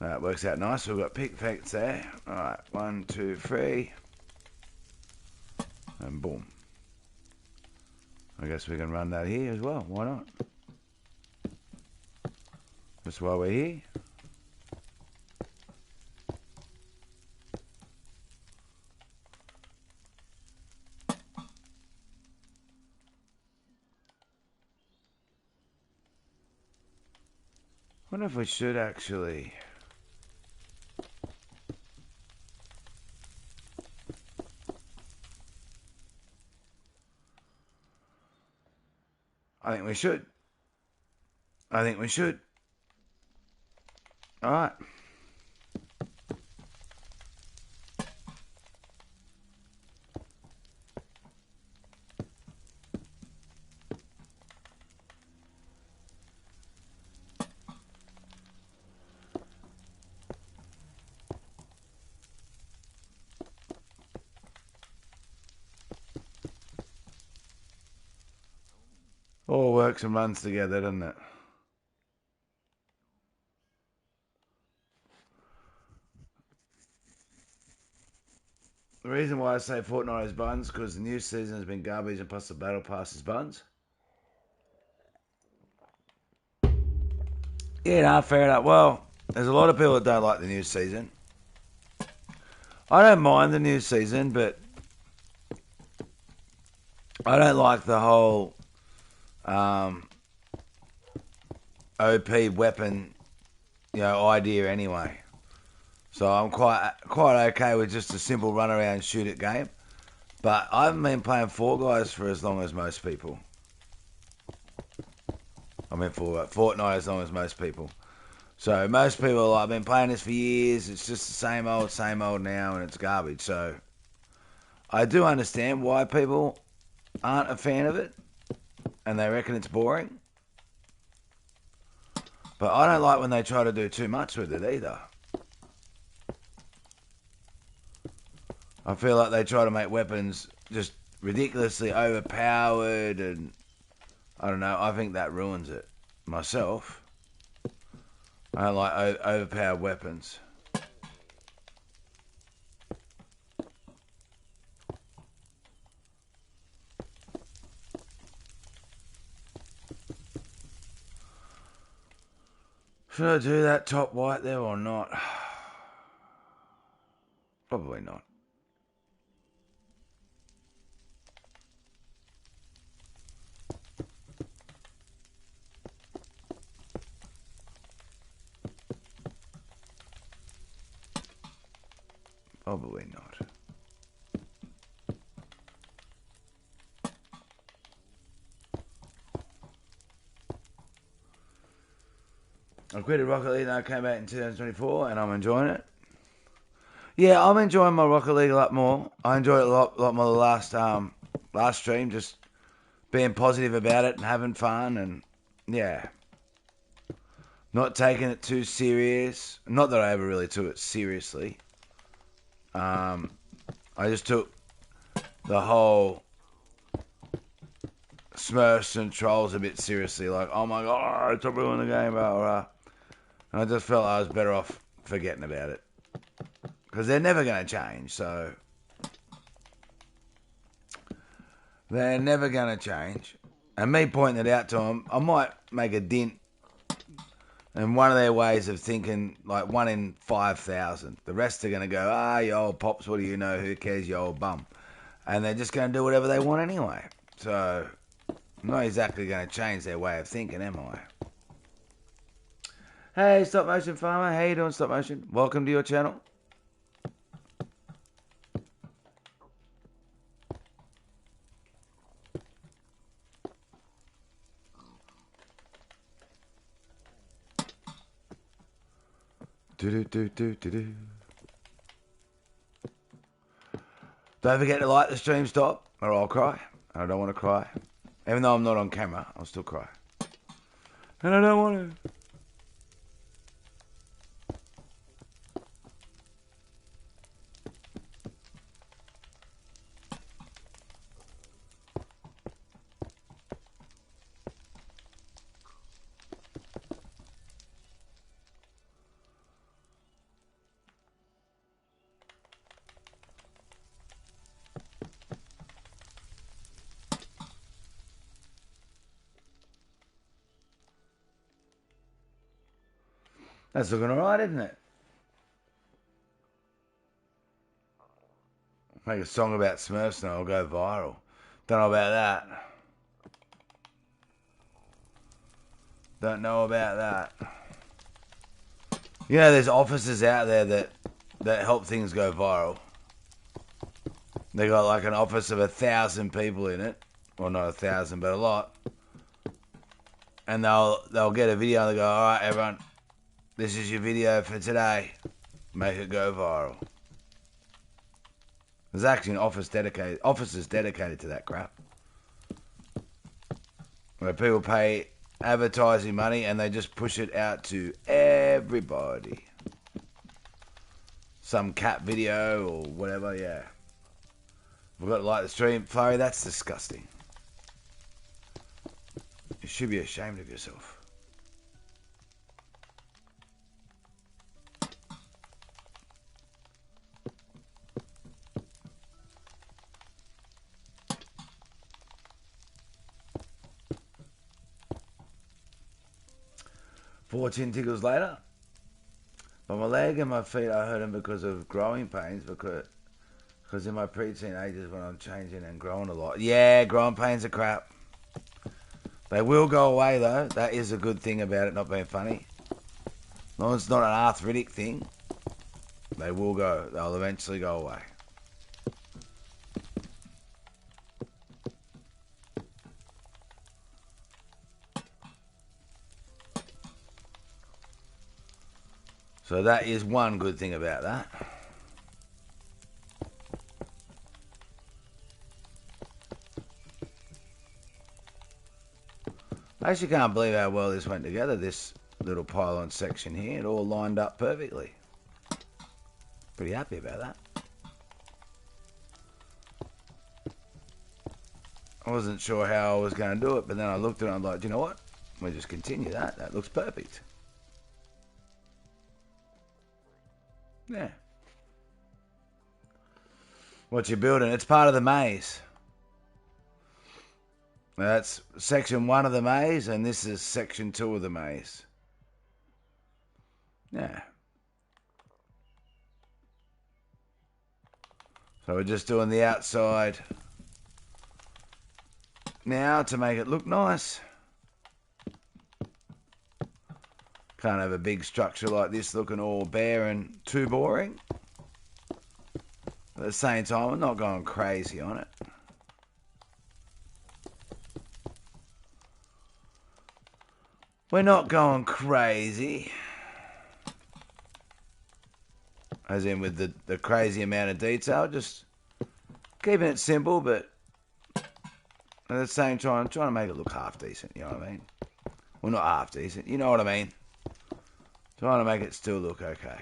That works out nice. We've got pick facts there. Alright, 1, 2, 3. And boom. I guess we can run that here as well. Why not? Just while we're here. I wonder if we should actually... I think we should. I think we should. Alright. All works and runs together, doesn't it? The reason why I say Fortnite is buns because the new season has been garbage and plus the battle pass is buns. Yeah, no, fair enough. Well, there's a lot of people that don't like the new season. I don't mind the new season, but I don't like the whole OP weapon, idea anyway. So I'm quite okay with just a simple run around shoot it game. But I haven't been playing Fall Guys for as long as most people. I mean Fortnite as long as most people. So most people are like, I've been playing this for years. It's just the same old now, and it's garbage. So I do understand why people aren't a fan of it, and they reckon it's boring. But I don't like when they try to do too much with it either. I feel like they try to make weapons just ridiculously overpowered, and I don't know. I think that ruins it. Myself, I don't like overpowered weapons. Should I do that top white there or not? Probably not. Probably not. I quit Rocket League and I came out in 2024 and I'm enjoying it. Yeah, I'm enjoying my Rocket League a lot more. I enjoyed it a lot more the last stream, just being positive about it and having fun and yeah. Not taking it too serious. Not that I ever really took it seriously. I just took the whole Smurfs and trolls a bit seriously. Like, oh my god, it's ruining the game, blah, blah. And I just felt I was better off forgetting about it. Because they're never going to change, so... They're never going to change. And me pointing it out to them, I might make a dent in one of their ways of thinking, like 1 in 5,000. The rest are going to go, you old pops, what do you know? Who cares, you old bum? And they're just going to do whatever they want anyway. So, I'm not exactly going to change their way of thinking, am I? Hey, Stop Motion Farmer. How you doing, Stop Motion? Welcome to your channel. Do-do-do-do-do-do. Don't forget to like the stream, Stop, or I'll cry. I don't want to cry. Even though I'm not on camera, I'll still cry. And I don't want to. That's looking alright, isn't it? Make a song about Smurfs and I'll go viral. Don't know about that. Don't know about that. You know, there's offices out there that help things go viral. They got like an office of 1,000 people in it. Well, not 1,000, but a lot. And they'll get a video and they go, alright everyone, this is your video for today. Make it go viral. There's actually offices dedicated to that crap. Where people pay advertising money and they just push it out to everybody. Some cat video or whatever, yeah. We've got to like the stream. Flurry, that's disgusting. You should be ashamed of yourself. "14 tickles later. But my leg and my feet, I hurt them because of growing pains, because in my preteen ages when I'm changing and growing a lot." Yeah, growing pains are crap. They will go away though. That is a good thing about it not being funny. No, it's not an arthritic thing. They will go. They'll eventually go away. So that is one good thing about that. I actually can't believe how well this went together, this little pylon section here. It all lined up perfectly. Pretty happy about that. I wasn't sure how I was going to do it, but then I looked at it and I'm like, do you know what? We'll just continue that. That looks perfect. Yeah. What you're building, it's part of the maze. That's section 1 of the maze, and this is section 2 of the maze. Yeah. So we're just doing the outside now to make it look nice. Can't have a big structure like this looking all bare and too boring. At the same time, I'm not going crazy on it. We're not going crazy. As in with the crazy amount of detail, just keeping it simple, but at the same time, trying to make it look half decent, you know what I mean? Well, not half decent, you know what I mean? Trying to make it still look okay.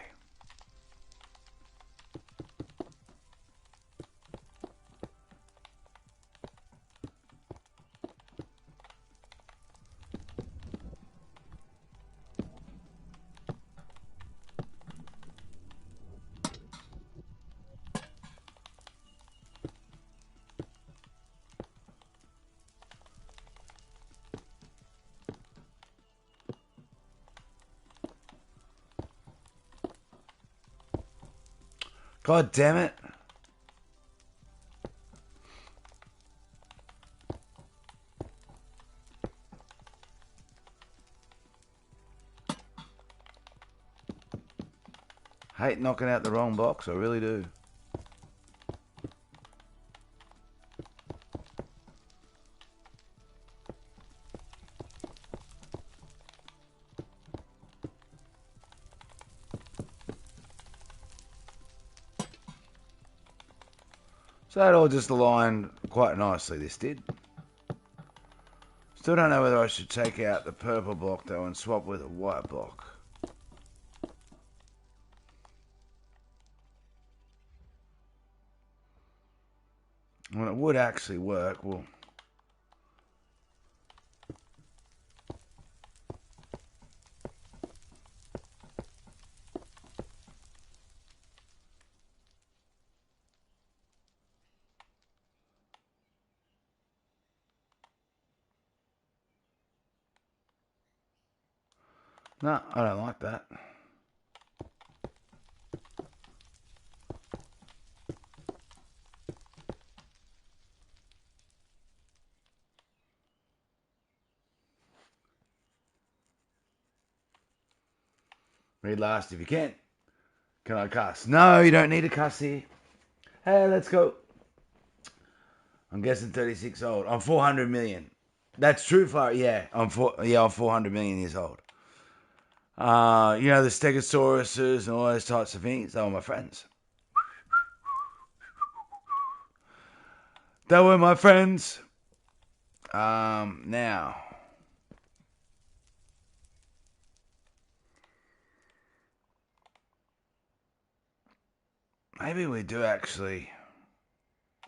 God damn it. Hate knocking out the wrong box, I really do. So that all just aligned quite nicely, this did. Still don't know whether I should take out the purple block though and swap with a white block. Well, it would actually work. Well, no, I don't like that. Read last if you can. Can I cuss? No, you don't need a cuss here. Hey, let's go. I'm guessing 36 old. I'm 400 million. That's true for yeah. I'm 400 million years old. You know the Stegosauruses and all those types of things. They were my friends. They were my friends. Now. Maybe we do actually.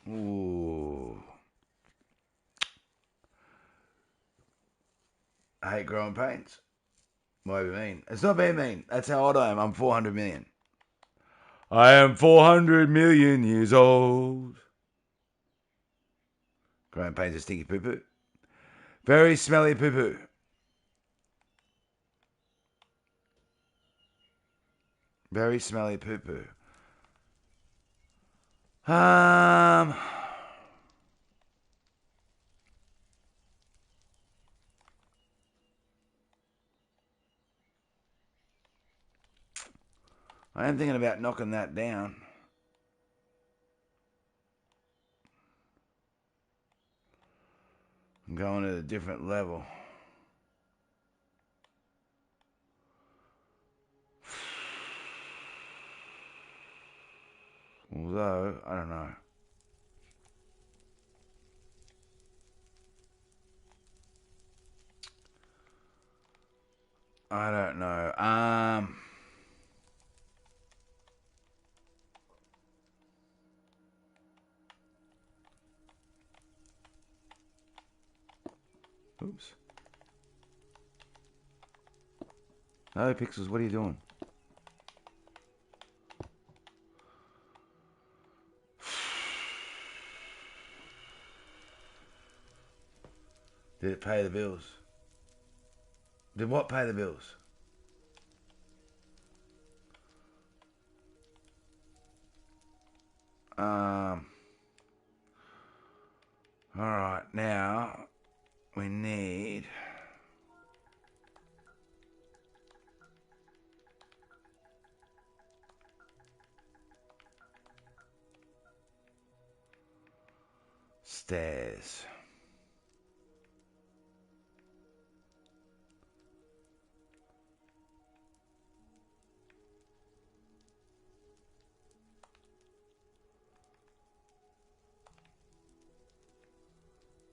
Ooh. I hate growing pains. Why be mean? It's not being mean. That's how old I am. I'm 400 million. I am 400 million years old. Growing pains are stinky poo poo. Very smelly poo poo. Very smelly poo poo. I am thinking about knocking that down. I'm going at a different level. Although, I don't know. I don't know. Oops. No, Pixels, what are you doing? Did it pay the bills? Did what pay the bills? Alright, now we need stairs.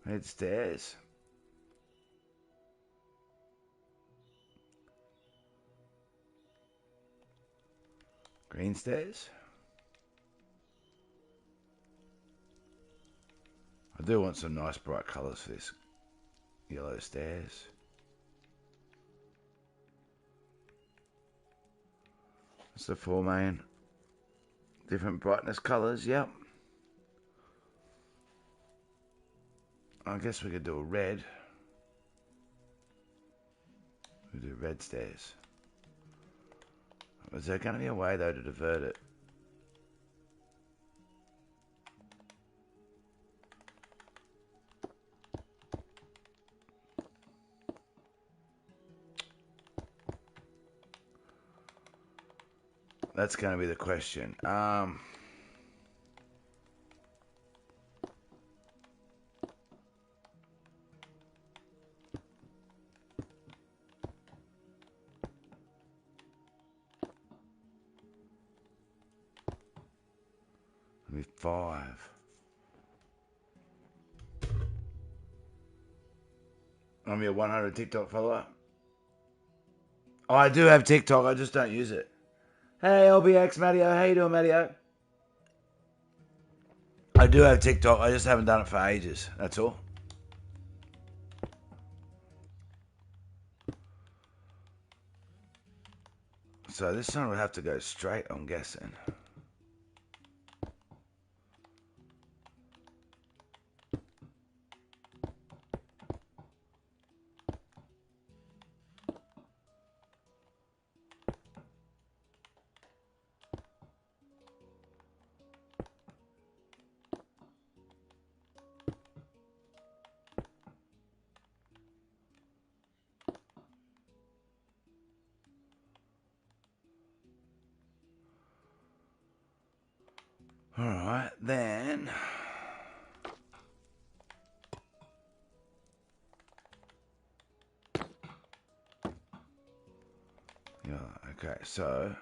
Red stairs. Green stairs. I do want some nice bright colours for this yellow stairs. That's the 4 main different brightness colours, yep. I guess we could do a red. We do red stairs. Is there going to be a way though to divert it? That's going to be the question. Maybe 5. I'm your 100 TikTok follower. Oh, I do have TikTok. I just don't use it. Hey, LBX, Matteo. How you doing, Matteo? I do have TikTok. I just haven't done it for ages. That's all. So this one would have to go straight, I'm guessing. Alright, then... Yeah, okay, so...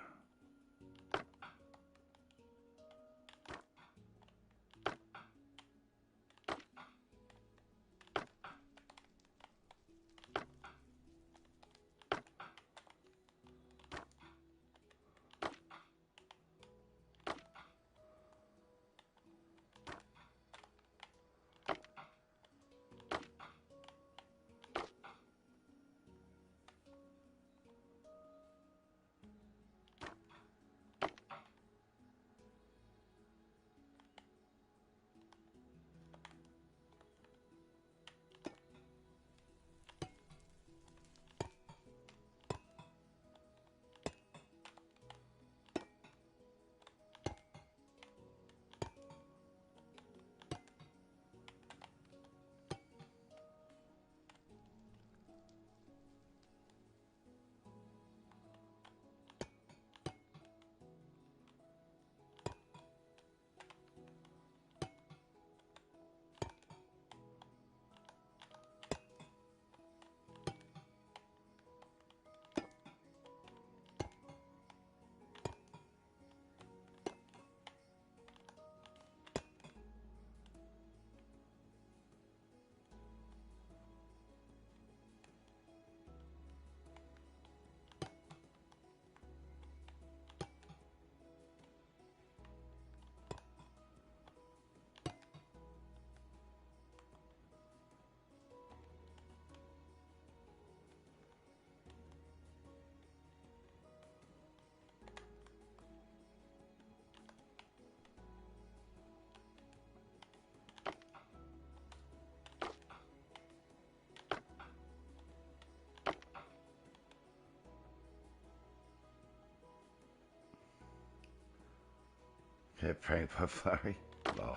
Okay, praying for flurry. Lol.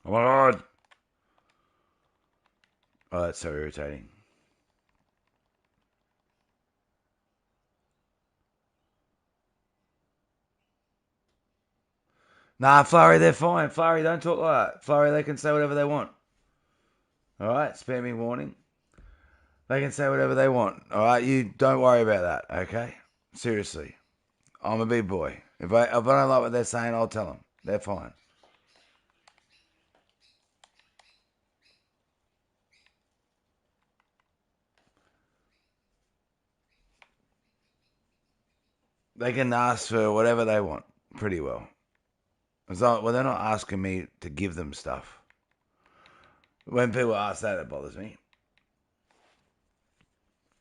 Oh my god. Oh, that's so irritating. Nah, Flurry, they're fine. Flurry, don't talk like that. Flurry, they can say whatever they want. Alright, spamming warning. They can say whatever they want. Alright, you don't worry about that, okay? Seriously. I'm a big boy. If I don't like what they're saying, I'll tell them. They're fine. They can ask for whatever they want, pretty well. Well, they're not asking me to give them stuff. When people ask that, it bothers me.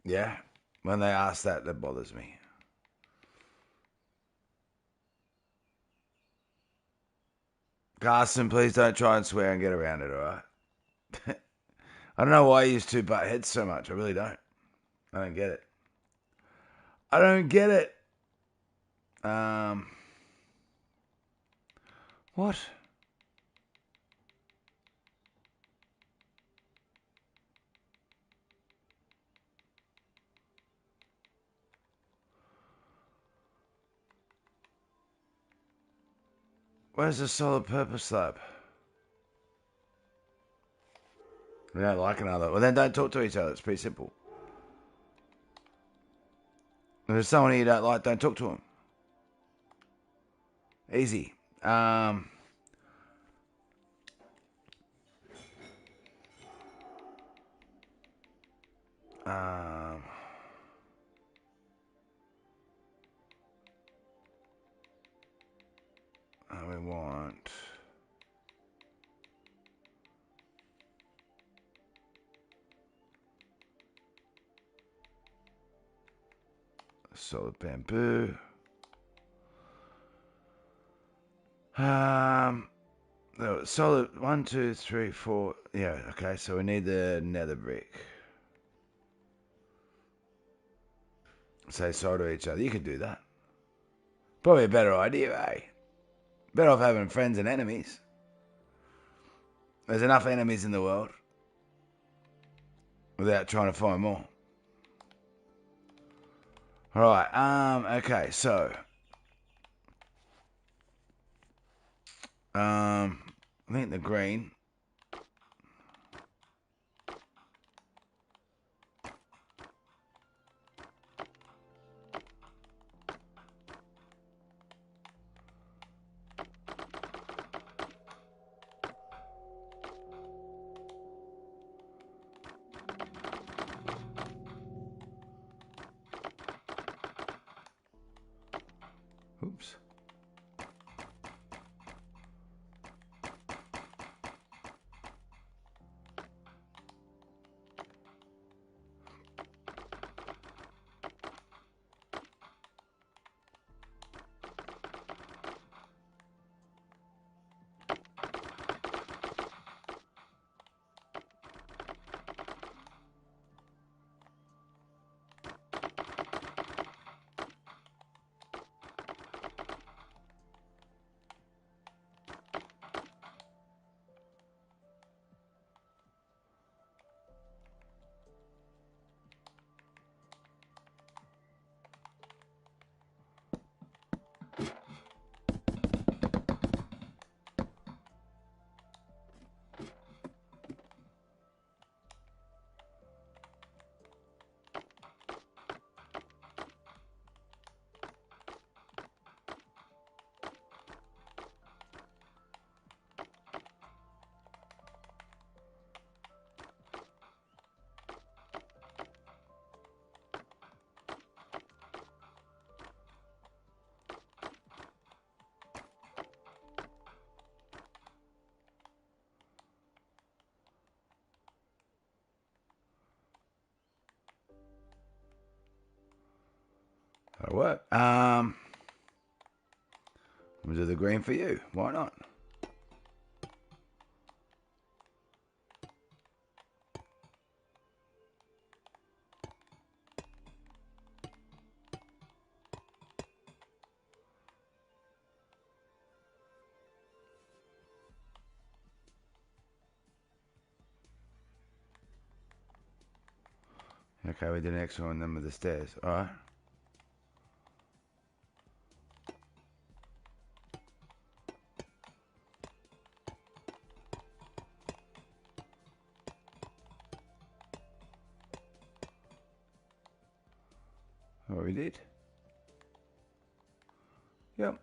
Yeah? When they ask that, that bothers me. Carson, please don't try and swear and get around it, alright? I don't know why you use two butt heads so much. I really don't. I don't get it. I don't get it. What? Where's the solid purpose slab? We don't like another. Well, then don't talk to each other. It's pretty simple. If there's someone you don't like, don't talk to them. Easy. We want solid bamboo. No, solid 1, 2, 3, 4. Yeah, okay. So we need the nether brick. Say sorry to each other. You could do that. Probably a better idea, eh? Better off having friends and enemies. There's enough enemies in the world without trying to find more. Alright, okay, so I think the green. Oops. That'll work. We'll do the green for you. Why not? Okay, we did an extra on them with the stairs. Alright. What we did? Yep.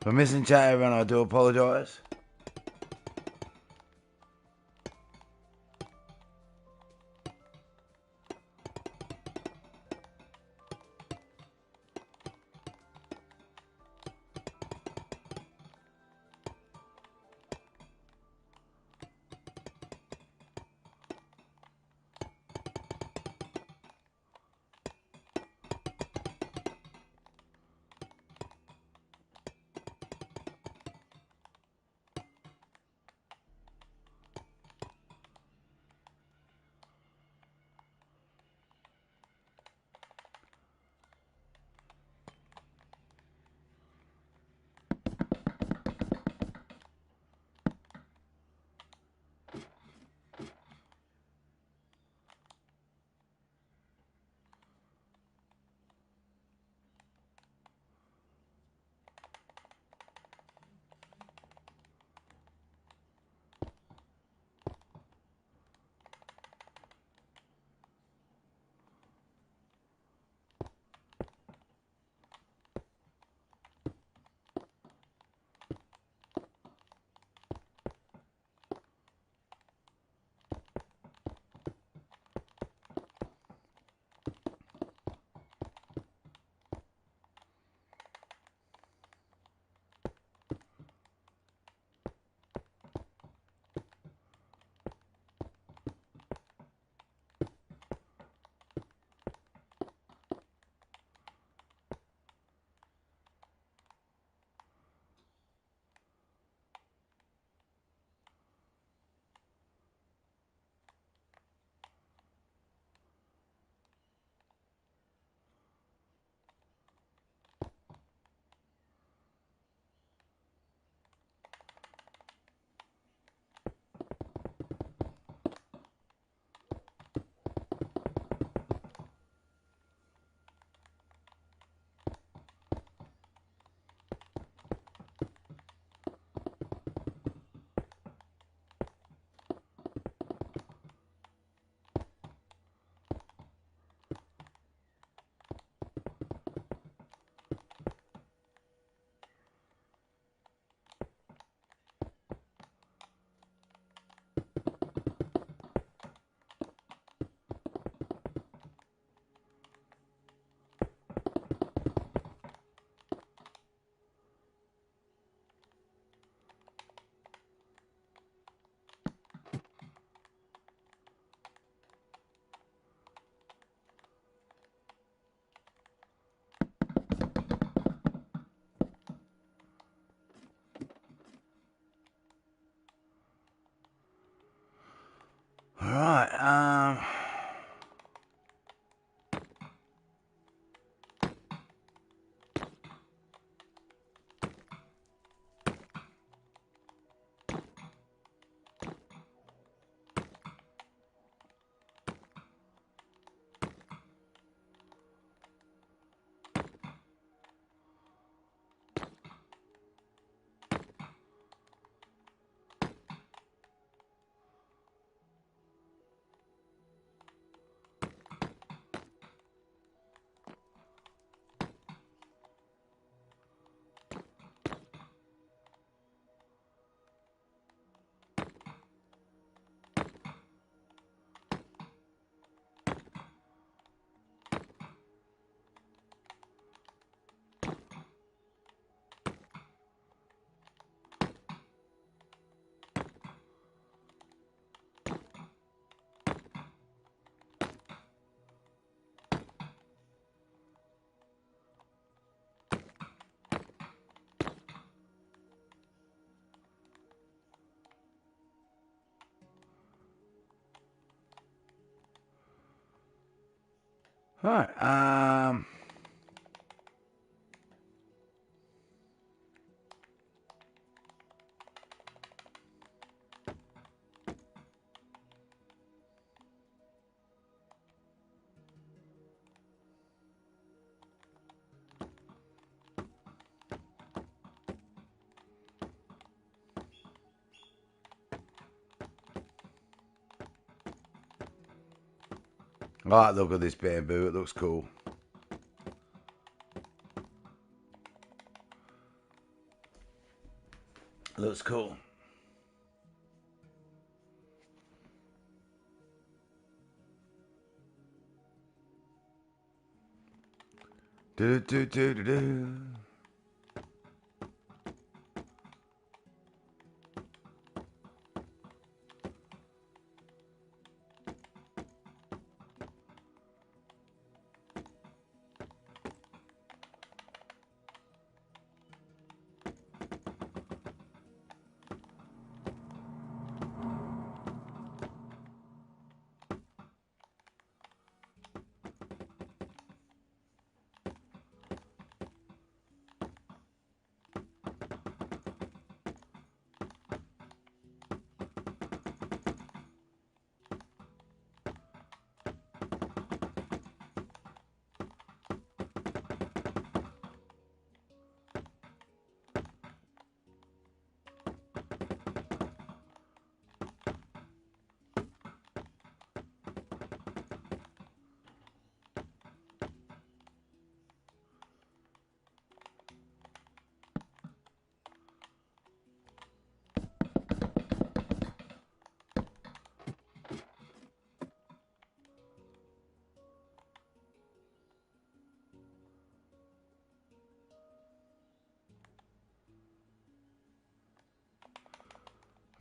If I'm missing chat, everyone, I do apologise. All right. I like the look of this bamboo. It looks cool. Looks cool. Do do do do do.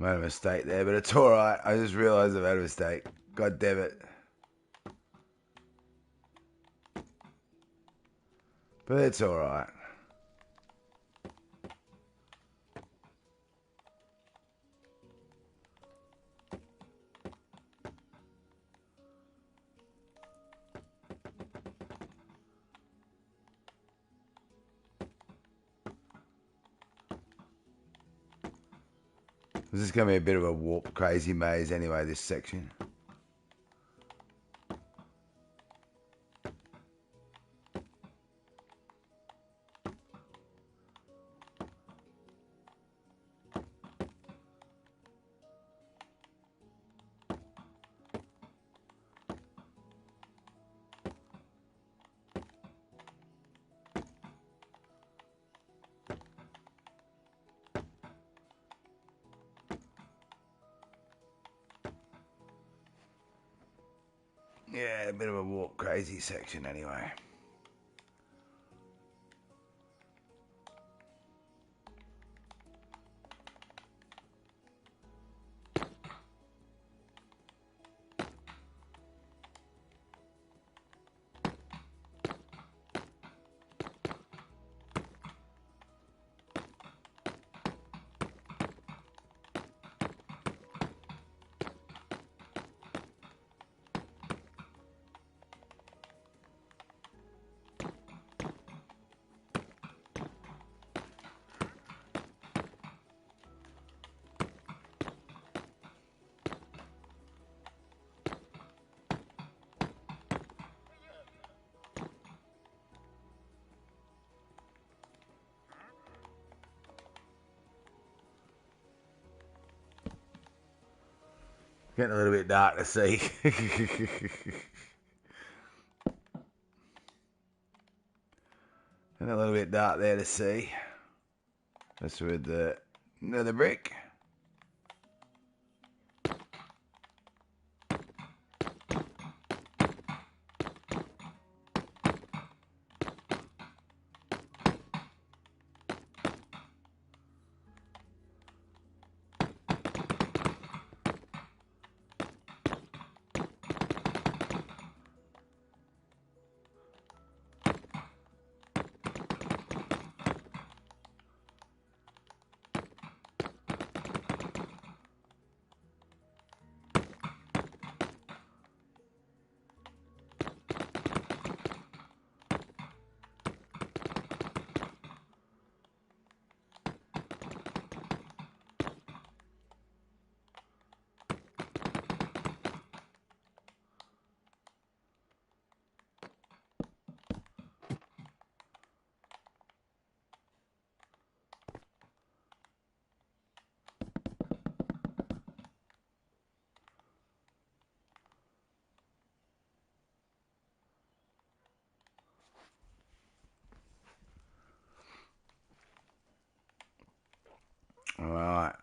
Made a mistake there, but it's all right. I just realised I made a mistake. God damn it. But it's all right. This is going to be a bit of a warp crazy maze anyway, this section. Yeah, a bit of a warp crazy section anyway. Getting a little bit dark to see. And a little bit dark there to see. That's with the nether brick. All right.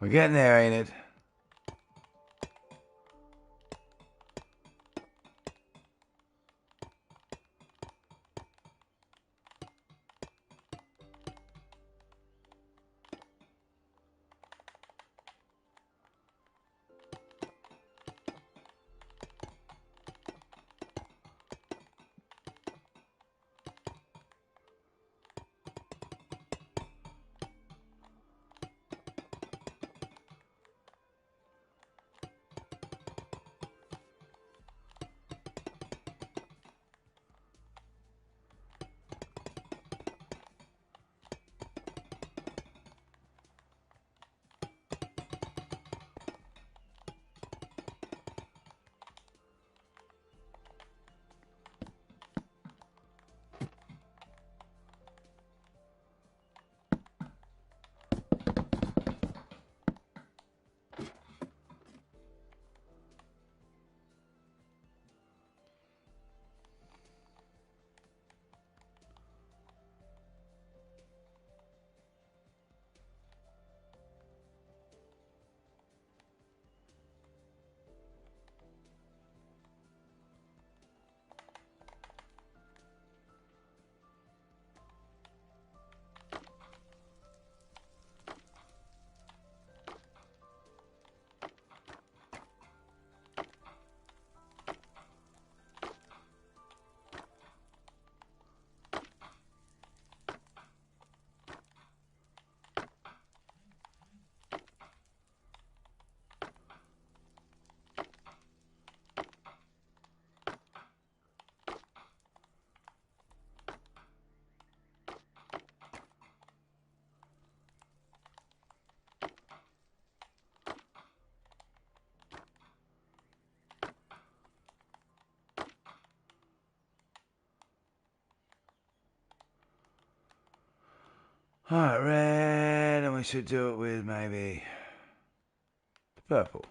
We're getting there, ain't it? Alright, red, and we should do it with maybe purple.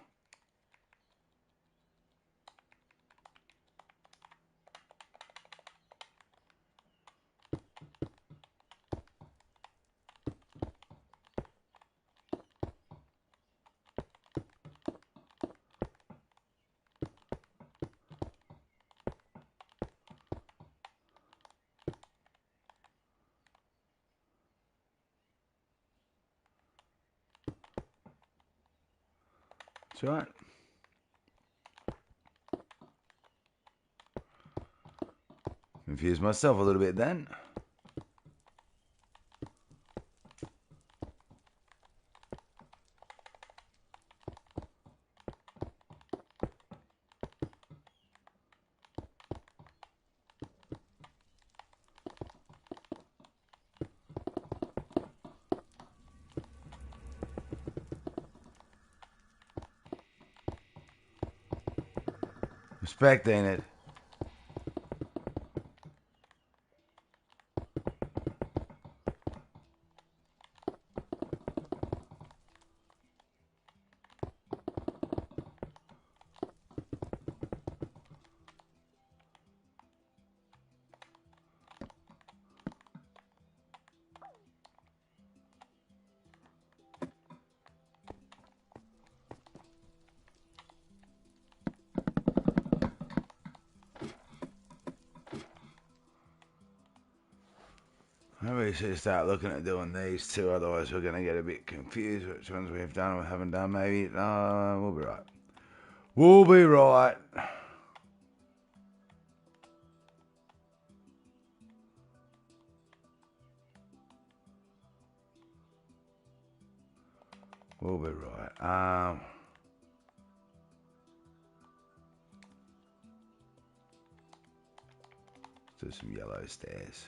That's right. Confused myself a little bit then. Respect, ain't it? Maybe we should start looking at doing these two, otherwise we're going to get a bit confused which ones we've done or haven't done. Maybe we'll be right. We'll be right. We'll be right. Do some yellow stairs.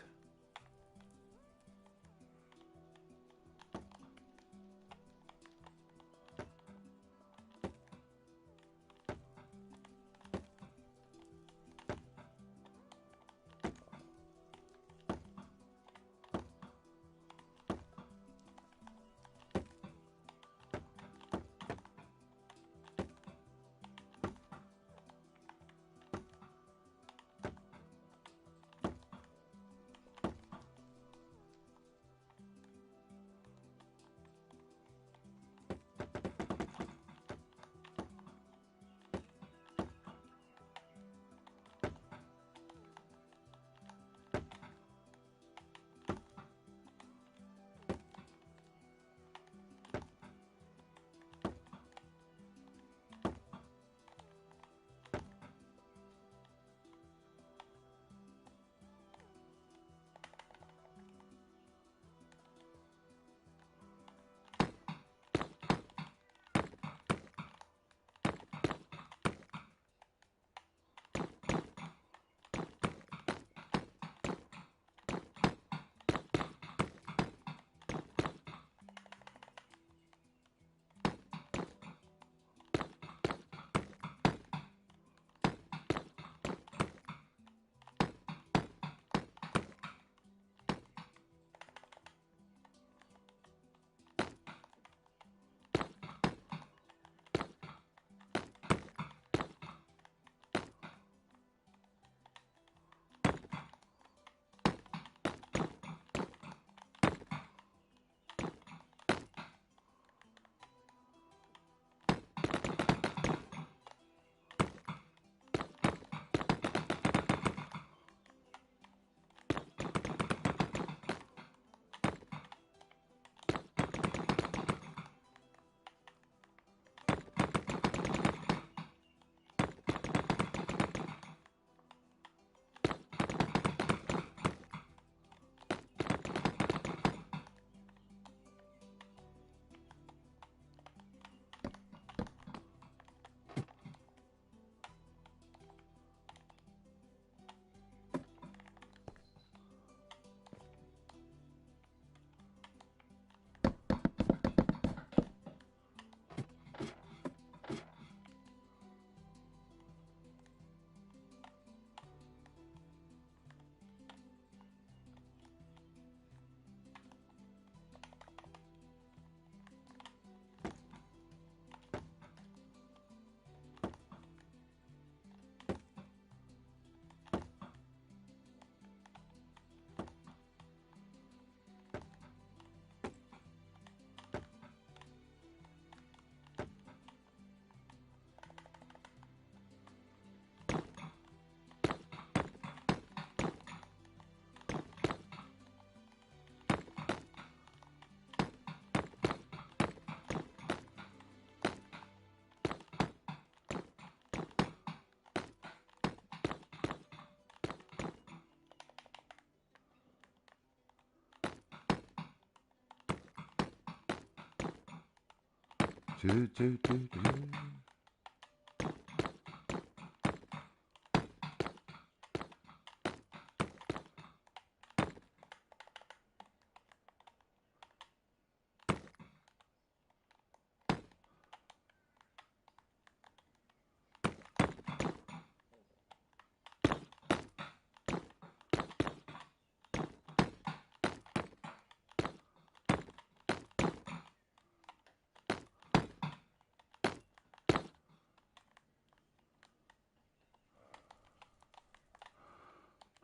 Do, do, do, do.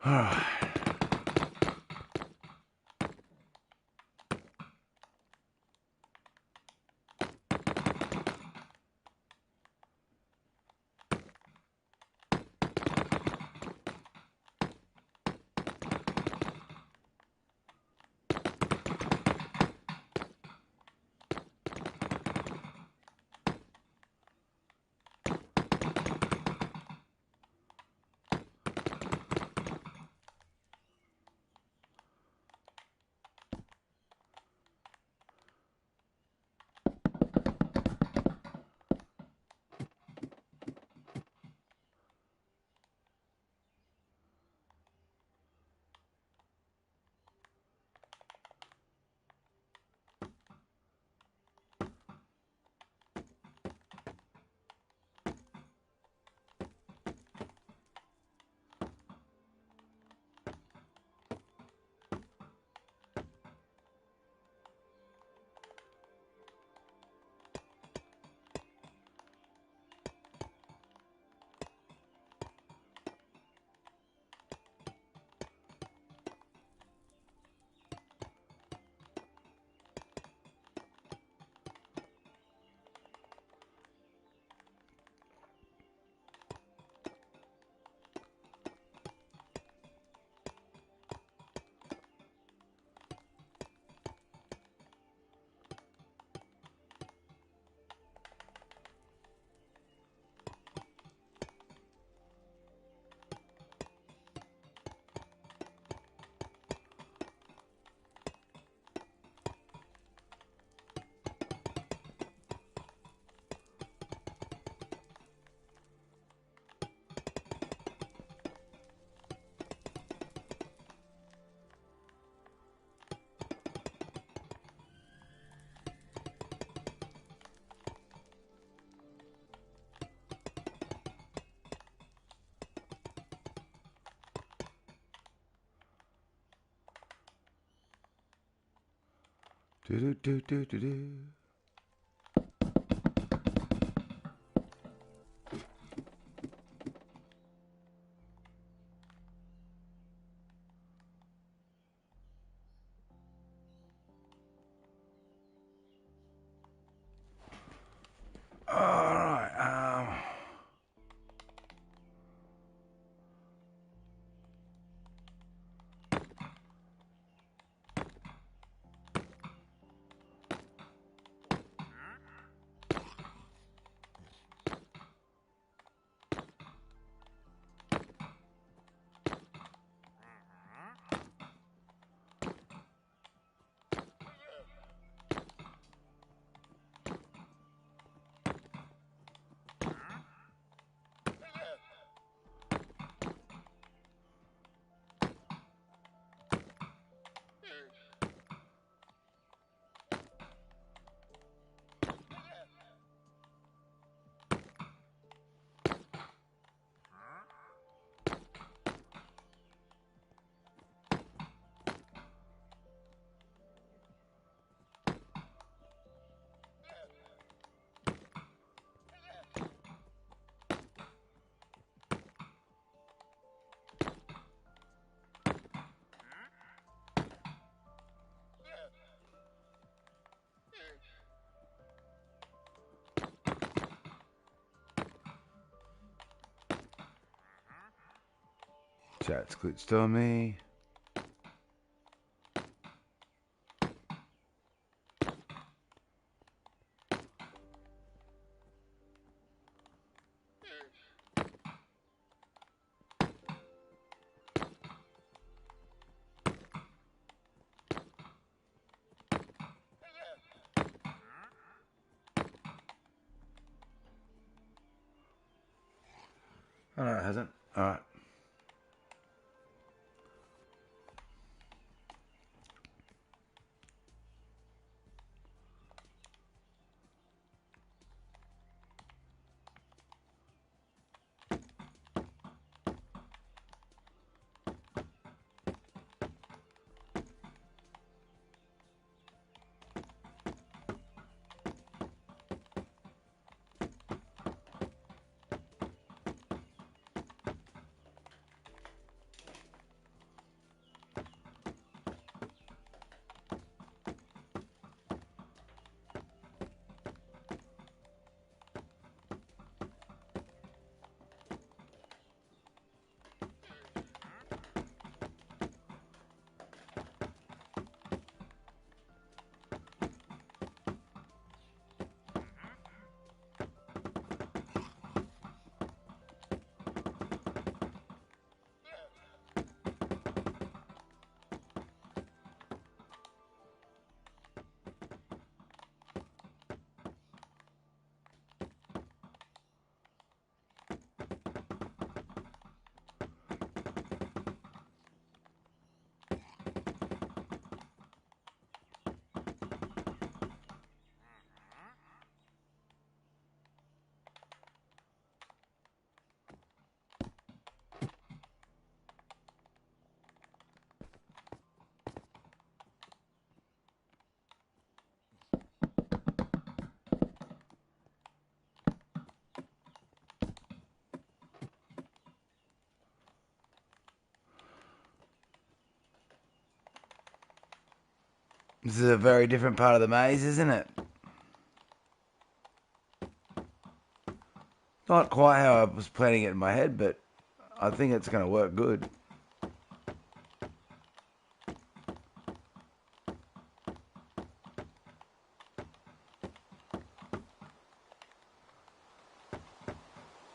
All right. Do, do, do, do, do, do. All right. Chat's glitched on me. Oh, no, it hasn't. All right. This is a very different part of the maze, isn't it? Not quite how I was planning it in my head, but I think it's going to work good.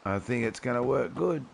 I think it's going to work good.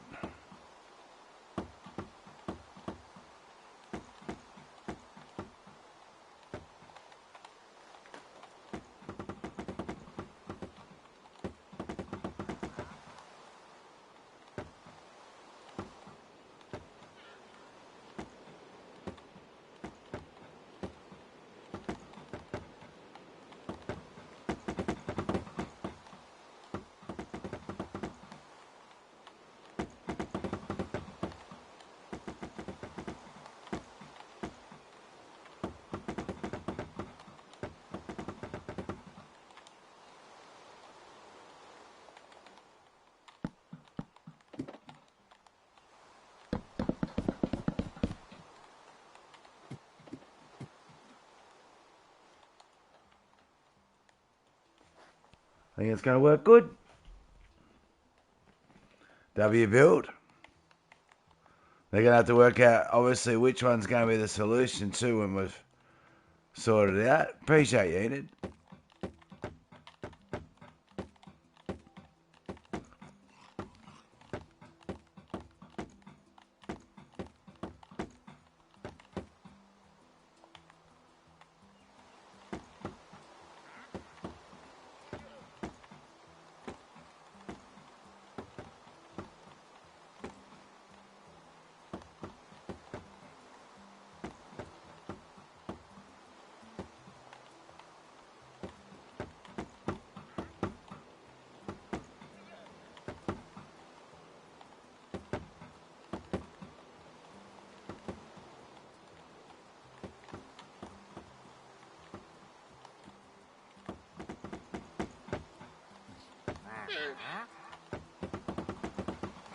I think it's going to work good. W build. They're going to have to work out, obviously, which one's going to be the solution too when we've sorted it out. Appreciate you, Enid.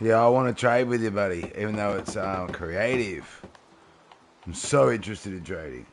Yeah, I want to trade with you, buddy, even though it's creative. I'm so interested in trading.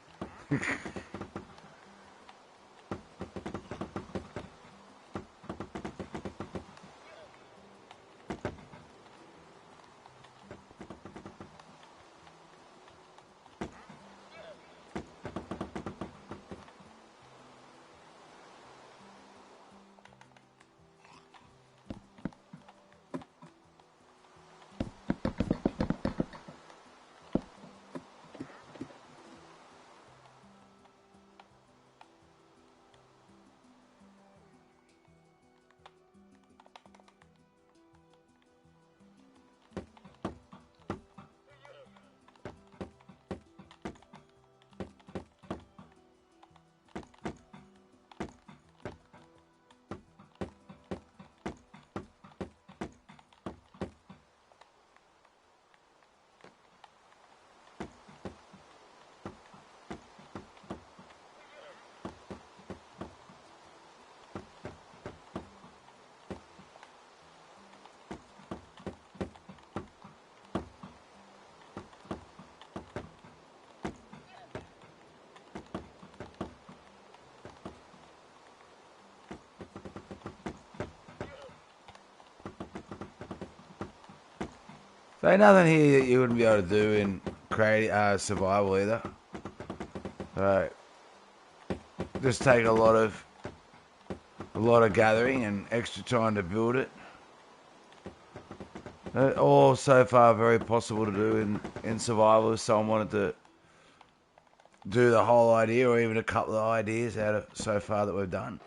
So nothing here that you wouldn't be able to do in survival either. So just take a lot of gathering and extra time to build it. All so far very possible to do in survival if someone wanted to do the whole idea or even a couple of ideas out of so far that we've done.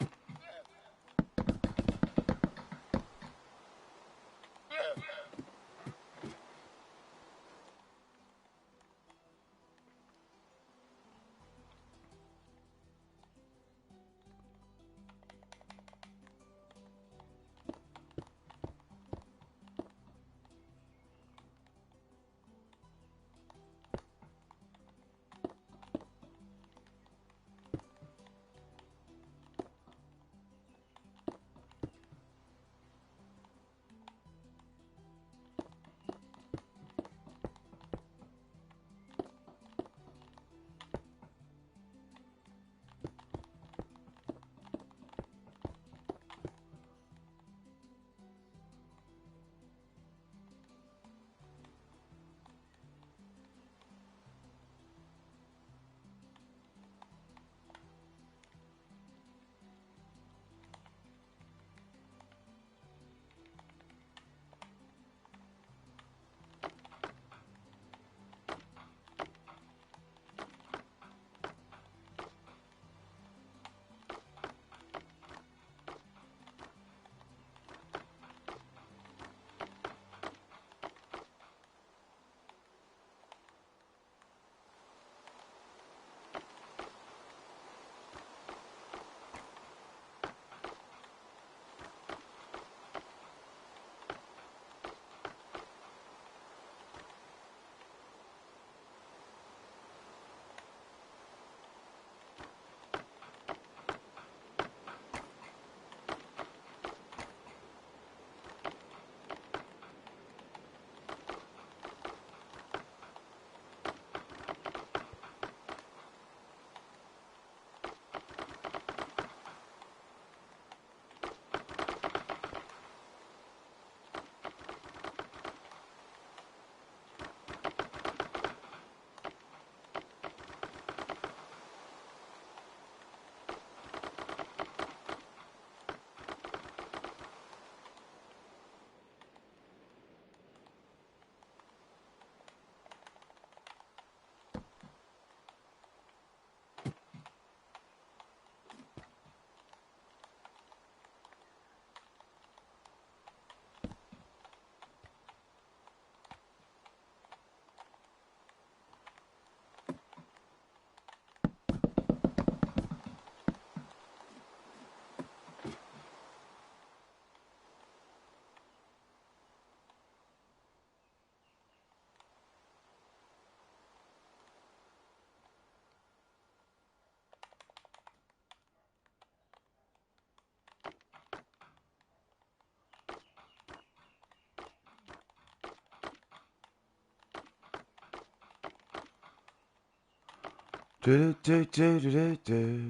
Do, do, do, do, do, do.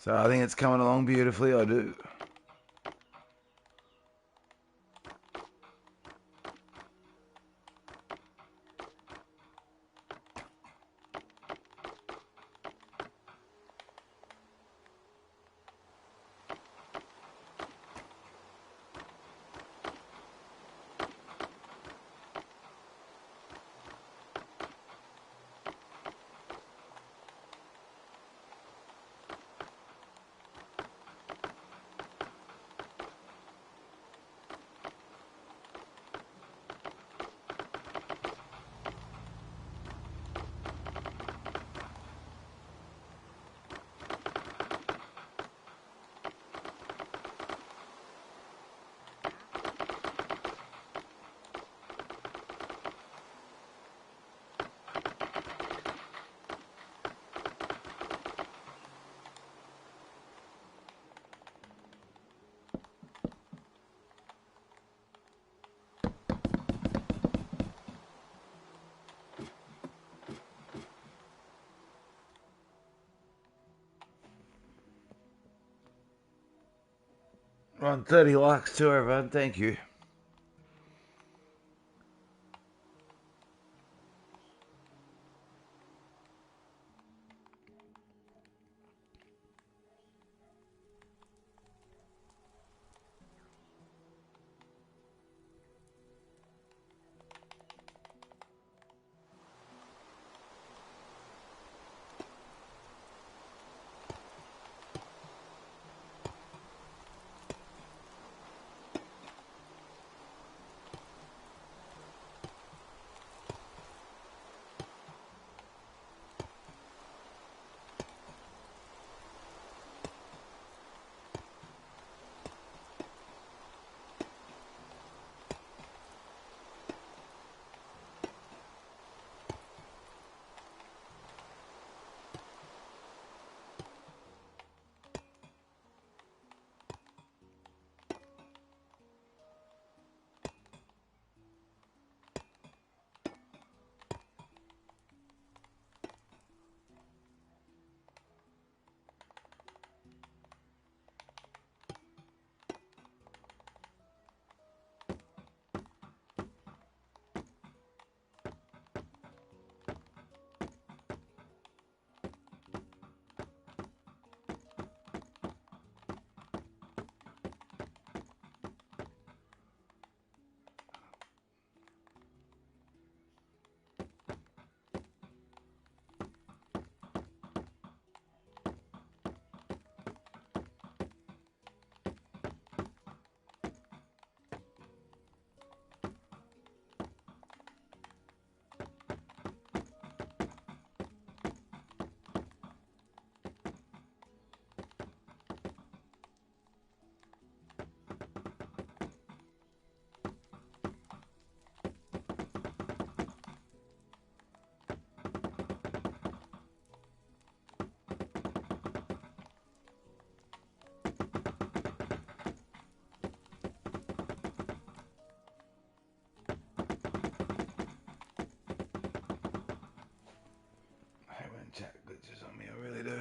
So I think it's coming along beautifully, I do. We're on 30 likes too, everyone. Thank you. I hate when chat glitches on me, I really do.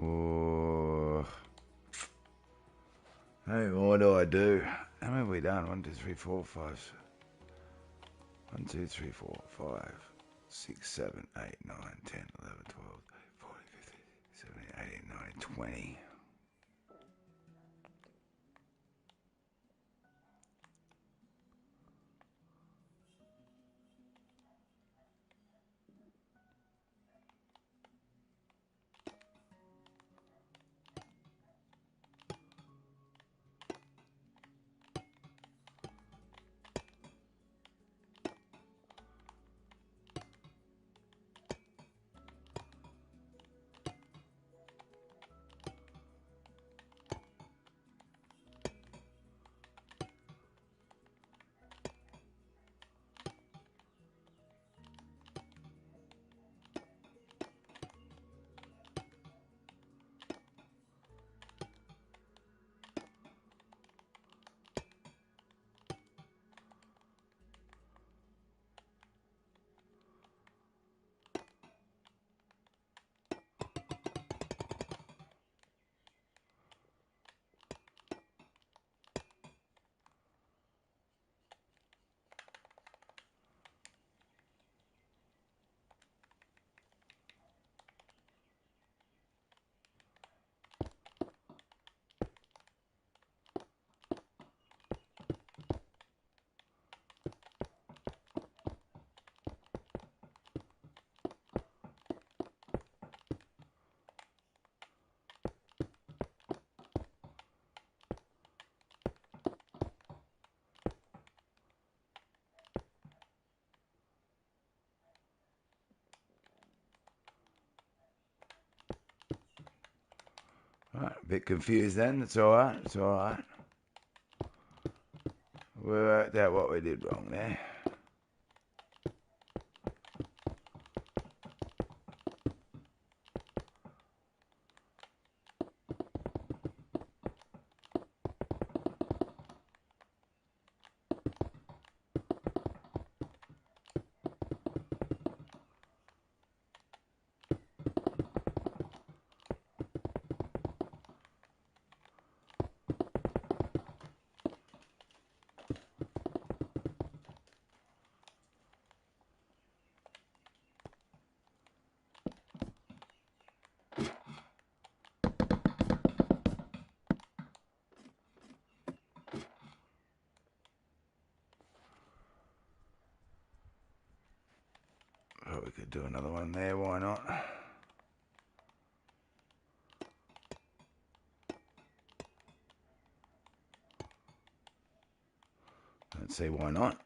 Oh, hey, what do I do? How many have we done? 1, 2, 3, 4, 5. 1, 2, 3, 4, 5, 6, 7, 8, 9, 10, 11, 12, 14, 15, 17, 18, 19, 20. bit confused then. It's alright. It's alright. We worked out what we did wrong there. Oh, we could do another one there, why not? Let's see, why not?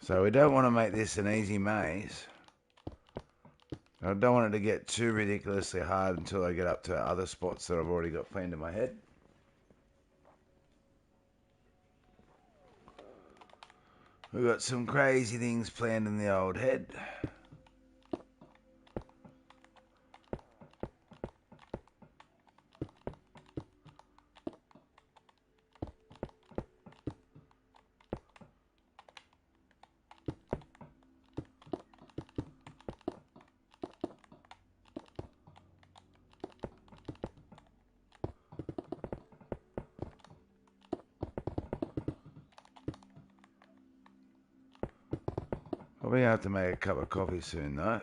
So we don't want to make this an easy maze. I don't want it to get too ridiculously hard until I get up to other spots that I've already got planned in my head. We've got some crazy things planned in the old head. Probably have to make a cup of coffee soon though.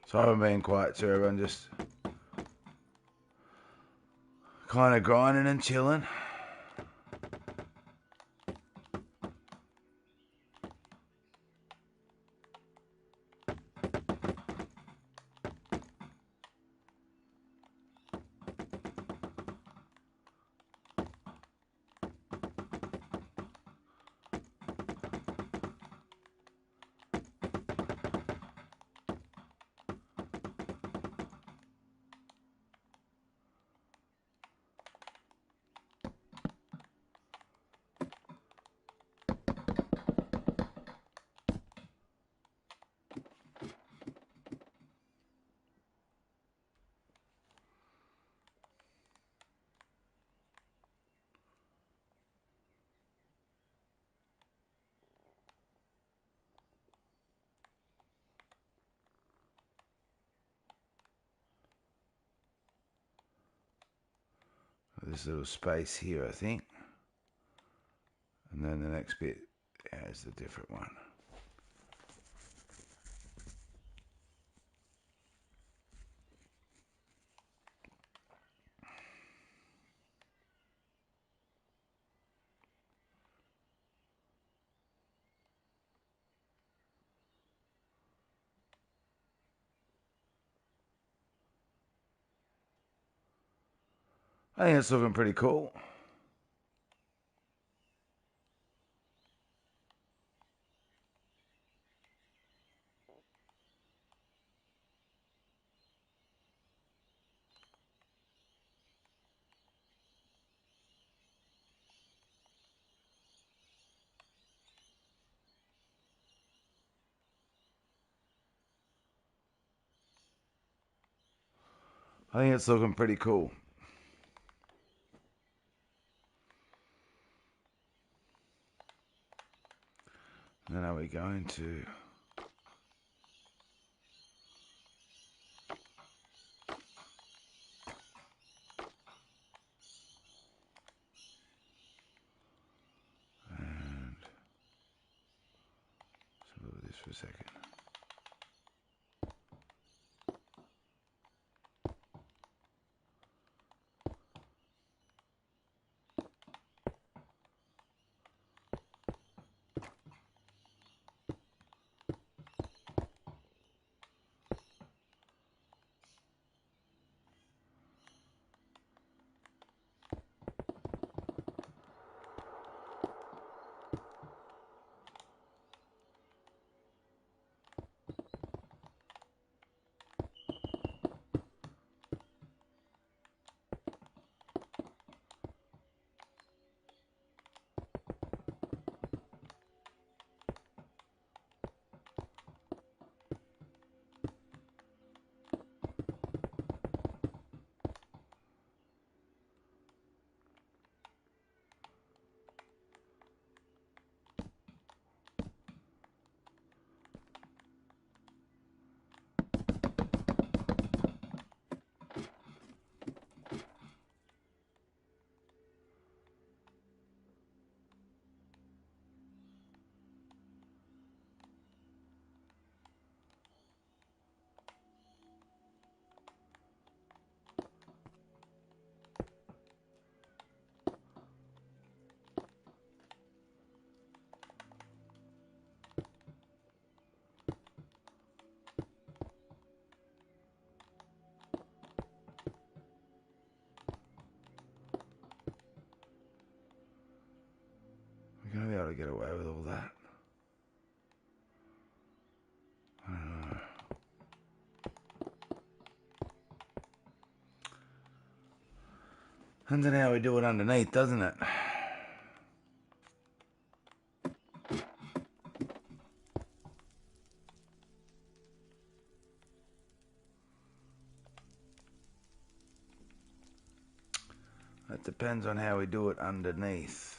So I haven't been quiet, so everyone just kind of grinding and chilling. This little space here, I think. And then the next bit is the different one. I think it's looking pretty cool. I think it's looking pretty cool. Then are we going to... And... let's look at this for a second. We're going to be able to get away with all that. I don't know. And then how we do it underneath, doesn't it? It depends on how we do it underneath.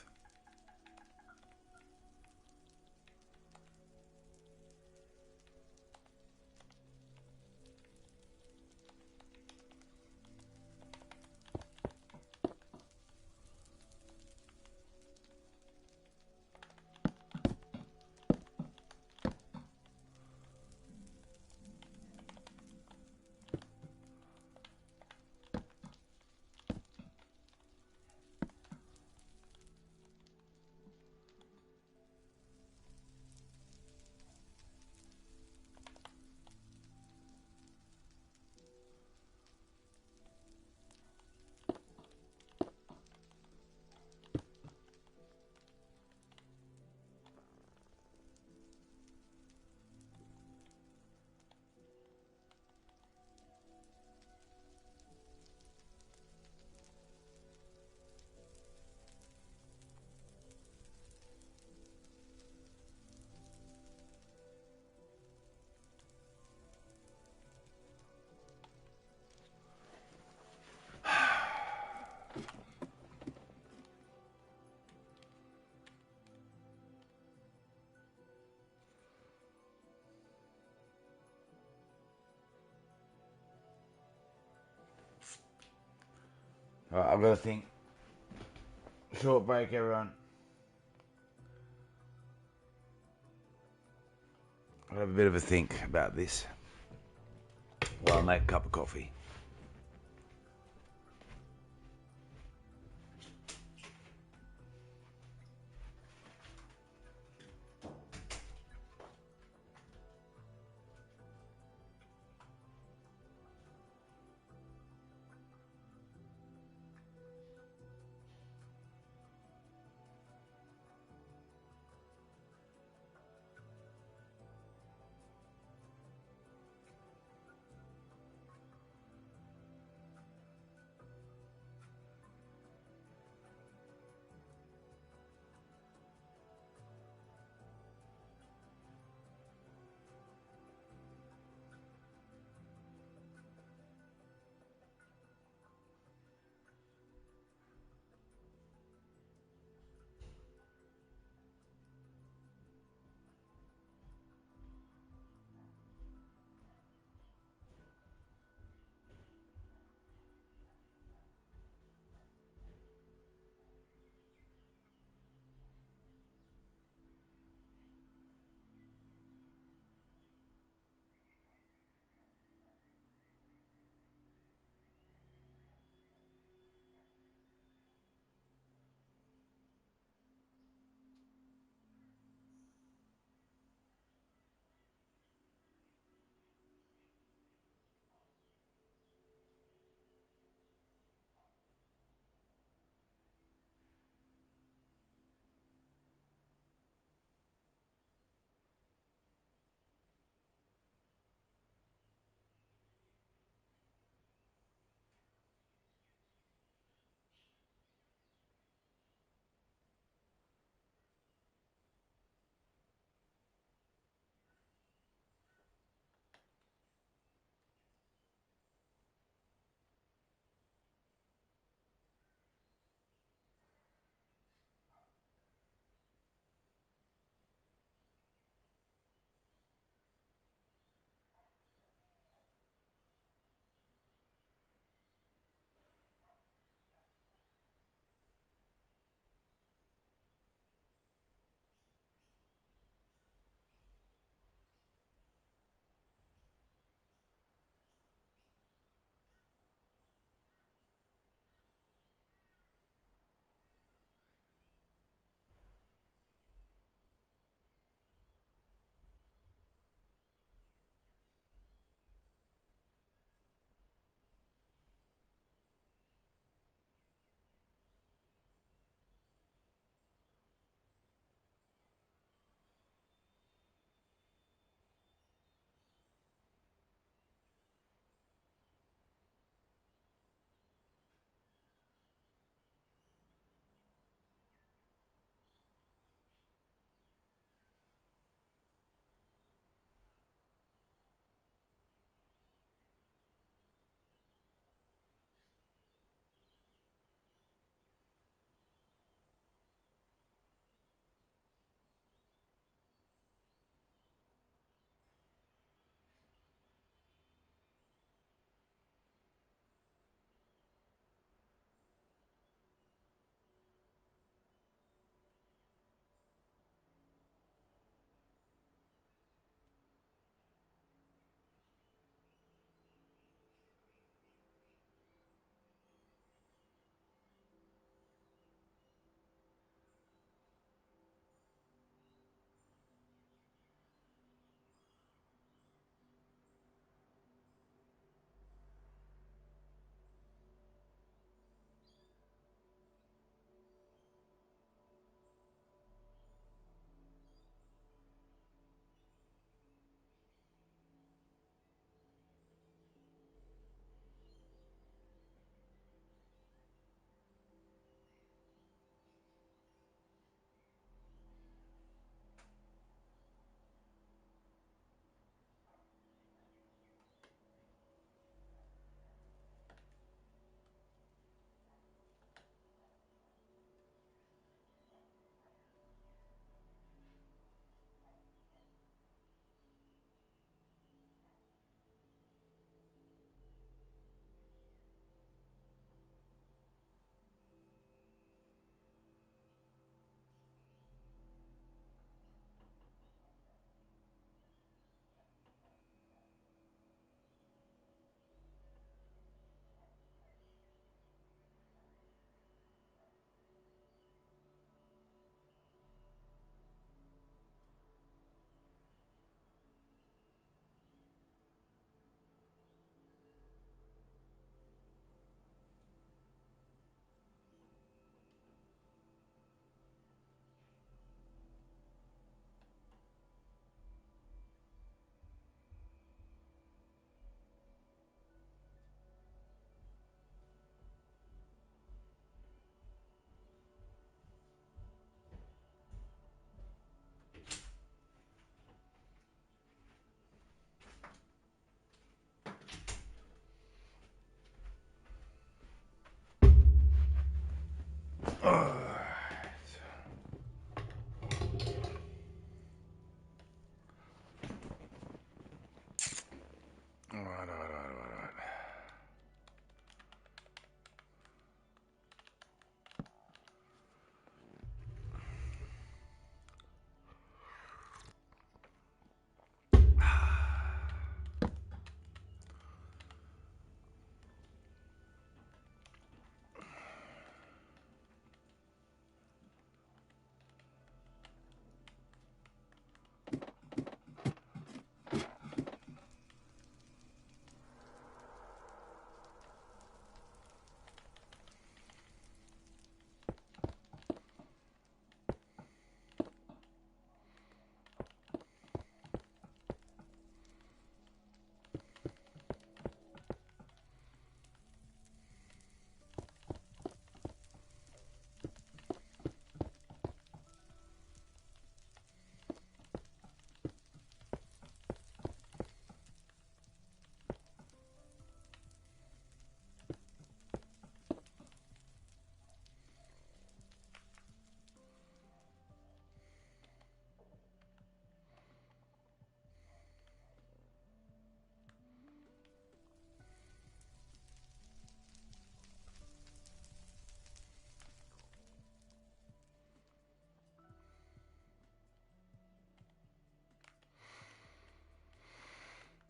Alright, I've got to think. Short break, everyone. I'll have a bit of a think about this while I make a cup of coffee.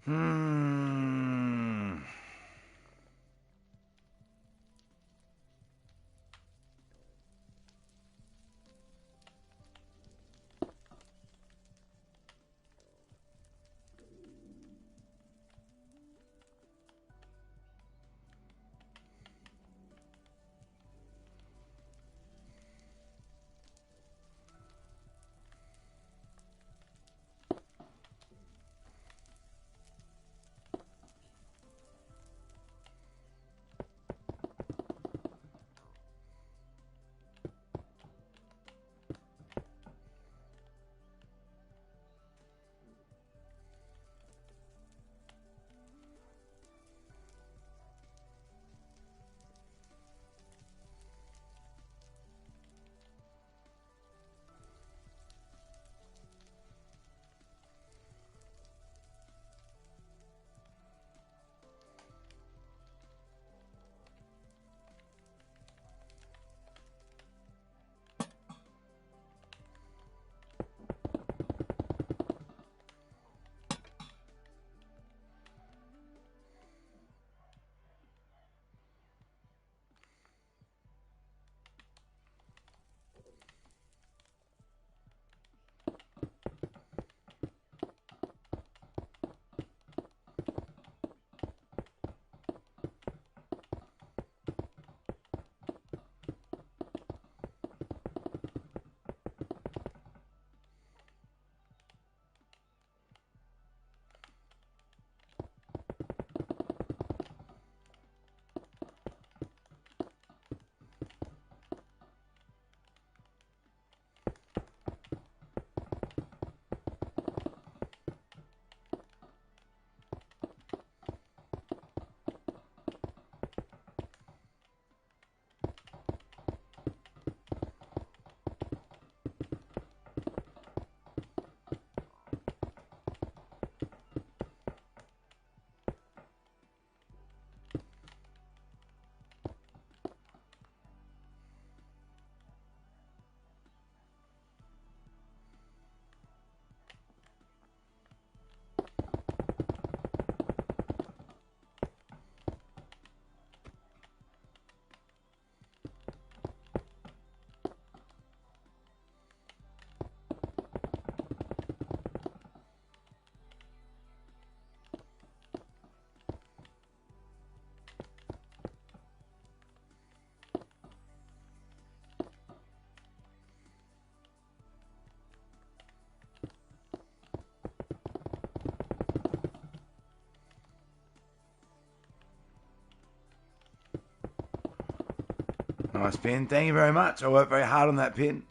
Hmm. Nice pin. Thank you very much. I worked very hard on that pin.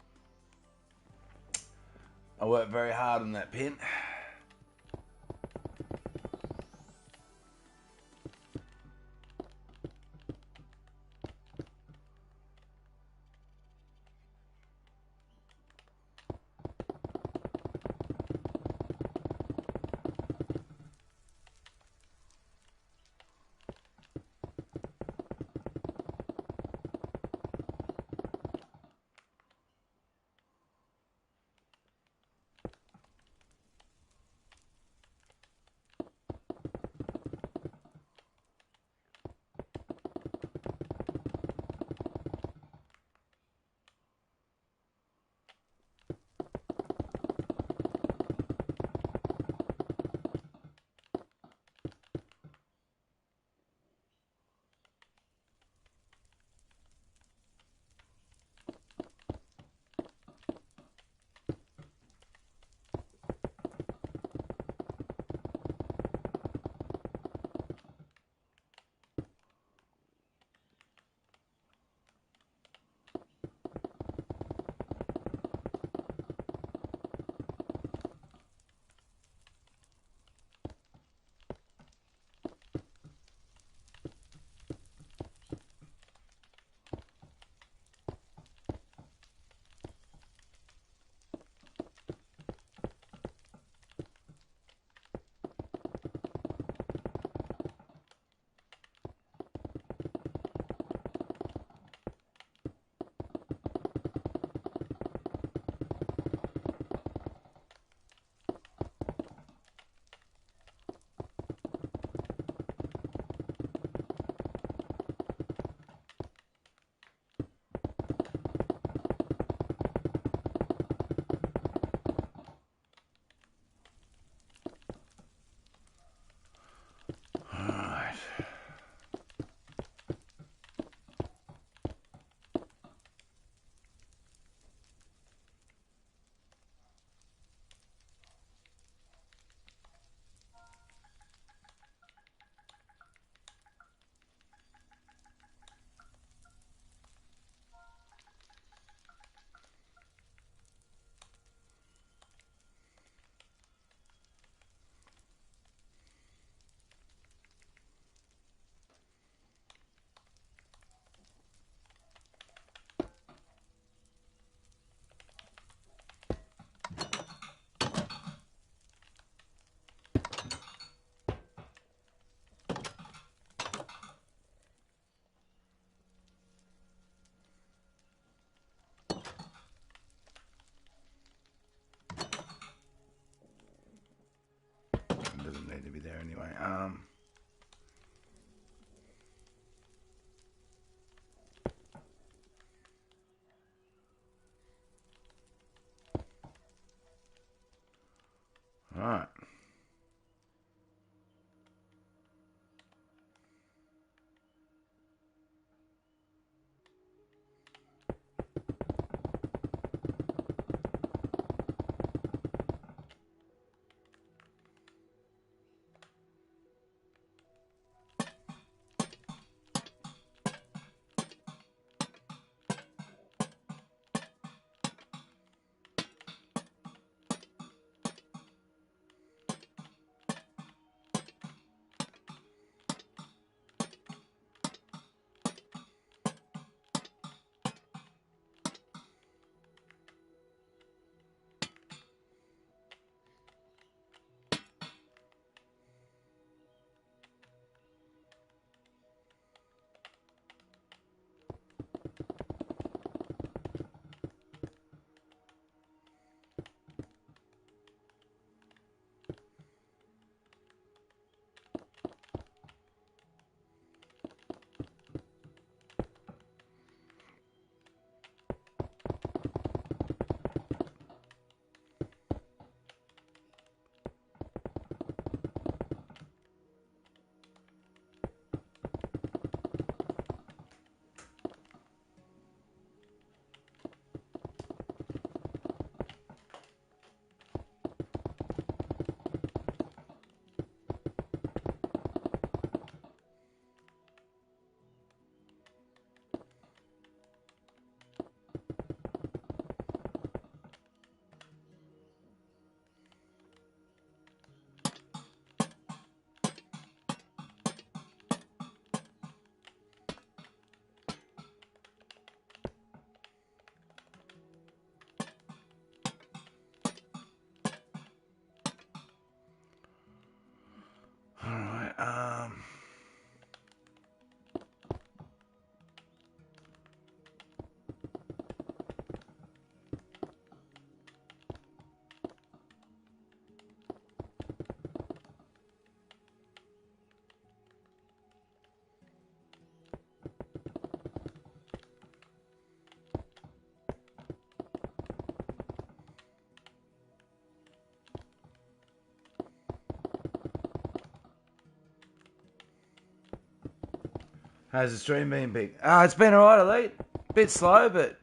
How's the stream been, Big? It's been alright, Elite. Bit slow, but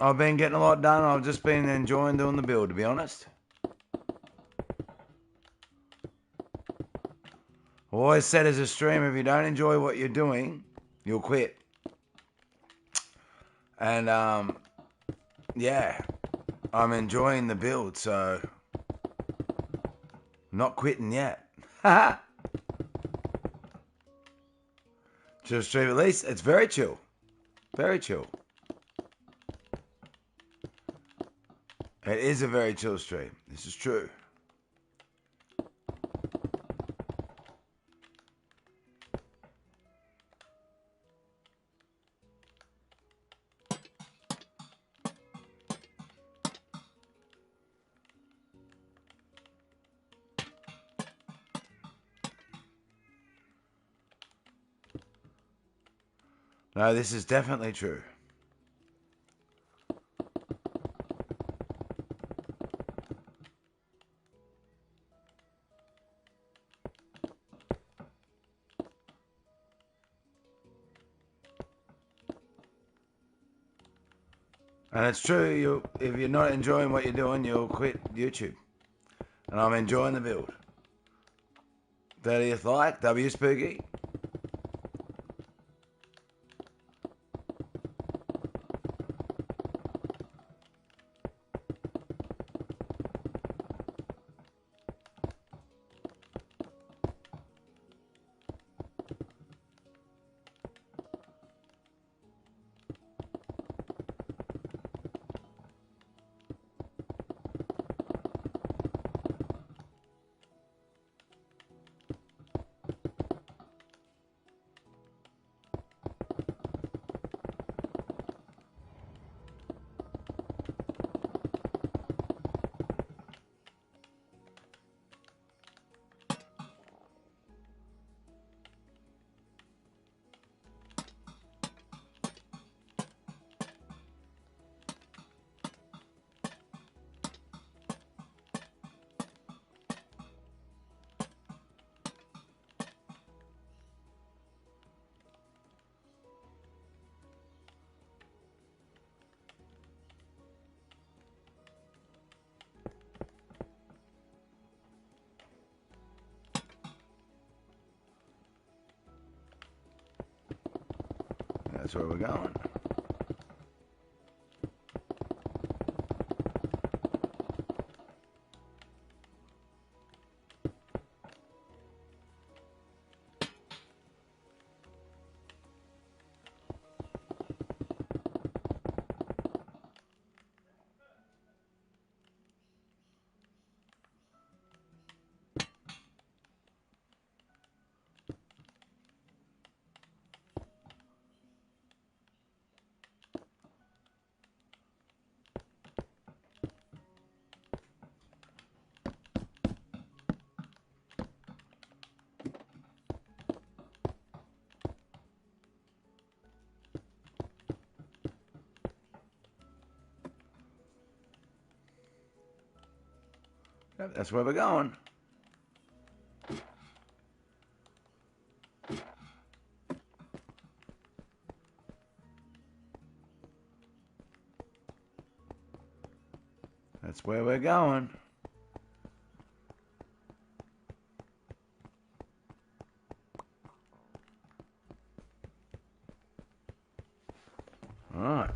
I've been getting a lot done. I've just been enjoying doing the build, to be honest. I've always said as a streamer, if you don't enjoy what you're doing, you'll quit. And, yeah, I'm enjoying the build, so not quitting yet. Chill stream, at least. It's very chill. Very chill. It is a very chill stream. This is true. No, this is definitely true. And it's true, if you're not enjoying what you're doing, you'll quit YouTube. And I'm enjoying the build. 30th like, W Spooky. That's where we're going. Yep, that's where we're going. That's where we're going. All right.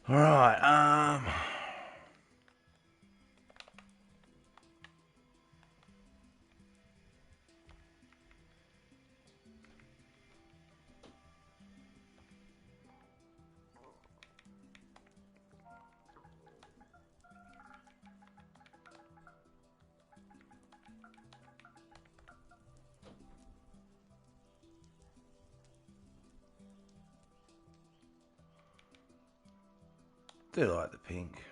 All right. Do like the pink.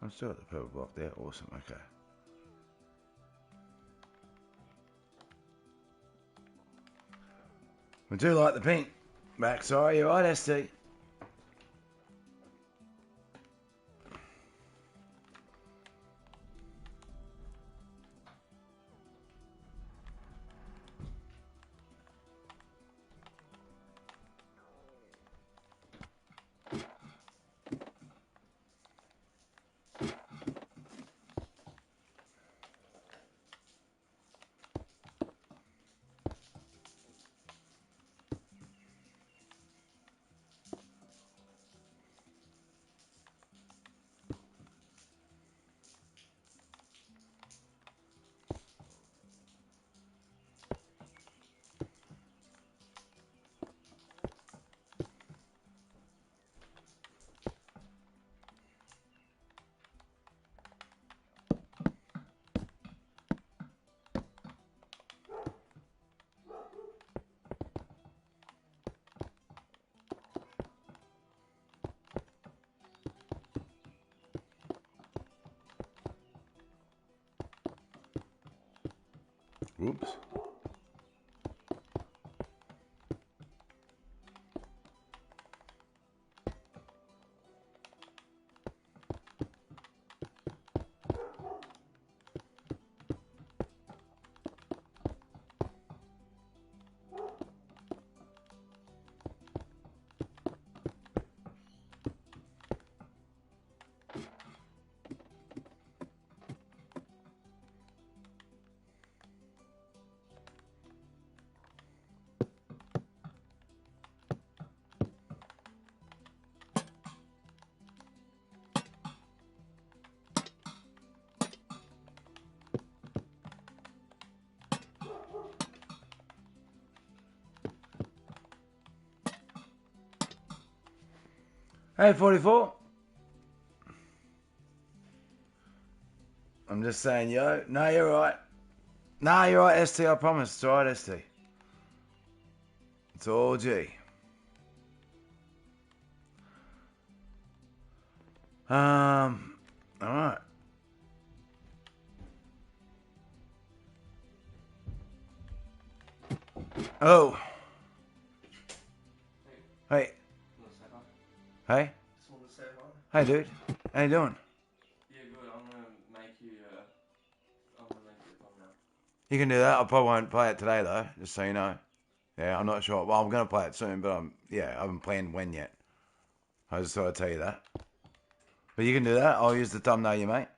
I'm still at the purple block there. Awesome. Okay. We do like the pink. Back, sorry, you're right, ST. Oops. Hey, 44. I'm just saying, yo. No, you're right. No, you're right, ST. I promise. It's all right, ST. It's all G. All right. Oh. Hey. Hey. Just wanted to say Hey, hi. dude. How you doing? Yeah, good. I'm gonna make you a thumbnail. You can do that. I probably won't play it today, though, just so you know. Yeah, I'm not sure. Well, I'm going to play it soon, but I haven't planned when yet. I just thought I'd tell you that. But you can do that. I'll use the thumbnail you make.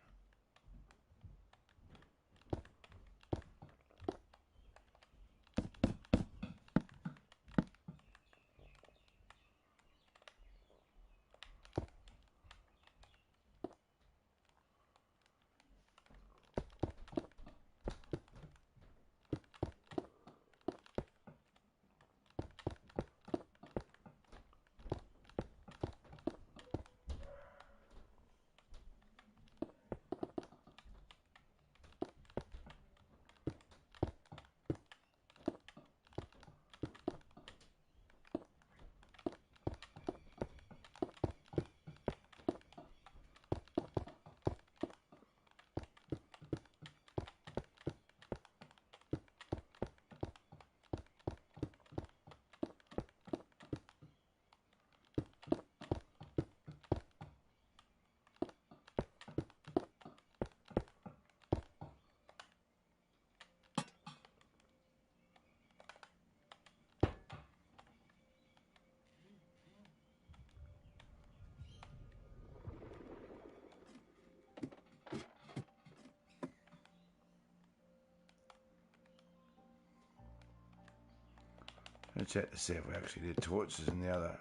Let's check to see if we actually did torches in the other.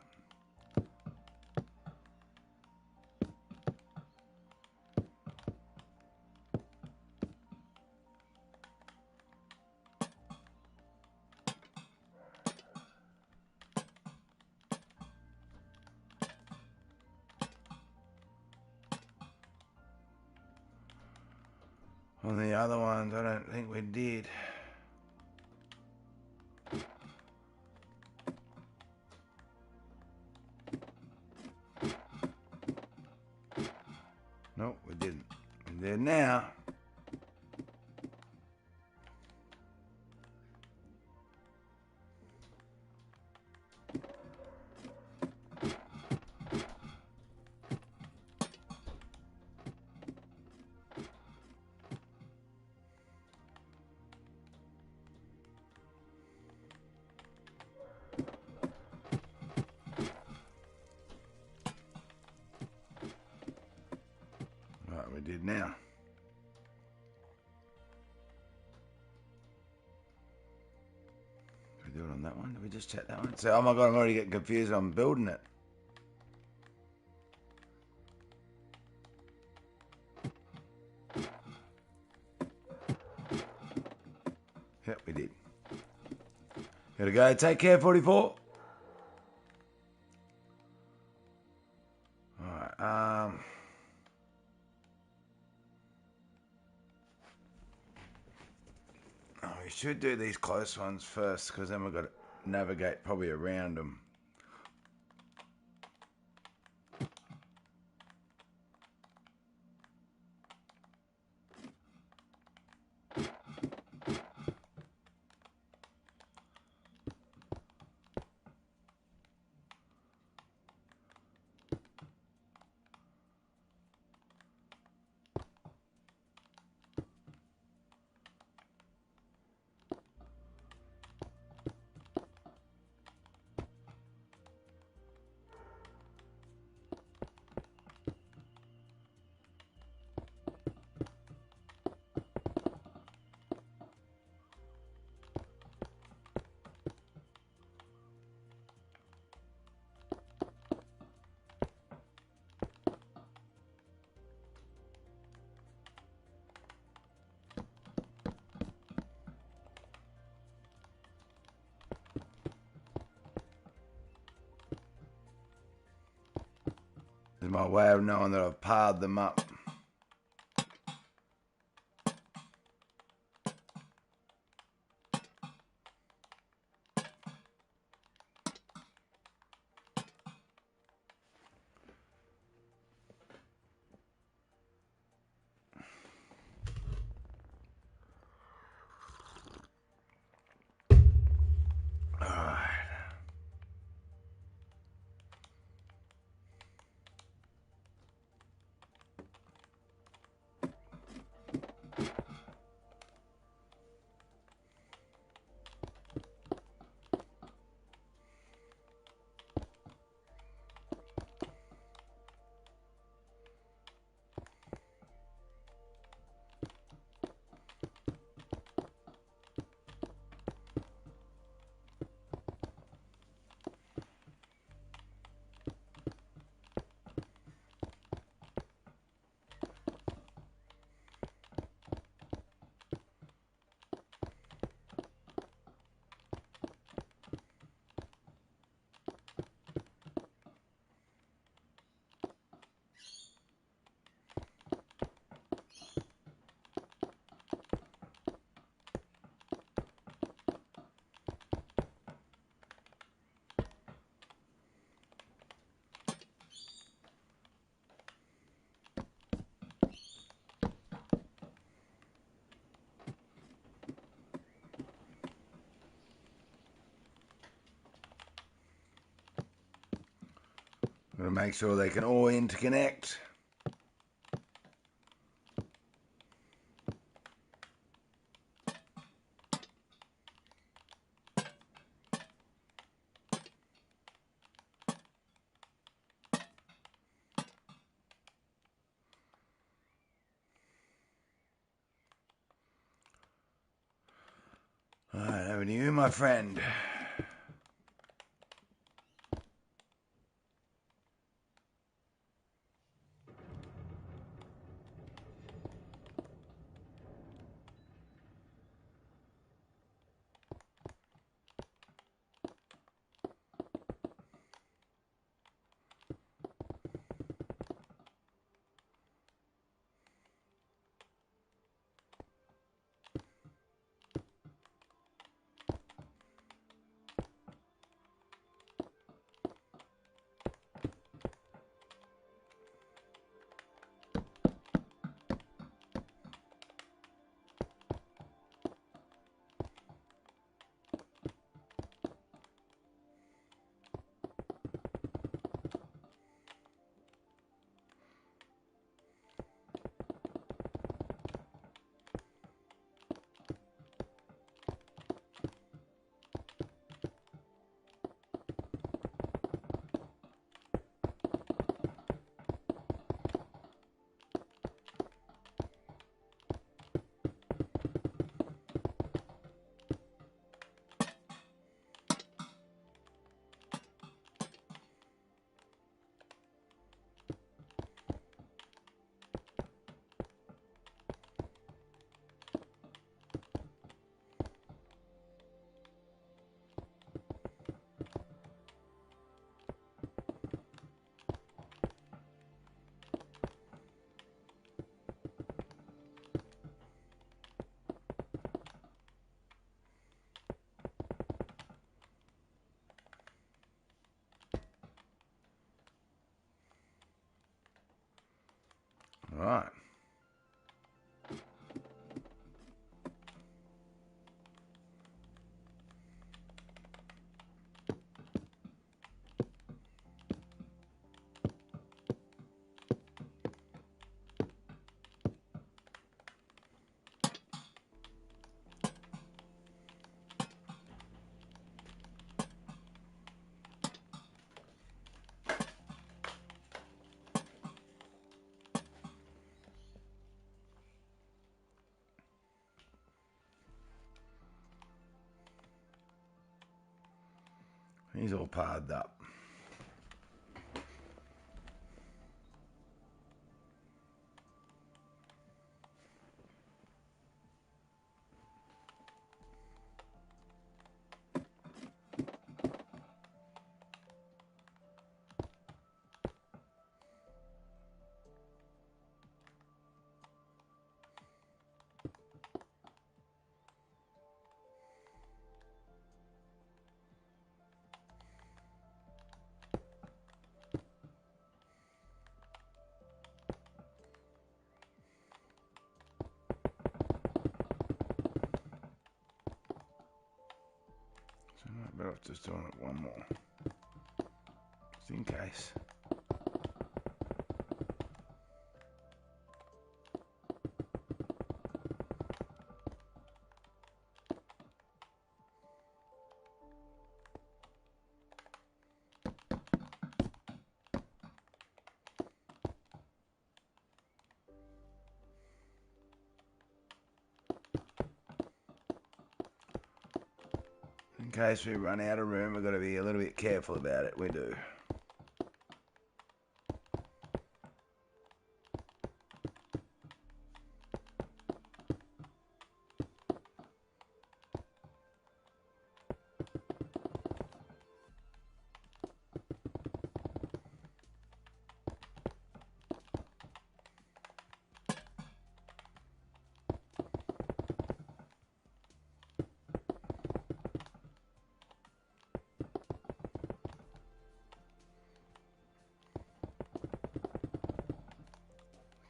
On the other ones, I don't think we did. Nope, we didn't. And there now. Right, we did now. Did we do it on that one? Did we just check that one? So, oh my god, I'm already getting confused. I'm building it. Yep, we did. Gotta go. Take care, 44. Alright, oh, we should do these close ones first, because then we've got to navigate probably around them. This is my way of knowing that I've piled them up. Alright. Gotta make sure they can all interconnect. Alright, over to you, my friend. All right. He's all parred up. So I better off just doing it one more, just in case. In case we run out of room, we've got to be a little bit careful about it. We do.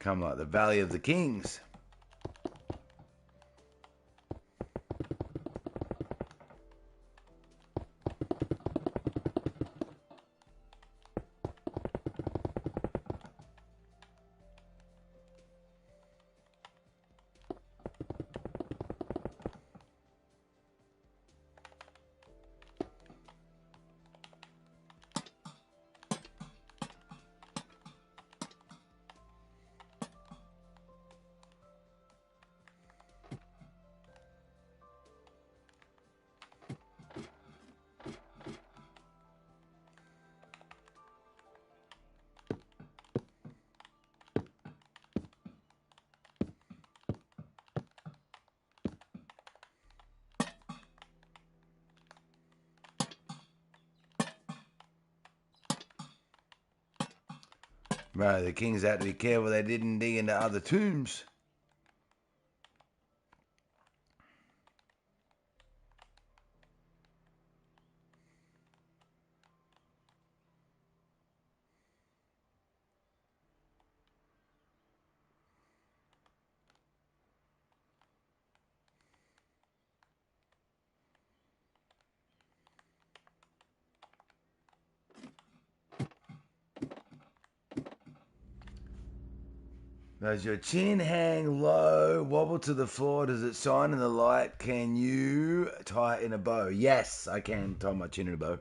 Come like the Valley of the Kings. Right, the Kings had to be careful they didn't dig into other tombs. Does your chin hang low, wobble to the floor? Does it shine in the light? Can you tie it in a bow? Yes, I can tie my chin in a bow.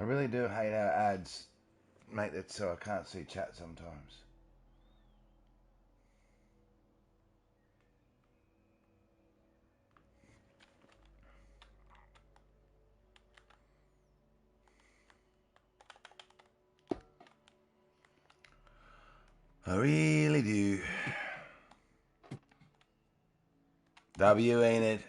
I really do hate how ads make it so I can't see chat sometimes. I really do. W, ain't it?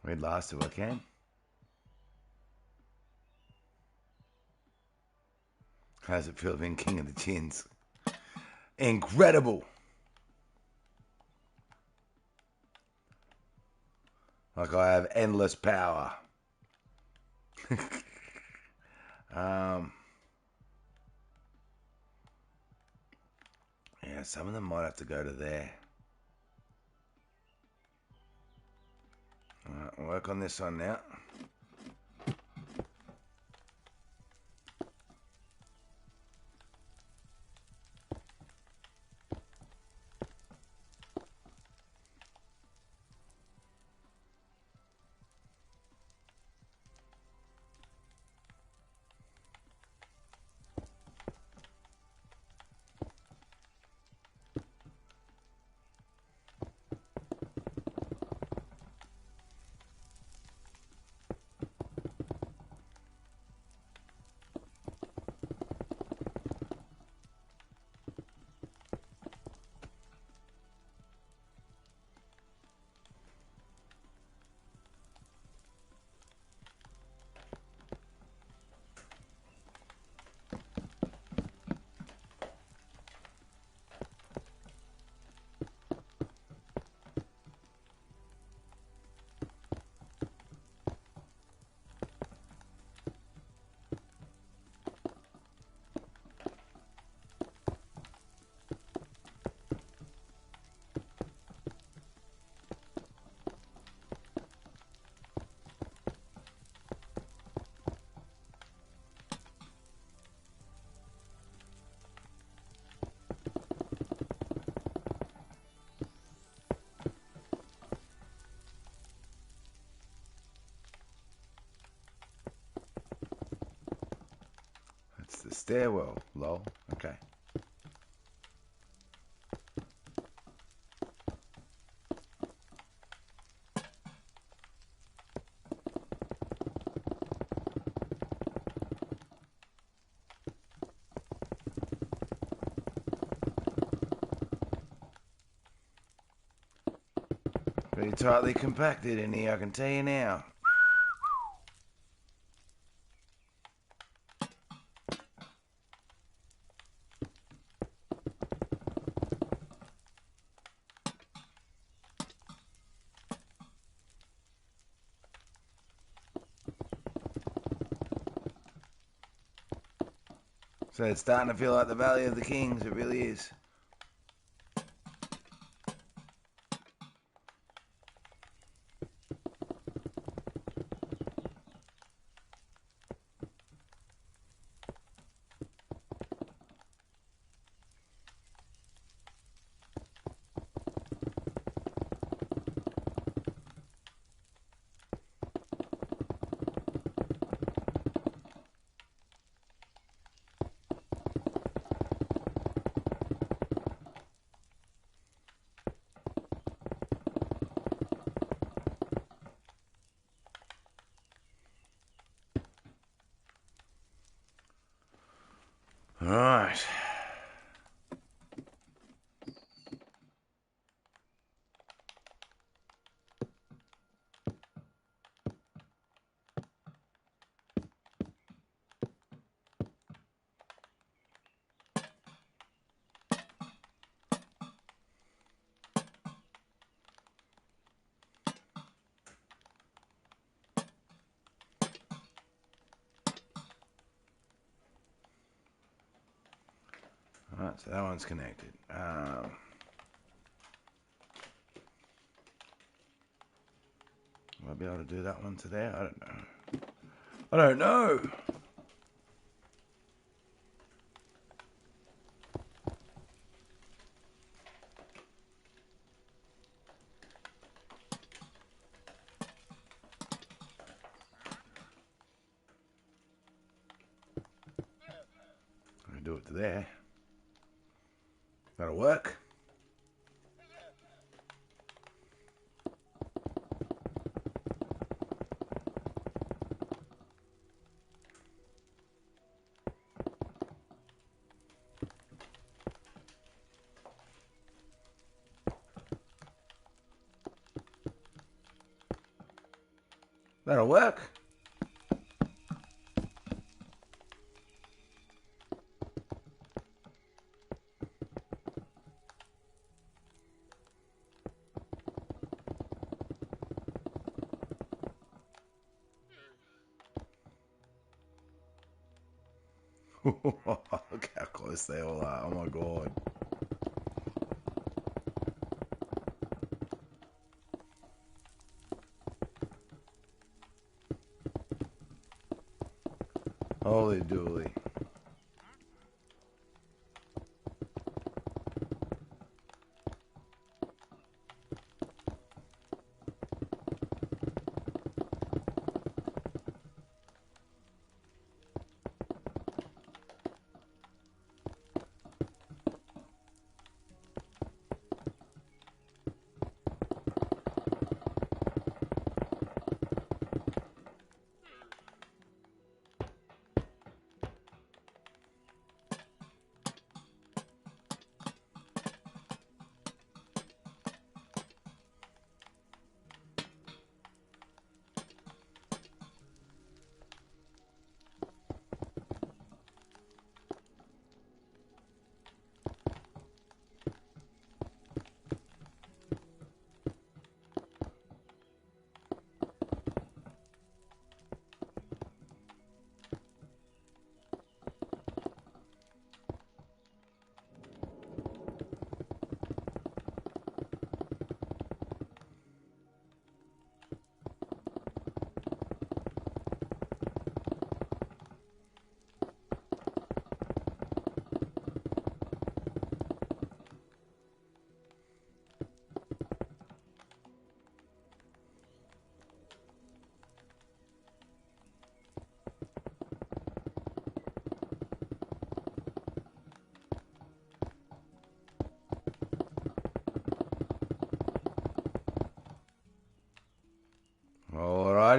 Read last if I can. How's it feel being king of the chins? Incredible! Like I have endless power. Yeah, some of them might have to go to there. Alright, I'll work on this one now. stairwell, lol. Okay. Pretty tightly compacted in here, I can tell you now. So it's starting to feel like the Valley of the Kings, it really is. Alright. Alright, so that one's connected. Will I be able to do that one today? I don't know. I don't know! I can do it to there. That'll work. That'll work. Look how close they all are. Oh my god. Holy dooly.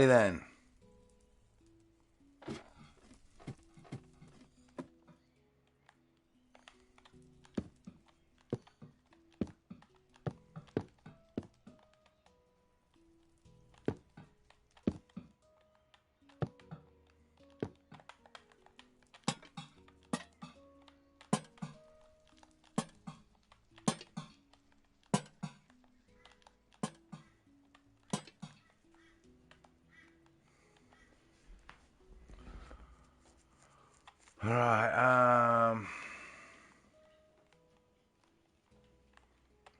Alrighty then. Alright,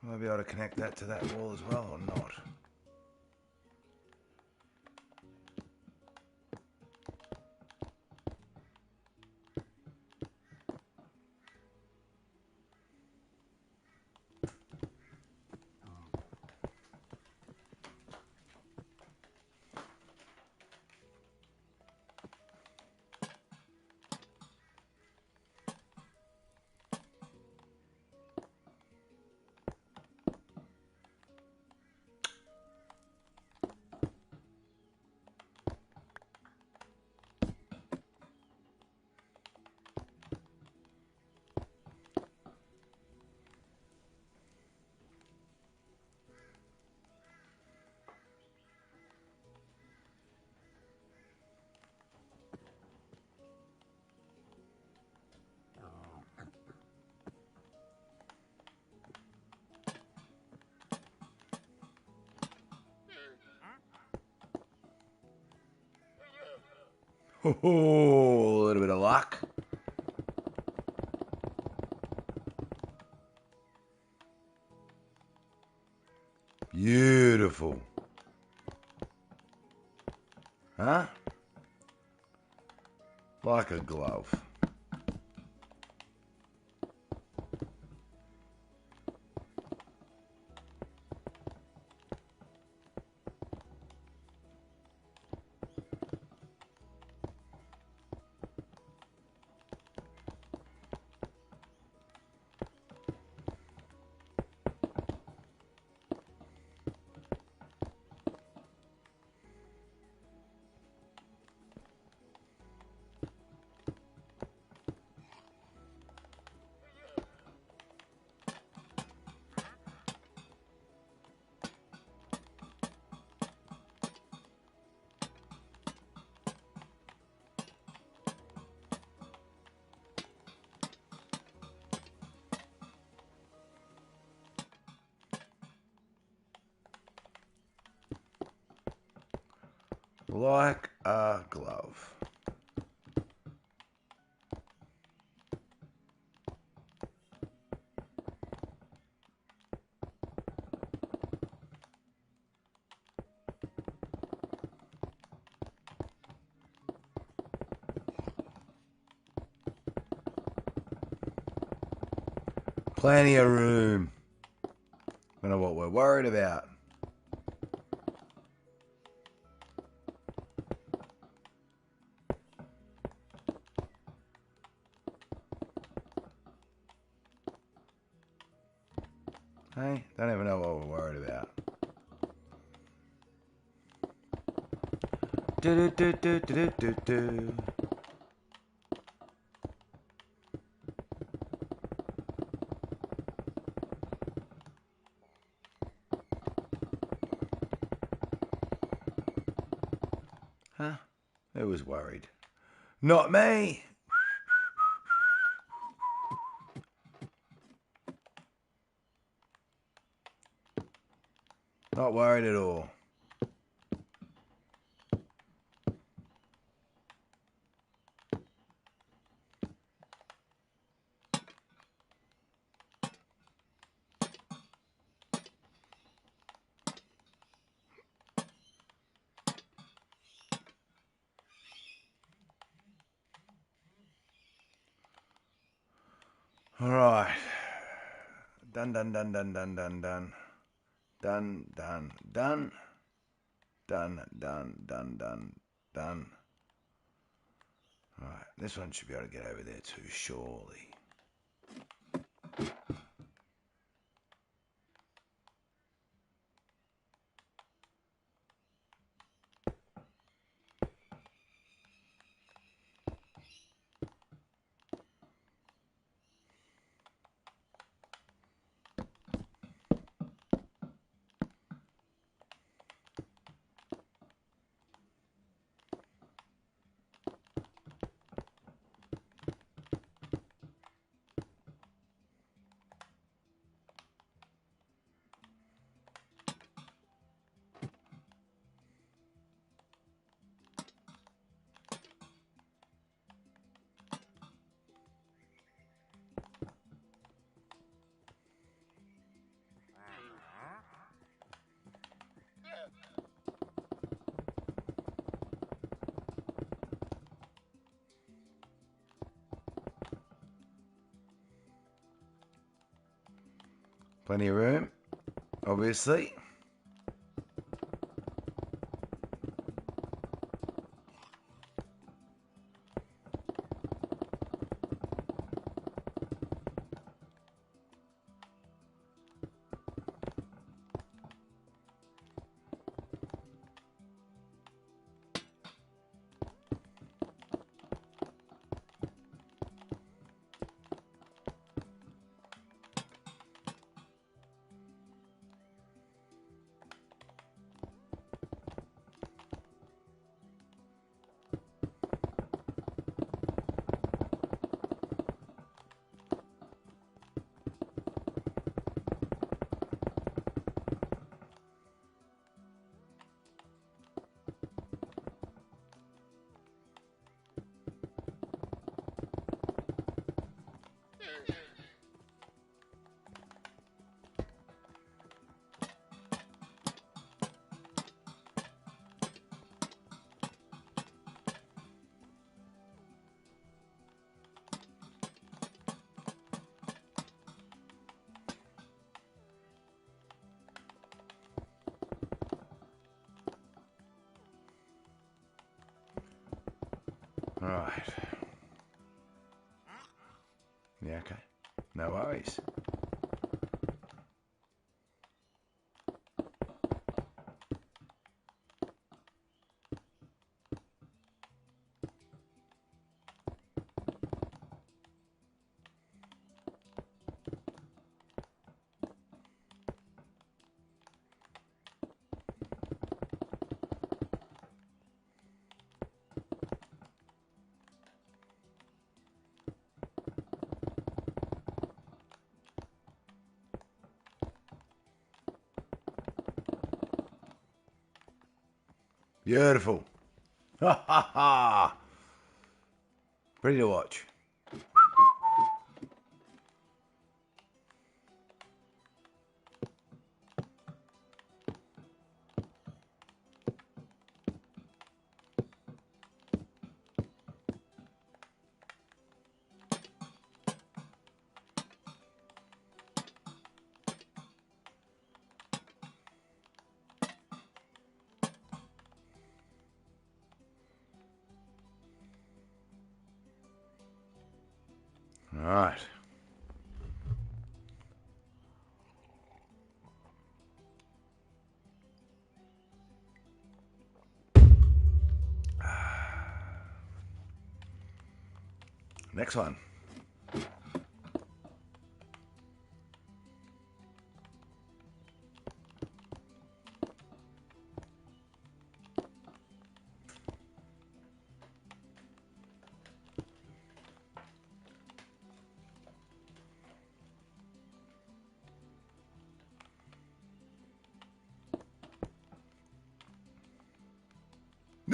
will I be able to connect that to that wall as well or not? Oh, a little bit of luck. Beautiful. Huh? Like a glove. Like a glove. Plenty of room. I know what we're worried about. Hey, don't even know what we're worried about. Do do do do do do do. Huh? Who was worried? Not me. Not worried at all. All right. Done, done, done, done, done, done, done. Done, done, done. Done, done, done, done, done. All right. This one should be able to get over there too, surely. Plenty of room, obviously. Right. Yeah, okay. No worries. Beautiful. Ha ha ha. Pretty to watch. All right. Next one.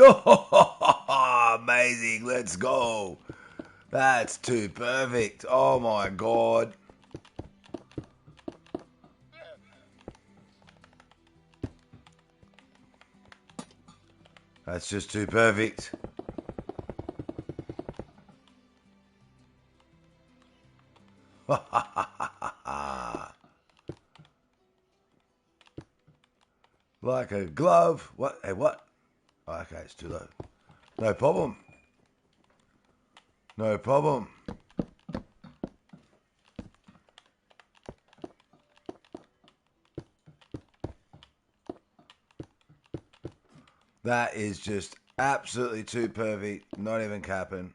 Oh, amazing. Let's go. That's too perfect. Oh my God. That's just too perfect. Like a glove. What? Hey, what? Oh, okay, it's too low. No problem. No problem. That is just absolutely too perfect. Not even capping.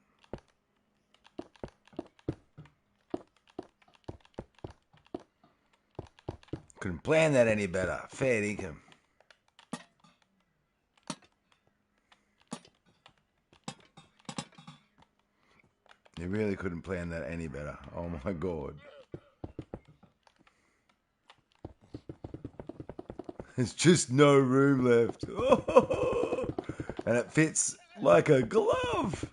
Couldn't plan that any better. Fair dinkum. You really couldn't plan that any better. Oh my God. There's just no room left. And it fits like a glove.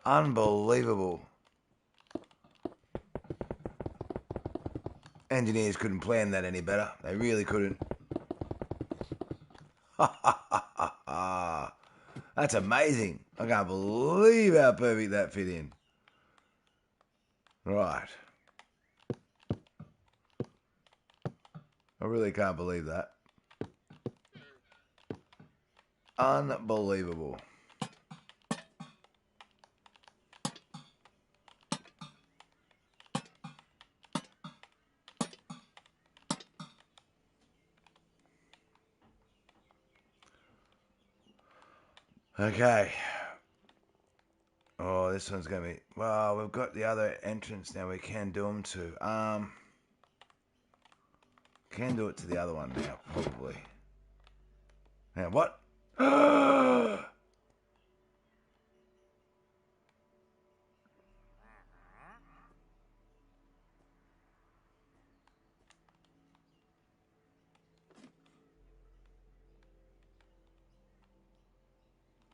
Unbelievable. Engineers couldn't plan that any better. They really couldn't. That's amazing. I can't believe how perfect that fit in. Right. I really can't believe that. Unbelievable. Okay. Oh, this one's going to be... Well, we've got the other entrance now we can do them to. Can do it to the other one now, probably. Now, what?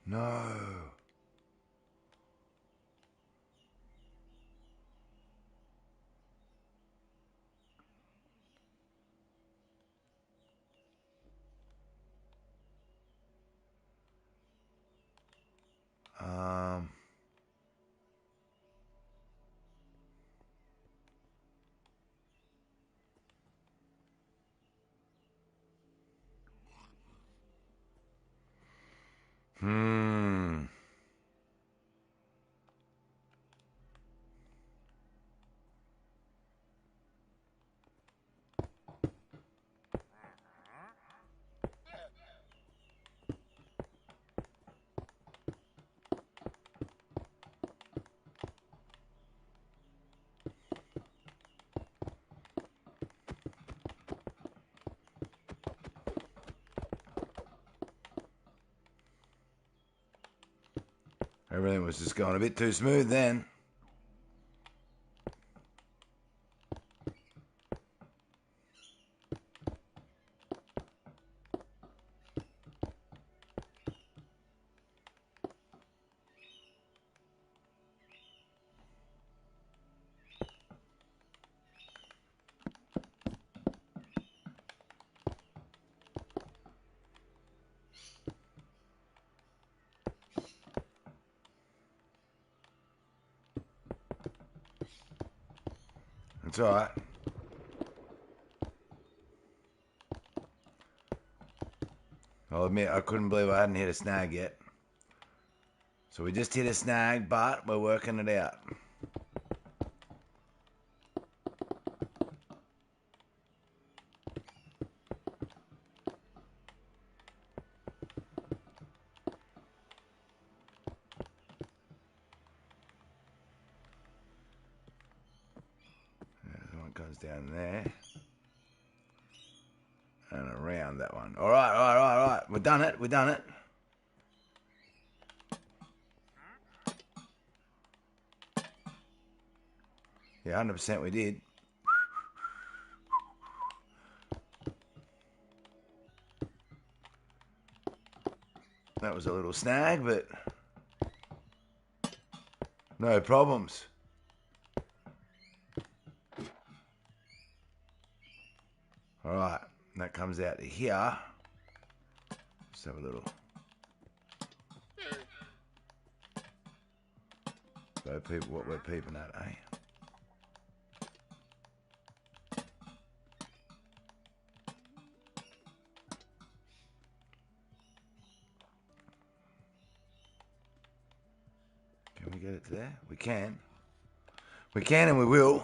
No. Um... Hmm. Everything was just going a bit too smooth then. It's alright. I'll admit, I couldn't believe I hadn't hit a snag yet. So we just hit a snag, but we're working it out. One goes down there. And around that one. Alright. We've done it. Yeah, 100% we did. That was a little snag, but no problems. Alright, that comes out to here. Just have a little go peep what we're peeping at, eh? Can we get it to there? We can. We can and we will.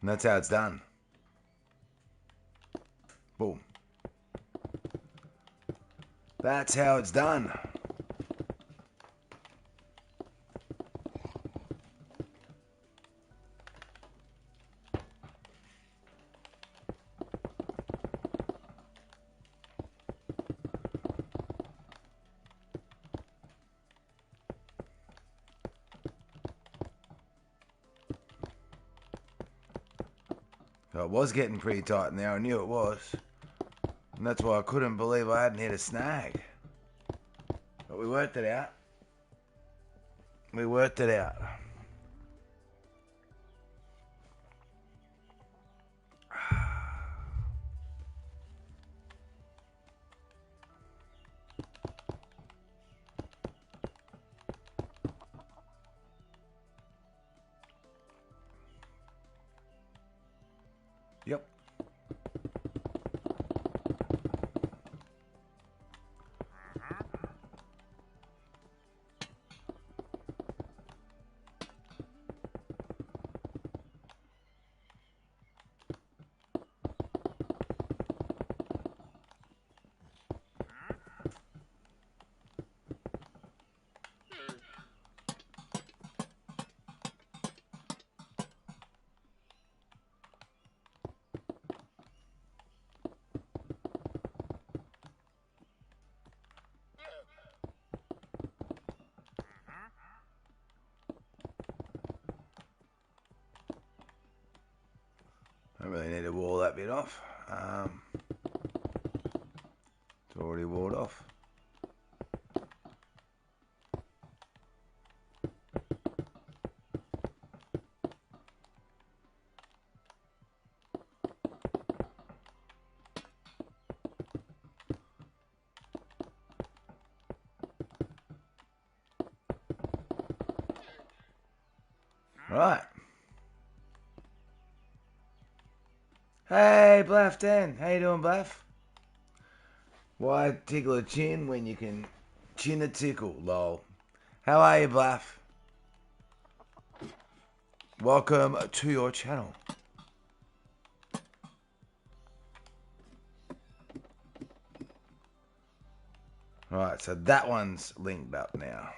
And that's how it's done. Boom. That's how it's done. So it was getting pretty tight in there. I knew it was. And that's why I couldn't believe I hadn't hit a snag. But we worked it out. We worked it out. Yep. Don't really need to wall that bit off. It's already walled off. Right. Hey, Blaff Dan. How you doing, Blaff? Why tickle a chin when you can chin a tickle, lol. How are you, Blaff? Welcome to your channel. Alright, so that one's linked up now.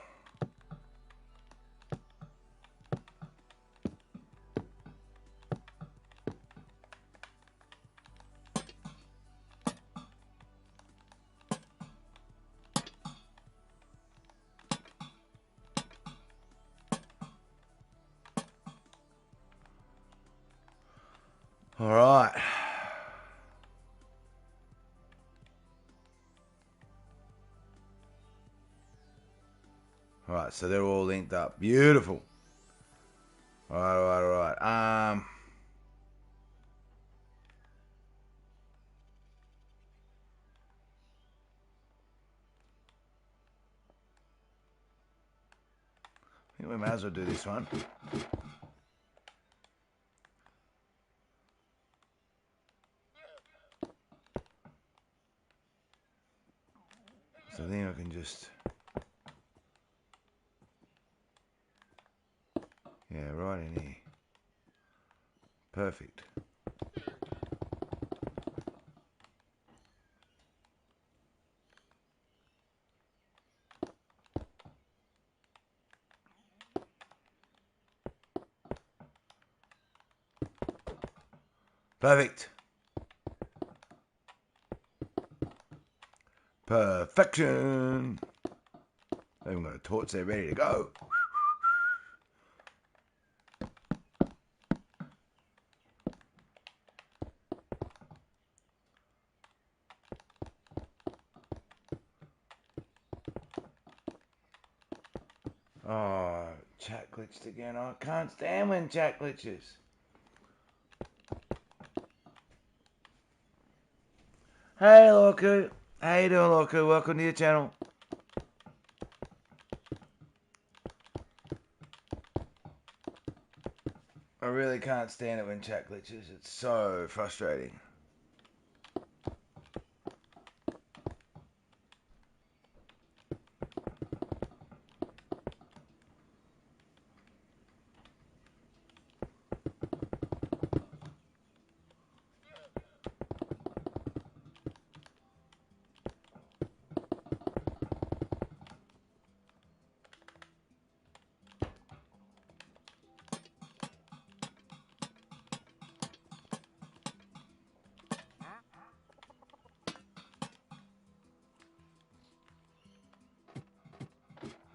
Alright. Alright, so they're all linked up. Beautiful. Alright. I think we may as well do this one. So I think I can just... Yeah, right in here. Perfect. Perfect. Perfection. I've got a torch there ready to go. Oh, chat glitched again. I can't stand when chat glitches. Hey, Lorku. How you doing, Lorku? Welcome to your channel. I really can't stand it when chat glitches. It's so frustrating.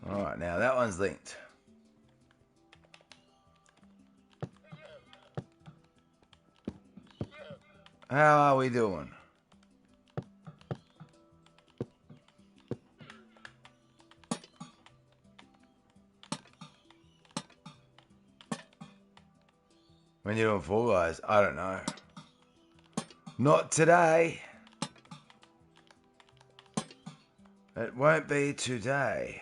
Alright, now that one's linked. How are we doing? When you're doing Fall Guys, I don't know. Not today. It won't be today.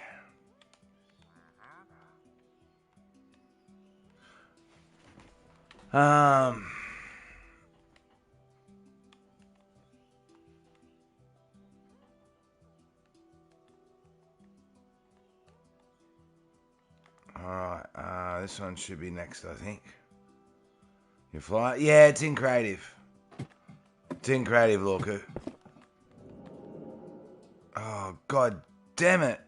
No, this one should be next, I think. You fly? Yeah, it's in creative. It's in creative, Lorku. Oh, god damn it.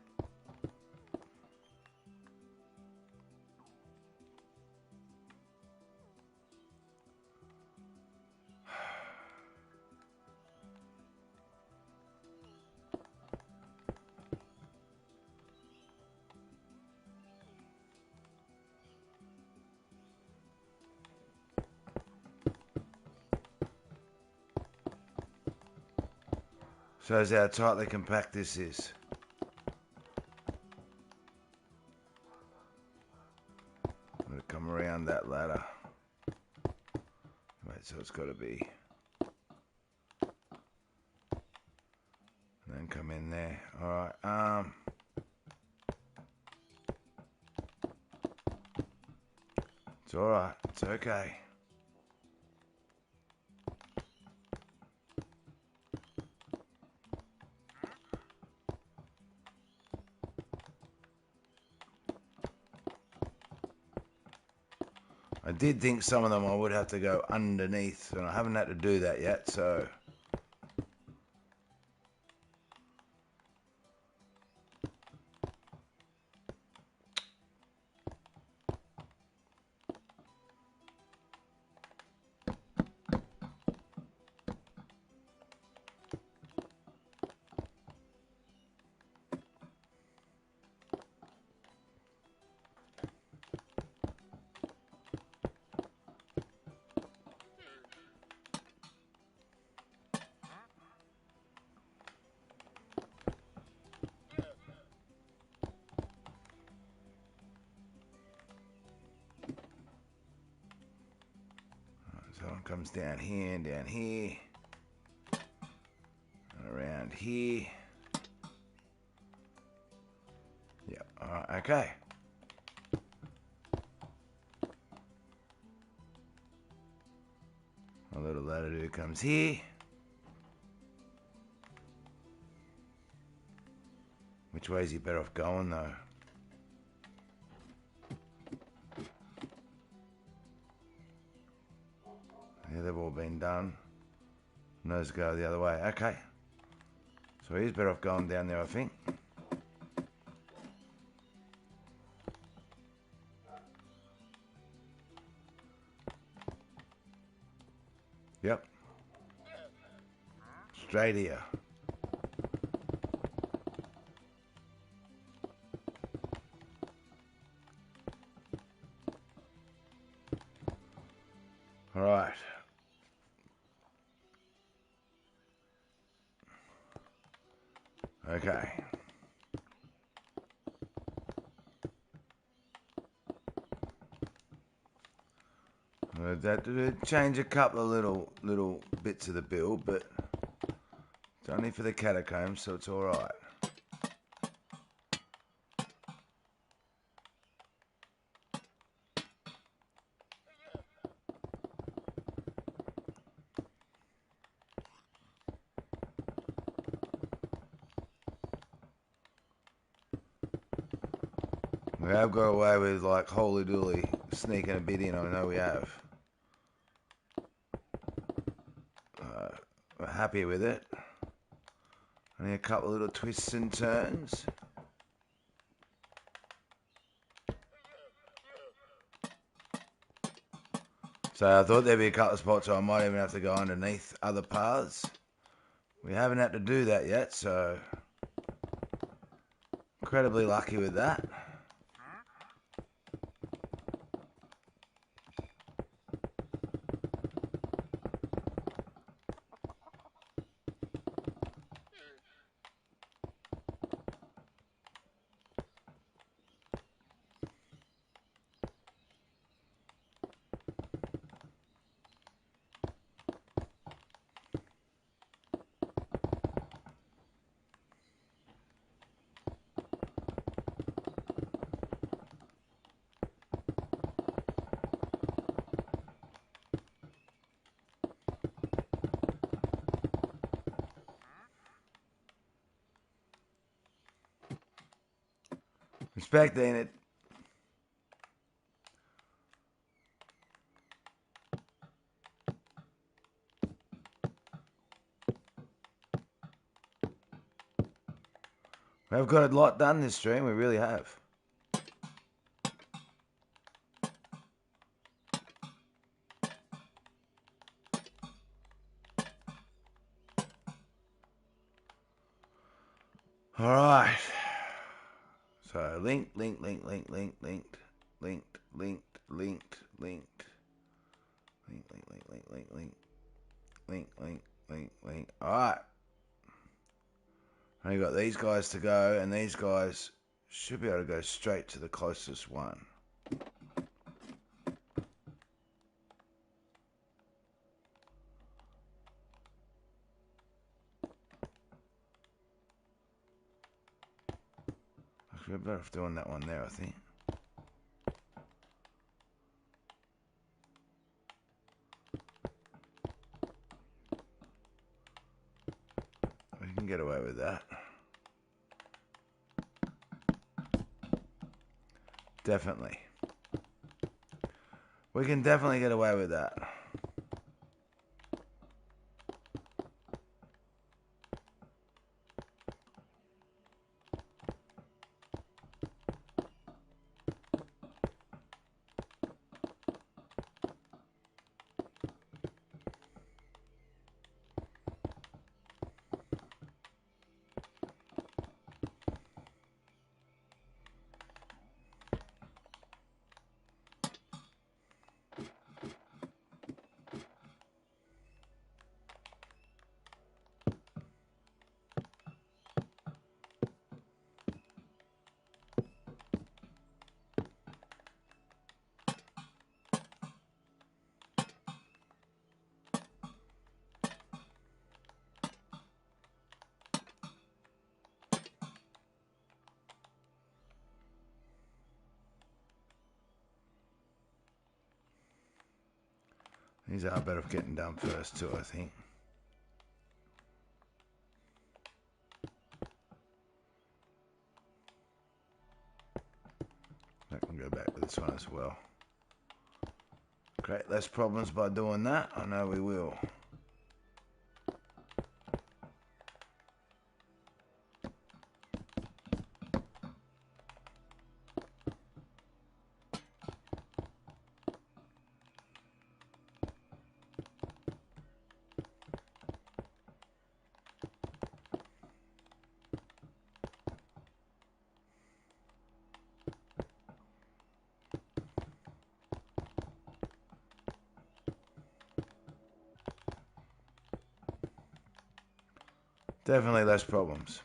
Shows how tightly compact this is. I'm going to come around that ladder. Wait, so it's got to be... And then come in there. Alright, it's alright. It's okay. I did think some of them I would have to go underneath, and I haven't had to do that yet, so... So one comes down here, and around here. Yep, alright, okay. A little ladder comes here. Which way is he better off going, though? Yeah, they've all been done. Nose go the other way. Okay. So he's better off going down there, I think. Yep. Straight here. All right. Okay. That change a couple of little bits of the build, but it's only for the catacombs, so it's all right. We have got away with like holy dooly sneaking a bit in. I know we have. We're happy with it. Only a couple of little twists and turns. So I thought there'd be a couple of spots where I might even have to go underneath other paths. We haven't had to do that yet, so incredibly lucky with that. Respecting it. We've got a lot done this stream. We really have. All right. So linked, linked, linked, linked, linked, linked, linked, linked, linked, linked, link, link, link, link, link, link, link, link, link, link. All right. Now you got these guys to go, and these guys should be able to go straight to the closest one. We're better off doing that one there, I think. We can get away with that. Definitely. We can definitely get away with that. These are better getting done first too, I think. I can go back with this one as well. Create less problems by doing that. I know we will. Definitely less problems.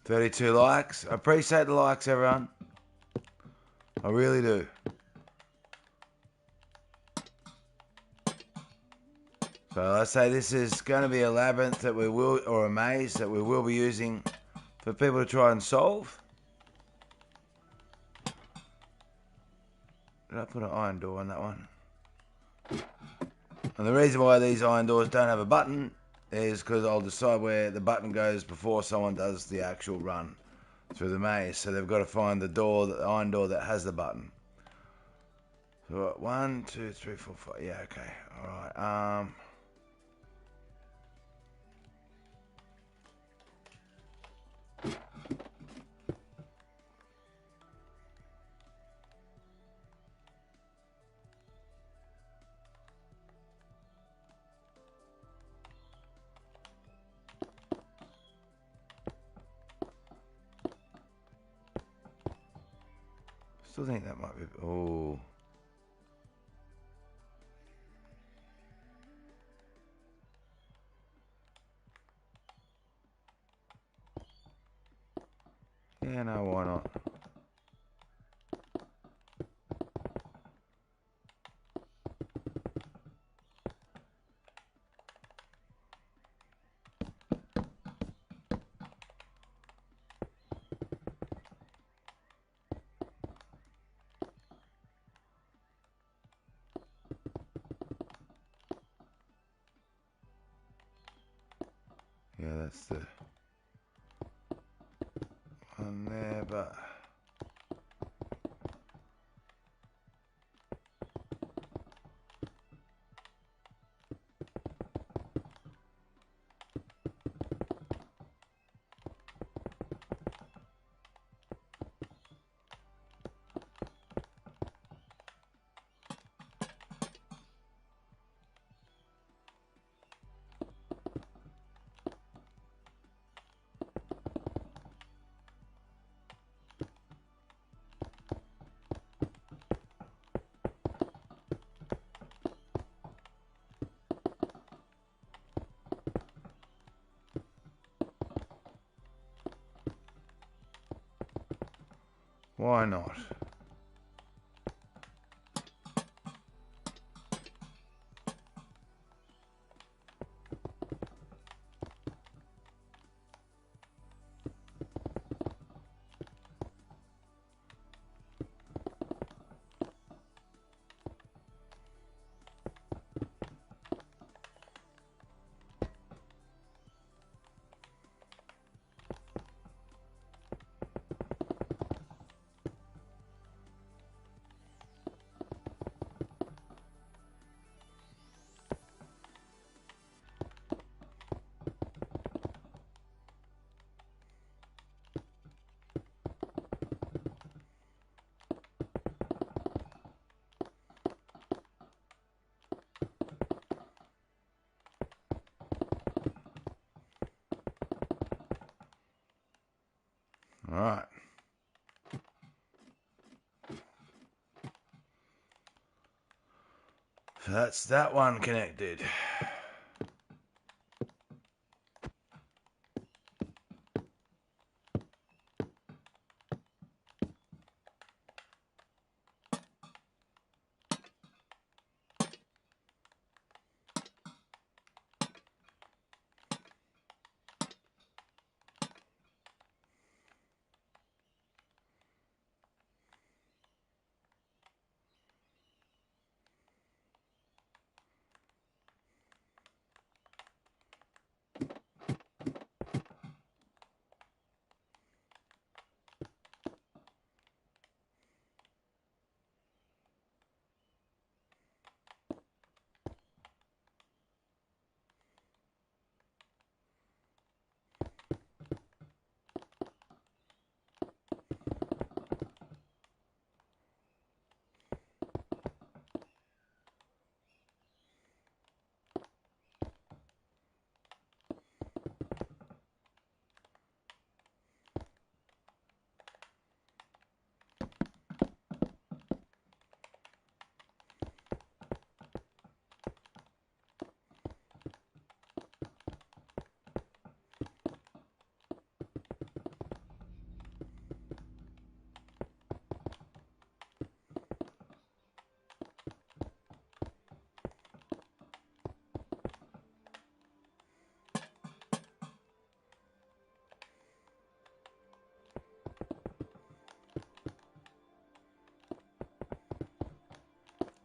$32 likes. I appreciate the likes, everyone. I really do. So I say this is going to be a labyrinth that we will, or a maze that we will be using for people to try and solve. Did I put an iron door on that one? And the reason why these iron doors don't have a button is because I'll decide where the button goes before someone does the actual run through the maze. So they've got to find the door, the iron door that has the button. So 1, 2, 3, 4, 5. Yeah, okay. All right. Still think that might be. Oh. Yeah, no, why not? Yeah, that's the one there, but why not? All right. So that's that one connected.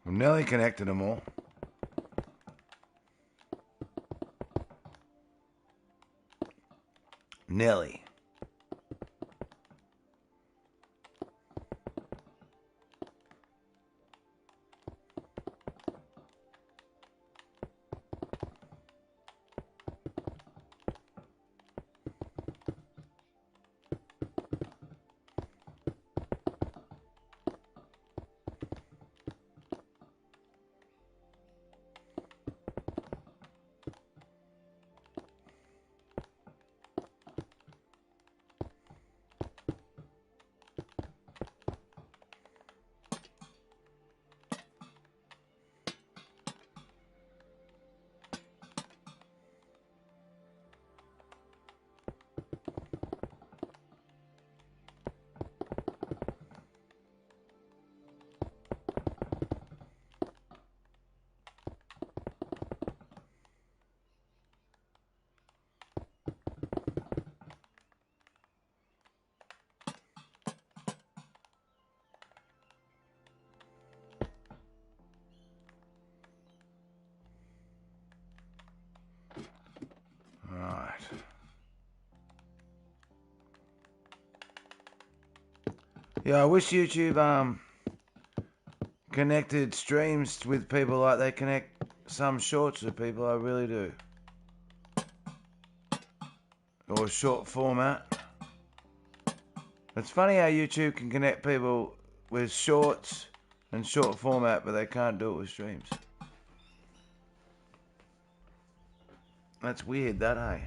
I've nearly connected them all. Nearly. Yeah, I wish YouTube connected streams with people like they connect some shorts with people. I really do. Or short format. It's funny how YouTube can connect people with shorts and short format, but they can't do it with streams. That's weird, that, hey?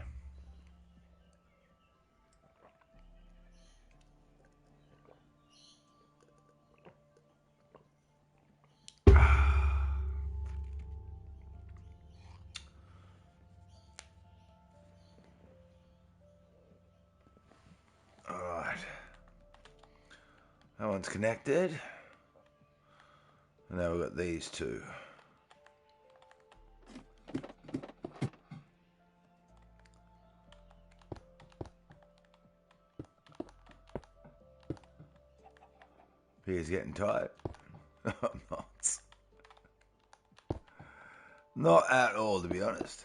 Alright. That one's connected. And now we've got these two. He's getting tired. I'm not. Not at all, to be honest.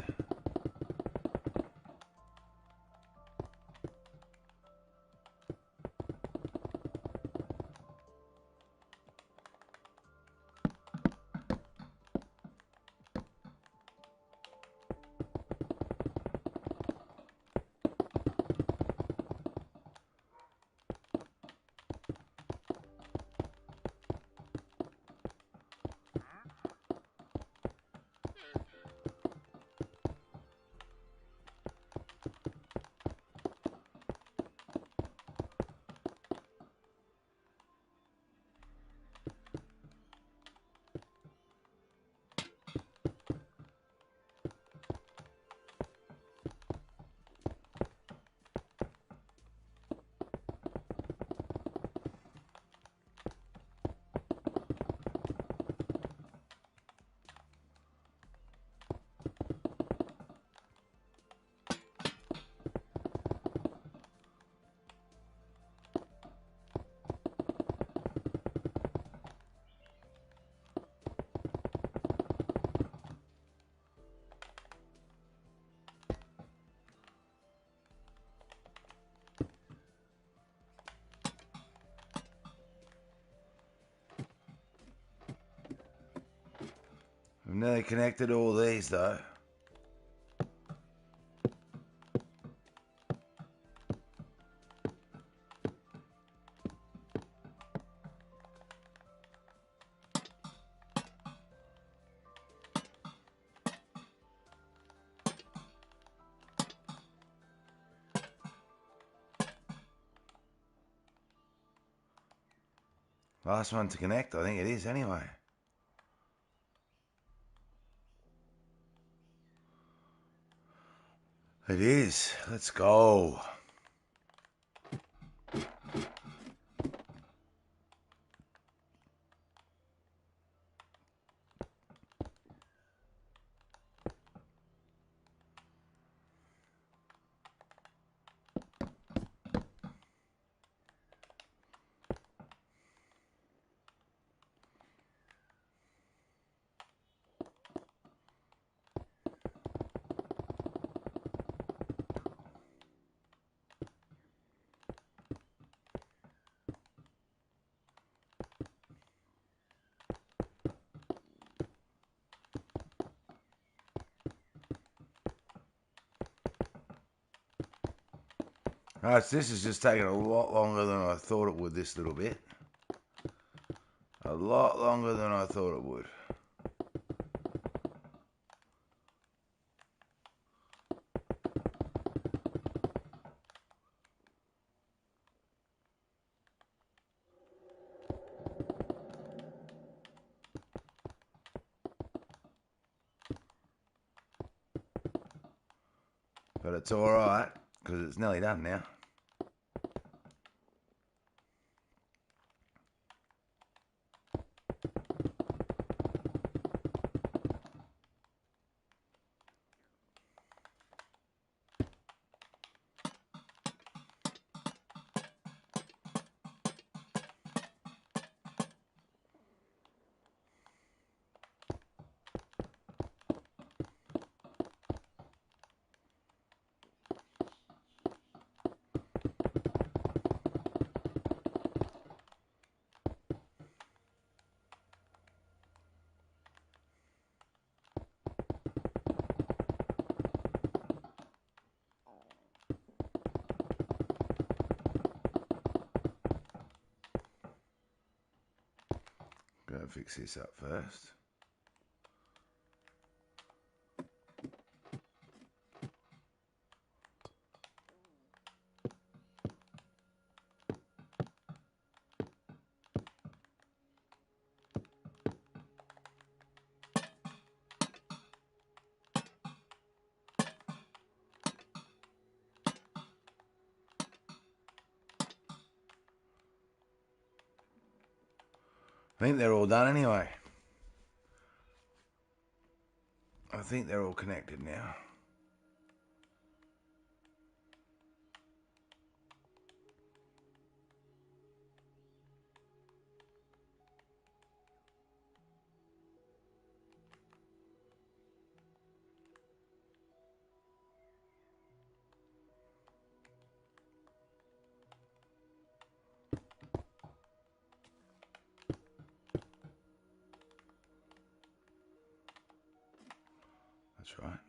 I've nearly connected all these, though. Last one to connect, I think it is anyway. It is. Let's go. Alright, so this is just taking a lot longer than I thought it would, this little bit. A lot longer than I thought it would. But it's alright, because it's nearly done now. Gonna fix this up first. I think they're all done anyway. I think they're all connected now. That's right.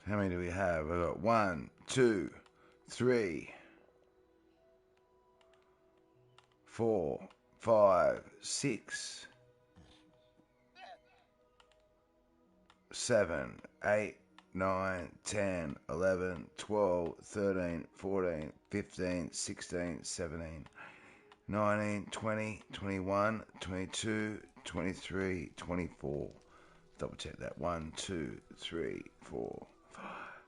How many do we have? We've got 1, 2, 3, 4, 5, 6, 7, 8, 9, 10, 11, 12, 13, 14, 15, 16, 17, 19, 20, 21, 22, 23, 24. Double check that. 1, 2, 3, 4, 5,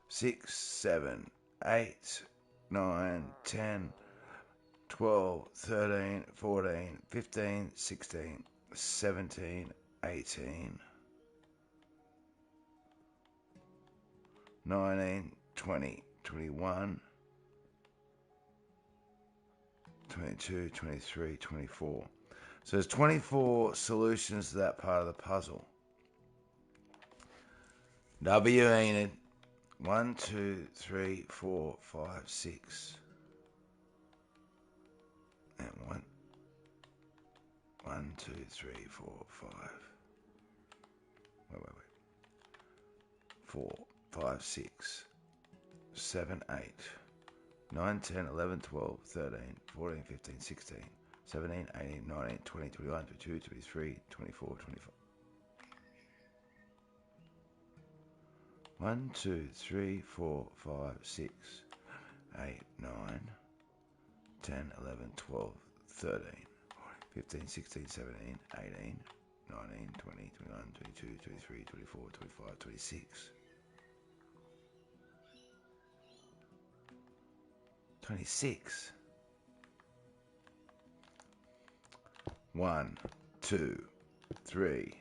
6, 7, 8, 9, 10, 12, 13, 14, 15, 16, 17, 18, 19, 20, 21, 22, 23, 24. So there's 24 solutions to that part of the puzzle. W Enid. 1, 2, 3, 4, 5, 6. And 1, 2, 3, 4, 5. Wait. 4, 5, 6, 7, 8, 9, 10, 11, 12, 13, 14, 15, 16, 17, 18, 19, 20, 21, 22, 23, 24, 25. 1, 2, 3, 4, 5, 6, 8, 9, 10, 11, 12, 13, 15, 16, 17, 18, 19, 20, 21, 22, 23, 24, 25, 26. 26. 1, 2, 3,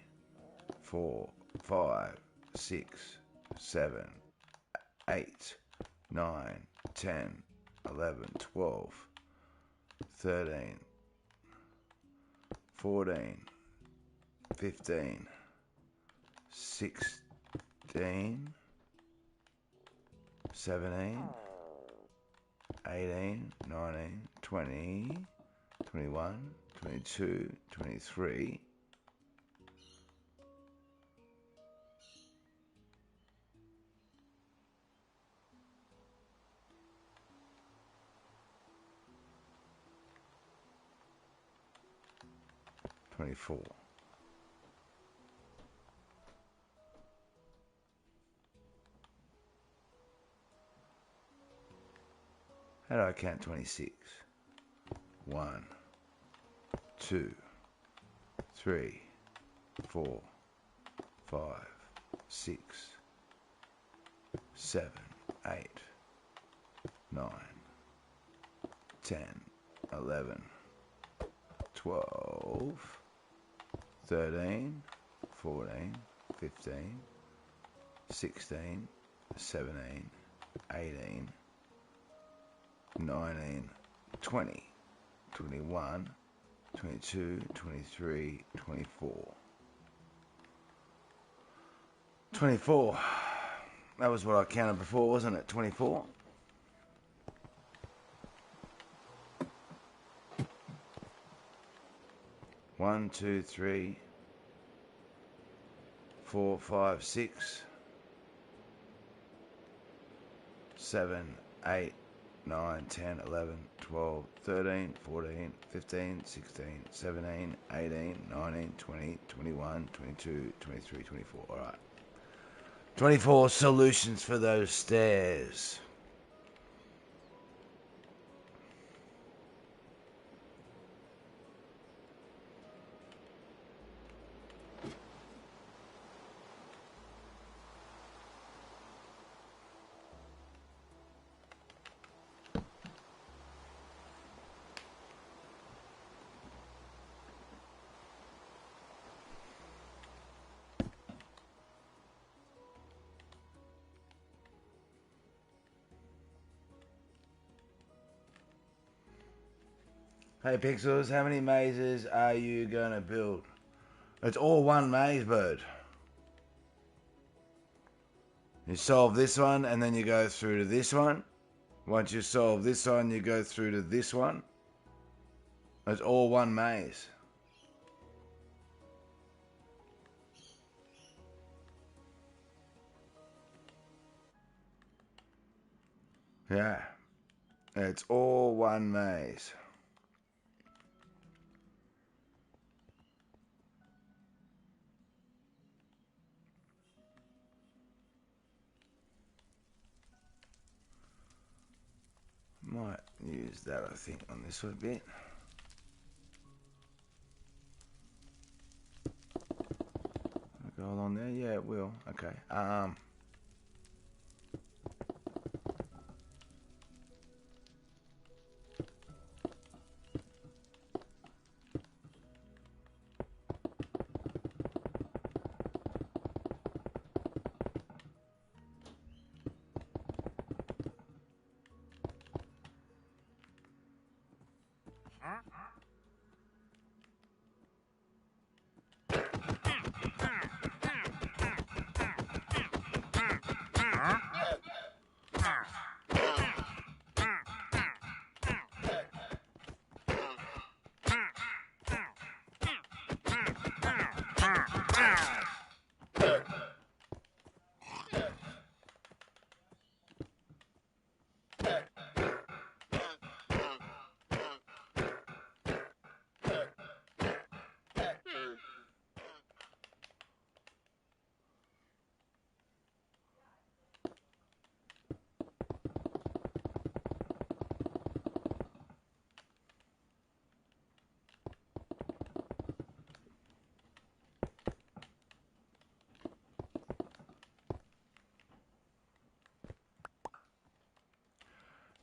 4, 5, 6, 7, 8, 9, 10, 11, 12, 13, 14, 15, 16, 17, 18, 19, 20, 21, 22, 23. 24. How do I count 26? 1, 2, 3, 4, 5, 6, 7, 8, 9, 10, 11, 12, 13, 14, 15, 16, 17, 18, 19, 20, 21, 22, 23, 24. 24. That was what I counted before, wasn't it? 24. One, two, three, 4, 5, 6, 7, 8, 9, 10, 11, 12, 13, 14, 15, 16, 17, 18, 19, 20, 21, 22, 23, 24. All right. 24 solutions for those stairs. Hey Pixels, how many mazes are you gonna build? It's all one maze, bird. You solve this one and then you go through to this one. Once you solve this one, you go through to this one. It's all one maze. Yeah. It's all one maze. Might use that, I think, on this one a bit. Go along there? Yeah, it will. Okay.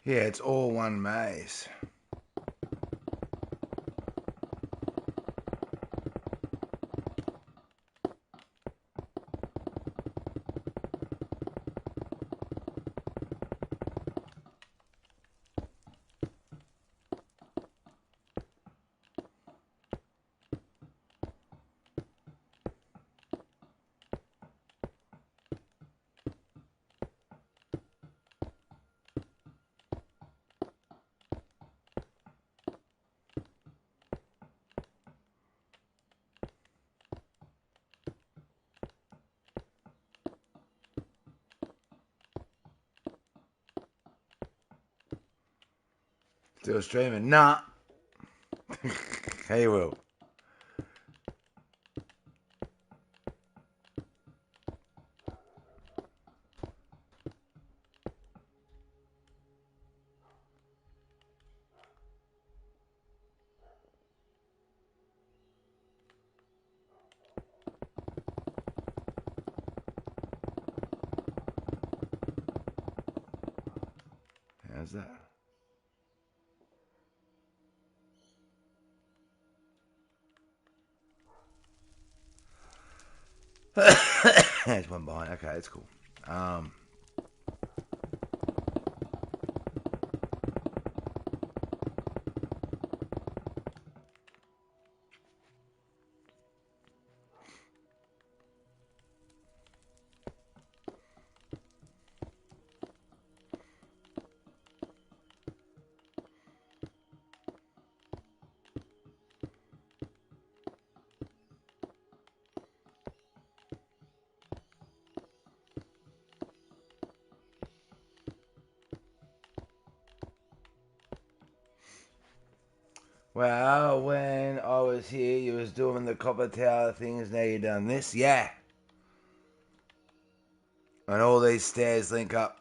Yeah, it's all one maze. Still streaming? Nah. Hey, Will. How's that? There's one behind. Okay, that's cool. Well, when I was here, you was doing the copper tower things. Now you done this, yeah. And all these stairs link up.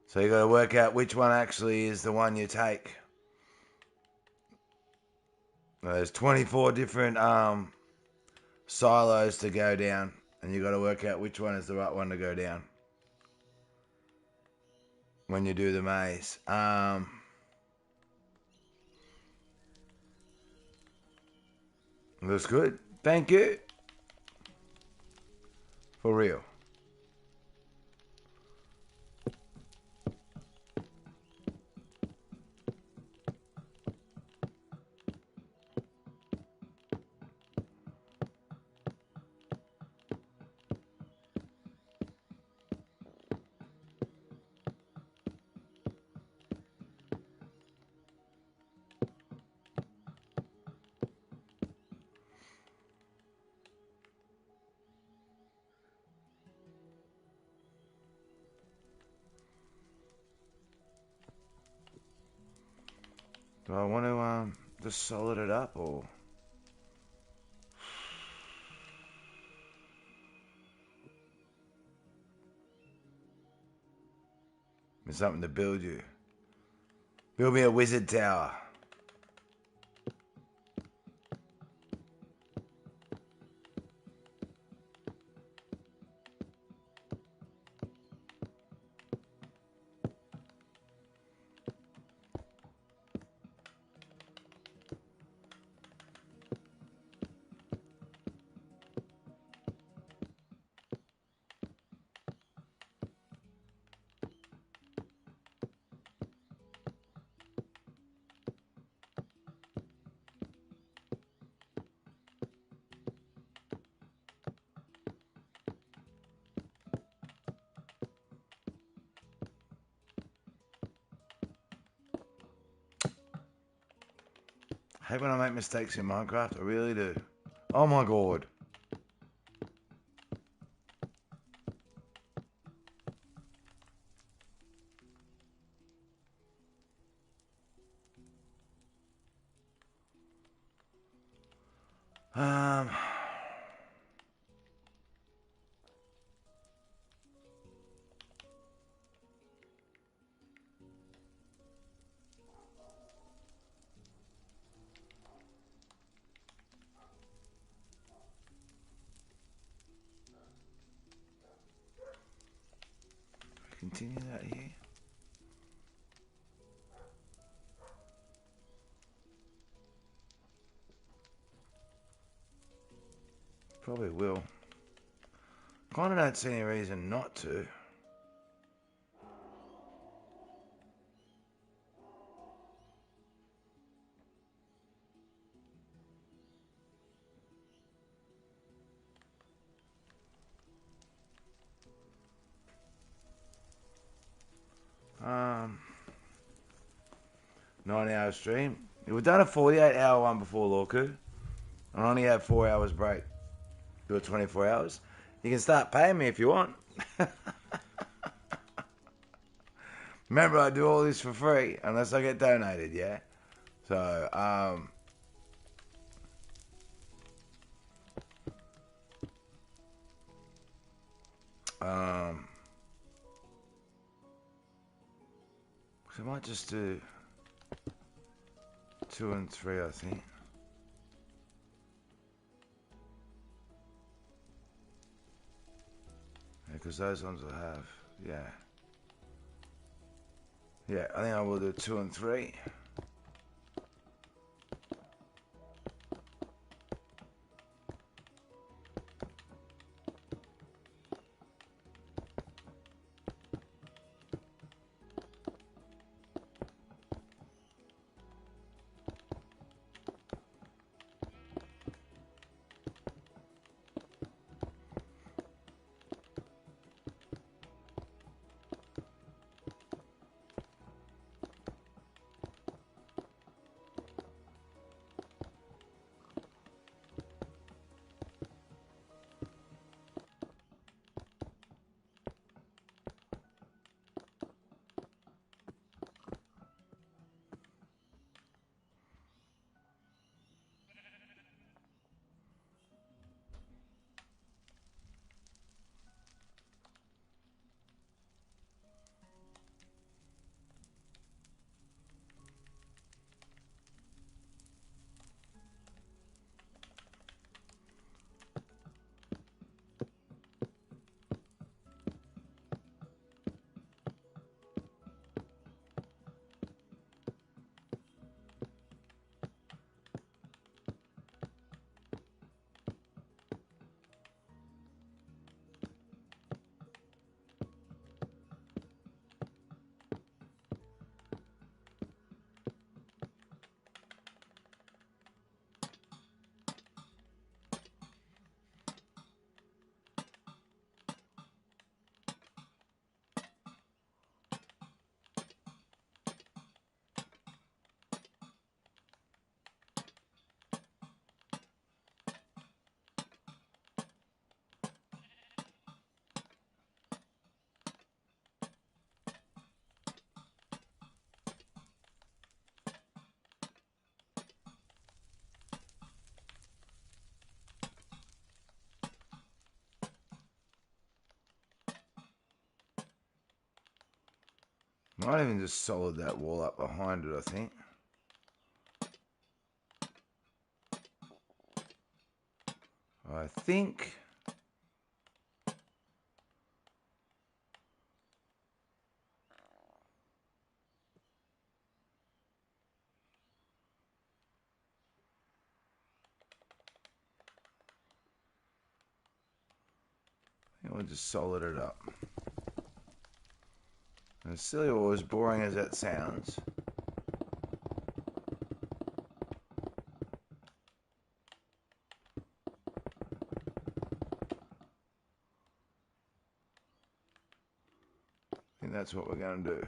So you got to work out which one actually is the one you take. There's 24 different silos to go down, and you got to work out which one is the right one to go down when you do the maze. Looks good. Thank you. For real. Do I want to just solid it up or? It's something to build you. Build me a wizard tower. I hate when I make mistakes in Minecraft. I really do. Oh my god. Um. Continue that here. Probably will. Kinda don't see any reason not to. Um, 9 hour stream. We've done a 48-hour one before, Lorku. I only have 4 hours break. Do it 24 hours. You can start paying me if you want. Remember, I do all this for free unless I get donated, yeah? So, I might just do 2 and 3, I think. Yeah, because those ones will have, yeah. Yeah, I think I will do 2 and 3. Might even just solid that wall up behind it, I think. I think we'll just solid it up. And as silly or as boring as that sounds, I think that's what we're going to do.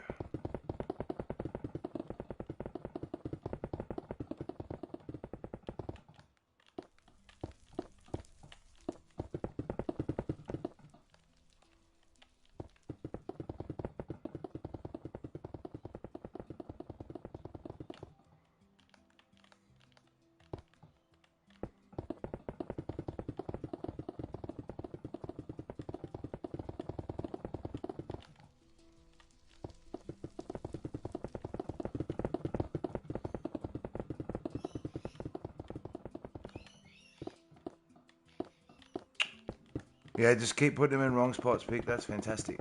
Yeah, just keep putting them in wrong spots, Pick. That's fantastic.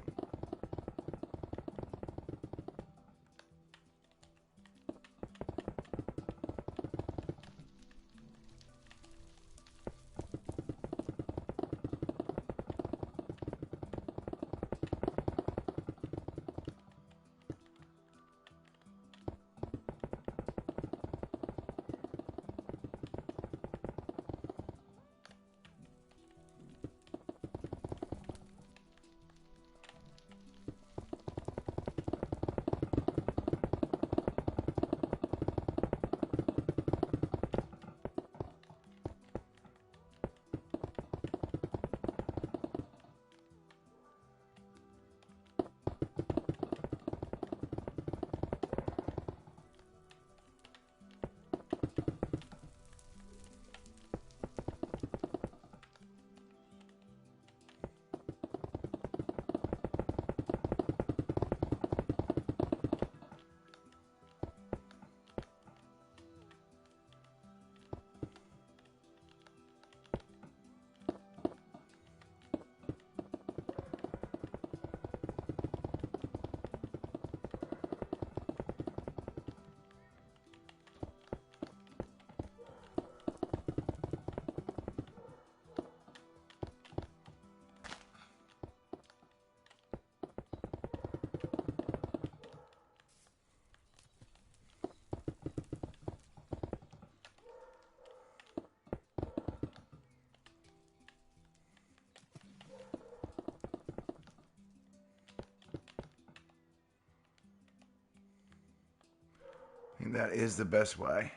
I think that is the best way.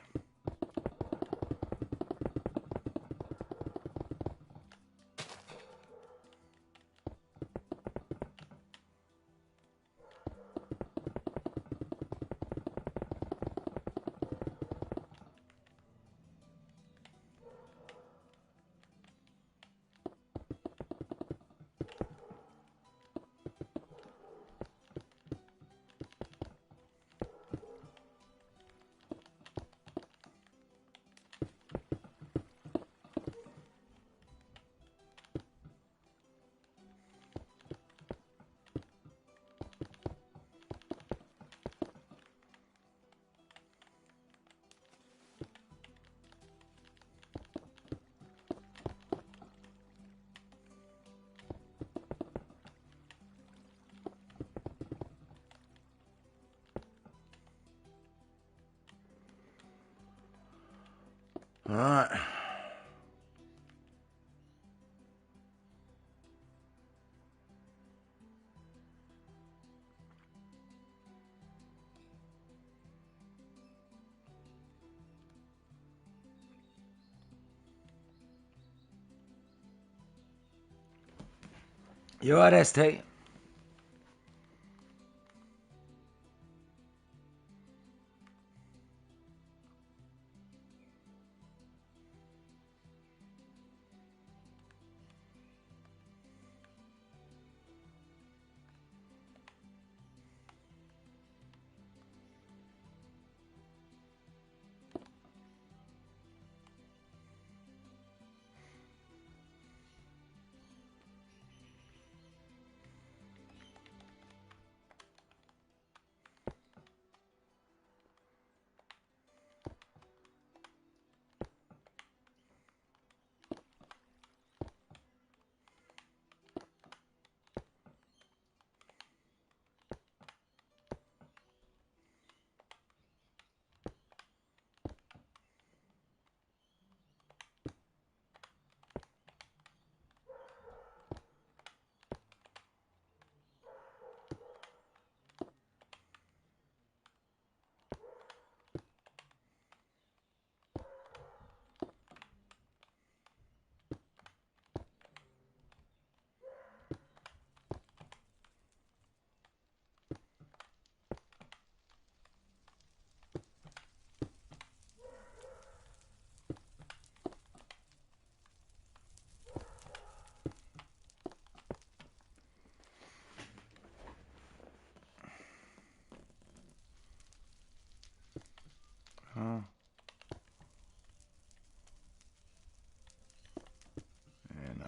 All right. You all right, ST? Huh? Yeah, no.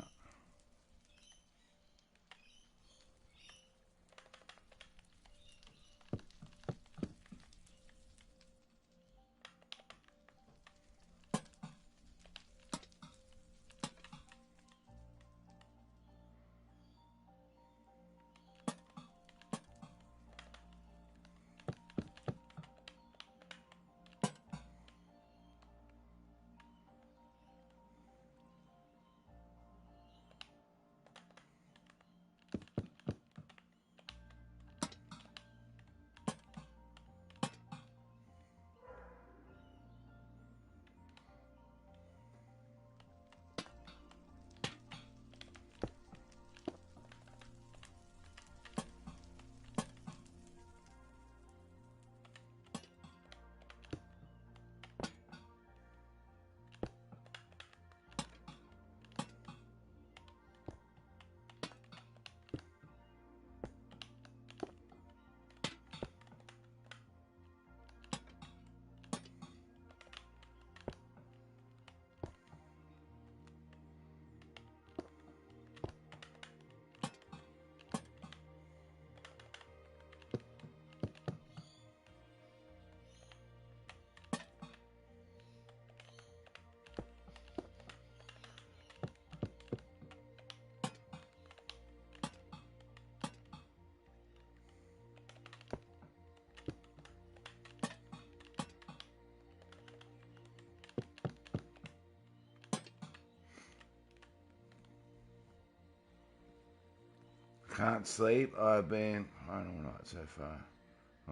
Can't sleep. I've been I don't know so far.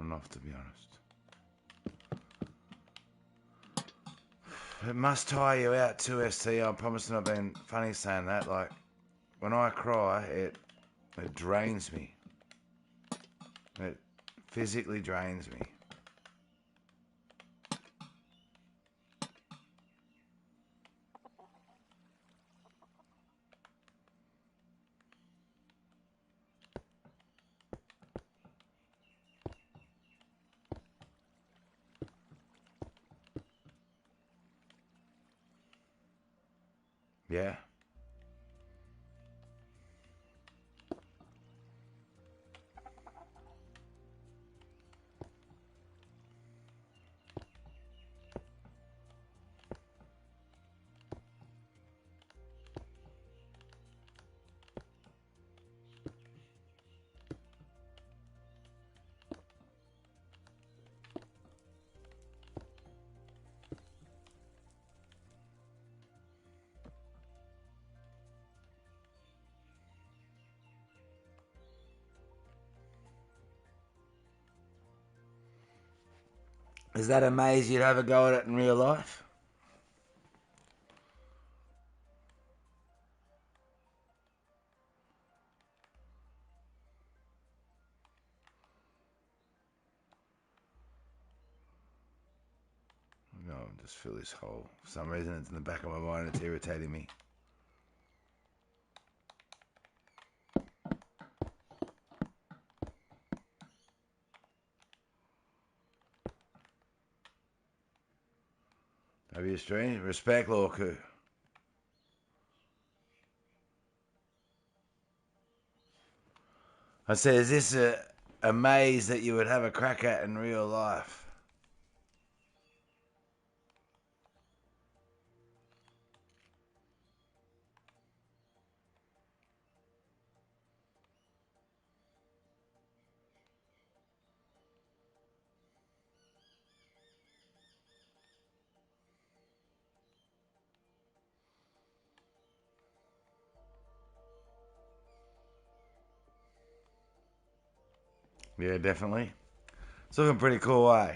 Enough to be honest. It must tire you out too, ST. I promise not being funny saying that. Like when I cry, it drains me. It physically drains me. Yeah. Is that a maze you'd have a go at it in real life? No, just fill this hole. For some reason, it's in the back of my mind. It's irritating me. Have you stream? Respect, Lorku. I said, is this a maze that you would have a crack at in real life? Yeah, definitely. It's looking pretty cool, eh?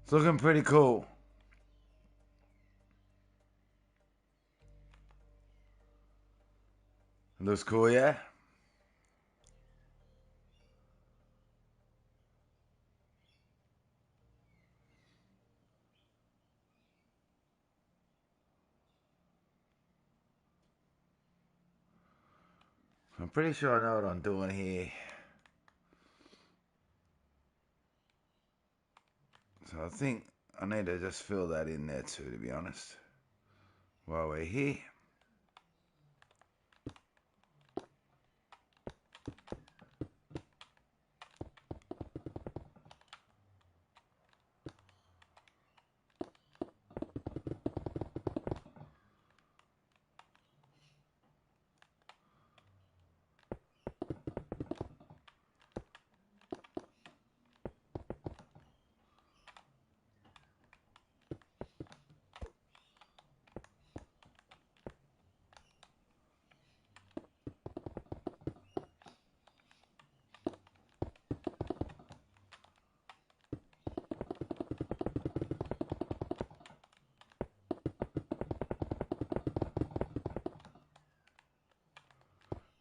It's looking pretty cool. It looks cool, yeah? I'm pretty sure I know what I'm doing here. So I think I need to just fill that in there too, to be honest. While we're here.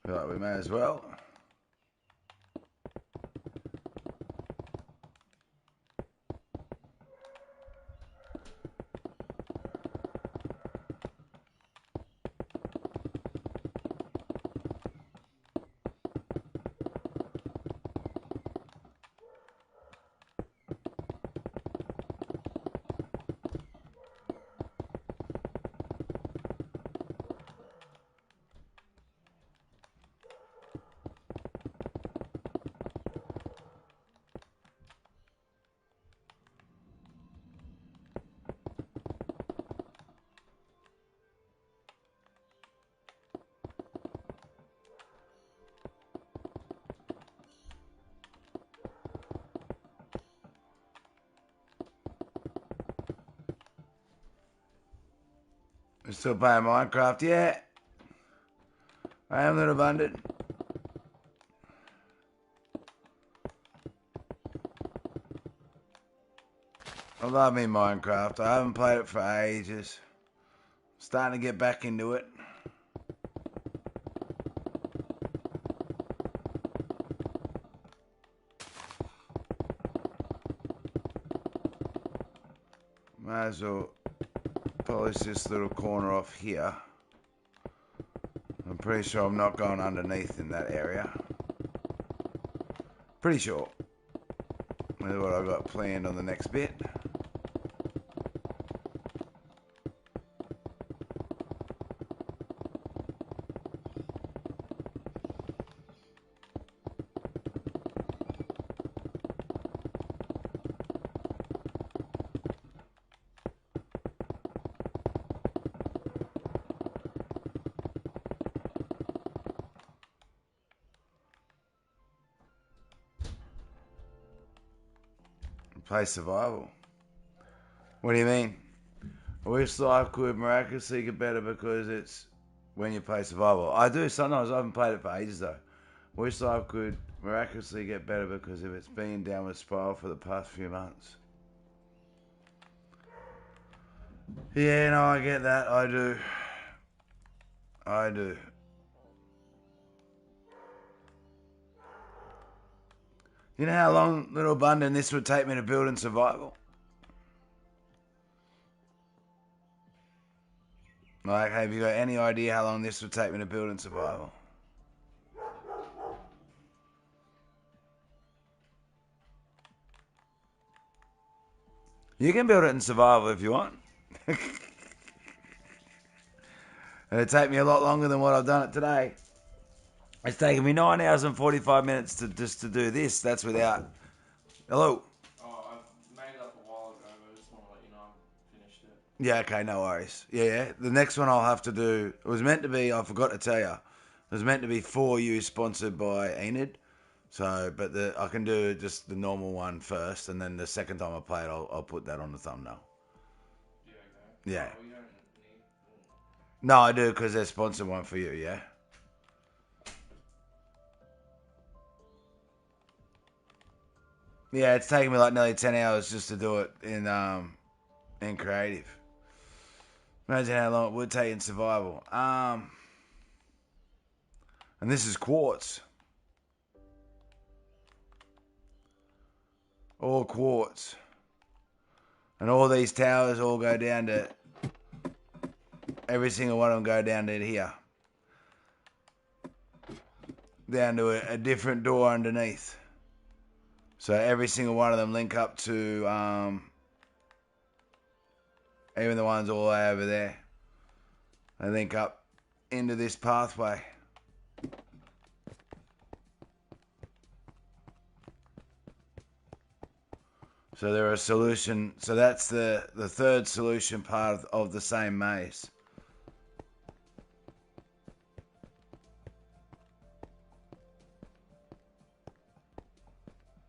Feel like we may as well. We're still playing Minecraft, yeah. I am a little abundant. I love me Minecraft. I haven't played it for ages. Starting to get back into it. Might as well polish this little corner off here. I'm pretty sure I'm not going underneath in that area. Pretty sure. That's what I've got planned on the next bit. Play survival. What do you mean? I wish life could miraculously get better because it's when you play survival. I do sometimes. I haven't played it for ages though. Wish life could miraculously get better because of it's been downward spiral for the past few months. Yeah, no, I get that. I do. I do. You know how long, little abundant, this would take me to build in survival? Like, have you got any idea how long this would take me to build in survival? You can build it in survival if you want. It'd take me a lot longer than what I've done it today. It's taken me 9 hours and 45 minutes to do this. That's without... Hello? Oh, I made it up a while ago, but I just want to let you know I've finished it. Yeah, okay, no worries. Yeah. The next one I'll have to do... It was meant to be... I forgot to tell you. It was meant to be For You, sponsored by Enid. So, but I can do just the normal one first, and then the second time I play it, I'll put that on the thumbnail. Yeah, okay. Yeah. Oh, we don't need... No, I do, because they're sponsored one for you, yeah? Yeah, it's taken me like nearly 10 hours just to do it in creative. Imagine how long it would take in survival. And this is quartz. All quartz. And all these towers all go down to... Every single one of them go down to here. down to a different door underneath. So every single one of them link up to even the ones all the way over there. They link up into this pathway. So they're a solution. So that's the third solution part of the same maze.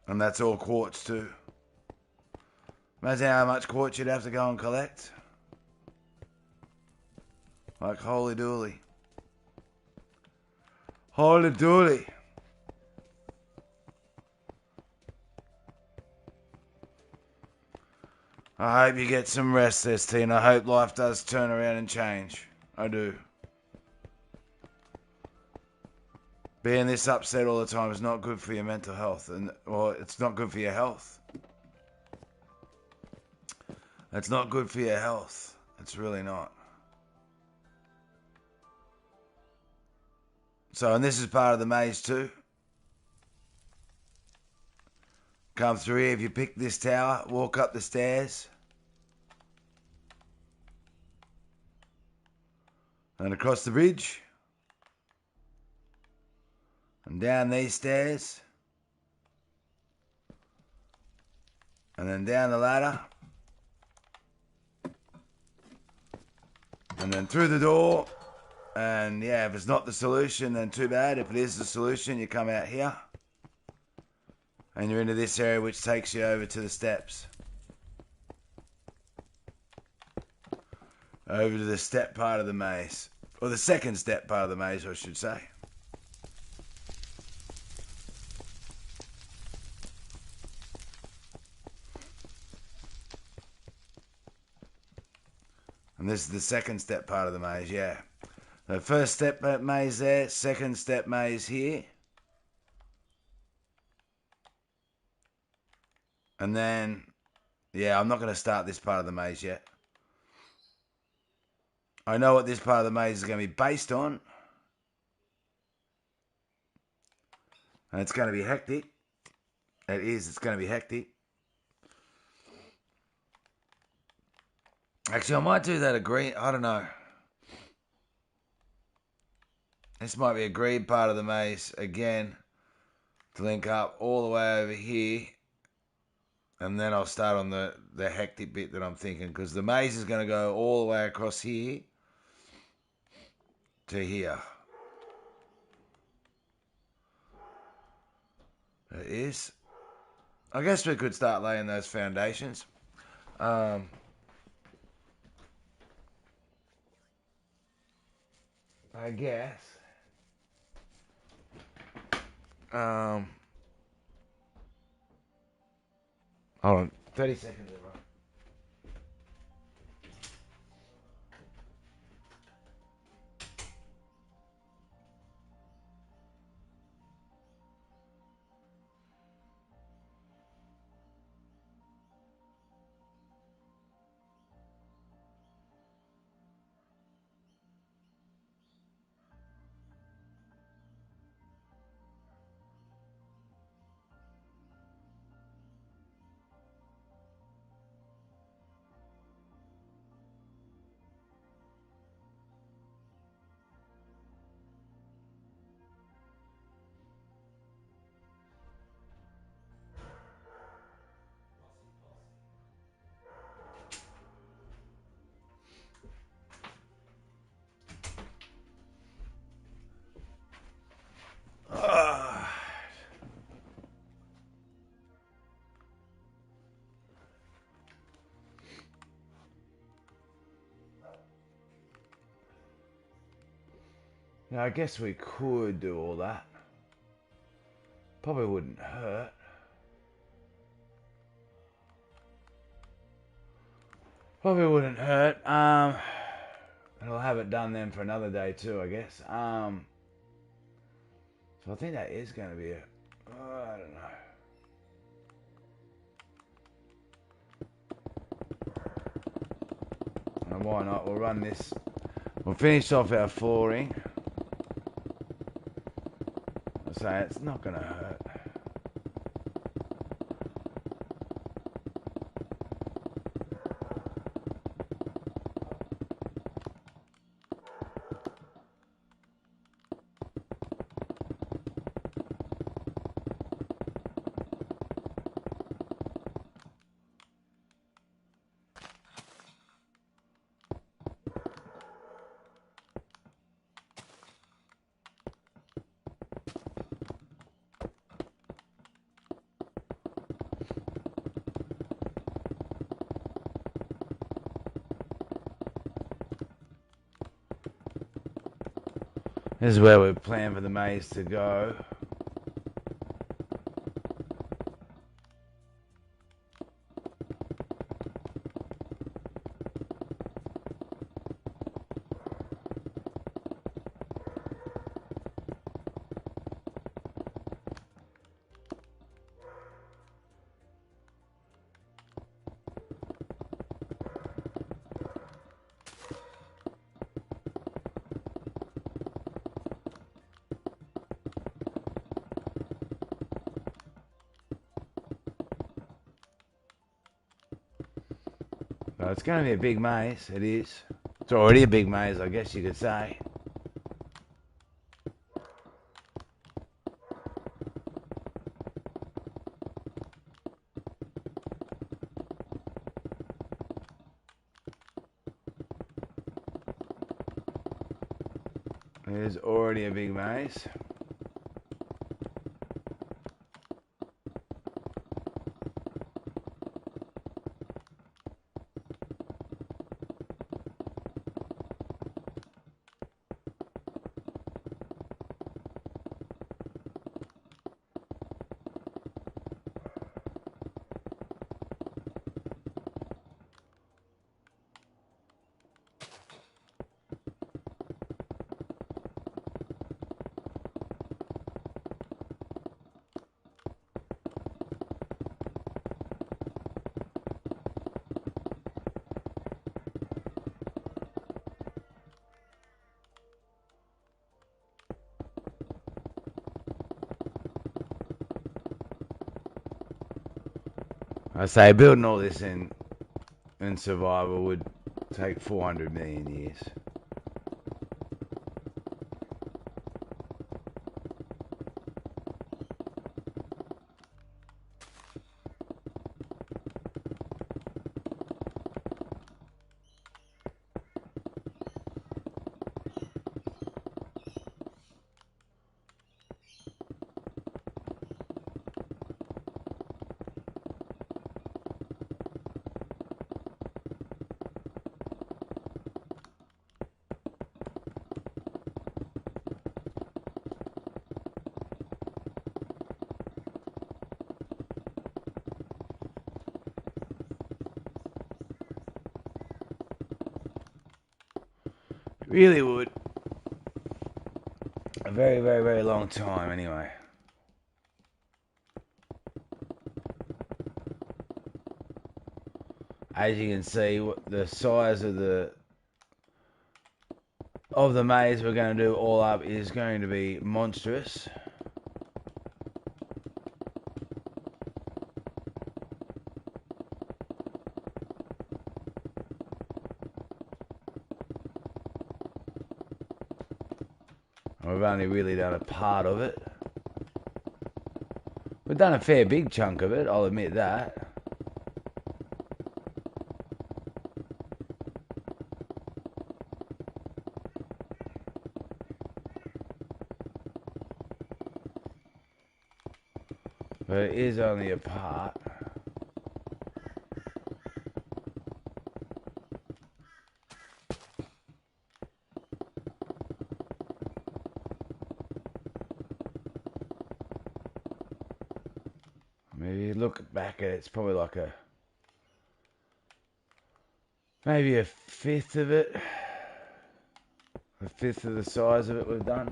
And that's all quartz too. Imagine how much quartz you'd have to go and collect. Like holy dooly. Holy dooly. I hope you get some rest, ST, and I hope life does turn around and change. I do. Being this upset all the time is not good for your mental health, and well, it's not good for your health. It's not good for your health. It's really not. So, and this is part of the maze too. Come through here, if you pick this tower, walk up the stairs. And across the bridge. And down these stairs. And then down the ladder. And then through the door. And yeah, if it's not the solution, then too bad. If it is the solution, you come out here. And you're into this area, which takes you over to the steps. Over to the step part of the maze. Or the second step part of the maze, I should say. And this is the second step part of the maze, yeah. The first step maze there, second step maze here. And then, yeah, I'm not going to start this part of the maze yet. I know what this part of the maze is going to be based on. And it's going to be hectic. It is, it's going to be hectic. Actually, I might do that green, I don't know. This might be a green part of the maze again. To link up all the way over here. And then I'll start on the hectic bit that I'm thinking. Because the maze is going to go all the way across here. To here. It is. I guess we could start laying those foundations. I guess. Hold on. 30 seconds, everyone. Now, I guess we could do all that. Probably wouldn't hurt. Probably wouldn't hurt. And I'll have it done then for another day too, I guess. So I think that is going to be it. I don't know. And why not? We'll run this. We'll finish off our flooring. So it's not going to hurt. This is where we plan for the maze to go. Well, it's going to be a big maze. It is. It's already a big maze, I guess you could say. It is already a big maze. I say building all this in survival would take 400 million years. Really would. A very, very, very long time anyway. As you can see, the size of the maze we're going to do all up is going to be monstrous. We've only really done a part of it. We've done a fair big chunk of it, I'll admit that. But it is only a part. Maybe look back at it, it's probably like maybe a fifth of it. A fifth of the size of it we've done.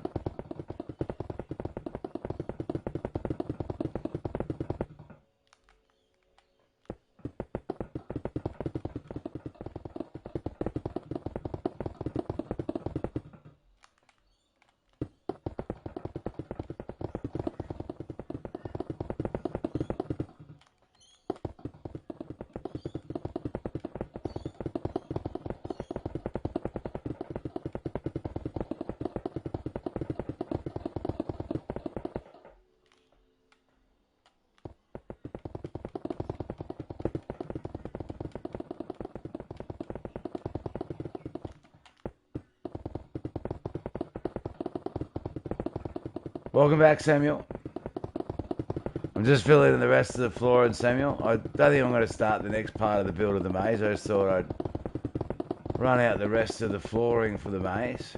Welcome back, Samuel. I'm just filling in the rest of the floor and Samuel. I don't think I'm going to start the next part of the build of the maze. I just thought I'd run out the rest of the flooring for the maze.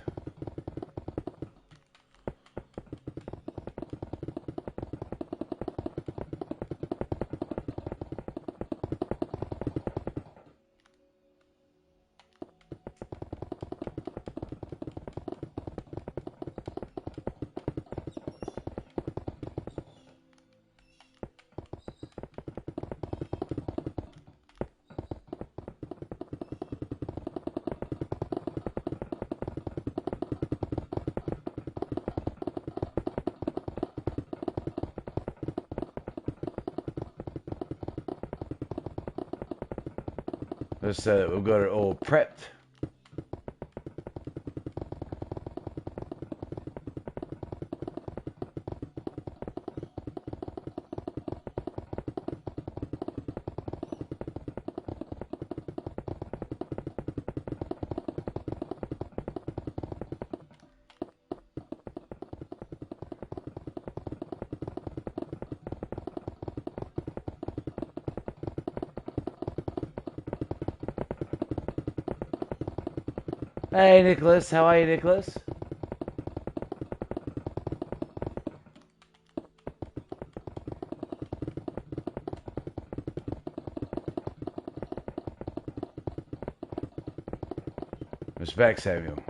Just so that we've got it all prepped. Hey, Nicholas. How are you, Nicholas? Respect, Samuel.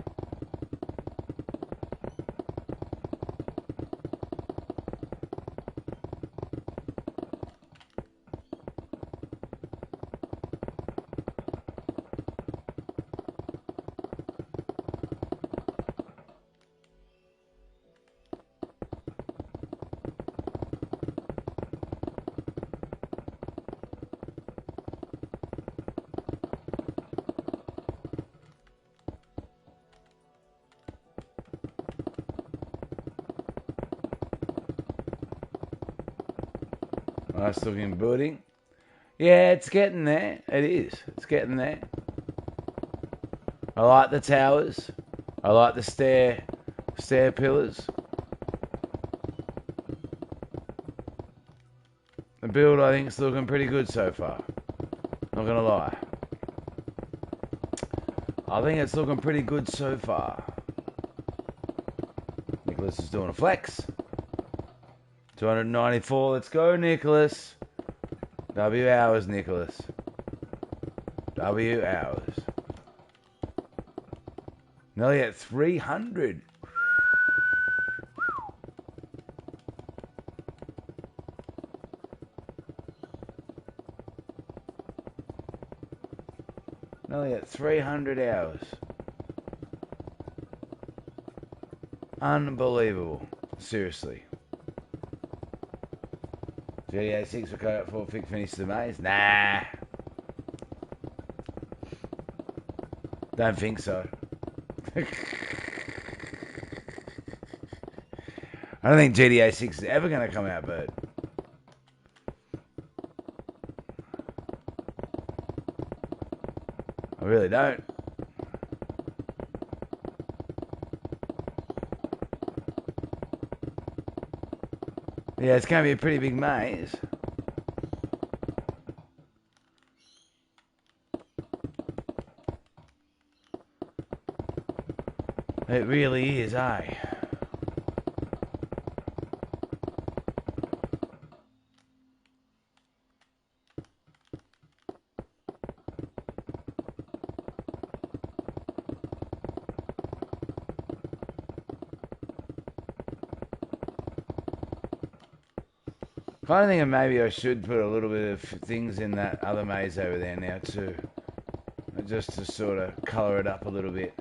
Nice looking building. Yeah, it's getting there. It is. It's getting there. I like the towers. I like the stair pillars. The build, I think, is looking pretty good so far. Not gonna lie. I think it's looking pretty good so far. Nicholas is doing a flex. 294. Let's go, Nicholas. W hours, Nicholas. W hours. Nearly at 300. Nearly at 300 hours. Unbelievable. Seriously. GTA 6 will cut out for finish the maze? Nah. Don't think so. I don't think GTA 6 is ever going to come out, but I really don't. Yeah, it's going to be a pretty big maze. It really is, eh? Kind of thinking maybe I should put a little bit of things in that other maze over there now too. Just to sort of colour it up a little bit.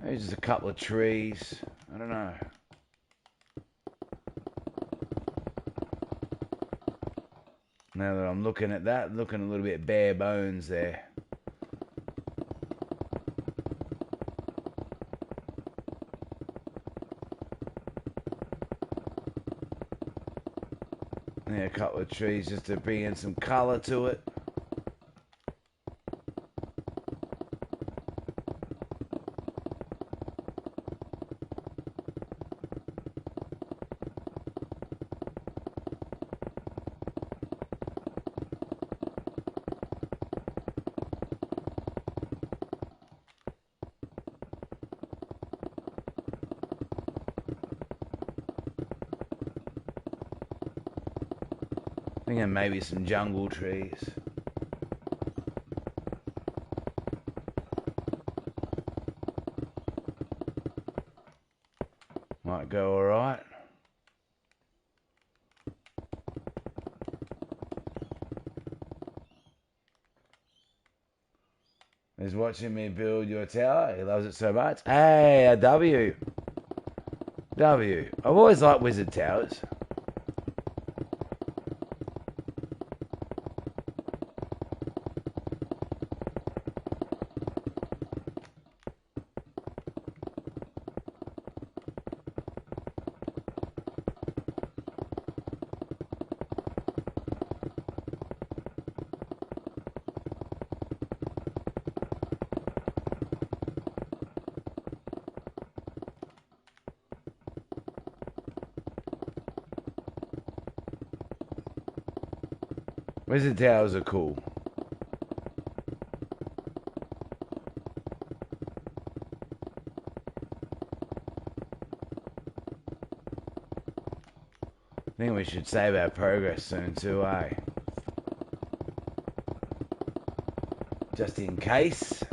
Maybe just a couple of trees. I don't know. Now that I'm looking at that, looking a little bit bare bones there. Yeah, a couple of trees just to bring in some colour to it. Thinking maybe some jungle trees. Might go alright. He's watching me build your tower. He loves it so much. Hey, a W. W. I've always liked wizard towers. Wizard towers are cool. I think we should save our progress soon too, eh? Just in case.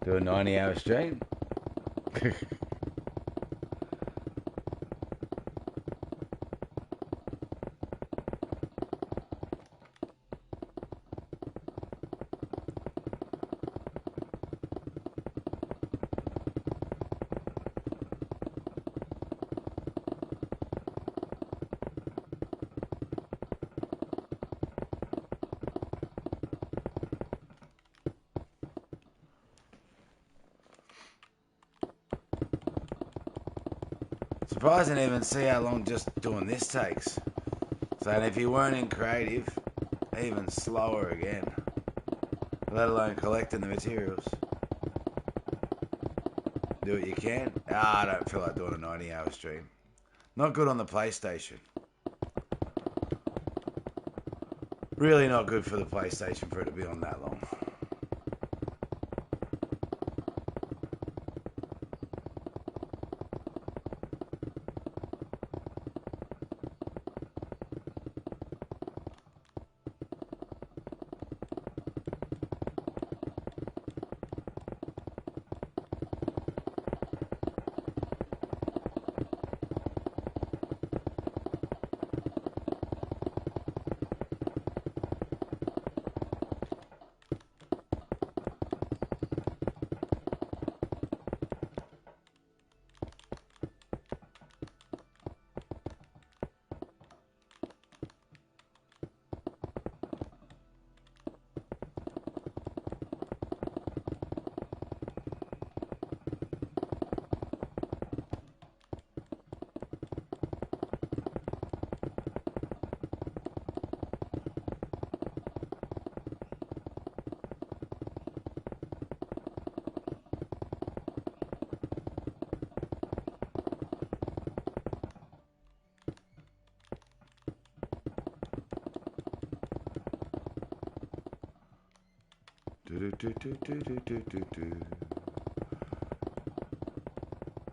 Do a 90-hour stream. Surprising to even see how long just doing this takes. So if you weren't in creative, even slower again. Let alone collecting the materials. Do what you can. I don't feel like doing a 90-hour stream. Not good on the PlayStation. Really not good for the PlayStation for it to be on that long.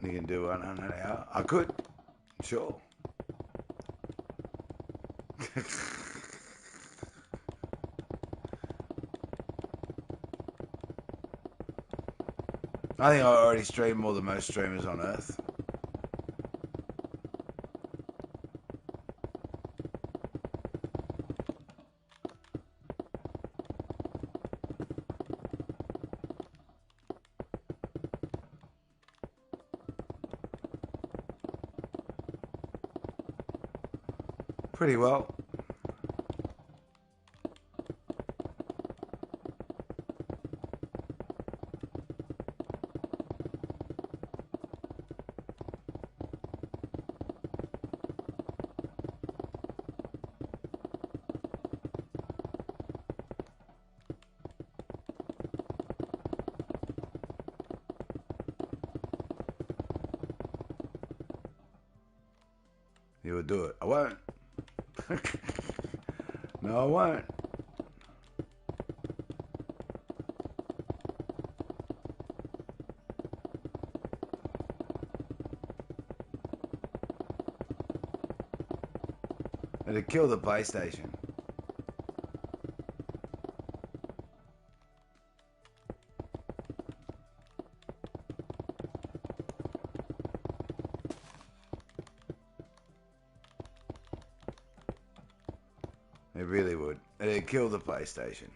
You can do 100 hour. I could, sure. I think I already stream more than most streamers on Earth. Pretty well. You would do it. I won't. No, I won't. It'd kill the PlayStation. It really would. It'd kill the PlayStation.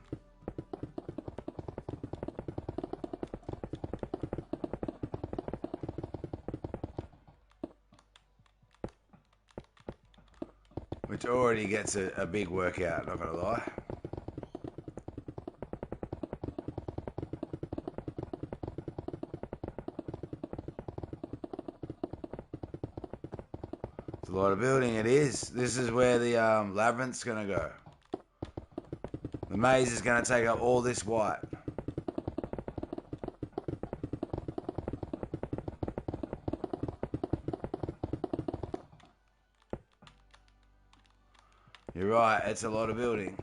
Which already gets a big workout, not gonna lie. It's a lot of building, it is. This is where the labyrinth's gonna go. The maze is gonna take up all this white. You're right, it's a lot of building.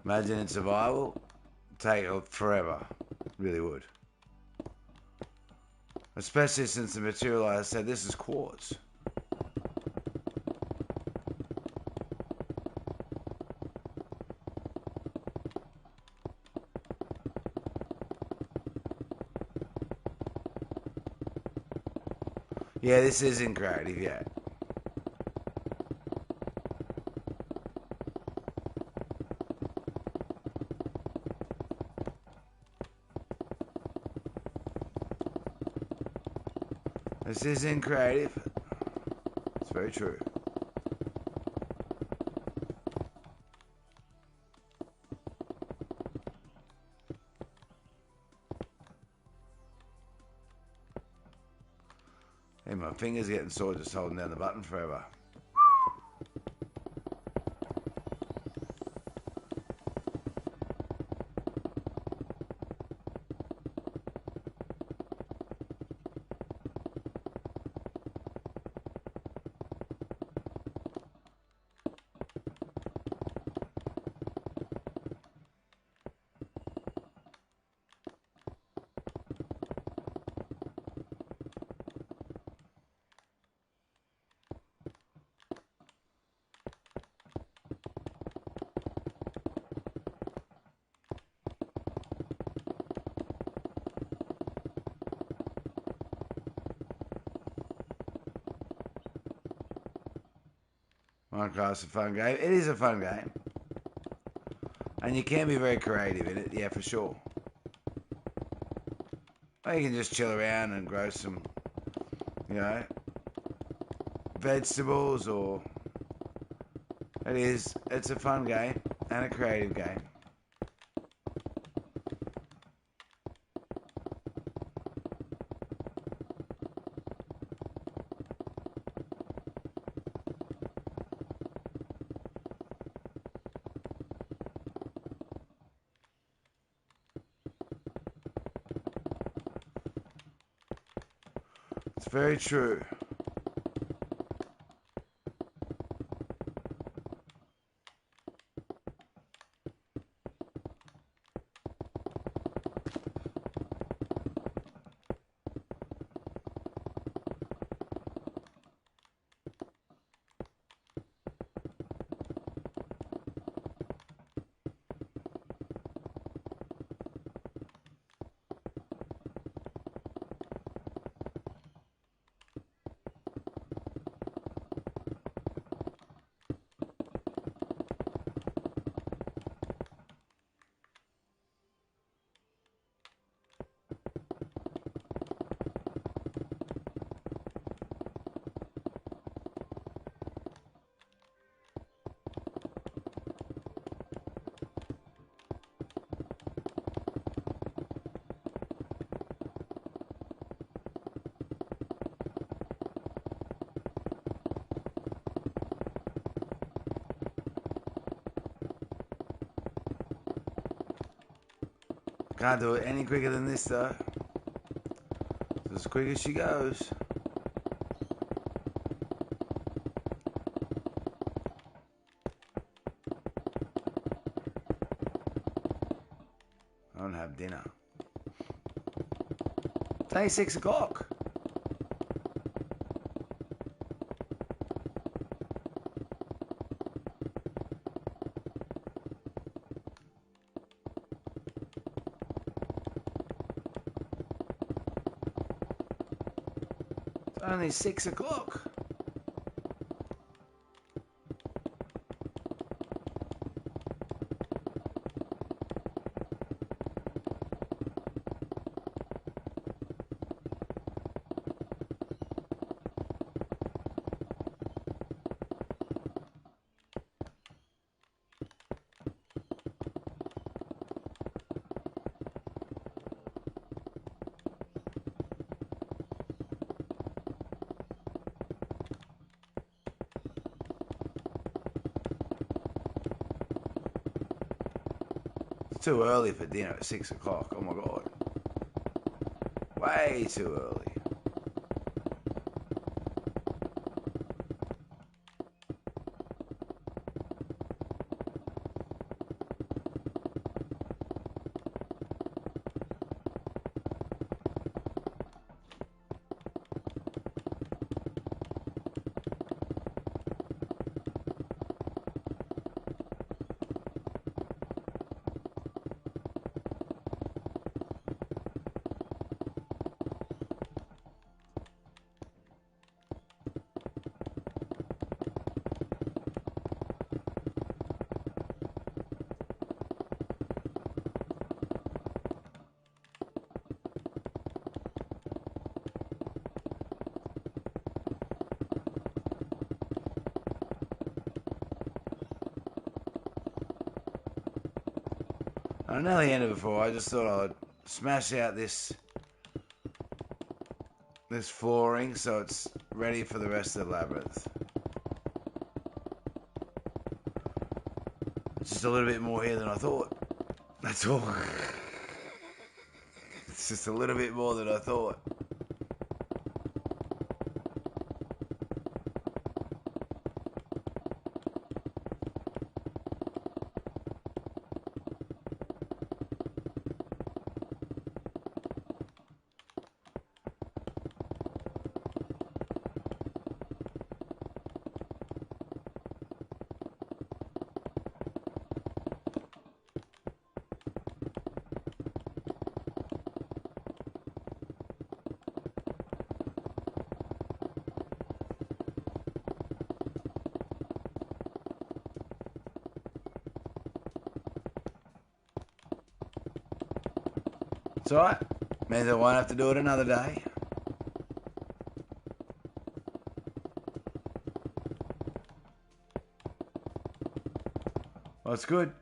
Imagine in survival, take forever. Really would. Especially since the material, like I said, this is quartz. Yeah, this isn't creative yet. This isn't creative. It's very true. Hey, my finger's getting sore just holding down the button forever. Minecraft's a fun game. It is a fun game. And you can be very creative in it, yeah, for sure. Or you can just chill around and grow some, vegetables or... It's a fun game and a creative game. It's very true. Can't do it any quicker than this though. As quick as she goes. I don't have dinner. It's only 6 o'clock. It's only 6 o'clock. It's too early for dinner at 6 o'clock. Oh my god. Way too early. I nearly ended before. I just thought I'd smash out this flooring so it's ready for the rest of the labyrinth. It's just a little bit more here than I thought. That's all. It's just a little bit more than I thought. It's alright. Means I won't have to do it another day. Well, it's good.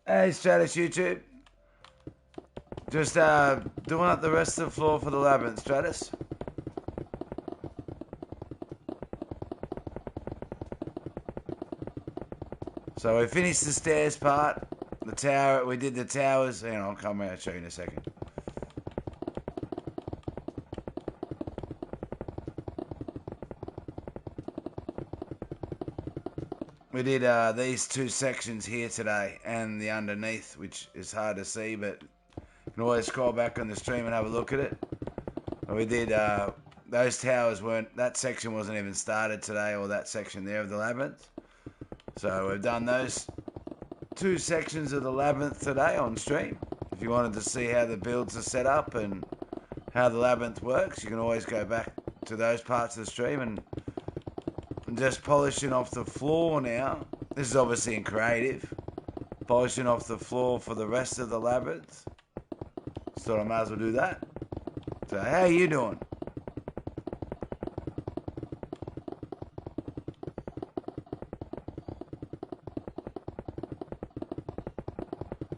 Hey, Stratus YouTube. Just doing up the rest of the floor for the labyrinth, Stratus. So we finished the stairs part. The tower, we did the towers. Hang on, I'll come around and show you in a second. We did these two sections here today and the underneath, which is hard to see, but you can always scroll back on the stream and have a look at it. And we did, those towers weren't, that section wasn't even started today, or that section there of the labyrinth. So we've done those two sections of the labyrinth today on stream. If you wanted to see how the builds are set up and how the labyrinth works, you can always go back to those parts of the stream. And I'm just polishing off the floor now. This is obviously in creative. Polishing off the floor for the rest of the labyrinth. So I might as well do that. So how are you doing?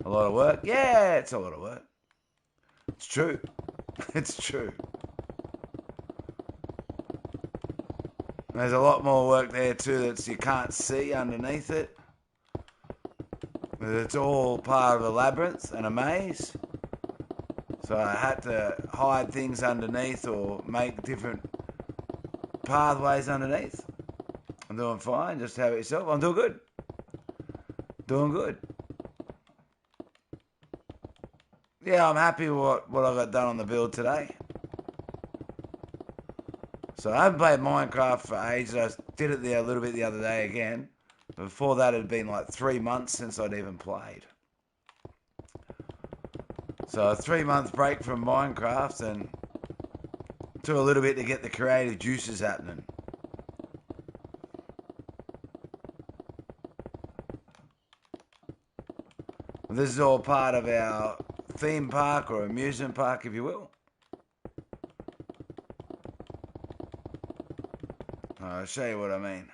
A lot of work? Yeah, it's a lot of work. It's true. It's true. There's a lot more work there too that you can't see underneath it. It's all part of a labyrinth and a maze. So I had to hide things underneath or make different pathways underneath. I'm doing fine. Just how about yourself? I'm doing good. Doing good. Yeah, I'm happy with what I got done on the build today. So I haven't played Minecraft for ages. I did it a little bit the other day again. Before that, it had been like 3 months since I'd even played. So a 3-month break from Minecraft and took a little bit to get the creative juices happening. This is all part of our theme park or amusement park, if you will. I'll show you what I mean.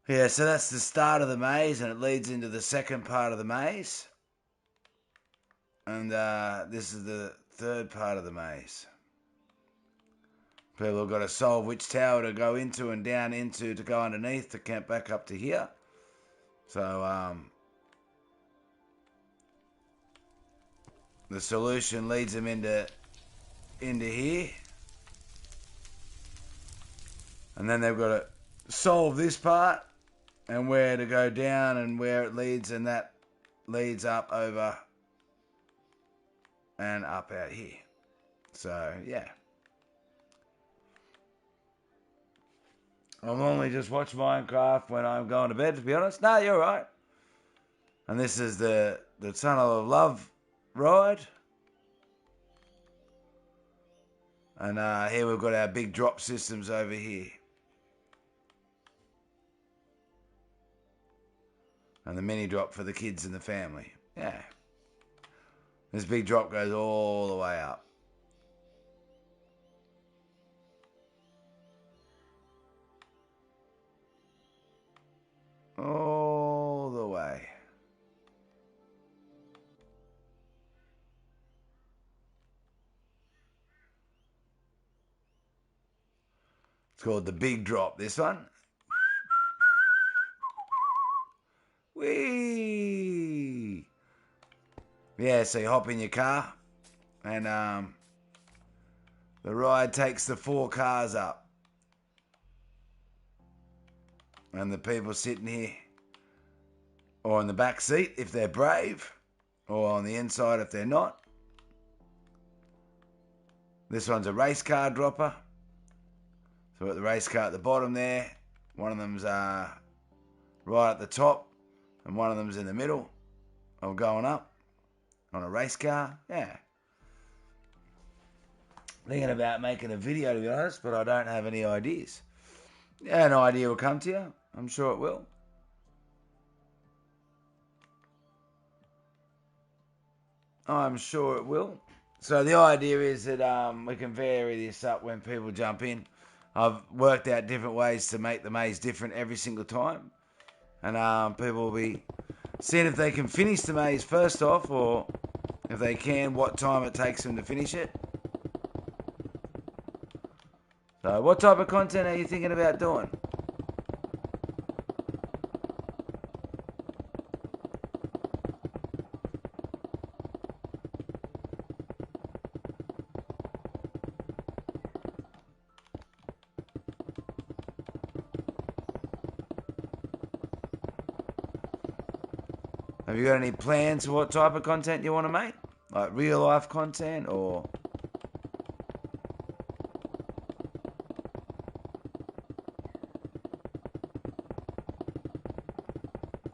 Yeah, so that's the start of the maze, and it leads into the second part of the maze. And this is the third part of the maze. People have got to solve which tower to go into and down into to go underneath to camp back up to here. So the solution leads them into here. And then they've got to solve this part and where to go down and where it leads, and that leads up over and up out here. So, yeah. I normally just watch Minecraft when I'm going to bed, to be honest. No, you're right. And this is the Tunnel of Love ride. And here we've got our big drop systems over here. And the mini drop for the kids and the family. Yeah. This big drop goes all the way up. All the way. It's called the big drop, this one. Whee! Yeah, so you hop in your car and the ride takes the 4 cars up. And the people sitting here, or in the back seat if they're brave, or on the inside if they're not. This one's a race car dropper. So we've got the race car at the bottom there. One of them's right at the top, and one of them's in the middle of going up on a race car. Yeah. Thinking about making a video, to be honest, but I don't have any ideas. Yeah, an idea will come to you. I'm sure it will. I'm sure it will. So the idea is that we can vary this up when people jump in. I've worked out different ways to make the maze different every single time. And people will be seeing if they can finish the maze first off, or if they can, what time it takes them to finish it. So what type of content are you thinking about doing? Have you got any plans for what type of content you want to make? Like real life content or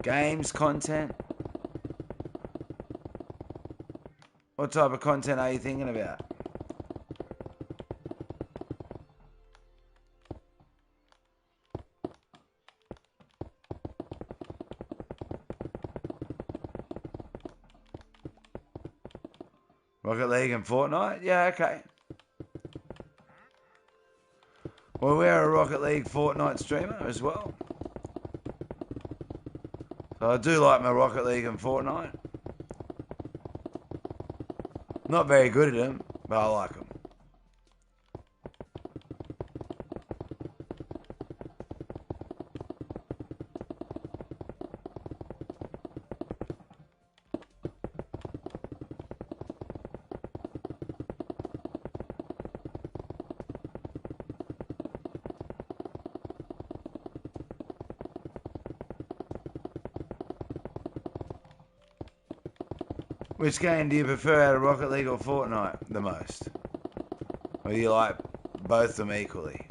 games content? What type of content are you thinking about? Rocket League and Fortnite? Yeah, okay. Well, we're a Rocket League Fortnite streamer as well. So I do like my Rocket League and Fortnite. Not very good at them, but I like them. Which game do you prefer out of Rocket League or Fortnite the most? Or do you like both of them equally?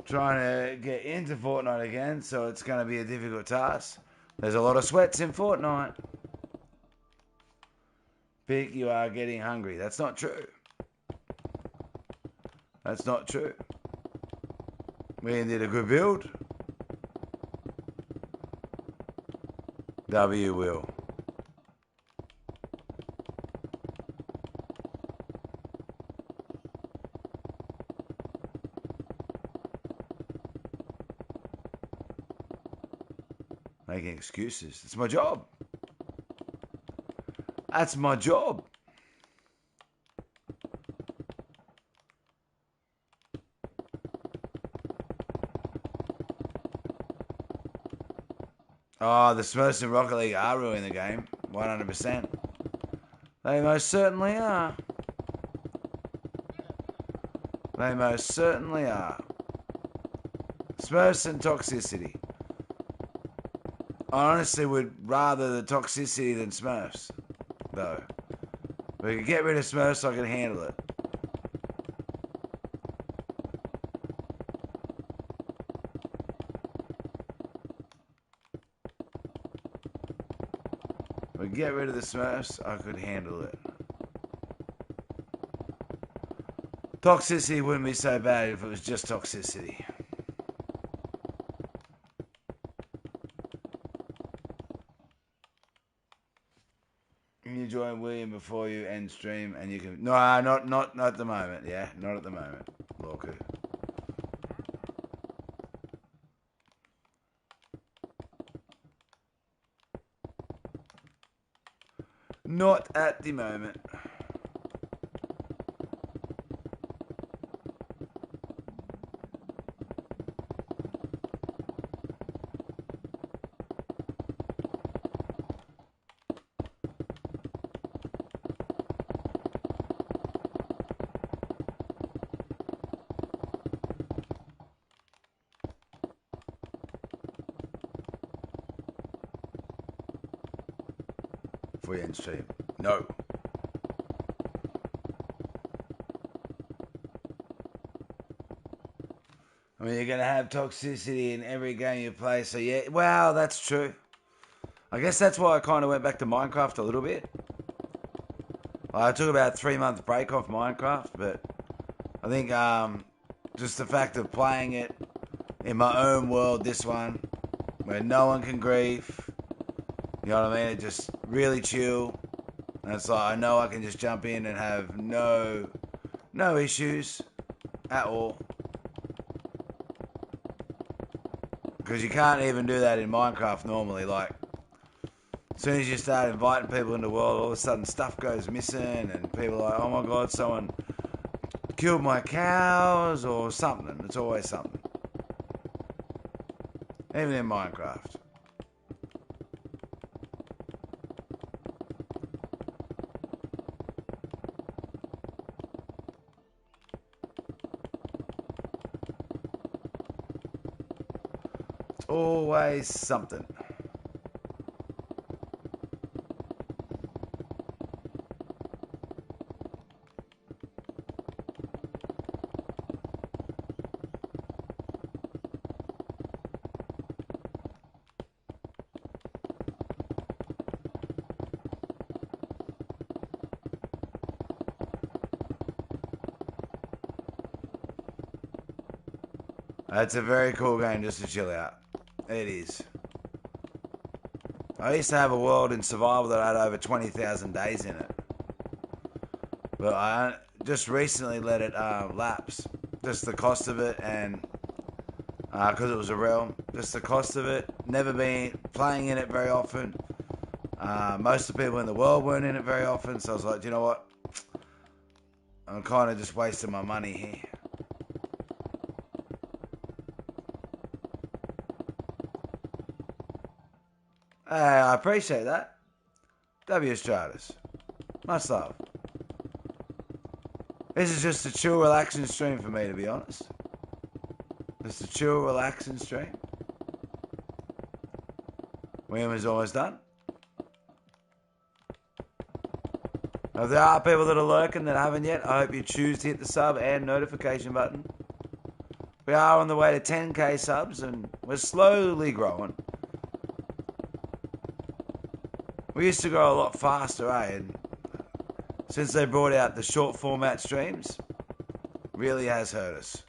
Trying to get into Fortnite again, so it's going to be a difficult task. There's a lot of sweats in Fortnite. Big, you are getting hungry. That's not true. That's not true. We did a good build. W will. Making excuses. It's my job. That's my job. Oh, the Smurfs in Rocket League are ruining the game. 100%. They most certainly are. They most certainly are. Smurfs and toxicity. I honestly would rather the toxicity than Smurfs, though. If we could get rid of Smurfs, I could handle it. If we could get rid of the Smurfs, I could handle it. Toxicity wouldn't be so bad if it was just toxicity. Can you join William before you end stream and you can... No, not at the moment, yeah. Not at the moment, Lorku. Not at the moment. Before you end stream. No. I mean, you're going to have toxicity in every game you play, so yeah. Wow, that's true. I guess that's why I kind of went back to Minecraft a little bit. I took about a 3-month break off Minecraft, but I think just the fact of playing it in my own world, this one, where no one can grief, you know what I mean? It just really chill. And it's like, I know I can just jump in and have no issues at all. Because you can't even do that in Minecraft normally. Like, as soon as you start inviting people into the world, all of a sudden stuff goes missing and people are like, oh my god, someone killed my cows or something. It's always something. Even in Minecraft. It's always something. It's a very cool game just to chill out. It is. I used to have a world in survival that had over 20,000 days in it. But I just recently let it lapse. Just the cost of it and... because it was a realm. Just the cost of it. Never been playing in it very often. Most of the people in the world weren't in it very often. So I was like, do you know what? I'm kind of just wasting my money here. I appreciate that. W Stratus. Much love. This is just a chill, relaxing stream for me, to be honest. Just a chill, relaxing stream. William is almost done. Now, if there are people that are lurking that haven't yet, I hope you choose to hit the sub and notification button. We are on the way to 10k subs and we're slowly growing. We used to grow a lot faster, And since they brought out the short format streams, really has hurt us.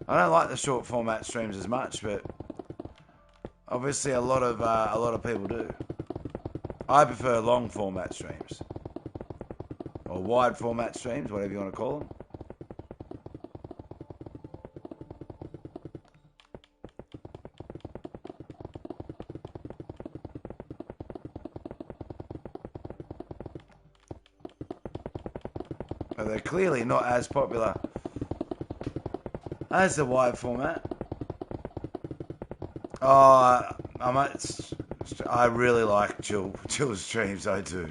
I don't like the short format streams as much, but obviously a lot of people do. I prefer long format streams. Or wide format streams, whatever you want to call them. But they're clearly not as popular as the wide format. Oh, I really like chill streams, I do.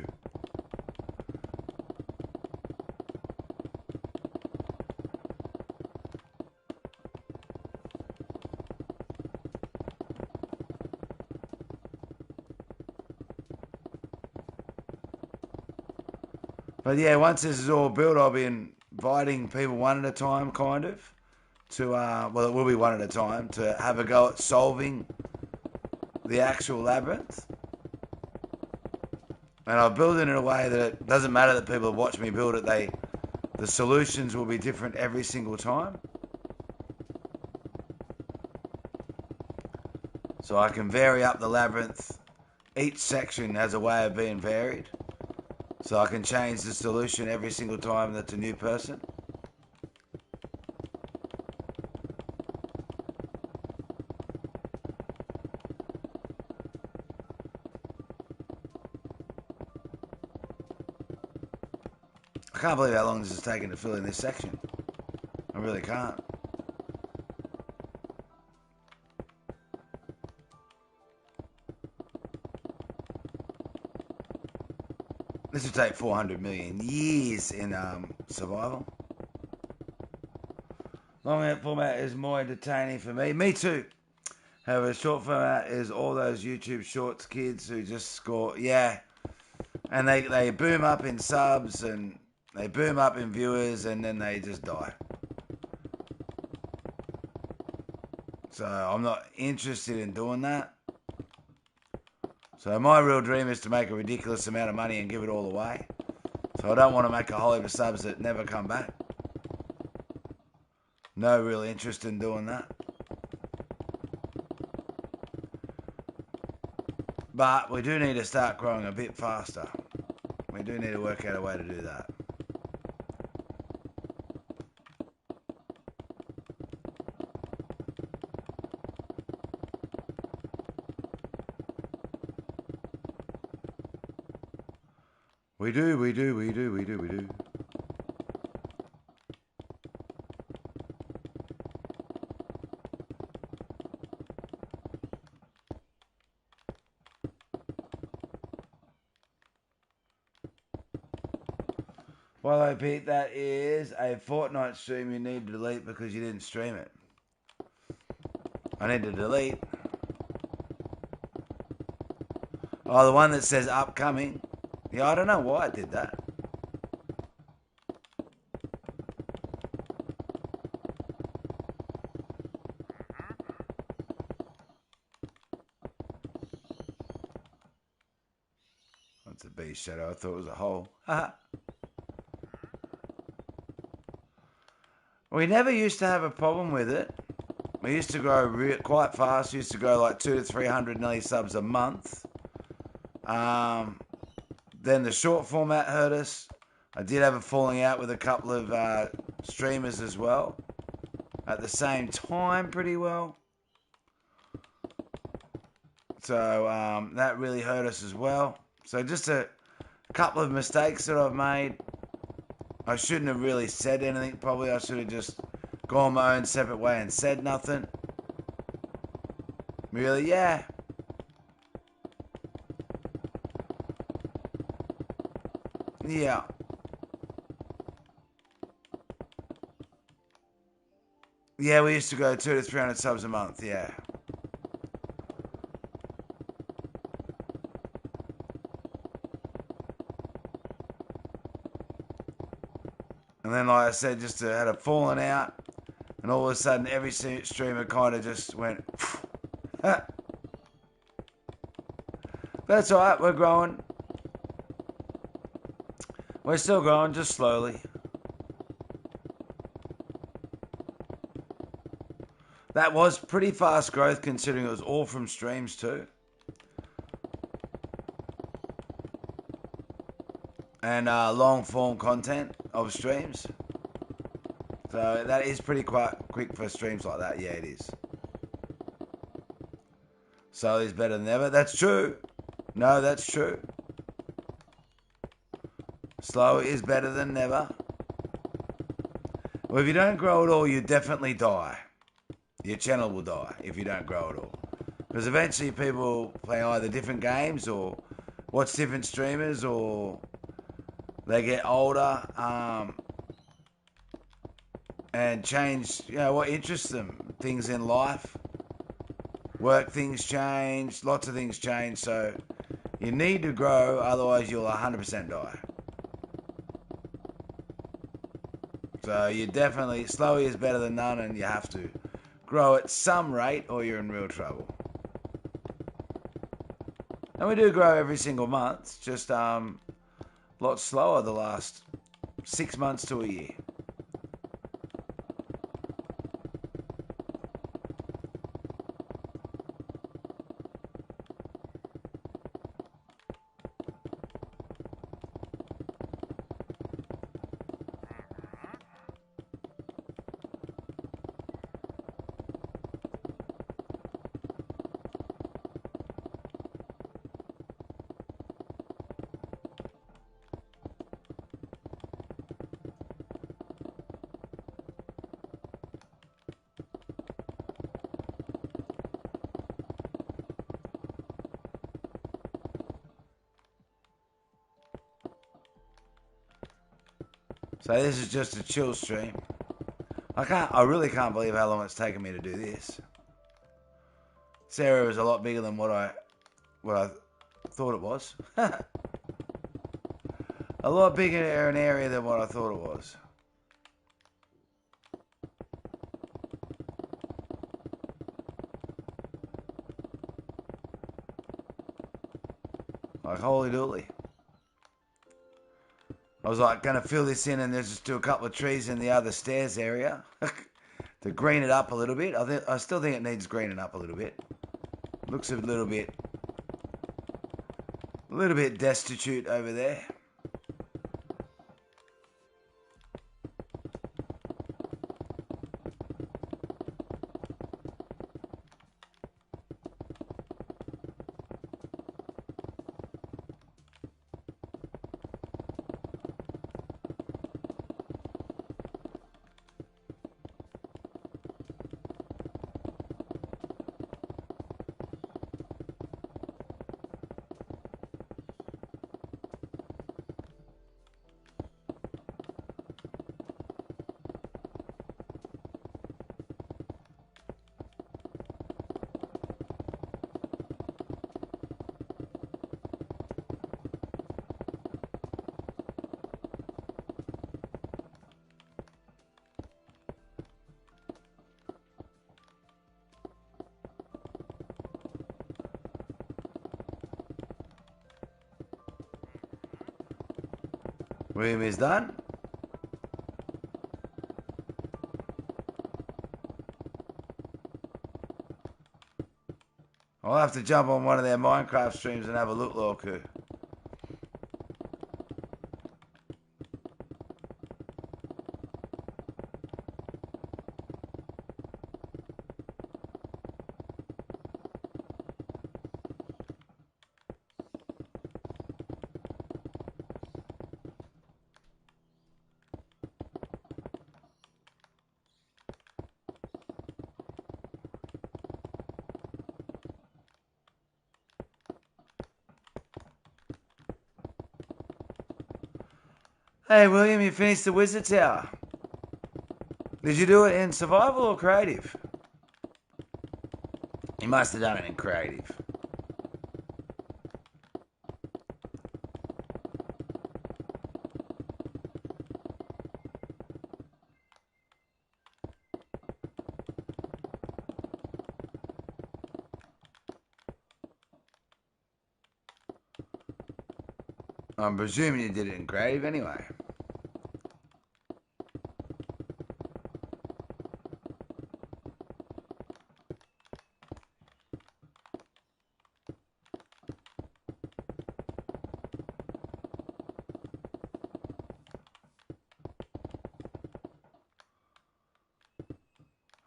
But yeah, once this is all built, I'll be inviting people one at a time, kind of, to, well, it will be one at a time, to have a go at solving the actual labyrinth. And I'll build it in a way that it doesn't matter that people have watched me build it, the solutions will be different every single time. So I can vary up the labyrinth. Each section has a way of being varied. So I can change the solution every single time that's a new person. I can't believe how long this is taking to fill in this section. I really can't. This would take 400 million years in survival. Long format is more entertaining for me. Me too. However, short format is all those YouTube shorts kids who just score. Yeah. And they boom up in subs and they boom up in viewers and then they just die. So I'm not interested in doing that. So my real dream is to make a ridiculous amount of money and give it all away. So I don't want to make a whole heap of subs that never come back. No real interest in doing that. But we do need to start growing a bit faster. We do need to work out a way to do that. We do. Well, Pete, that is a Fortnite stream you need to delete because you didn't stream it. I need to delete. Oh, the one that says upcoming. Yeah, I don't know why I did that. That's a bee shadow. I thought it was a hole. We never used to have a problem with it. We used to grow quite fast. We used to grow like 200 to 300 nearly subs a month. Then the short format hurt us. I did have a falling out with a couple of streamers as well. At the same time, pretty well. So that really hurt us as well. So just a couple of mistakes that I've made. I shouldn't have really said anything. Probably I should have just gone my own separate way and said nothing. Really, yeah. Yeah. Yeah, we used to go 200 to 300 subs a month, yeah. And then, like I said, just had a falling out, and all of a sudden, every streamer kind of just went. That's all right. We're growing. We're still growing, just slowly. That was pretty fast growth, considering it was all from streams too, and long form content of streams. So that is pretty quite quick for streams like that. Yeah, it is. So it's better than never. That's true. No, that's true. Slow is better than never. Well, if you don't grow at all, you definitely die. Your channel will die if you don't grow at all. Because eventually people play either different games or watch different streamers, or they get older and change, what interests them. Things in life. Work things change. Lots of things change. So you need to grow, otherwise you'll 100% die. So you definitely, slow is better than none, and you have to grow at some rate or you're in real trouble. And we do grow every single month, just a lot slower the last 6 months to a year. So this is just a chill stream. I really can't believe how long it's taken me to do this. This area is a lot bigger than what I thought it was. A lot bigger an area than what I thought it was. Like, holy dooly. I was like, gonna fill this in and just do a couple of trees in the other stairs area to green it up a little bit. I still think it needs greening up a little bit. Looks a little bit destitute over there. Room is done. I'll have to jump on one of their Minecraft streams and have a look, Lorku. Hey, William, you finished the Wizard Tower. Did you do it in survival or creative? You must have done it in creative. I'm presuming you did it in creative anyway.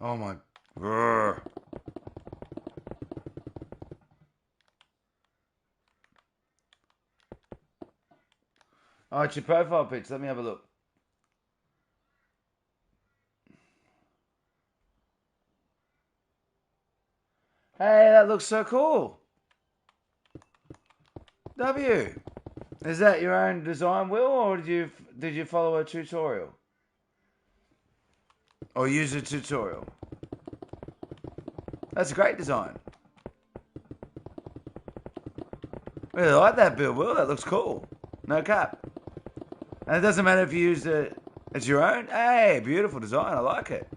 Oh my. Grr. Oh, it's your profile picture. Let me have a look. Hey, that looks so cool. W. Is that your own design, Will, or did you follow a tutorial? Or use a tutorial? That's a great design. Really like that build, Will. That looks cool. No cap. And it doesn't matter if you use it as your own. Hey, beautiful design. I like it.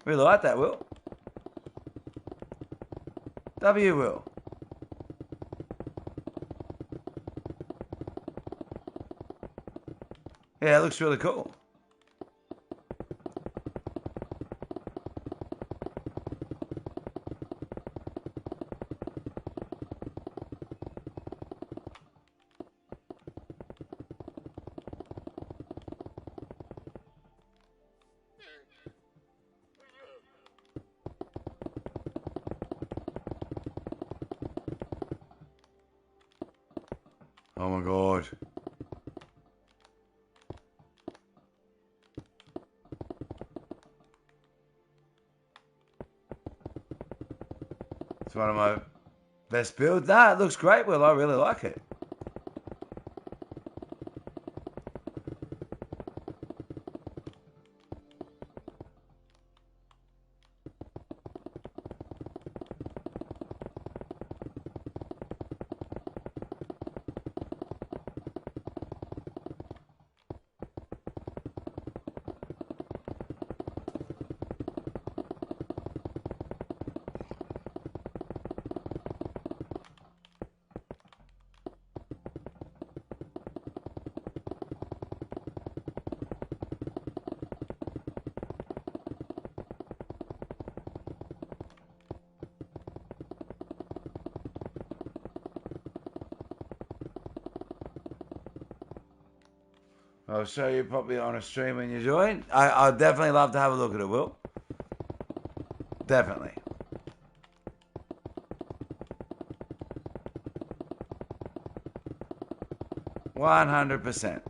Really like that, Will. W, Will. Yeah, it looks really cool. Oh my god. It's one of my best builds. Nah, it looks great, Will. I really like it. I'll show you probably on a stream when you join. I'd definitely love to have a look at it, Will. Definitely. $100%.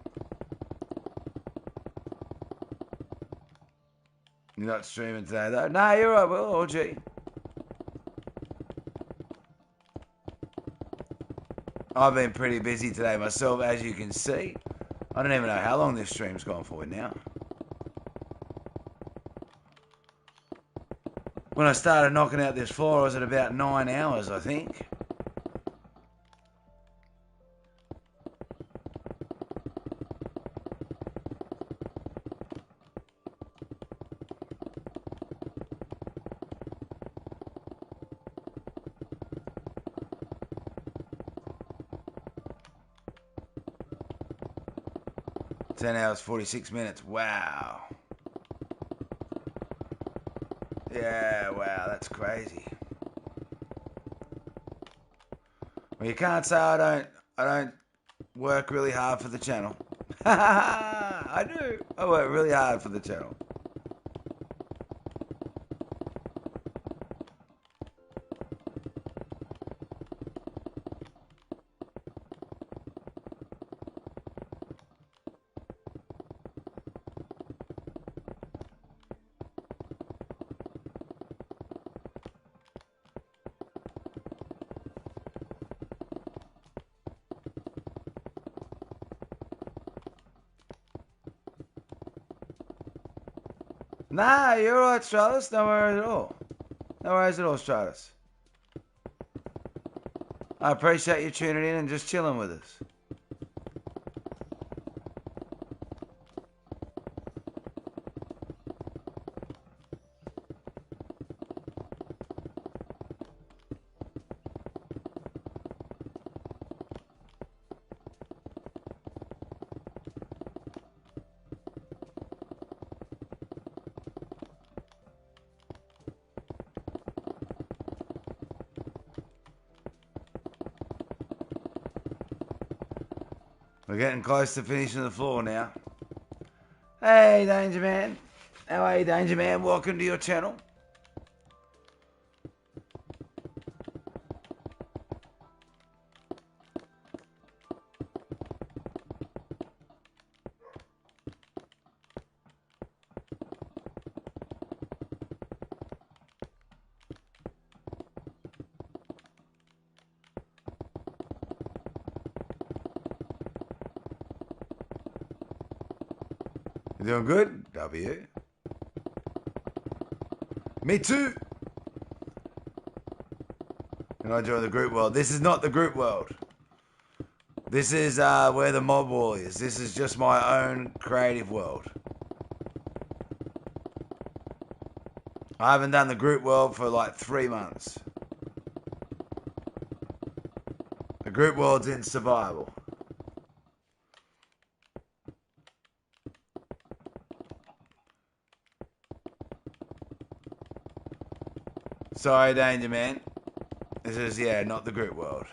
You're not streaming today, though? Nah, you're right, Will. Oh, gee. I've been pretty busy today myself, as you can see. I don't even know how long this stream's gone for now. When I started knocking out this floor, I was at about 9 hours, I think. Ten hours, 46 minutes. Wow. Yeah, wow, that's crazy. Well, you can't say I don't work really hard for the channel. I do. I work really hard for the channel. Nah, you're alright, Stratus. No worries at all. No worries at all, Stratus. I appreciate you tuning in and just chilling with us. We're getting close to finishing the floor now. Hey, Danger Man. How are you, Danger Man? Welcome to your channel. You doing good? W. Me too. And I joined the group world. This is not the group world. This is where the mob wall is. This is just my own creative world. I haven't done the group world for like 3 months. The group world's in survival. Sorry, Danger Man. This is, yeah, not the group world.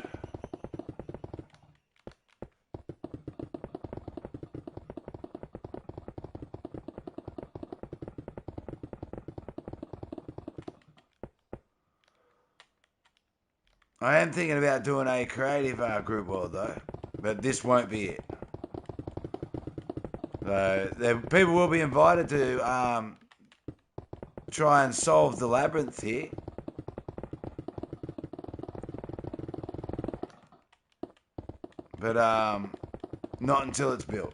I am thinking about doing a creative group world though, but this won't be it. People will be invited to try and solve the labyrinth here. But not until it's built.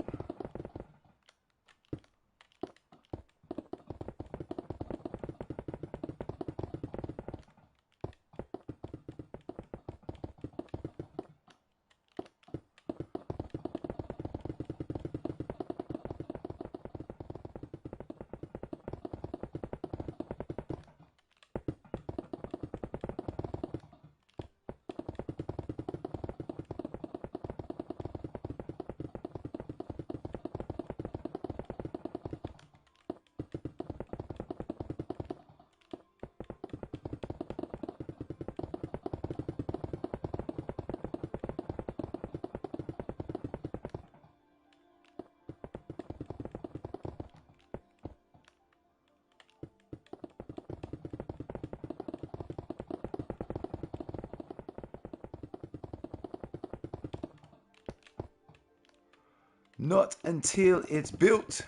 Not until it's built.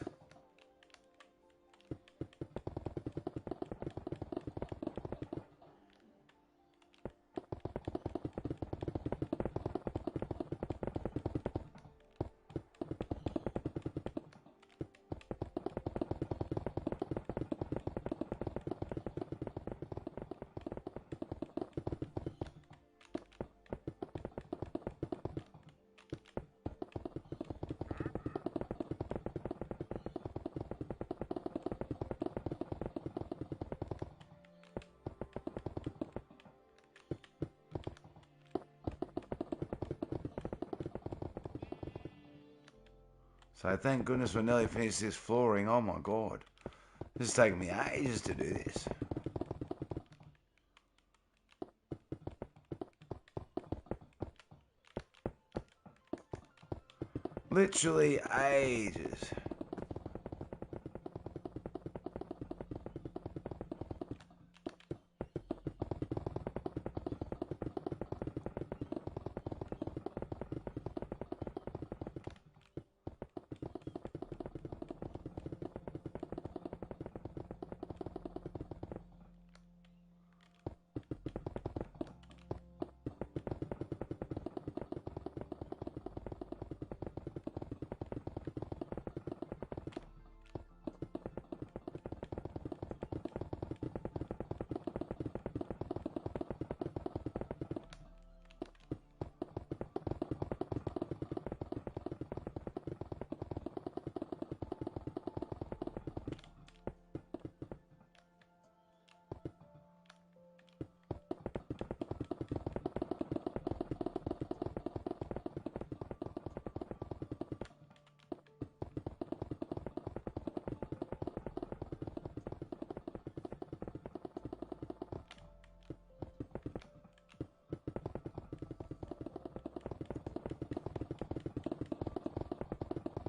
So thank goodness we're nearly finished this flooring. Oh my god. This is taking me ages to do this. Literally ages.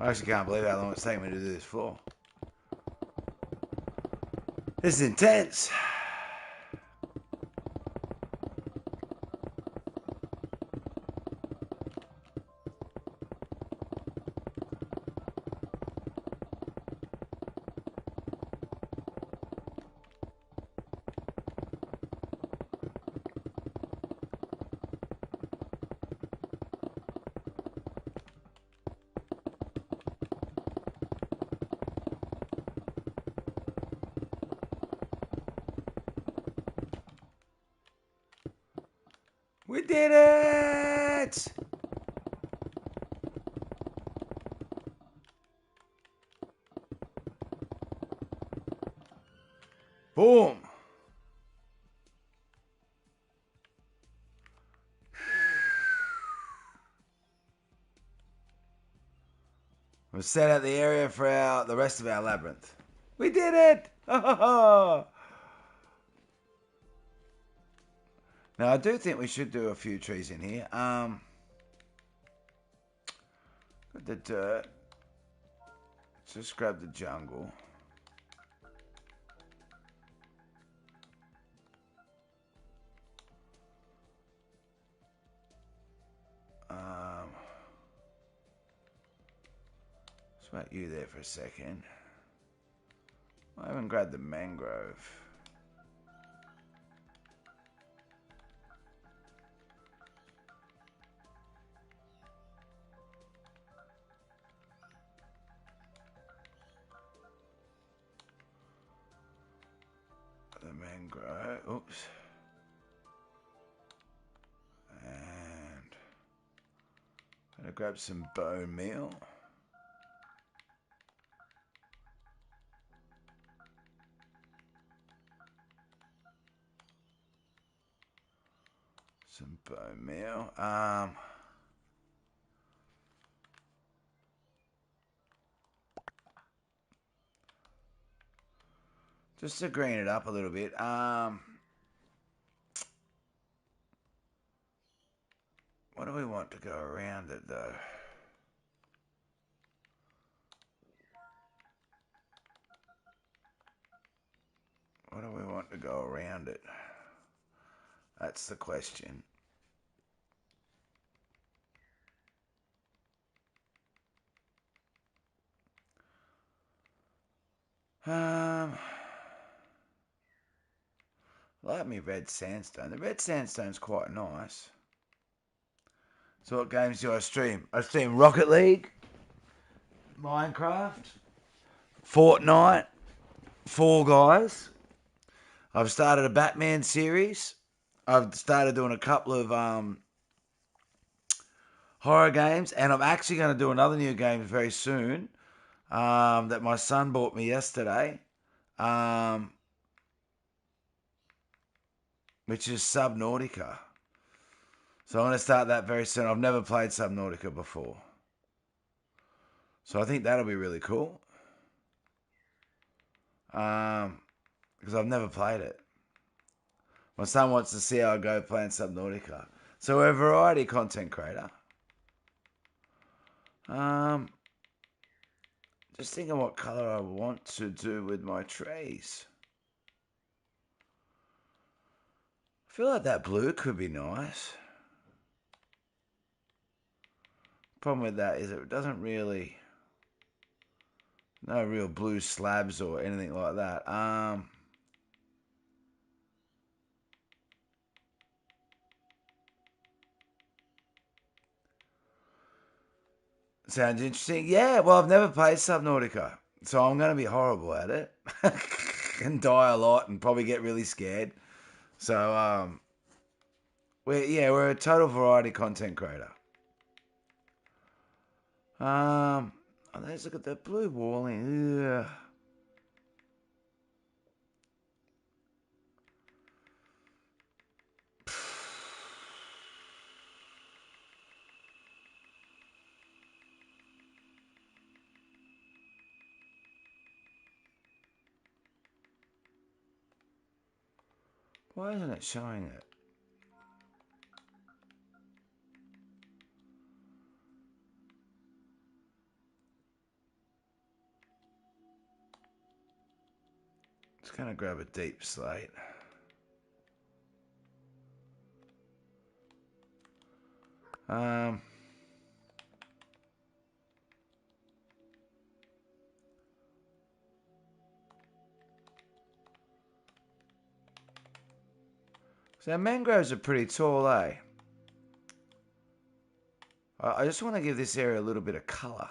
I actually can't believe how long it's taken me to do this floor. This is intense. We did it! Boom! We've set out the area for the rest of our labyrinth. We did it! Now, I do think we should do a few trees in here. Got the dirt. Let's just grab the jungle. Let's wait you there for a second. I haven't grabbed the mangrove. The mangrove. Oops. And I'm gonna grab some bone meal. Some bone meal. Just to green it up a little bit. What do we want to go around it though? What do we want to go around it? That's the question. Like me red sandstone. The red sandstone's quite nice. So what games do I stream? I stream Rocket League, Minecraft, Fortnite, Fall Guys. I've started a Batman series. I've started doing a couple of horror games, and I'm actually going to do another new game very soon that my son bought me yesterday, which is Subnautica. So I'm going to start that very soon. I've never played Subnautica before. So I think that'll be really cool. Because I've never played it. My son wants to see how I go playing Subnautica. So we're a variety content creator. Just thinking what colour I want to do with my trees. I feel like that blue could be nice. Problem with that is it doesn't really... No real blue slabs or anything like that. Sounds interesting. Yeah, well, I've never played Subnautica, so I'm going to be horrible at it. And die a lot and probably get really scared. So, we're a total variety content creator. Let's look at the blue walling. Ugh. Why isn't it showing it? Just gonna grab a deep slate. So mangroves are pretty tall, eh? I just want to give this area a little bit of colour.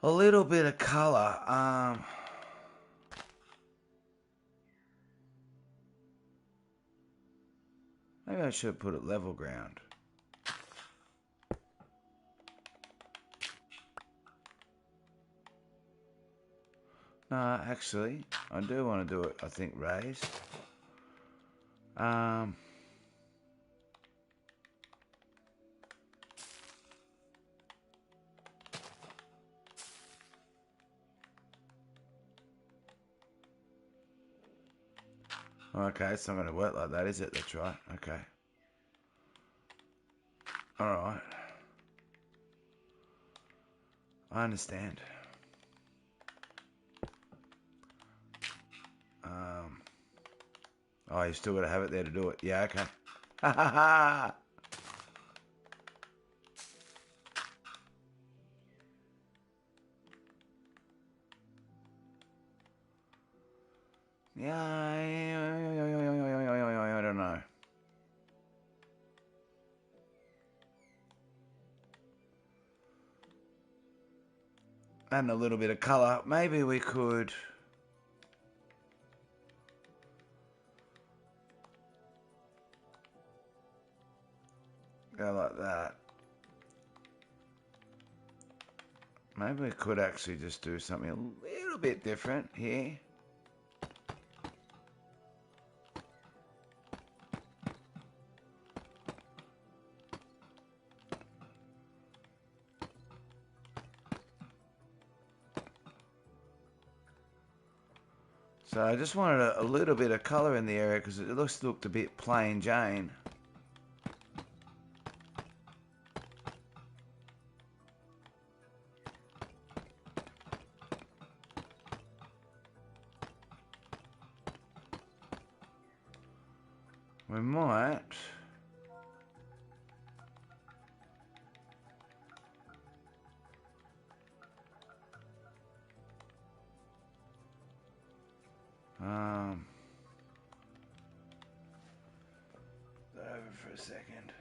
A little bit of colour. Maybe I should put it level ground. No, actually, I do want to do it, I think, raised. Okay, it's not going to work like that, is it? That's right. Okay. Alright. I understand. Oh, you still got to have it there to do it. Yeah, okay. Ha ha ha! Yeah, I don't know. Adding a little bit of colour. Maybe we could... go like that. Maybe we could actually just do something a little bit different here. So I just wanted a little bit of colour in the area because it looked a bit plain Jane. We might... over for a second.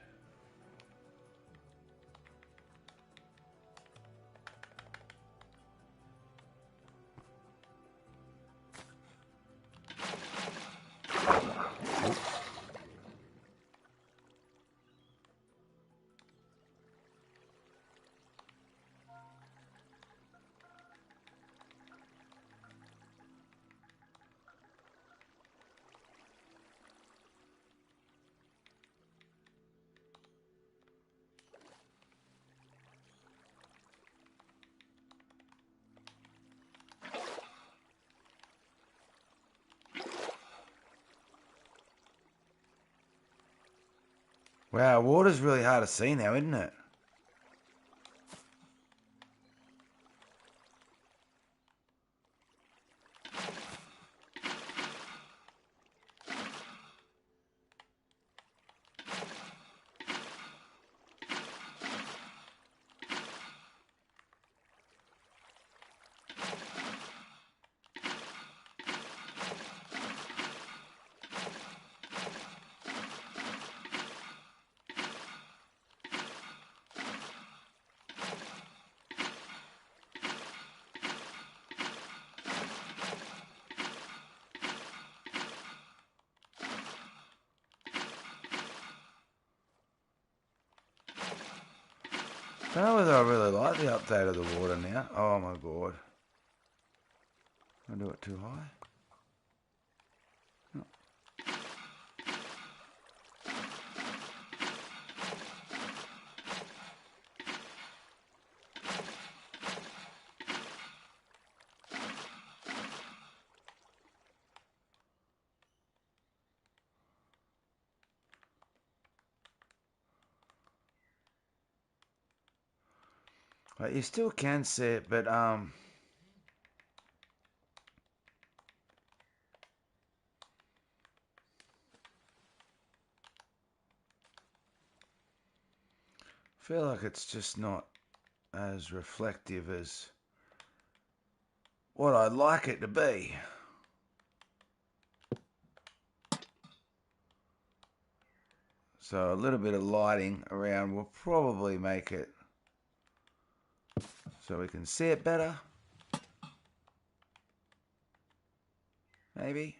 Wow, water's really hard to see now, isn't it? I don't know whether I really like the update of the water now. Oh my god. I do it too high. No. But you still can see it, but I feel like it's just not as reflective as what I'd like it to be. So a little bit of lighting around will probably make it so we can see it better. Maybe.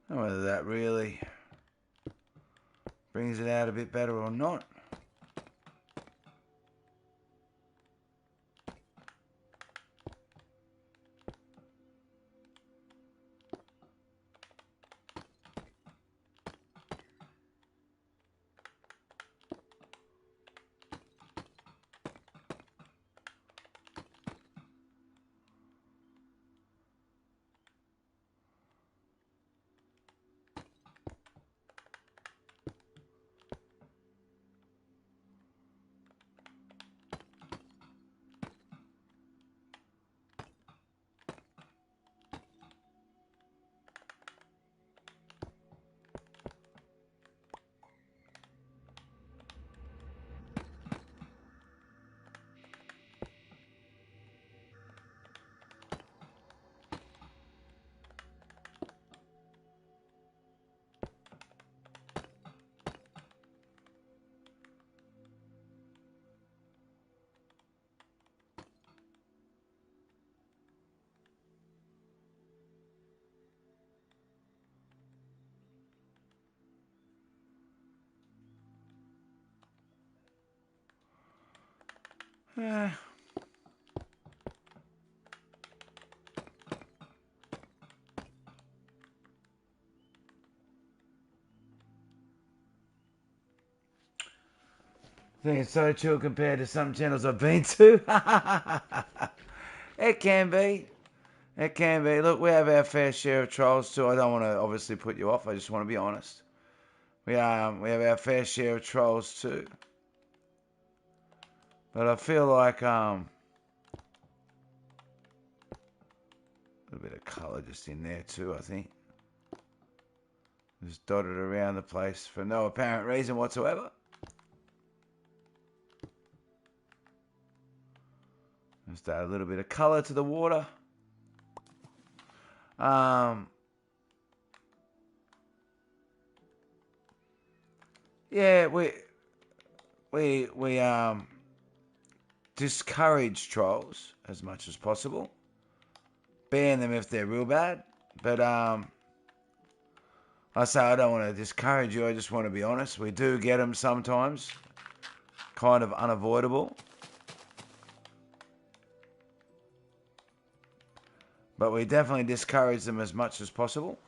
I don't know whether that really brings it out a bit better or not. Eh. I think it's so chill compared to some channels I've been to. It can be. It can be. Look, we have our fair share of trolls too. I don't want to obviously put you off. I just want to be honest. We have our fair share of trolls too. But I feel like a little bit of colour just in there too, I think. Just dotted around the place for no apparent reason whatsoever. Just add a little bit of colour to the water. Yeah, we discourage trolls as much as possible. Ban them if they're real bad. But I say I don't want to discourage you. I just want to be honest. We do get them sometimes. Kind of unavoidable. But we definitely discourage them as much as possible.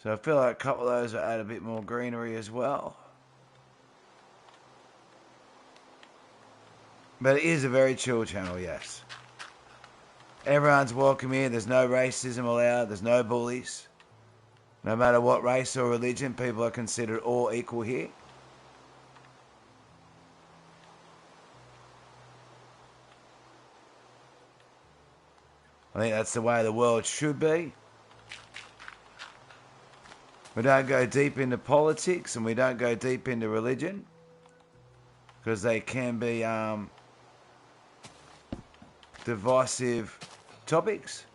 So I feel like a couple of those will add a bit more greenery as well. But it is a very chill channel, yes. Everyone's welcome here. There's no racism allowed. There's no bullies. No matter what race or religion, people are considered all equal here. I think that's the way the world should be. We don't go deep into politics and we don't go deep into religion because they can be divisive topics.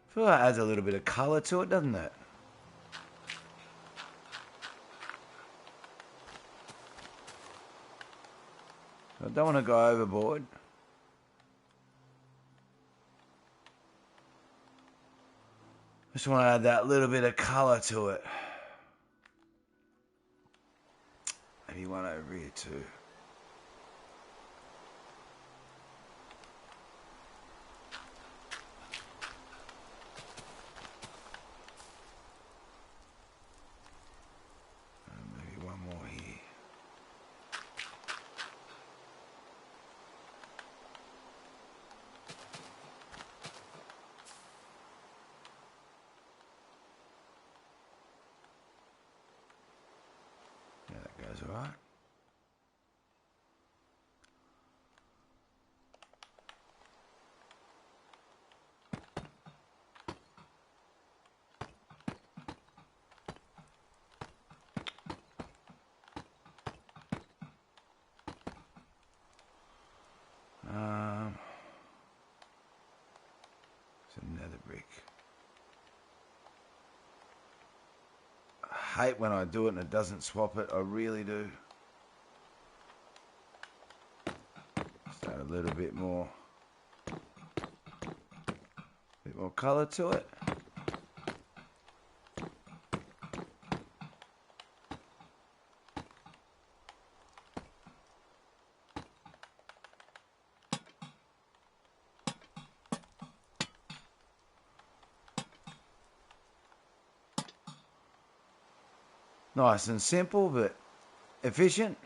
I feel like it adds a little bit of colour to it, doesn't it? I don't want to go overboard. Just want to add that little bit of colour to it. Maybe one over here too. And maybe one more here. Yeah, that goes all right. It's another brick. I hate when I do it and it doesn't swap it. I really do. Just add a little bit more colour to it. Nice and simple, but efficient.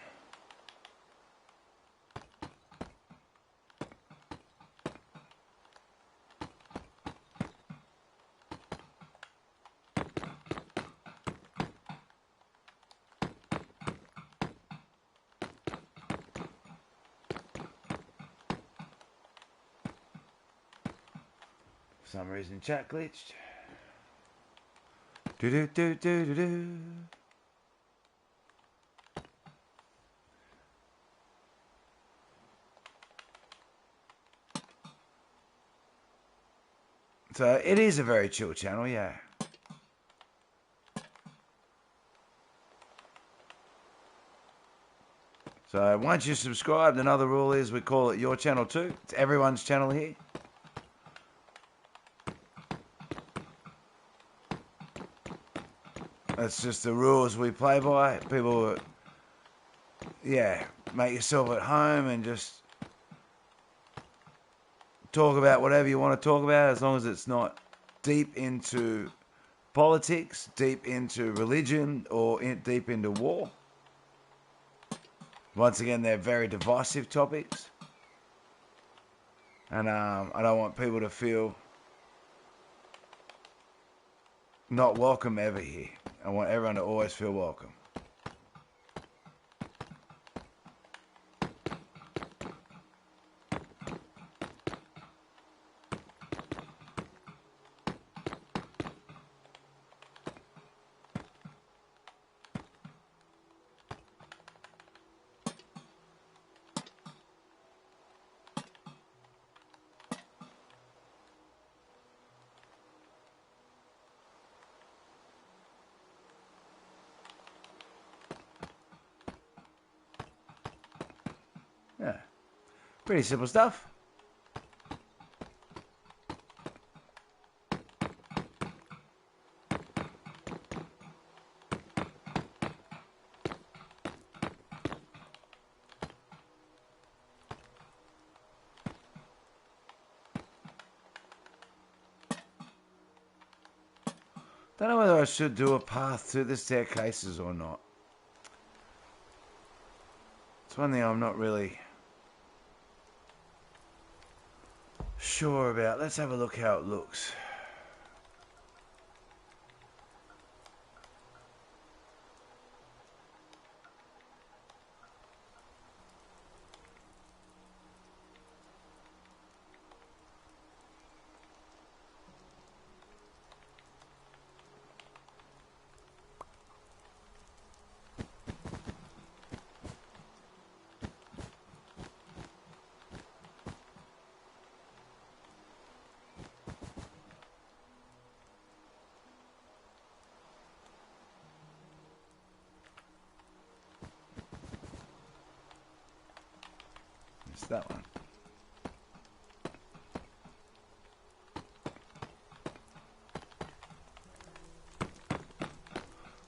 For some reason, chat glitched. Do do do do do do. So it is a very chill channel, yeah. So once you subscribe, another rule is we call it your channel too. It's everyone's channel here. That's just the rules we play by. People, yeah, make yourself at home and just talk about whatever you want to talk about, as long as it's not deep into politics, deep into religion, or deep into war. Once again, they're very divisive topics. And I don't want people to feel not welcome ever here. I want everyone to always feel welcome. Yeah, pretty simple stuff. Don't know whether I should do a path to the staircases or not. It's one thing I'm not really sure about. Let's have a look how it looks. that one.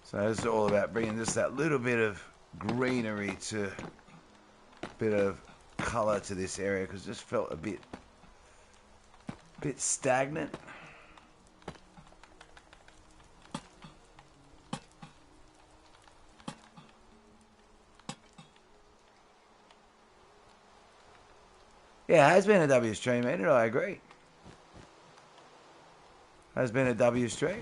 So it's all about bringing just that little bit of greenery to a bit of colour to this area, because it just felt a bit stagnant. Yeah, it has been a W stream, ain't it? I agree. Has been a W stream.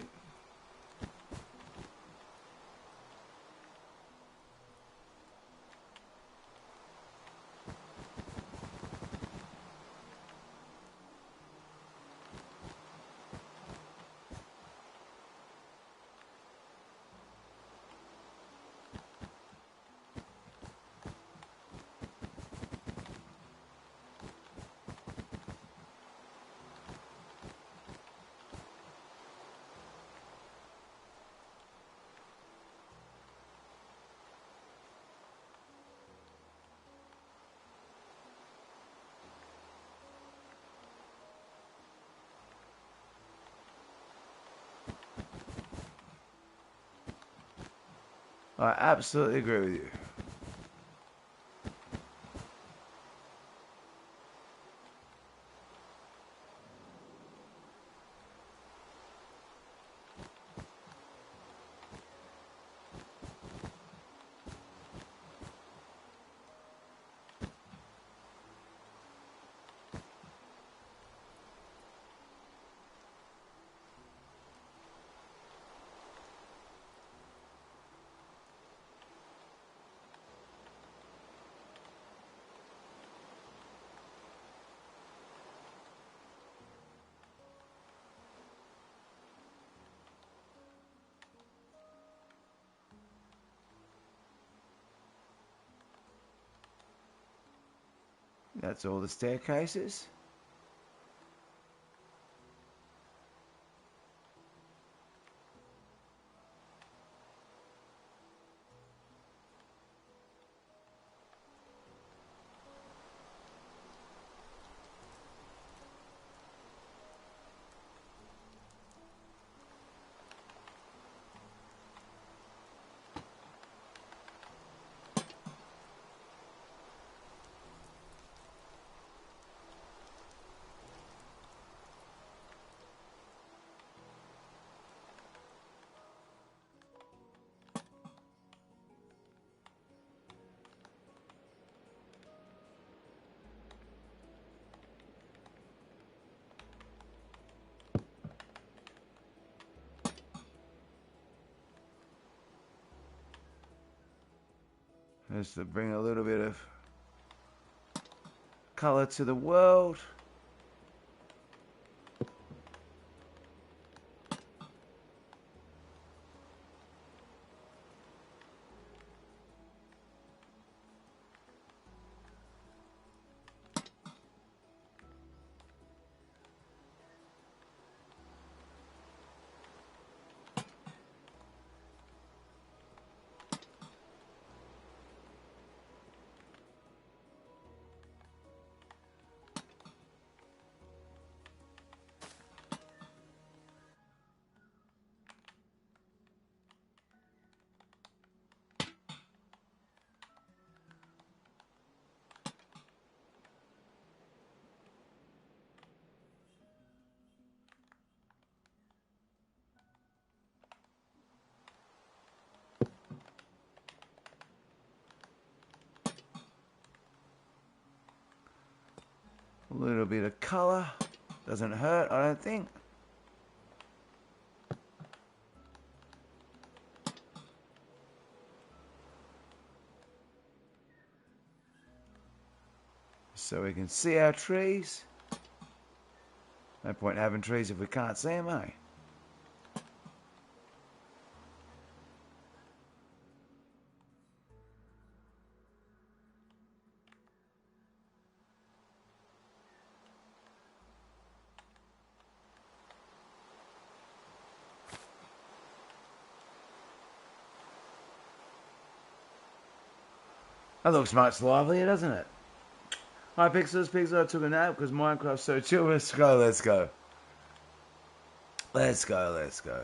I absolutely agree with you. That's all the staircases. Just to bring a little bit of colour to the world. A little bit of colour. Doesn't hurt, I don't think. So we can see our trees. No point having trees if we can't see them, eh? That looks much livelier, doesn't it? Hi, Pixels. Pixel, I took a nap because Minecraft's so chill. Let's go, let's go. Let's go, let's go.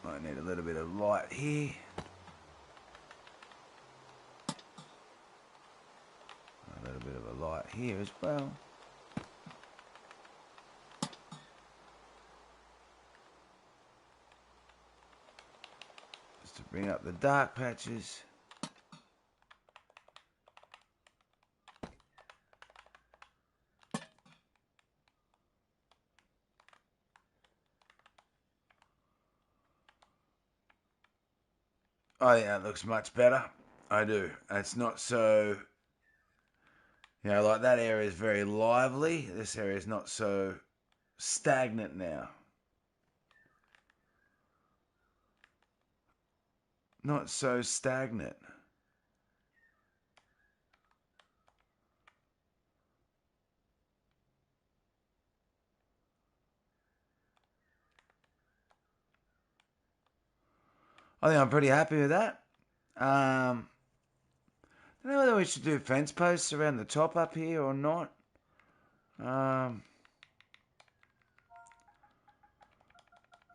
I need a little bit of light here. A little bit of a light here as well. Just to bring up the dark patches. I think that looks much better. I do. It's not so, like that area is very lively. This area is not so stagnant now. Not so stagnant. I think I'm pretty happy with that. I don't know whether we should do fence posts around the top up here or not. I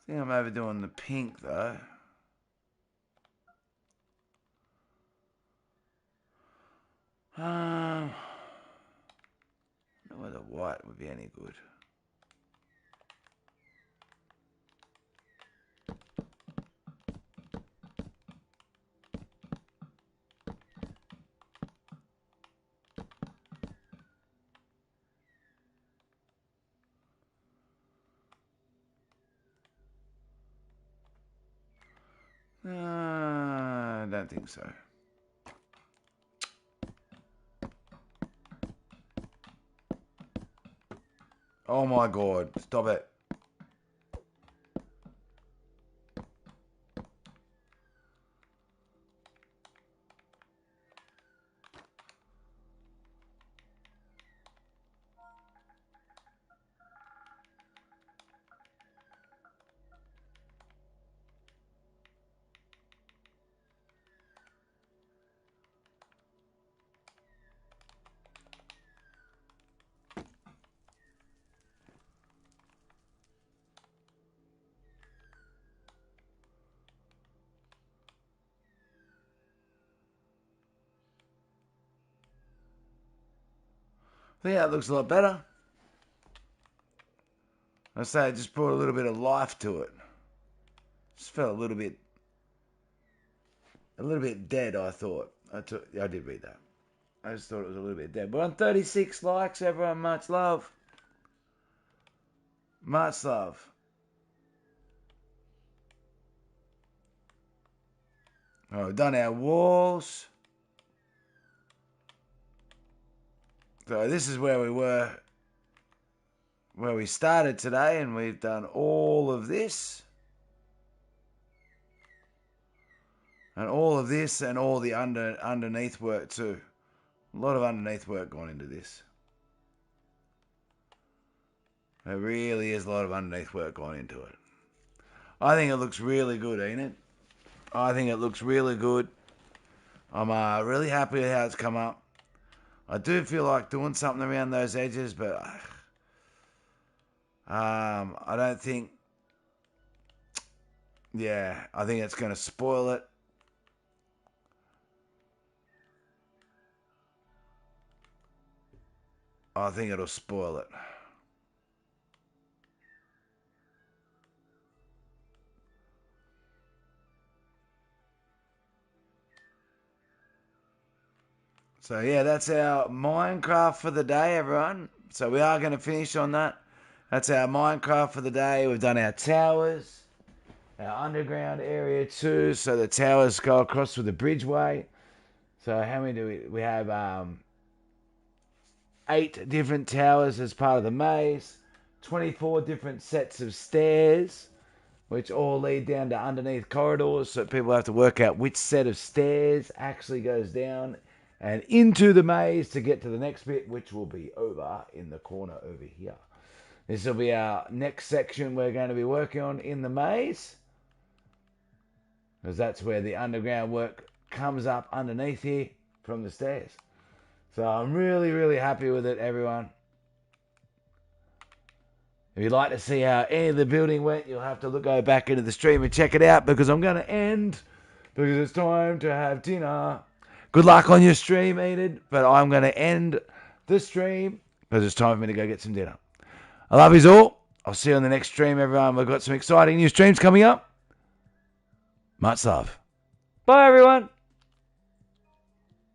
think I'm overdoing the pink though. I don't know whether white would be any good. I don't think so. Oh my god, stop it. I think that looks a lot better. I say it just brought a little bit of life to it. Just felt a little bit dead, I thought. I did read that. I just thought it was a little bit dead. But on 36 likes, everyone, much love. Much love. Oh, we've done our walls. So this is where we were, where we started today, and we've done all of this. And all of this and all the underneath work too. A lot of underneath work gone into this. There really is a lot of underneath work gone into it. I think it looks really good, ain't it? I think it looks really good. I'm really happy with how it's come up. I do feel like doing something around those edges, but I don't think... Yeah, I think it's going to spoil it. I think it'll spoil it. So yeah, that's our Minecraft for the day, everyone. So we are going to finish on that. That's our Minecraft for the day. We've done our towers, our underground area too. So the towers go across with the bridgeway. So how many do we have? 8 different towers as part of the maze. 24 different sets of stairs, which all lead down to underneath corridors. So people have to work out which set of stairs actually goes down and into the maze to get to the next bit, which will be over in the corner over here. This will be our next section we're going to be working on in the maze, because that's where the underground work comes up underneath here from the stairs. So I'm really, really happy with it, everyone. If you'd like to see how any of the building went, you'll have to go back into the stream and check it out, because I'm going to end because it's time to have dinner. Good luck on your stream, Enid, but I'm going to end the stream because it's time for me to go get some dinner. I love you all. I'll see you on the next stream, everyone. We've got some exciting new streams coming up. Much love. Bye, everyone.